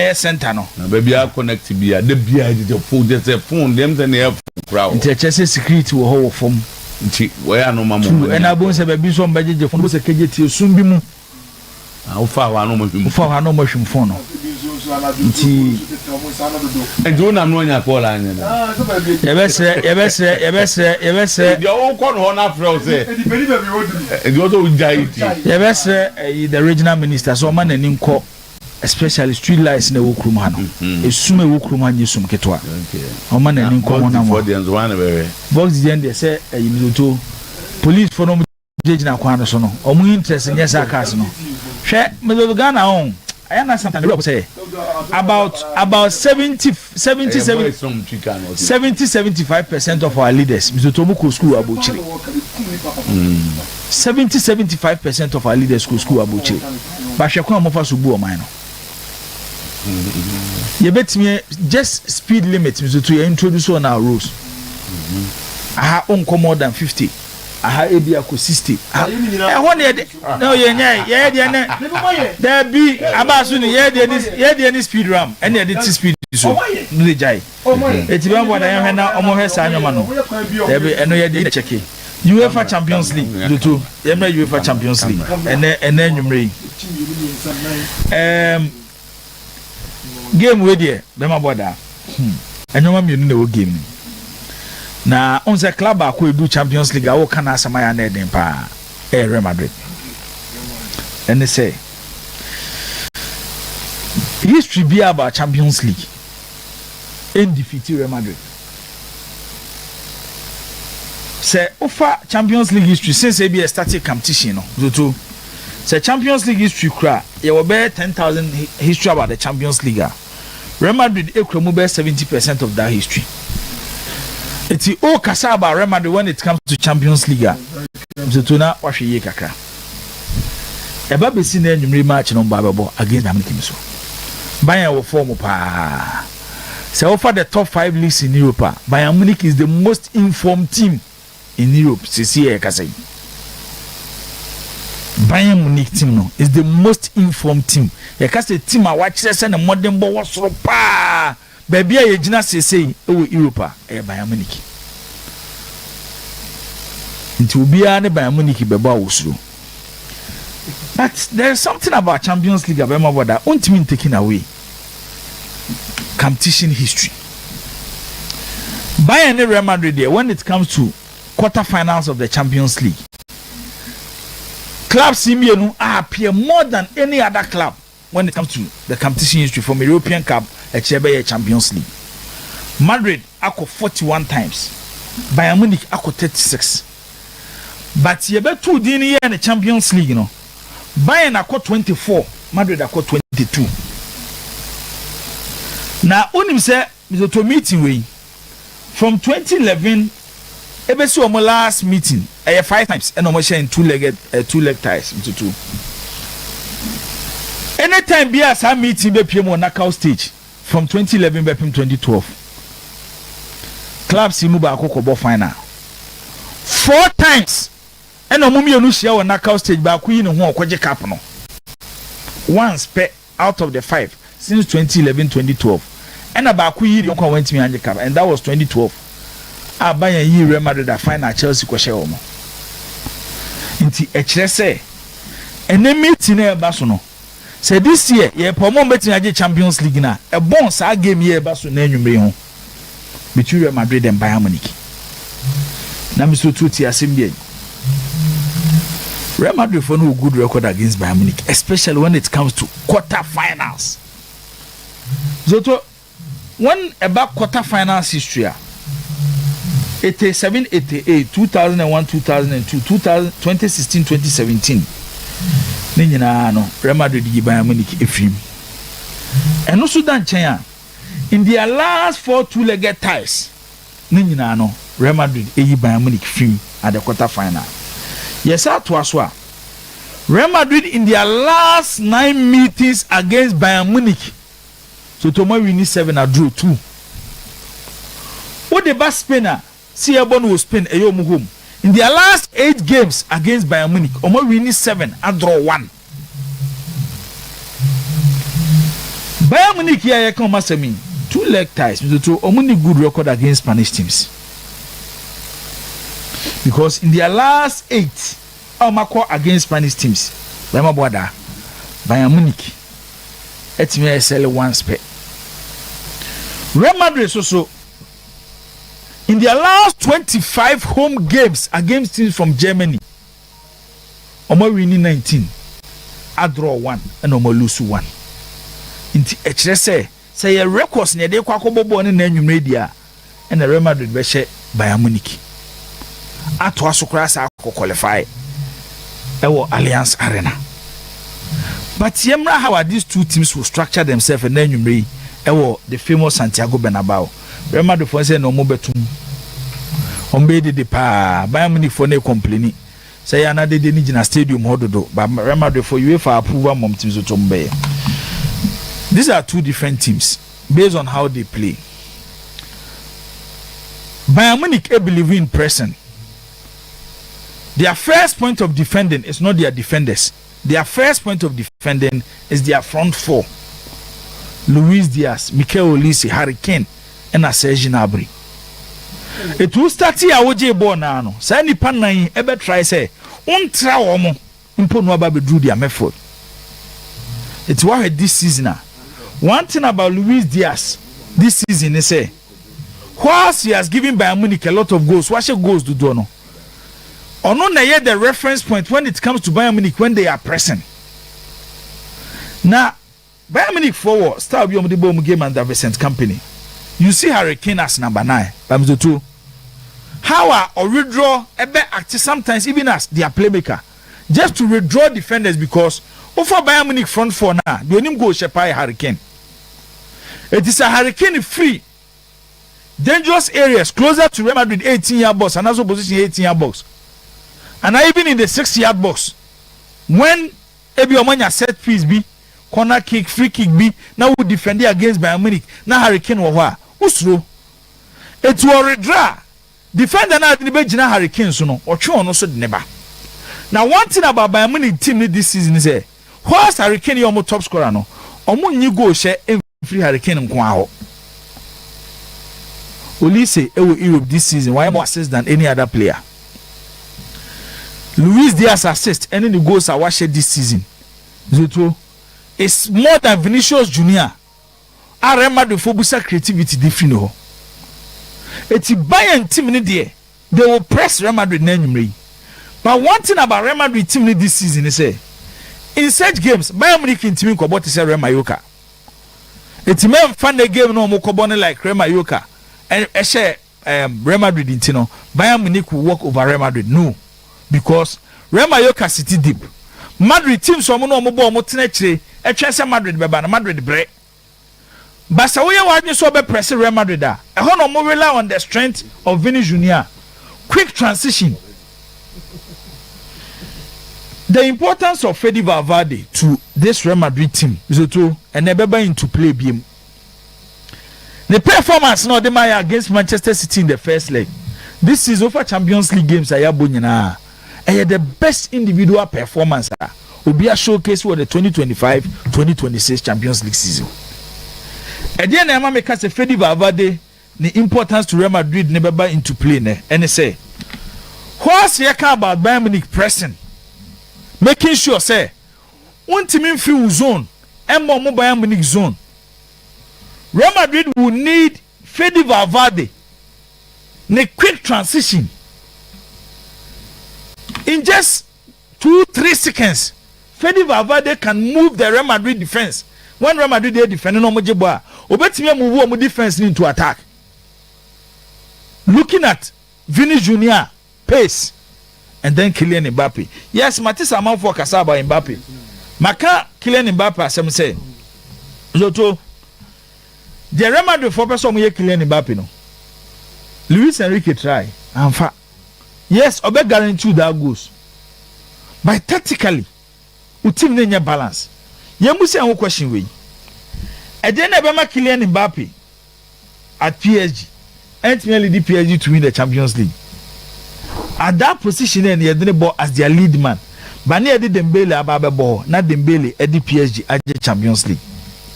ye center no na baby a connect bia de bia de phone de say phone dem say na crowd nti chese security wo ho wo fom nti we ya no mamo ena bon se baby so mbajeje phone bo se KJT sum bi mu ufa wa no mo hwim phone no nti enjo na no nya call anya na yebese de o ko no na afro say enjo to jaiti yebese the regional minister so man ani nko especially street lights na wokrum ha no esume wokrum ha nyesum ketwa o man ani nko ho na mo box de say to police for no judge na kwa no so no o mu interest nyesa cars no hwe me Ghana on I understand what say about 70-75% of our leaders Mizotomuko school abuchiri 70-75% of our leaders school abuchiri but she come ofa subu o man no you bet me just speed limit Mizoto you introduce on our rules aha on more than 50 aha ebia ko 60 ehon ye no ye nya ye de ne there be abasu ni ye de ni speed ram and ye de speed so no dey jai eti ban boda ye na omo he sa anyoma no there be eno ye de check UEFA Champions League do to ye me UEFA Champions League ene nwumre game we there be ma boda anyoma mi no game na on the club akọ edu Champions League awo kana asama ya na eden pa Real Madrid and they say history be about Champions League in defeat Real Madrid say offer Champions League history since e be a static competition no to say Champions League history kra e will be 10,000 history about the Champions League Real Madrid ekremu be 70% of that history. It's all Kasaba Real Madrid when it comes to Champions League. Zutuna wahwe kakra. Eba be seen any match no Bababo against American so. Bayern will form pa. So for the top 5 leagues in Europe, Bayern Munich is the most informed team in Europe. CCA Kasai. Bayern Munich team no is the most informed team. You can say team a watch send a modern ball was so pa. Baby a jina say Europa e Bayern Munich. Nti obi a ne Bayern Munich beba wosuro. But there's something about Champions League about that won't mean taking away competition history. Bayern and Real Madrid there, when it comes to quarterfinals of the Champions League, clubs Simeonu appear more than any other club when it comes to the competition history from European Cup and Champions League. Madrid ako 41 times, Bayern Munich ako 36. But you bet 2 din here in the Champions League, you know. Bayern ako 24, Madrid ako 22. Now, unim say to meeting we from 2011, ever see our last meeting, 5 times, and almost in 2 leg ties into 2. Anytime be as a meeting be PM on knockout stage from 2011 be PM 2012. Club simu ba akoko final 4 times. And no mummy no share on knockout stage ba ku yi ne ho okoje cap no. Once per out of the 5 since 2011-2012. And about ku yi the went me anje cap, and that was 2012. Bayern yi Real Madrid that final Chelsea ko share omo. Inti ekire say ene meeting e ba so no. Say this year ye pomo meeting anje Champions League na e bon sa game ye ba so na anwumre ho. Between Real Madrid and Bayern Munich. Na mi so tuti asem Real Madrid for no good record against Bayern Munich, especially when it comes to quarterfinals. So when about quarterfinals history, 87, 88, 2001, 2002, 2016, 2017. Real Madrid give Bayern Munich a film. And also dan China, in their last 4 two-legged ties, Real Madrid give Bayern Munich film at the quarterfinal. Yes, to Aswa. Real Madrid in their last 9 meetings against Bayern Munich. So tomorrow we need 7 and draw 2. What the best spinner? See a bon will spin a yom home. In their last 8 games against Bayern Munich, tomorrow we need 7 and draw 1. Bayern Munich here come as 2 leg ties. So only good record against Spanish teams. Because in their last 8 Almaco against Spanish teams, Bayern Munich etime sell 1 spec. Real Madrid also in their last 25 home games against teams from Germany, Omo winning 19, I draw 1 and Omo lose 1. Inti HSA say your records near the Quacobo in the media and the Real Madrid be Bayern Munich. Atwa Sokrasa qualify Ewo Alliance Arena. But yemra how are these 2 teams will structure themselves and then you may Ewo the famous Santiago Bernabeu. Real Madrid for say no more betum. Ombedi de pa Bayern Munich for no complaining. Say another day in a stadium hododo, but Real Madrid for UEFA approval mom teams to Tombe. These are 2 different teams based on how they play. Bayern Munich believe in pressing. Their first point of defending is not their defenders. Their first point of defending is their front 4. Luis Diaz, Mikel Olise, Harry Kane, and Serge Gnabry. It will start here oje ball now. Say ni pan na ebe try say untra omo mpo no aba be drew their method. It's why this season. One thing about Luis Diaz this season is say whilst he has given Bayern Munich a lot of goals, what goals do no? Ono na ye the reference point when it comes to Bayern Munich when they are pressing. Now, Bayern Munich forward start be on the bomb game and the Vincent Company. You see Harry Kane as number 9. Bamzo 2. How are or withdraw ebe act sometimes even as their playmaker just to withdraw defenders because over Bayern Munich front 4 now the only go shepai Harry Kane. It is a Harry Kane free dangerous areas closer to Real Madrid 18-yard box and also position 18-yard box. And even in the 6-yard box, when Ebi Omanya set piece be, corner kick, free kick be, now we defend against Bayern Munich. Now Harry Kane wa usro. It will redraw. Defender na the bench na Harry Kane so no. Ocho no so the neba. Now one thing about Bayern Munich team this season is whilst Harry Kane your top scorer no, omo nyi goal share every Harry Kane nko aho. Olise Europe this season why more assists than any other player. Luis Diaz assist any the goals are watched this season. Zoto is more than Vinicius Junior. I remember the Fobusa creativity different. No, it's Bayern team in there. They will press Real Madrid name. But one thing about Real Madrid team this season is say in such games, Bayern Munich team ko about to say Real Mallorca. It's men fan the game no mo ko like Real Mallorca and share Real Madrid in Tino. Bayern Munich will walk over Real Madrid. No, because Real Mallorca city deep. Madrid team so mo no mo ball mo tenechire e twese Madrid beba na Madrid break. But so we are so be press Real Madrid da. E ho no mo rely on the strength of Vini Junior. Quick transition. The importance of Fede Valverde to this Real Madrid team is to and never into play BM. The performance now the Maya against Manchester City in the first leg. This is over Champions League games I have the best individual performance will be a showcase for the 2025-2026 Champions League season. And then I make us a Fede Valverde the importance to Real Madrid never into play ne and they say what's your car about Bayern Munich pressing? Making sure say one team in field zone and more Bayern Munich zone. Real Madrid will need Fede Valverde in a quick transition in just 2-3 seconds. Fede Valverde can move the Real Madrid defense. When Real Madrid they defending no mojeba, obetime move on defense into attack. Looking at Vini Junior pace. And then Kylian Mbappe. Yes, Matisse amount for Kasaba Mbappe. Maka Kylian Mbappe as I'm saying. Zoto. The Real Madrid for person we Kylian Mbappe no. Luis Enrique try. And fa. Yes, obe guarantee that goes. But tactically, u team nenya balance. Ye mu say an question we. E dey na be ma Kylian Mbappe at PSG. And lead the PSG to win the Champions League. At that position, and he didn't ball as their lead man. But near the Dembele ababe ball, not Dembele at the PSG at the Champions League.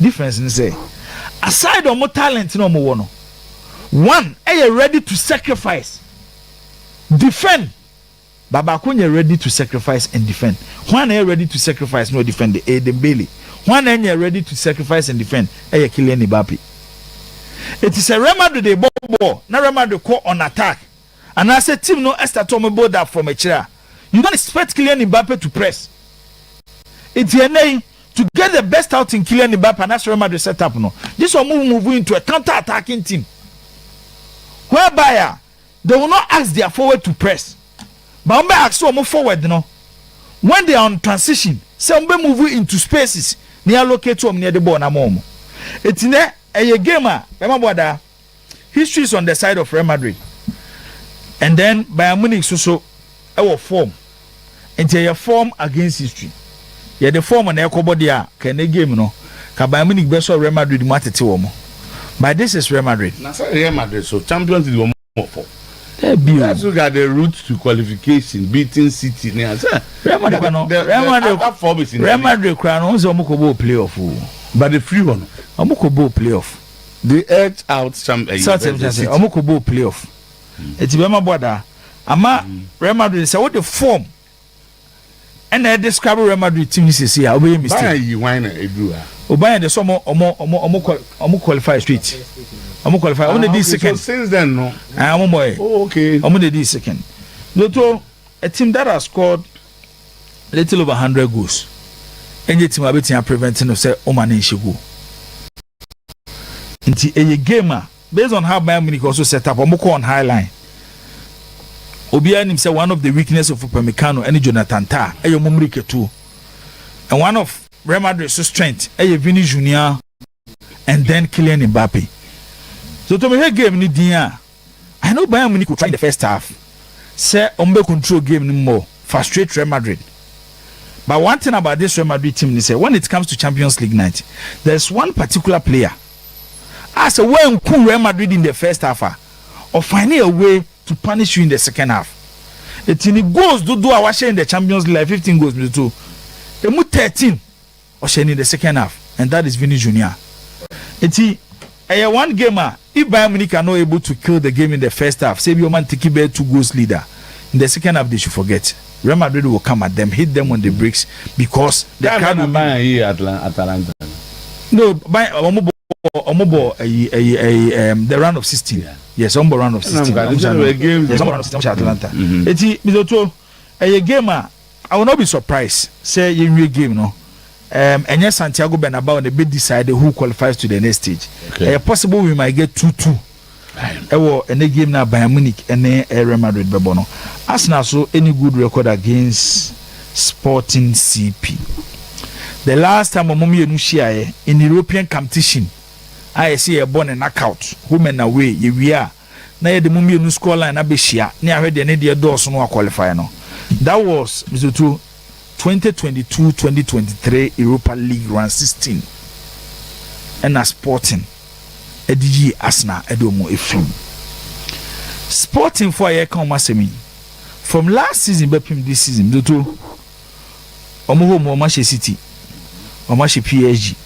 Difference in say, aside of more talent, no more one. One, are you ready to sacrifice, defend? Baba Kunya ready to sacrifice and defend. One are ready to sacrifice, no defend the Dembele. One are ready to sacrifice and defend. Are you killing Mbappe? It is a Real Madrid they ball, not Real Madrid call on attack. And I said, team no Esther Tomo that from a chair. You don't expect Kylian Mbappe to press. It's your name to get the best out in Kylian Mbappe, and that's Real Madrid set up. No, this will move into a counter-attacking team, whereby they will not ask their forward to press, but when they ask you move forward, no, when they are on transition, some be move into spaces near locate to near the ball. Na mom, it's in there a gamer. Remember that history is on the side of Real Madrid. And then Bayern Munich so our form into your form against history. Yeah, the form on the Ecobodia can they game no. Ka Bayern Munich best Real Madrid matete womo. But this is Real Madrid. Na Real Madrid so Champions League more for. Let's look at the route to qualification, beating City. Real Madrid no. Real Madrid crown on so mukobo playoff. But the free one. Amukobo playoff. The edge out some Amukobo playoff. It's Bema Boda. Ama Real Madrid say what the form. And I describe Real Madrid team is here. Obey mistake. Bayern you wine edu ah. Bayern the some omo qualify straight. Omo qualify. Omo dey second. So since then no. Omo boy. Oh okay. Omo dey second. Loto a team that has scored little over 100 goals. Any team abetia preventing no say o man go. Nti a gamer based on how Bayern Munich also set up omo on high line. Obian him say one of the weakness of Upamecano and Jonathan Tah eyo Mumrike too. And one of Real Madrid's strength eyo Vini Junior and then Kylian Mbappe. So to me game ni dia. I know Bayern Munich could try in the first half. Say ombe control game ni more, frustrate Real Madrid. But one thing about this Real Madrid team is say when it comes to Champions League night, there's one particular player as a way cool Real Madrid in the first half or finding a way to punish you in the second half. It's in the goals do our share in the Champions League 15 goals to 2. They move 13 or share in the second half, and that is Vini Junior. It's a one gamer. If Bayern Munich are not able to kill the game in the first half, say your man take 2 goals leader in the second half, they should forget. Real Madrid will come at them, hit them on the brakes because the crowd will be Atalanta. No, by the round of 16. Yeah. Yes, round of 16. Yes, round of 16 Atalanta. Eti Mizoto, a game I will not be surprised. Say you game no. And yes, Santiago Bernabeu and the bit decided who qualifies to the next stage. Okay. Possible we might get 2-2. Any game now Bayern Munich and Real Madrid Bebono. Arsenal so any good record against Sporting CP. The last time Omomi Enushia in European competition, I see a born and knockout, women away, we are. Now the Mummy Enu score line Abeshia, near heard the Nadia Doors no qualify no. That was Mizutu 2022-2023 Europa League round 16. And a Sporting. Edigi Asna Edomo Efim. Sporting for a year come masemi. From last season, Bepim this season, Mizutu Omo Manchester City. Omashi PSG,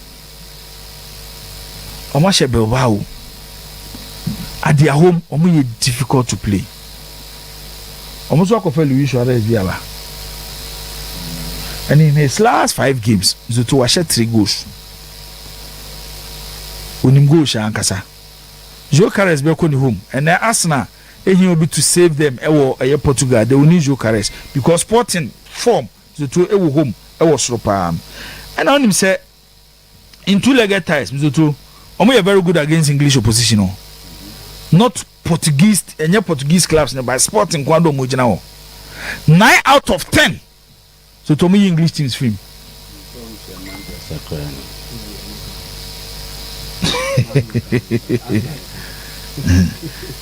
Omashi Bilbao. At their home, Omo difficult to play. Almost walk of Luis Suarez Biaba. And in his last 5 games, Zoto Washa 3 goals. Unim goals Shankasa. Joe Carres be on home, and then Arsenal, he will be to save them. Ewo Portugal, they will need Joe Carres because Sporting form Zoto Ewo home, Ewo Sropam. And on him say in 2-legged ties, Mizutu, Omo very good against English opposition. Not Portuguese, any Portuguese clubs by Sporting Kwando Mojina. 9 out of 10. So to me English teams film.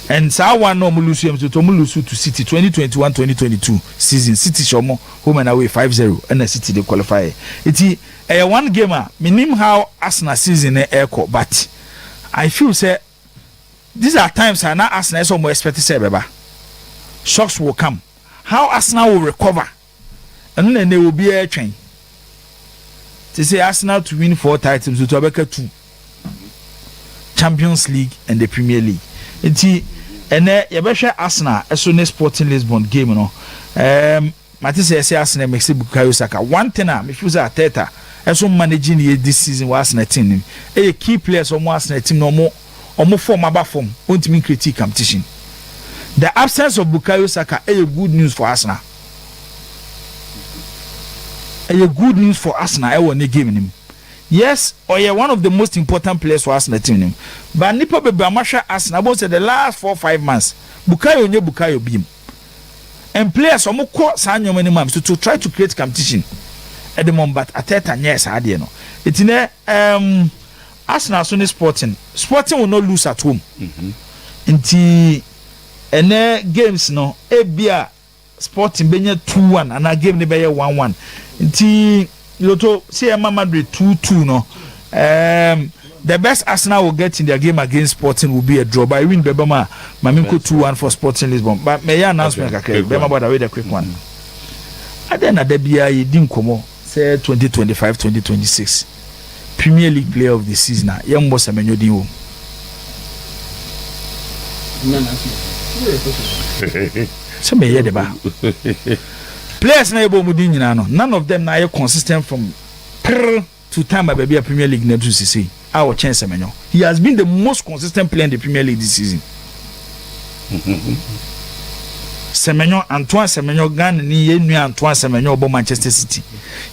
And Sawa no Mulusu to Mulusu to City 2021-2022 season. City Shomo home and away 5-0 and the City they qualify. It's one gamer. Minim how Arsenal season echo, but I feel say these are times I now Arsenal so more expect to say beba. Shocks will come. How Arsenal will recover, and then they will be a train. They say Arsenal to win 4 titles to Tabeka 2. Champions League and the Premier League. Enti ene yebehwe Arsenal eso ne Sporting Lisbon game no. Matisse say Arsenal makes Bukayo Saka. One thing me feel say Arteta eso managing this season was Arsenal team. E key players on Arsenal team no more form aba form. Ultimate critique competition. The absence of Bukayo Saka is good news for Arsenal. Good news for Arsenal e won the game nim. Yes, one of the most important players for Arsenal team. But Nipo Bebamasha Arsenal about the last 4-5 months. Bukayo nye Bukayo beam. And players omo ko sanyo many months to try to create competition. At the moment, but Ateta yes, I no. It's in Arsenal Sunday Sporting will not lose at home. Inti ene games no ebia Sporting benye 2-1 and a game ne beye 1-1. Inti Loto see Madrid 2-2 no. The best Arsenal will get in their game against Sporting will be a draw. But I win Bebama Mamiko 2-1 for Sporting Lisbon. But may I announcement okay. Bema about the quick one. And then at the BIA didn't come say 2025-2026 Premier League Player of the Season. Young boss Amenyo Dio. So me hear the bar. Players na ebo mudin nyina no. None of them na consistent from to time baby a Premier League na to see. Our chance Semenyo. He has been the most consistent player in the Premier League this season. Semenyo Antoine Semenyo Gan ni yenu Antoine Semenyo obo Manchester City.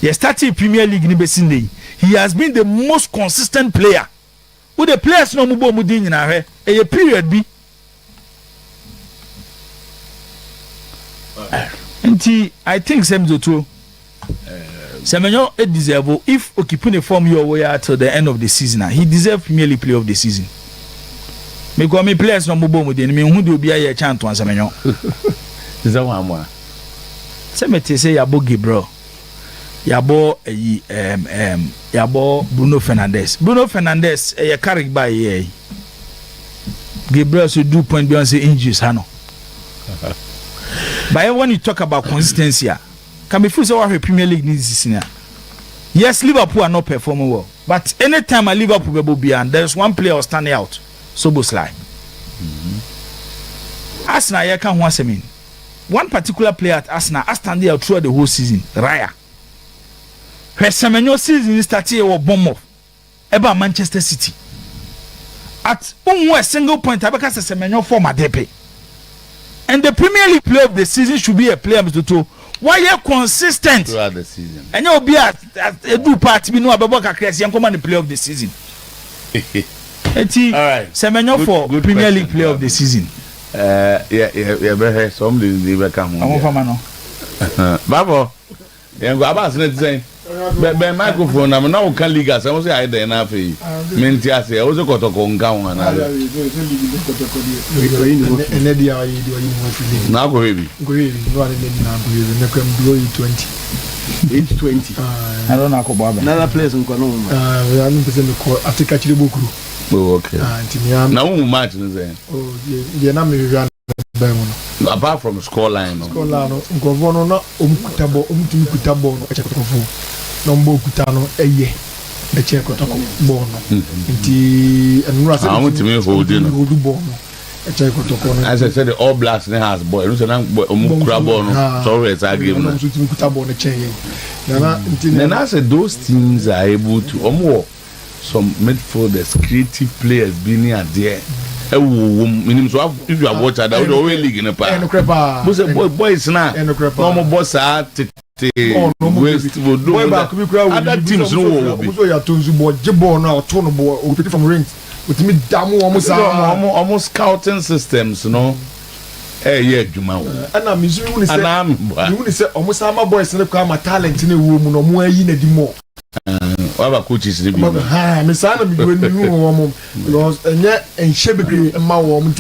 He started Premier League ni besinde. He has been the most consistent player. With the players no mubo mudin nyina he a period bi. I think Semzo too. Semenyo deserve if Okipune form your way out till the end of the season. He deserves Premier League Player of the Season. Me go me players no mubo mu de me hu de obi aye chant wan Semenyo. Is that one more? Semete say yabo Gabriel. Yabo yabo Bruno Fernandes. Bruno Fernandes e carry by here. Gabriel so do point beyond say injuries hano. But when you talk about consistency, can be feel so our Premier League this season. Yes, Liverpool are not performing well, but anytime a Liverpool will be and there's one player standing out, Soboslai. Arsenal, you can't want him in. one particular player at Arsenal stand there throughout the whole season, Raya. Her Semenyo season started with Bournemouth, about Manchester City. At a single point, Abeka Semenyo for Madepe. And the Premier League player of the season should be a player, Mr. Two. Why you consistent throughout the season? And you'll be at a do part, we know about Crazy and come on the player of the season. All right, Semenyo for good Premier League player of the season. Yeah, somebody never come on. Babo, yeah, go about saying, but microphone, I'm now can league as I was I then after Mentias, I was a got a conga one. Now go baby. Go blow 20. 820. I don't know about another place in Kono. I'm call Africa Chibukuru. Oh, okay. Now, who match is there? Oh, yeah, apart from scoreline. Scoreline, Govono, Umkutabo, Umkutabo, Nombo Kutano, a year, a check of Bono. And Russell, I want to make hold dinner. As I said, the All Blacks in the house, boy. It was a sorry, it's a game. Then I said, those teams are able to, or more. Some midfielders, creative players being here there. So if you have watched that, the whole league in the past. Boys now, normal boss are West will do other teams. No, from rings with me, almost scouting systems, no. Yeah, Juma. And I'm usually say almost my boys and my talent in a room no more in a demo. What about coaches? Miss Anna, because and Shebby and my woman,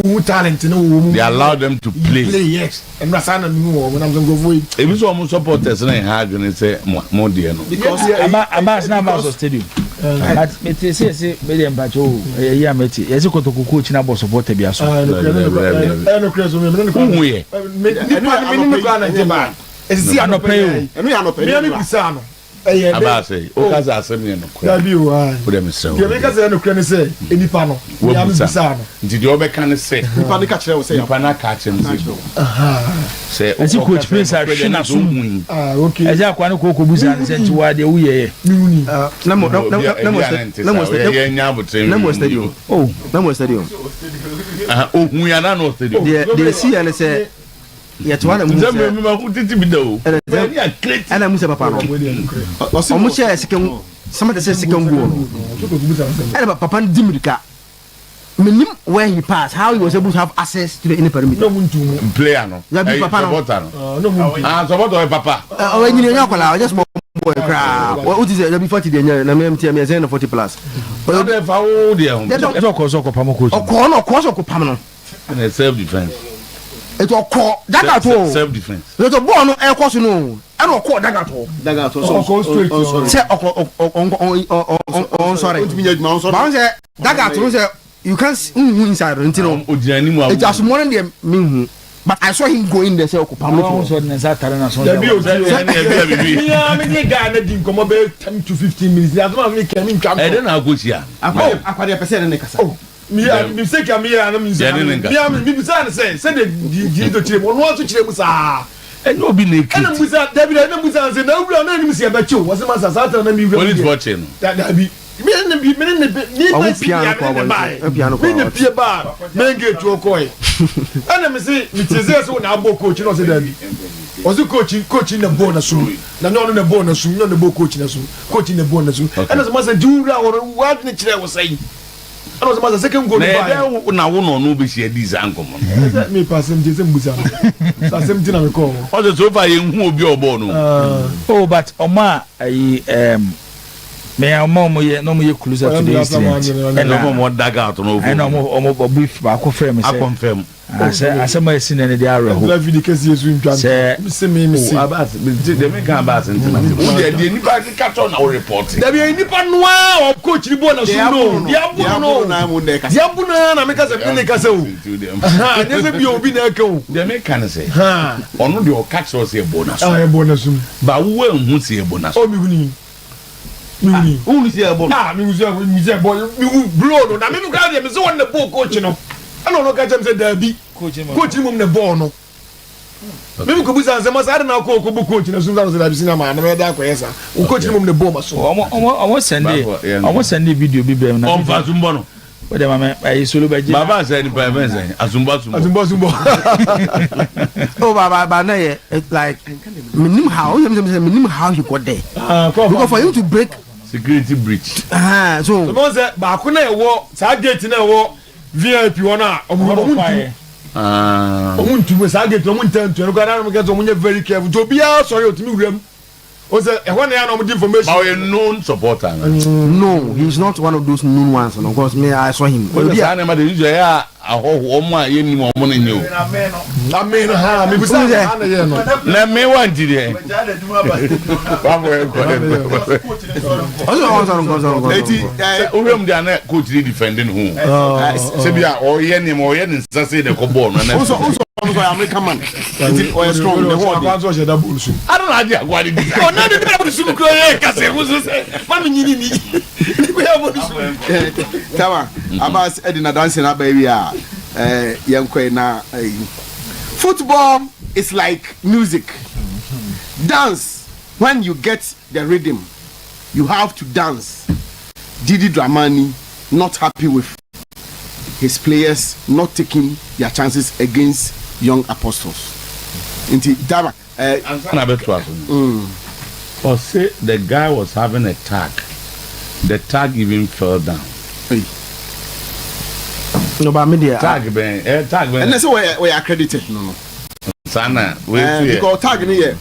who talent in a room. They allow them to play. Yes, and Rasana when I'm going to go for it. It was almost supporters and hard when they say more dear. Because I'm about to stadium. But it says, William Pacho, yeah, Metty, as you go to coach in about support to be a son. About say, Okaza Semi and put them so. You make us say, any panel. Did you ever can say, Pana catch them, say, Pana catch him? Say, as you coach Prince, I should okay. As I want to go to Busan, send to why they we no stadium. Oh, no stadium. Oh, we are not stadium. They see and say, yet one of them who did be though. And I'm Papa. Almost a second, somebody says second goal. And about Papa Dimrica. Where he passed, how he was able to have access to the inner perimeter. No player, no. Papa. Oh, when you know, just more crowd. What is it? 40 and I'm 40 plus. Well, they're for the corner. And self-defense. It will call that at all. Self-defense. There's a born air course, no. I don't call that at all. Sorry. That you can't inside until it just more than the but I saw him go in the cell. Come about 10 to 15 minutes. I don't know good here. Me say come here and me say send the chip on what to chip and no be naked. And David and say no we see about you. Was my Satan and me watching. That be and me say it is so now coach no say that was coaching the bonus room. Na no the bonus room, no the coaching the bonus room. And as much as do what the chair was saying. I was my second goal. Now, no be share this uncle. Me pass him Jason Busan. So 17 I recall. All the so far you who be obono. Oh, but Oma me mom no me closer to the incident. And no more dag out no. I know brief ba confirm say. I confirm. I say my sin and the arrow. Love the case you swim jam. Say me about the make about intimate. Who dey anybody catch on our report. There be anybody no of coach the bonus no. Diabu no na make us be kase o. Ah, dey be obi na eke o. Dey make can say. Ha. Ono dey catch us here bonus. Ah, bonus. Ba wo hu see bonus. O mi huni. Who is here bonus? Ah, me boy. Me blow no. Na me go dey me say one the ball coach no. I don't know catch him say there be coach him on the ball no. Maybe could be some I don't know coach in a soon as I've seen a man, and coach him the bomb. So almost send the video be better. On Fazumbono. What am I solo by Baba said, Azumba. Oh, Baba, like, how he got there. Because for you to break security breach. So, Bakuna war, target in a war, VIP one hour. Omuntu we target omuntu ntu go na get omuntu very careful to be sorry to me rem o say e when na no information but a known supporter no he's not one of those known ones and of course me I saw him o say na ma de usually ahoho omo a ye ni mo no nyo na me ha me bisa na ye no na me want there eti o rem dia na coach dey defending who say bia o ye ni say the kobo no na also American man or strong the word I don't know idea what it is oh no the sumu ko e ka se wo say man nyini ni we have this tama abas edina dancing abawi a yenkwe na football is like music. Dance, when you get the rhythm you have to dance. Didi Dramani not happy with his players not taking their chances against young apostles. Inti Dama or say the guy was having a tag. The tag even fell down. No, but media tag ben and that's why we are accredited. No. Sana we because tag ni here.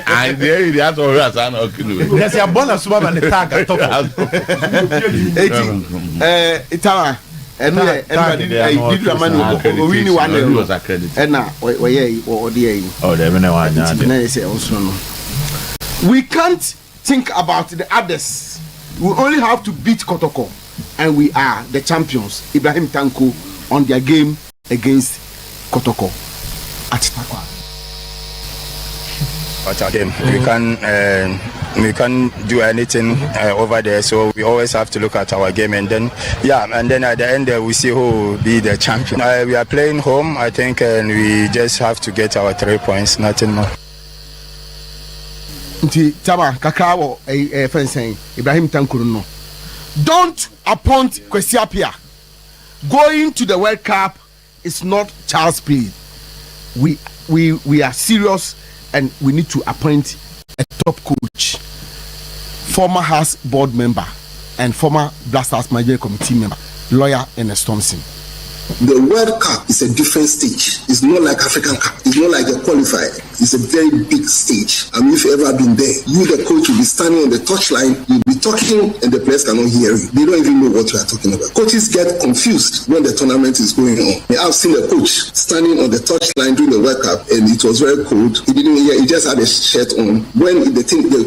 I there you have to Sana okinu. There's a bonus super man the tag at top. Itara and did Ramani we win one was accredited. And now we or the oh they been one. We can't think about the others. We only have to beat Kotoko and we are the champions. Ibrahim Tanko on their game against Kotoko at Takwa. We can't do anything over there, so we always have to look at our game and then at the end we see who will be the champion. We are playing home, I think, and we just have to get our 3 points, nothing more. Tama Kakawo friend saying Ibrahim Tankuru no. Don't appoint Kwesi Apia. Going to the World Cup is not child's play. We are serious and we need to appoint a top coach, former House board member and former Black Stars management committee member, lawyer Ernest Thompson. The World Cup is a different stage. It's not like African Cup. It's not like a qualifier. It's a very big stage. I mean, if you've ever been there, you, the coach, will be standing on the touchline, you'll be talking, and the players cannot hear you. They don't even know what you are talking about. Coaches get confused when the tournament is going on. I've seen a coach standing on the touchline during the World Cup, and it was very cold. He didn't hear. He just had a shirt on. When the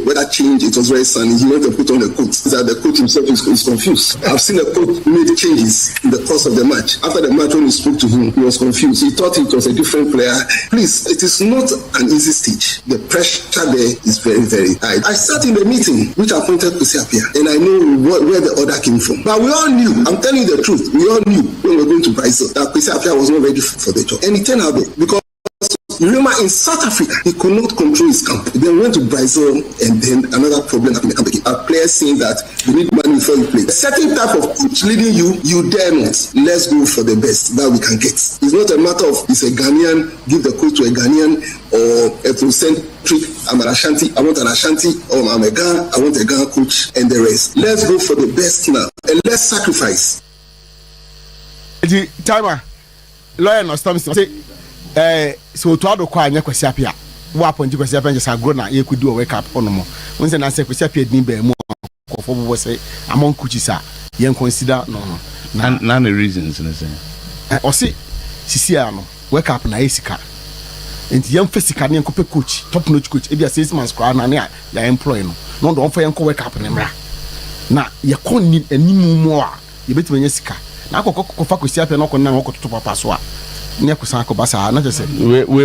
weather changed, it was very sunny. He went to put on the coat. That the coach himself is confused. I've seen a coach make changes in the course of the match. After the match, when we spoke to him, he was confused. He thought it was a different player. Please, it is not an easy stage. The pressure there is very, very high. I sat in the meeting which appointed Kwesi Apia, and I know where the order came from. But we all knew, I'm telling you the truth, we all knew when we were going to Brazil that Kwesi Apia was not ready for the job. And it turned out because remember, in South Africa, he could not control his camp. Then went to Brazil, and then another problem happened in the camp. Our players saying that you need money before you play. A certain type of coach leading you, you dare not. Let's go for the best that we can get. It's not a matter of it's a Ghanaian, give the coach to a Ghanaian, or a Afrocentric, I'm an Ashanti, I want an Ashanti, or I'm a Ghana, I want a Ghana coach, and the rest. Let's go for the best now, and let's sacrifice. The timer, lawyer no stop say. So to ado kwa anya Kwesi Apia wo appoint Kwesi Apia just agro na ye could do a wake up onomo when say na say Kwesi Apia din be mu ko fo bo say among coaches a yen consider no na the reasons na say o say sisia no wake up na esika enti yen fesika ne ko coach top notch coach e bia 6 months kwa na ne ya employ no don fa yen ko wake up ne mra na ye kon ni animu mu a ye betima nya sika na akoko fa Kwesi Apia no ko na ko to papa so a we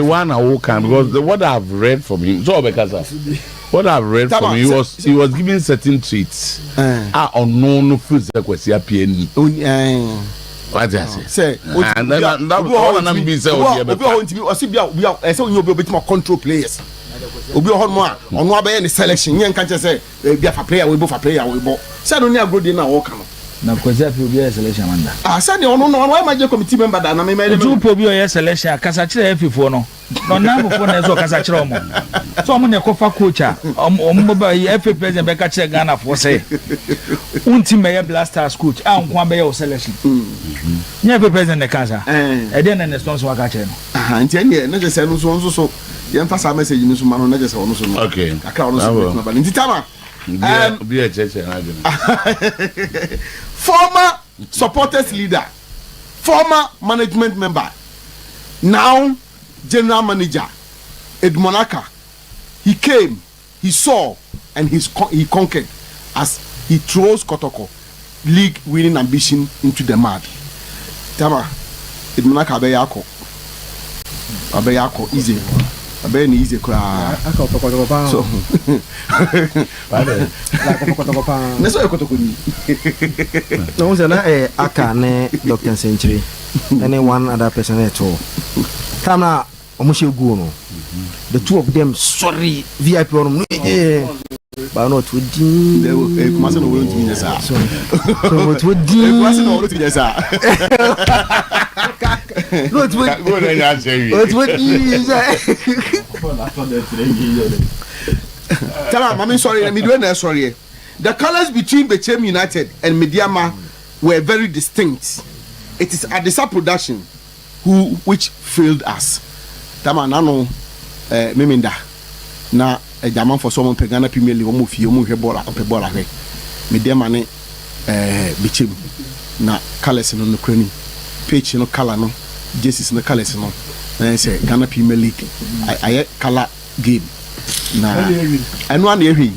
want a whole can because what I've read from him, so what I've read from him he was giving certain treats. Unknown Kwesi Apia. What I say? Say, and then that all na be say obi o ntimi o si bia e say onye obi obetima control players. Obi o hono a ono abaye ni selection yen kan che say bia fa player we bo fa player we bo. Say no ni agrodi na wo ka no. Na Kwesi Afia obi selection manda. Say no why my committee member da na me two obi o selection akasa kire afifo no. No na before na so kasa kire omo. So omo na kofa coach a omo ba FA president be ka kire Ghana for say. Unti me Blasters coach a nko be your selection. Nya FA president na kasa. E dey na sponsor wa ka kire no. Nti ene na je say no so yen fa sa message ni so ma no na je say ono so no. Okay. Aka ono so na ba. Nti tama. Be a church and former supporters leader, former management member, now general manager, Edmonaka. He came, he saw, and he conquered as he throws Kotoko league winning ambition into the mud. Tama, Edmonaka abeyako easy. Abeni easy kwa so neso ekotoko ni no say na aka ne Dr. Century and one other person at all tamna omushe gu no the two of them sorry VIP on but not with the kumase no won timi nesa so what would do kumase no won timi nesa what would tell am I'm sorry me do na sorry the colors between Bechem United and Mediama were very distinct. It is Adisa production which failed us. Tama nano meminda na jaman for someone pe Ghana Premier League omo fie omo hwe bola hwe Mediama ne Bechem na colors no krani page no color no jerseys no colors no na say Ghana Premier League aye color game na eno an ehwe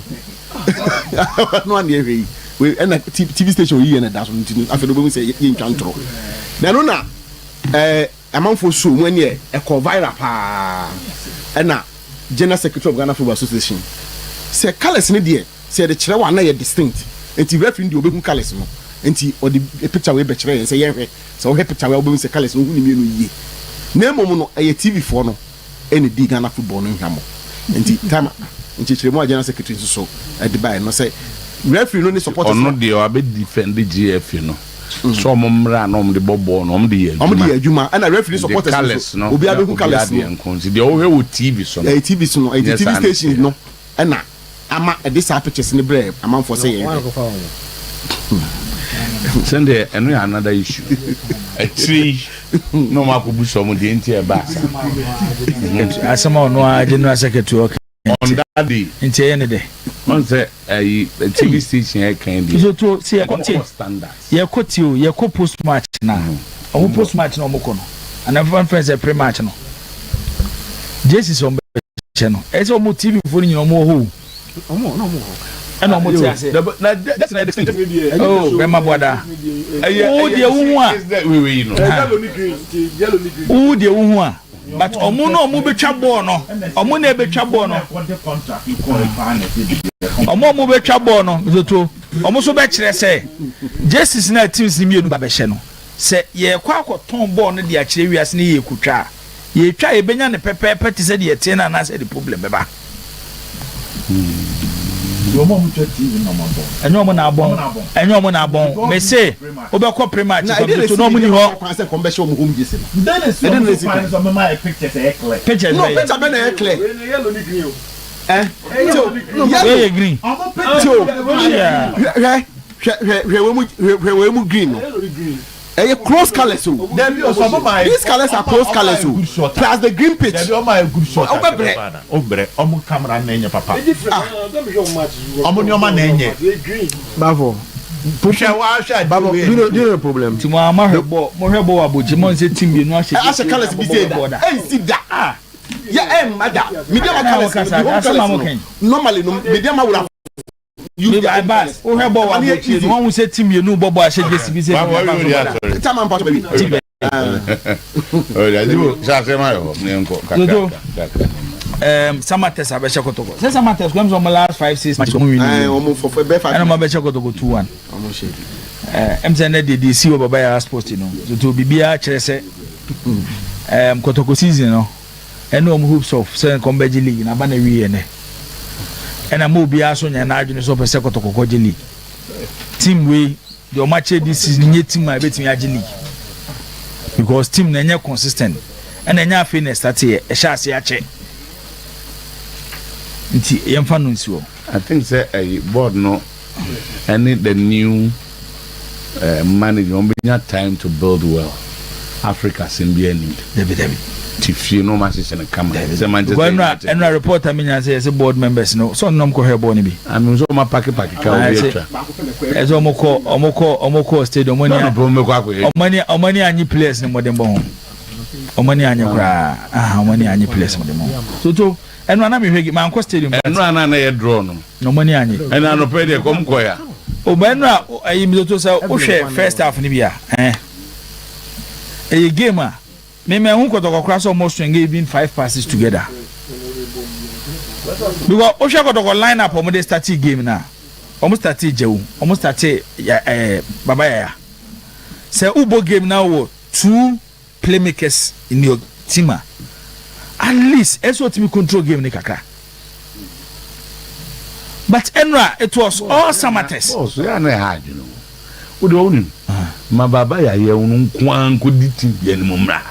no an ehwe we na TV station yi na da so ntinu afedo be mu say ye ntwa ntro na no na amanfo so mu ani e ko viral pa na general secretary of Ghana Football Association say colors ne de say the kire wa na ye distinct enti referee de obehu colors no enti o the picture we be kire say ye hwe so we picture we obehu say colors no hu ni mienu yie na emom no e TV for no ene di Ghana football no hwamo enti time enti kire mu general secretary so e de buy no say referee no ni support no dey o be defend GF no so momra no de bobo no de adwuma and referee support no obi abehu colors no nkonzi de o he wo TV so no TV so no TV station no na ama e dis pictures ni bre ama for say send another issue a tree no ma ko bu so mo de enti e ba asama no a general secretary on that day enti e ne de on say TV station e kan bi so to see standards ye kotio ye ko post match na o post match na o moko no and everyone friends e pre match no Jesus on be no e so mo TV for ni no mo ho and no mo ti ase that's not the oh be ma boda o de wu a we know o de wu a but omo no omo betwa ball no omo na betwa ball no omo betwa ball no zoto omo so be kire say Jesus na teams ni mienu ba be hye no se ye kwa akoton ball no de a kire wiase ne ye kutwa ye twa ye benya ne pepepe te se de ye tie na na se the problem be ba Omo mu TV no mo bon. Enyo mo na bon. Enyo mo na bon. Me say obekọ pre-match so no mo ni ho. Kwa say kombe show mo home jese. Then so me my pictures e clear. Pictures no picture be na e clear. Yellow ni green. Where green? Omo picture. We mu green no. Close colors so. These colors are close colors so. Plus the green pitch. They be my good shot. Obre. Omo camera na enye papa. Omo ni oma na enye. Bavo. Pusha wa sha. Bavo. No problem. Ti mo hwebo aboji mo nse team bi no ahye. Ahye colors bi say that. See that. Yeah, mother. Medium colors. Normally no medium would have you buy bass o he bo wa bo chi no won say team you bobo a shege si bi say time am part baby oh ya dibo sha se ma yo ni nko kaka Samates abesha kotoko. Say Samates comes on the last 5-6 matches. Omo for 5. And I'm abesha kotoko 2-1. Omo shey. MTN did see what Baba post you know. So to bibia chere say kotoko season no. And no hopes of say Combeji League na ba na wi ene. And I'm bibia so nya na adwene so pese kotoko Koji League. Team we the match this season nye team I bet me agi league. Because team na nya consistent. And enya afi na start here e sha ase ache. Nti yemfa no nsi wo. I think say a board no any the new manager on time to build well. Africa sin be any. David. If you know matches in the camera. And a report I mean say board members no so nom ko here boni bi. I mean so ma pack ka we extra. Ezo omoko stadium money. Omani anyi players ni modern bon. Omani anyi kra. Omani anyi players modern bon. So enu ana me hwegi man ko stadium. Enu ana na ye draw no. Omani anyi. Enu ano pay dey kom koya. Obenu ayi mi to say wo hwe first half ni bia. A game me hu kotoko cross almost even 5 passes together. Because Osha kotoko line up omo dey start game na. Almost start jewu. Almost start baba ya. Say ubo game now 2 playmakers in your team. At least that's what we control game ni kakra. But Enra, it was all Samates. Oh, so ya na hard, you know. Wo do onim. Ma baba ya ye unu kwan ko diti ye ni mumra.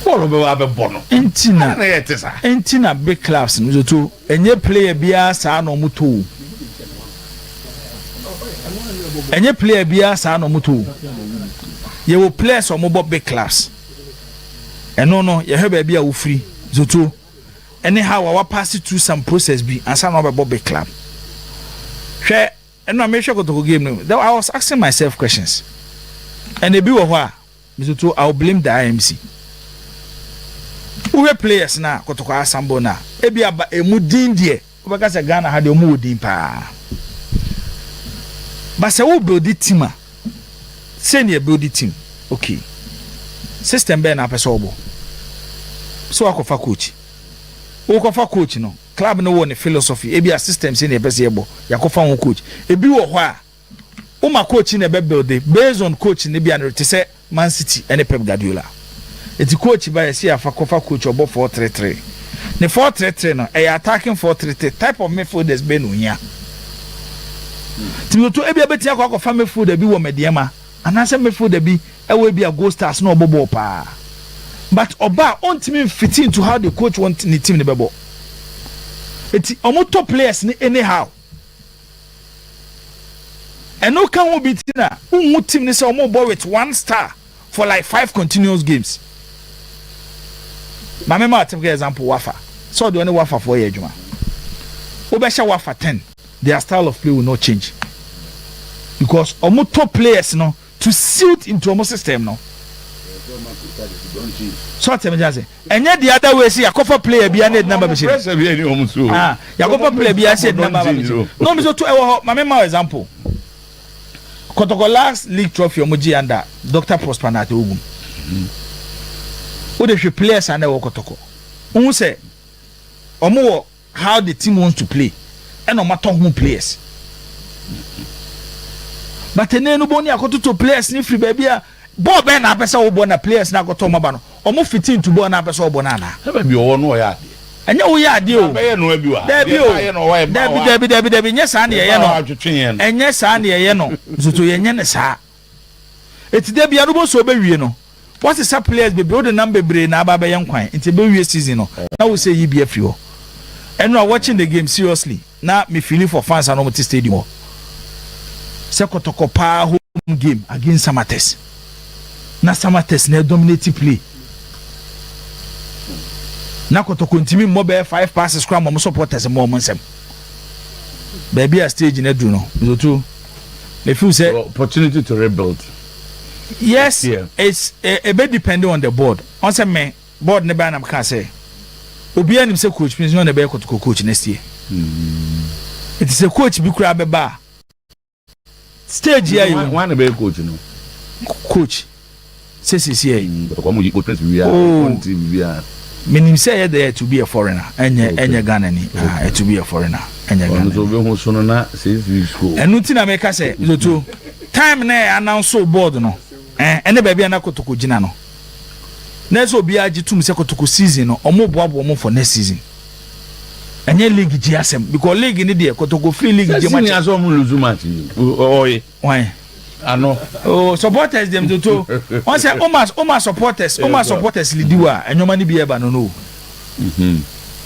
Bolo be wa be bono. Entina. Na ye tesa. Entina big clubs no to enye player bia sa na omuto. Enye player bia sa na omuto. Ye wo players omobo big clubs. Eno no ye he ba bia wo free. Zoto anyhow our pass through some process be and some about big club. Share and I make sure go to game. I was asking myself questions. And they be why Zoto I'll blame the IMC. Who players now go to Asambo na. Ebi aba emudin die. Because Ghana had your mood pa. But say who build the team? Senior build the team. Okay. System be na person obo. So akofa coach. Okofa coach no. Club no one philosophy. Ebi a system say na pese ebo. Yakofa won coach. Ebi wo ho a. Uma coach na be build based on coach na bia no te say Man City and Pep Guardiola. Eti coach ba say afa kofa coach obo 4-3-3. Ne 4-3-3 no e attacking 4-3-3 type of midfielders be no hia. Timo to ebi abeti akofa midfielder bi wo mediema. Anase midfielder bi e we bi a Gold Stars no obobo pa. But Oba on team fit into how the coach want the team to be. It's almost top players anyhow. And no can we beat na who team is almost boy with 1 star for like 5 continuous games. My mama take example Wafa. So the only Wafa for year juma. Obesha Wafa 10. Their style of play will not change. Because almost top players no to suit into almost system no. So tell me just and yet the other way see Yakofa player be need number machine. Yakofa player be said number machine. No me so to my mama example. Kotoko last league trophy omoji under Dr. Prosper na te ogum. Who the players and Kotoko. Who say omo how the team wants to play and no matter who players. But no boni akoto to players ni free baby ball ben na pesa wo bona players na akoto maba no omo 15 to ball na pesa wo bona na e be wo no ya de anya wo ya de o be no abi wa Debi nya sa na ye no enye sa na ye no zuto ye nya ne sa eti debi anu bo so be wie no what is players be o the number bre na aba be ye nkwan enti be wie season no na wo say yi bi afi ho eno watching the game seriously na me feeling for fans and almost stadium se Kotoko pa home game against Samates na Samates na dominate play na Kotoko ntimi mo be 5 passes scrum mo supporters mo nsem baby a stage na do no so too they feel say opportunity to rebuild. Yes, yeah. It's a bit depending on the board. On say me board ne ba na can say obi anim say coach means no na be Kotoko coach next year. It is a coach bi kura be ba stage here you one be coach no coach say here but come you go press we are on TV we are Meaning say there to be a foreigner, any Ghana to be a foreigner, any Ghana. And nothing I make us say, the two time na announce so board no, and the baby anako Jina no. Next will be a Jitum Sekotoku season or more bob for next season. And your league GSM because league in the Kotoko free league. Why? I know. Oh, supporters them to two. Once I Oma supporters Lidiwa and your money be able no.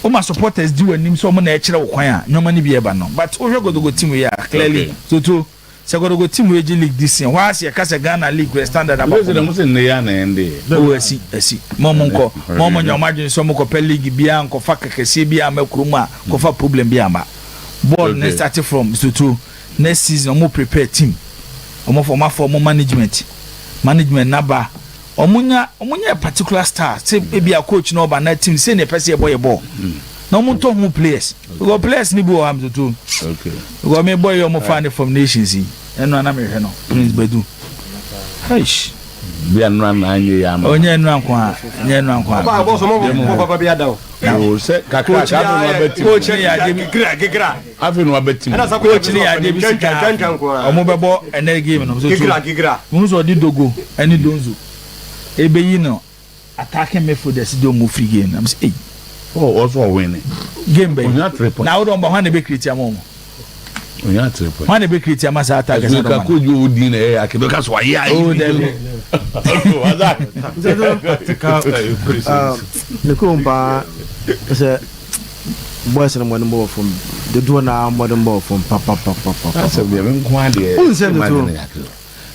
Oma supporters do and him so many extra choir, no money be able no. But we go to go team we are clearly so too. So go to go team we league this year. Once you Casa Ghana league we standard about. Oh, I see. Momonko, Momon your margin so moko per league bia ko fa kekese bia makruma ko fa problem bia ma. Ball next starting from so too. Next season more prepare team. Omo for more management naba omunya particular star say maybe a coach no ba na team say na person boy ball no mo to who players we go players ni bi o am to okay we go me boy omo fan from nations yi eno na me hwe no Prince Bedu eish bi anu na anye ya no onye enu anko ba boss mo papa bi ada o se kakra ka no betim coach ni ya de gigra afi no betim coach ni ya de bi sika omo bebo ene game no so gigra mo so di dogo eni donzo ebe yi no attacking midfielders do mo free game am say oh also win game be na wo don ba hwan na be create am mo onya 3 point hwan na be create am asa attack asa do man ko ju odi na e akebe ka so ayi oh dem the compa say boys na mo no from the do na modern ball from papa that's a be nko ade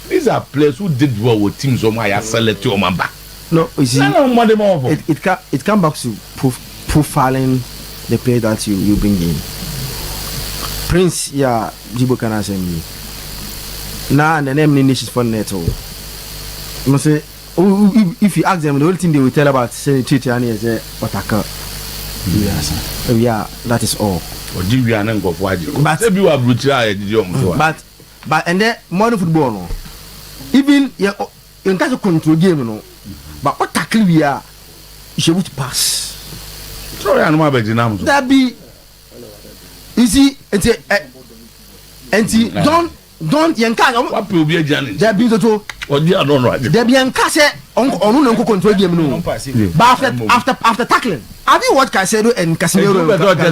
these are players who did well with teams on my select your member. No, you see, it come back to profiling the player that you bring in. Prince, yeah, Jibo can answer me. Now, and the name is for Neto. You must say, if you ask them, the only thing they will tell about saying Titiani is a attacker. Yeah, that is all. But and then modern football, no. Even in case of control game, no. But what tackle we are, you should pass. Sorry, I'm not about that be easy and don't yanka what will be a journey. There be to or the other right. There be yanka on control game, no. But after tackling, have you watched Casero and Casemiro?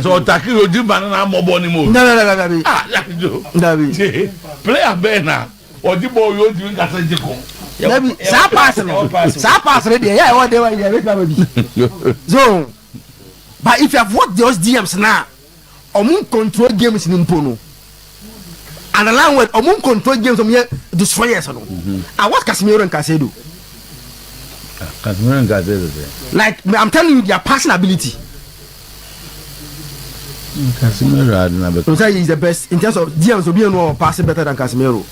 Or tackle you do banana more bonny move. No, play a banner or the boy you're doing Casajico. So, but if you have watched those DMs now, Omun control games in Impono. And along with Omun control games on here, destroyers. I watch Casemiro and Casedo. Casemiro and Casedo. Like, I'm telling you, their passing ability. Casemiro is the best in terms of DMs will be no passing better than Casemiro.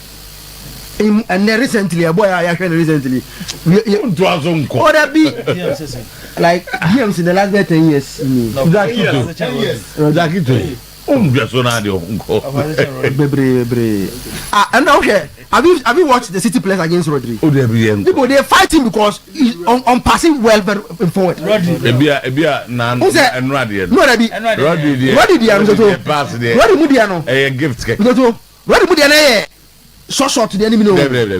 And then recently, a boy I actually recently, oh, that be like DMs in the last 10 years. And okay, have you watched the City players against Rodri? People they fighting because he's on passing well very forward. Rodri, short to the enemy.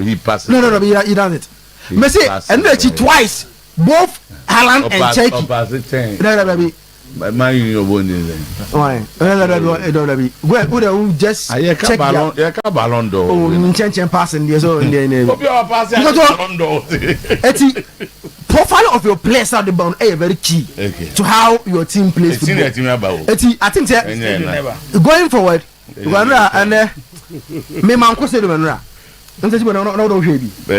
He passes. No, he does it. Messi and then twice, both Haaland and Cheki. Man, you know, why? Well, just check ballon door. Oh, change passing there so in the profile of your players at the bound very key to how your team plays football. I think going forward, and me man ko say do menura nse ti no hwe bi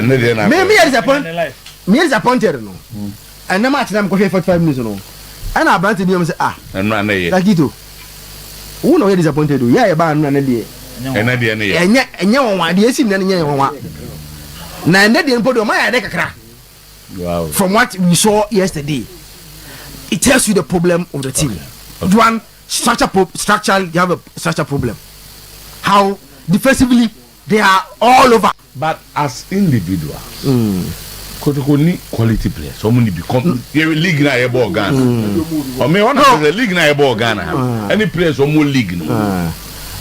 me disappointed no and na match na me ko hwe 45 minutes no and Abrante bi am say enra na ye Takito who no disappointed do yeah ba no na de ena de na ye enye wonwa de esi na enye wonwa na ene de npo do ma ya de kakra. Wow. From what we saw yesterday, it tells you the problem of the team. Okay. One structural, you have a structure problem. How defensively they are all over. But as individuals, Kotoko ni quality players. So many become league na e ball Ghana. Or me one of the league na e ball Ghana. Any players or more league no.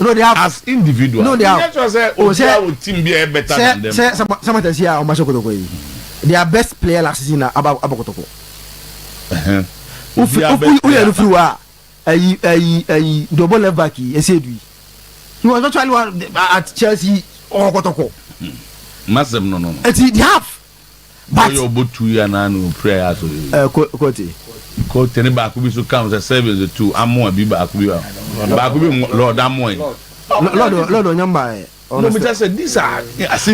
No, they have as individuals. No, they have. Say team be better than them. Say some say here on Kotoko. Their best player last season about Kotoko. Who you through a double left back he said he was actually one at Chelsea or Kotoko. Massive no. They have. But you about 2 years now no prayer so. Cote any back we so come the service the two amo bi back we back we Lord amo. Lord Onyamba. No, but I said these are.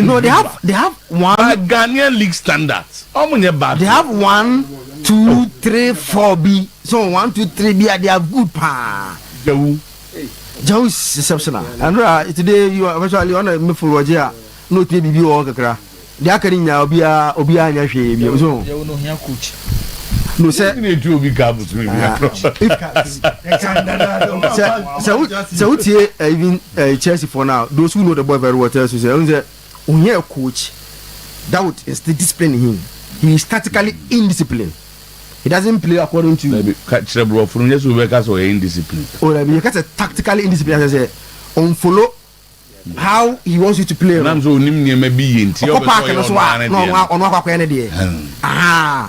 No, they have one Ghanaian league standards. They have 1, 2, 3, 4B. So 1, 2, 3B. They are good pa. Joe is exceptional. And today you are actually on a full Roger. No TB or Kakra. They are carrying now Obia Nyashe. Coach. No, sir, you need to be careful to me. So, even Chelsea for now, those who know the boy very well tell you, say, when you're a coach, that would instill discipline in him. He is tactically indisciplined. He doesn't play according to. Maybe catch the ball from just workers or indisciplined. Or maybe you catch a tactically indisciplined, as I say, on follow how he wants you to play. And I'm so maybe in no,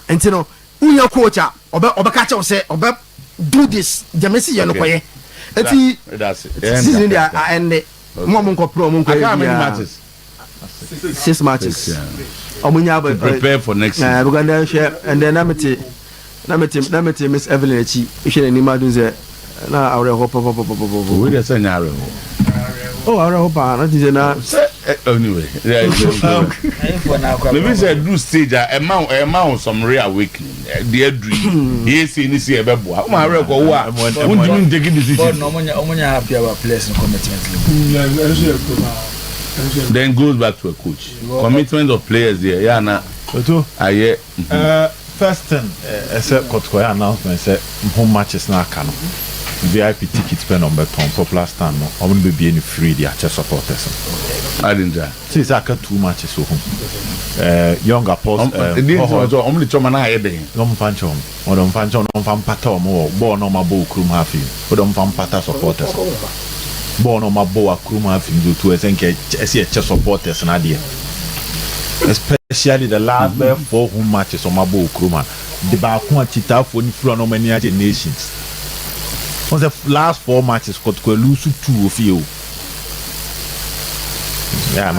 and you know. Who your coach obe catch us say obe do this jamesi ye no koye enti season dia end mo monko pro monko how many matches 6 matches omunya prepare for next season we gonna share and then na meti Miss Evelyn echi hwe ni madun say na awre ho pop we dey say nyare oh awre ho pa na ti say na anyway maybe say do stage a man some reawakening the dream he see ni see ebebo o ma re ko wo a won do take decision no omonya happy about players and commitment then goes back to a coach commitment of players there yeah na to aye first thing except Kotoko announcement say home matches na aka no VIP ticket pen on beton popular stand no I'm going to be any free the actual supporters. I didn't say. See, it's like 2 matches so younger players. Only choma na ebe. Don't fanchom. Or don't fanchom. Don't fan patom. Or born on my bow crew halfing. Or don't fan pata supporters. Born on my bow crew halfing. Do to see a chess supporters and idea. Especially the last 4 home matches on my bow crew man. The Bakuma Chita for the front of many nations. On the last 4 matches, Kotoko lose 2 of you. Yeah,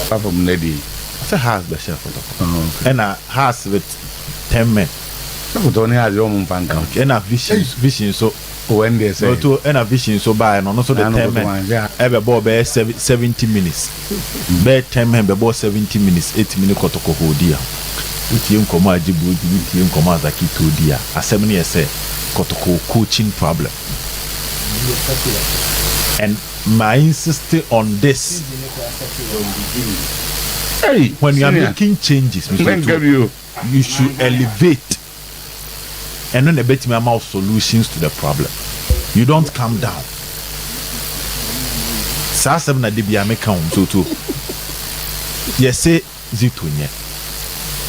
apart from Neddy, it's a house the chef and a house with 10 men. Only has your own fan count. And a vision so when they say to and a vision so by and also the 10 men. Every ball bear 70 minutes. Bear 10 men, bear 70 minutes, 8 minutes Kotoko ho dear. With you come Jibu, with you come as a key to dear. As 7 years say. Kotoko coaching problem, and my insisting on this. Hey, when you are making changes, you should elevate and then a bit more solutions to the problem. You don't calm down. Sasa na debia meka so to. Yes, say zitunya.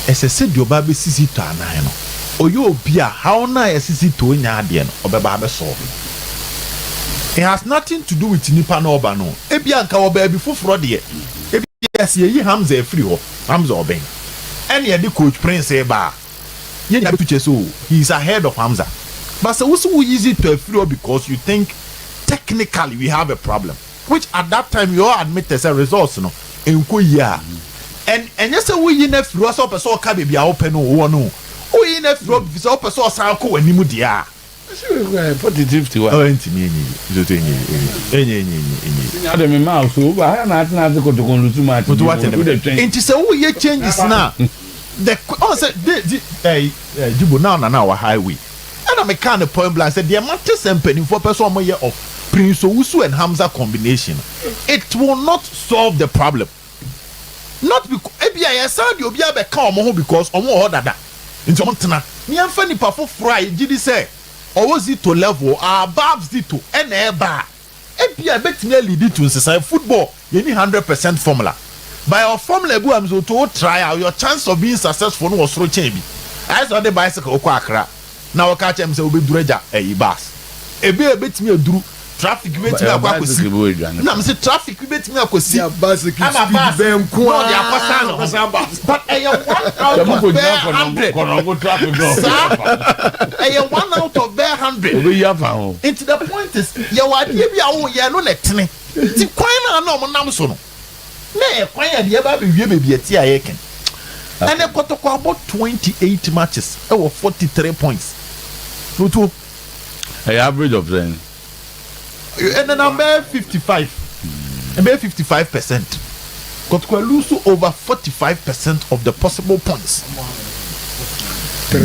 Ese se dioba be sisito anan no. Oyo bia how na esisi to nya ade no obeba be so it has nothing to do with nipa na oba no ebia nka oba bi foforo de ebia se yi Hamza efiri ho Hamza oben ene ye de coach Prince eba ye nya to cheso he is ahead of Hamza but so we easy to efiri because you think technically we have a problem which at that time you all admit as a results no enko ya and yes we na efiri so person ka be bia open no wo no oh, in a frog, this upper source, I'll call when you dia. 40-50. Oh, any mouse, so I not to go to too much. It is a way changes now. The Jibu now our highway. And I'm a kind of point blank said, the matches and penny for person year of Prince Owusu and Hamza combination. It will not solve the problem. Not because ABI sound you'll be able to come because on more that. Into Montana, me and Fanny Pafo Fry, GD say, or was it to level, above it to an air bar. API bet me lead to society football, you need 100% formula. by your formula bu am so to try your chance of being successful no was ro chen bi I saw the bicycle okwa akra na wo ka chem say obeduraja bus ebetimi aduru traffic betimi akwa kosi na me say traffic betimi akosi ya bicycle speed ben ko no dia kosa no but one out of 100 one out of 100 obi ya fa ho into the point is ya wade bia wo ye no letene ti kwan na no nam so no na kwan ya de ba bewie bebi ati ayeken and they got about 28 matches. There were 43 points. Total. An average of them. And then I'm 55. About 55%. Got to lose over 45% of the possible points.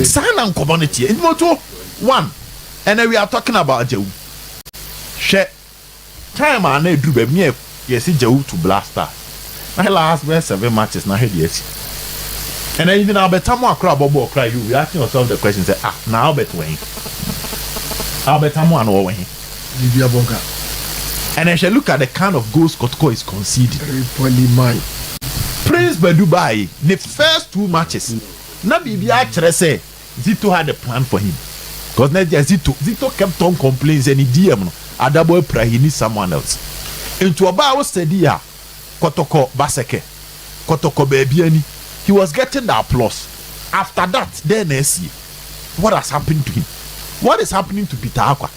Sign and community. In moto 1. And then we are talking about Jew. Share time and they do be me. Yes, Jew to Blaster. I last 7 matches. Now here yes. And then even Albert Tamu Accra Bobo cry you asking yourself the question say now Albert Wayne and Wayne Libya Boga. And then she look at the kind of goals Kotoko is conceding. Really mine. Prince Bedubai the first 2 matches na bibi actually say Zito had a plan for him because na Zito kept on complaining and he DM no Adabo Pra he need someone else into about steady ya Kotoko Baseke Kotoko Bebiani. He was getting the applause. After that, then see what has happened to him. What is happening to Peter Aqua?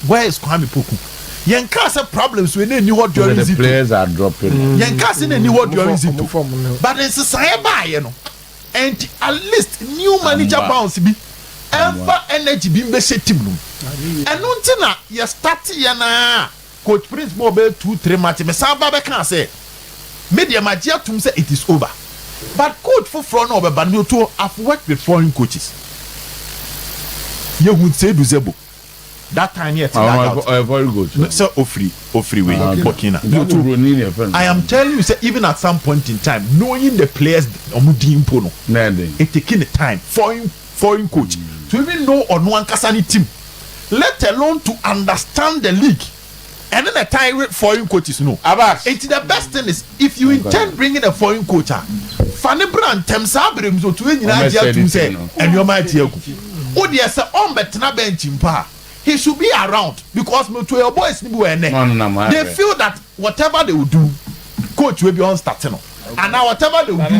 Where is Kwame Poku? Yenka have problems when they knew what during the players are dropping. Yenka knew what during Zito. But in society, you know, and at least new manager bounce be ever energy being best team. And until you start yana Coach Prince Mobile 2-3 matches. Me Samba can say media magia to say it is over. But coach for front of a Banyoto, I've worked with foreign coaches. You would say Duzebo. That time yet. Very good. So Ofri way. Burkina. I am telling you, say, even at some point in time, knowing the players Omudimpono, it taking the time foreign coach to even know on one Kasani team, let alone to understand the league. And then the time foreign coaches know. It's the best thing is if you intend bringing a foreign coach, Fanny Brand Temsabrim so to Nigeria to say and your mighty oh dear sir on betna bench in pa. He should be around because to your boys they feel that whatever they will do, coach will be on starting. And now whatever they will do,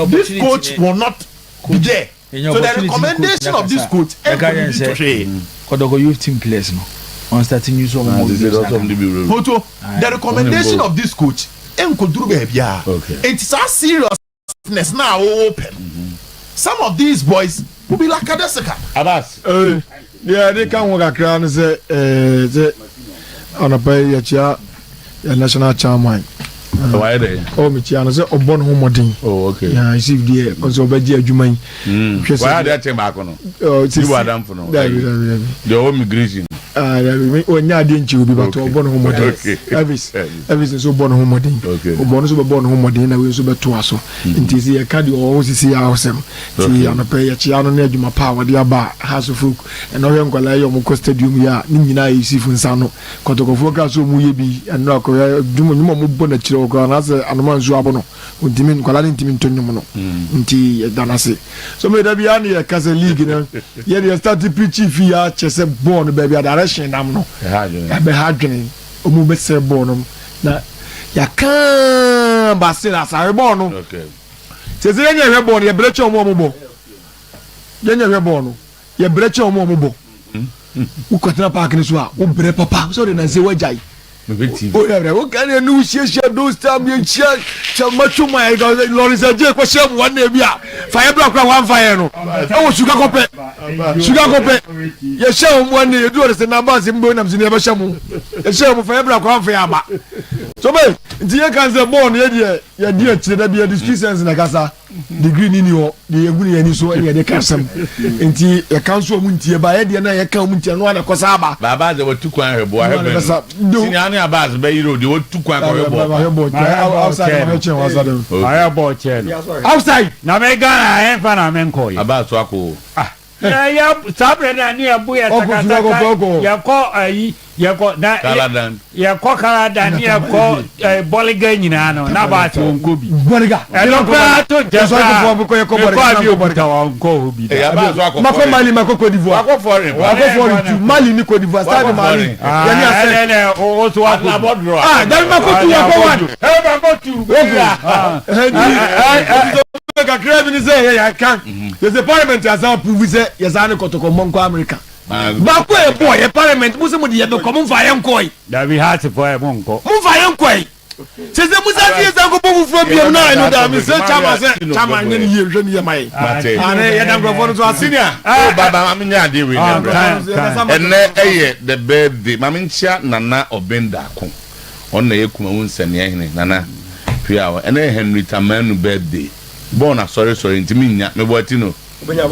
this coach will not be there. So the recommendation of this coach Kodoko youth team players no. On starting you so the recommendation of this coach it's a seriousness now open. Some of these boys will be like Adesika. Abbas yeah they can work around say on a pay your national chairman. Why they? Me chiano say obon ho modin. Oh okay. Yeah, I see there cause obeji adwuman. Why that team back no? You Adam for no. The immigration. Onya de nchi obi but obon ho modin. Everything so obon ho modin. Obon so obon ho modin na we so beto aso. Nti see e ka de o sisi ya hosem. Ti anope ya chiano na adwuma pa wode aba house of folk. And no yenkwala yo mo stadium ya ni nyina yisifu nsa no. Kotokofo ka so mu ye bi eno akoya dwuma nyuma mo bo na chiro ko na se anoma nzu abono. Ntimi nkwala ni ntimi ntonyum no. Nti danase. So me da bi an ye kase league na ye dey start pitch fi ya chese born baby direction nam no. Be hadwene omu be se born na ya kan basira sa born no. Okay. Se se yenye hwe born ye breche omo bo. Yenye hwe born no ye breche omo bo. Ukotena park ni so a wo bre papa so de na se wajai. Oh yeah, we can no share those time you share macho my Lawrence J ko share one na bia fire block one fire no e sugar kope ye share one na do the number simbo na mzini e be share mu e share mu fire block one fire ba so be ntie kan say born ye die chire da bia discussions na kasa degree ni ho de egunu ye ni so e de kasam nti e kan so mu ntie ba ye de na ye kan mu ntie no na kosa ba baba de watu kwan hebo ahebe sini Abbas be you the what two kwan outside na me Ghana en fa na me nko Abbas wako ya sabre na ni abu ya sakata ya ko ayi ya ko na ya ko Canada ni ya ko boliga nyina no na ba se won ko bi boliga elo pa to je so ko ko boliga wa ko bi ya ba so ko mako Mali mako Côte d'Ivoire wako foreign Mali ni Côte d'Ivoire stade Mali ya ni ase o so wa ko dan mako tu wa ko wan mako tu kakra bi ni say ya kan the parliament has approved say yes an kotoko monko America ba ko e boy parliament muso mo di ye ko mo fa ye nkoi da bi ha se for e monko mo fa ye nkoi se musa di ye san ko bo fu bi na no da mi se chama ne ni ye hwe ni ye mai ane ye dan grofo no so asinia o baba mama nya de we enne eye the birthday mama nchia nana obenda ko onna ye kuma won sane hene nana pia ene Henry Tamanu birthday born sorry ntimi nya me boati no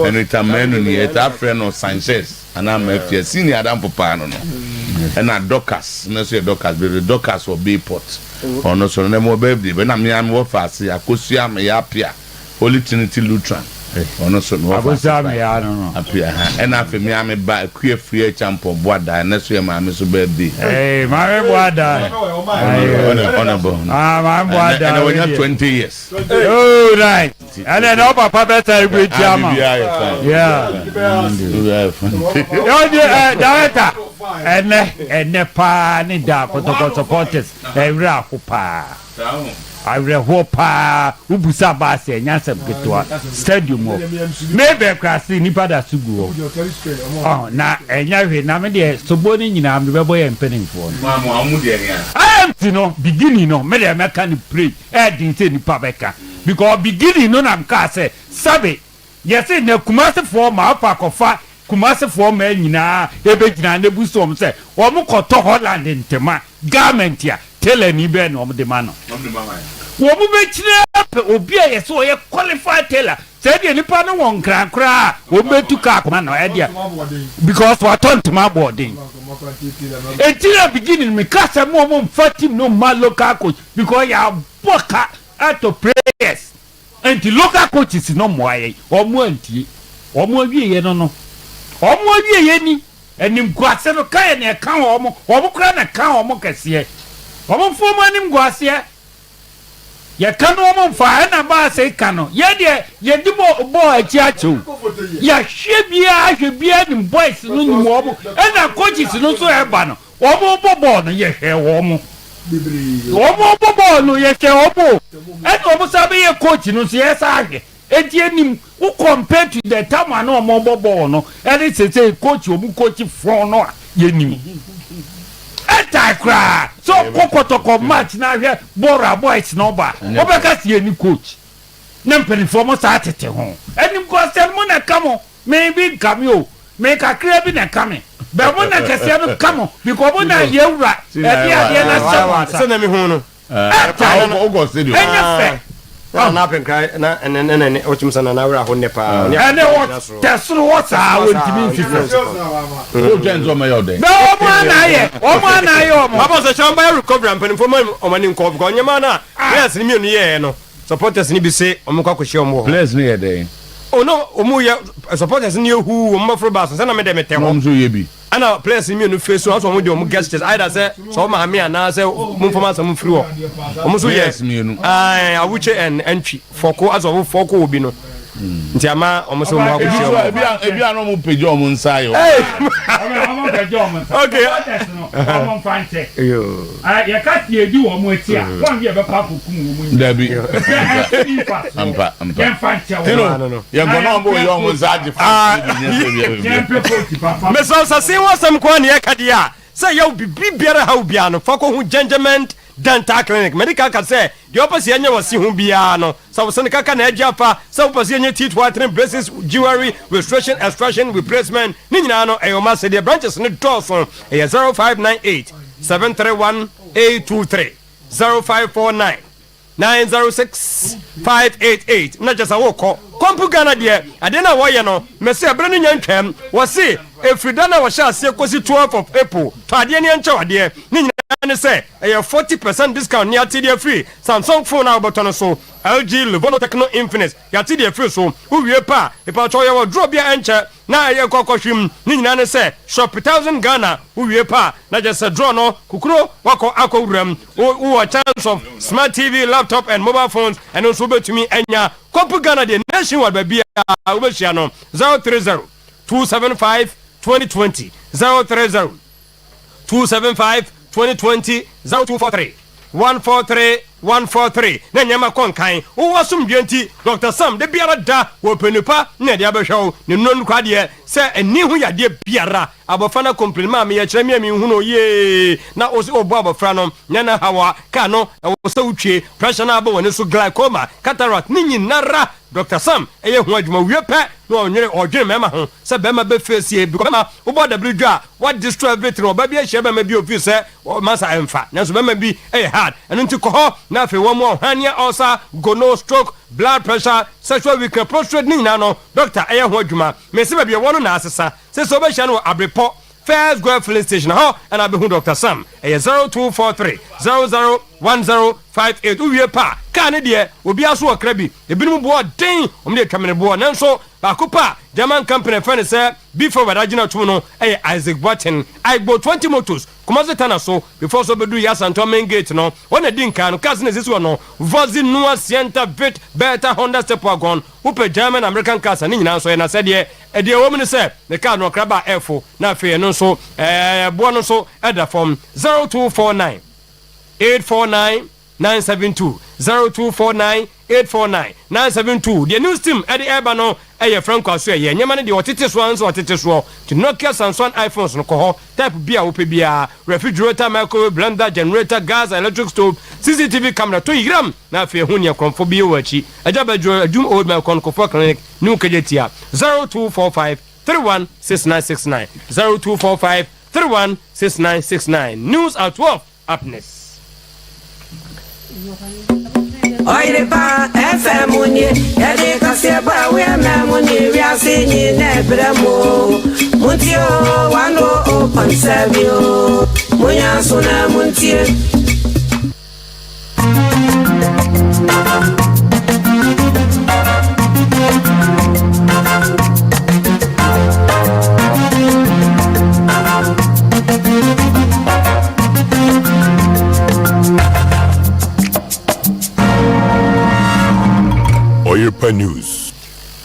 Henry Tamanu ni eta friend no Sanchez ana mafia senior adam papa no na Docas na so Docas be Docas for Bayport ono so na mo birthday be na me am wo fase akosu am ya pia Holy Trinity Lutheran ono so no akosu am ya no apia ha na fe me am ba kue free champion boada na so ma me so birthday ma me boada ono bo ma boada and when you 20 years oh right and then our papa better with jama yeah director ene pa ni da ko supporters every pa I hopa ubusa ba se nyasem ketwa stadium o maybe krasi ni pada sugu o na enya hwe na me de soboni nyina me bebo ye mpenimfo no amu de nya am no beginning no me de meka ni pray din se ni pa beka because beginning no na mka se sabe yes na kumase for ma pa kofa kumase for ma nyina ebe gina na buso om se o mu koto Holland ntema garment ya tele ni be no om de ma no wo mu be kire obi a yeso o ye qualified tailor say de nipa no won krankra wo betu ka kuma no e dia because what on to my boarding until beginning me kasa mo fatim no ma local coach because ya boka out of prayers and the local coaches no mo aye o mo antie o mo wie ye no o mo wie ye ni enim gwase no ka ye na ka o mo kra na ka o mo kase o mo fo mo enim gwase ya kanu mo fa na ba se kanu ye de ye di bo achi achu ya hwebia ni boys no ni mo mo na coaches no so e ba no o mo bobo no ye hwe wo mo o mo bobo no ye hwe o mo e no mo sabe ye coach no so ye sa hwe enti enim wo compare to the time na o mo bobo no e say coach o mu coach from no ye nim Etakra so kokotoko match na hwe bora boys no ba obeka sie ni coach na mpenifomo sa tete ho enim ko sel mo na kamo maybe cameo make a crab na kame be mo na kase no kamo because mo na yewura e dia na se na mi hu no o go stadium na pen kai na ene o chimsa na wura ho ne pa ene what tesro what a wontimi fifa o genzo ma yode no mo na ye o mo baba se chamba recovery ampen fo o mani nko ko nyama na yes ni mi no ye no supporters ni bi se o mo kwa kwhye o mo players ni ye dey o no o mo ye supporters ni ehu o mo fro bass se na me de mete ho mo so ye bi ana players mi no face so mo de o mo gestures either say so ma me ana say mo foma some free o mo so yes mi no awuche en entry foko aso foko obi no nti ama o mo so mo akwhye ebi ano mo pejo mo nsa yo o pejo mo okay o mo fante yo ya ka tie di wo mo ati a won ye be pa kokum wo mo dabi ampa ya fante no ya gono mo yo mo nsa adi fa me so say what some kwa ne ka dia say you bibi biara ha obia no fako hu judgment dental clinic medical can say the opposite anya wasi hu bia no so se ne kaka na agya fa so opposite anya teeth whitening braces jewelry restoration extraction replacement ni nyina no e o ma se the branches ne dawson e 0598 731 823 0549 906 588 na just a woko kompu Ghana de ade na wo ye no me se ebre no nyantwam wo se efrida na wo sha ase kosi 12 of April to ade ne ncha wade ni nyina ne se e 40% discount near TD free Samsung phone na button so LG Lenovo Tecno Infinix ya TD free so wo wie pa e pa cho ye wo draw bia enche na ye kokohwim ni nyina ne se shop 1000 Ghana uwie pa na just draw no kukuro wako akowuram wo chance of smart TV, laptop and mobile phones and also betumi enya Kopu Ghana the nationwide baby ubehia no 030 275 2020 030 275 2020 0243 143 na nyama konkan wo wasum bianti Dr. Sam de biara da wo penupa na de abehwew ne non kwade se eni hu yade biara abofana compliment me ya kyerɛ me hu no ye na o se obo abofra no nya na hawa ka no wo se utwe pressure na aba woni so glaucoma cataract ni nyinara Dr. Sam eye hu adwuma wie pɛ no onwere odwen mema ho se bema be face e because ma wo bo wdwa what destroy everything oba bi a hye bema bi ofi se masa emfa na so bema bi hard eno nti ko ho na fe wo mo hania ulcer gono stroke blood pressure sexual weakness prostrate ni nyina no doctor eye ho adwuma me se ba bi wo no na asesa se so be hye no abrepo first go filling station ho and abehu Dr. Sam 0243 001058 uwie pa ka ne de obi aso okra bi ebinum bo den omde twamene bo nanso ba kopa German company friend say before wadagina tum no Isaac Button Igbo 20 motors kumaze tana so before so bedu Yasanto main gate no wona din kan no cars na sisi no Vozi Nua Sienta Vit Beta Honda Step Wagon upe German American cars ni nyina so na se de e wo me say the car no kraba F na fe no so bo no so eda form 0249 849 972 0249 849 972 the news team at the Ebano Franco so ye nyama ne de otete so anso otete so to Nokia Samsung iPhones no ko type bia wo pe bia refrigerator microwave blender generator gas electric stove CCTV camera to yigram na fe hu ne konfo bia wachi ajabadwo adum old man konfo clinic new kejetia 0245 316969 0245 316969 news at 12 upness Oyerepa FM ni yade kase ba we amuni wi ase ni na bramo mutio 100.7 munya so na muntie Oyerepa News.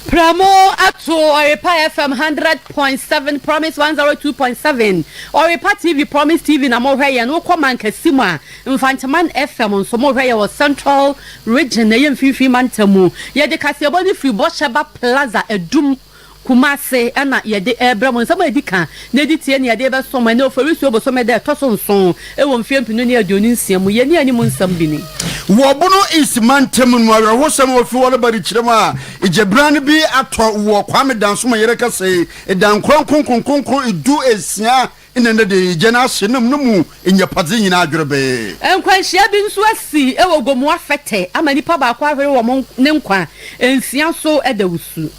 Pramo ato Oyerepa FM 100.7 Promise 102.7 Oyerepa TV Promise TV na mo hwe ye no koma nkasimu a Infantaman FM nso mo hwe ye wo Central Region na ye mfifi mantamu ye de kasebo ni free Bosheba Plaza edum Kumase ana yede ebramo nsama edika na editie ne yede be soma na oforisu obosome de tosonson e wo mfie mpinu ne aduoni nsiamu ye ne animu nsam bini wobuno is mantem no awo sem ofi wole bari kirema ejebran bi ato wo kwame danso ma yere kase edan kronkronkronkron edu esia inende de generation num enya padze nyina adwerebe enkwanhia bi nso asi e wo gomu afete ama nipa ba kwa hwere wo ne nkwa ensia so edawusu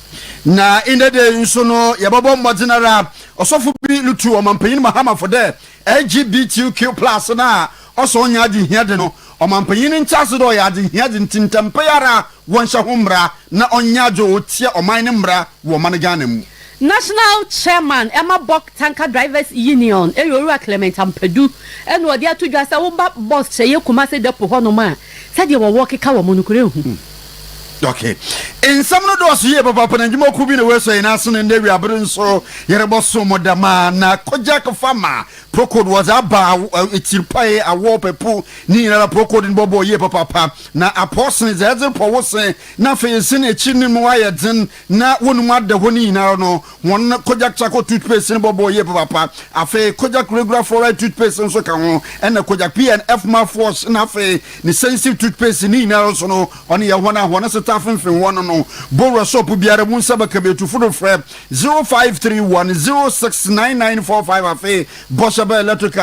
na inede nso no yababo modinara osofu bi lutu omampanyin mahama for there LGBTQ+ na oso nya di hiade no omampanyin nchase do ya di hiade ntintampayara wonsha homra na onyajo otie oman ne mra wo man Ghana mu National Chairman Emma Bok Tanker Drivers Union Eyoru Clement Ampedu eno odi atudwa sa wo ba boss cheye Kumase depo ho no ma sade wo wo keka wo monukure hu okay in some no do so ye papa na njimo ku bi na weso ina so ne wi abere nso yere boso modama na kojak farmer procode was aba etirpae awo pepu ni na procode ni bobo ye papa na apostle is ezer po wose na fe sin echi ni mu ayedin na wonu ade ho ni na no won kojak chako toothpaste ni bobo ye papa afe kojak regular fluoride toothpaste nso ka ho na kojak PNF ma force na fe ni sensitive toothpaste ni na so no oni ye ho na ho na stafin one no Bora shop biara mu nsaba kabetu fudo frɛ 0531069945 afi Boshaba Electrical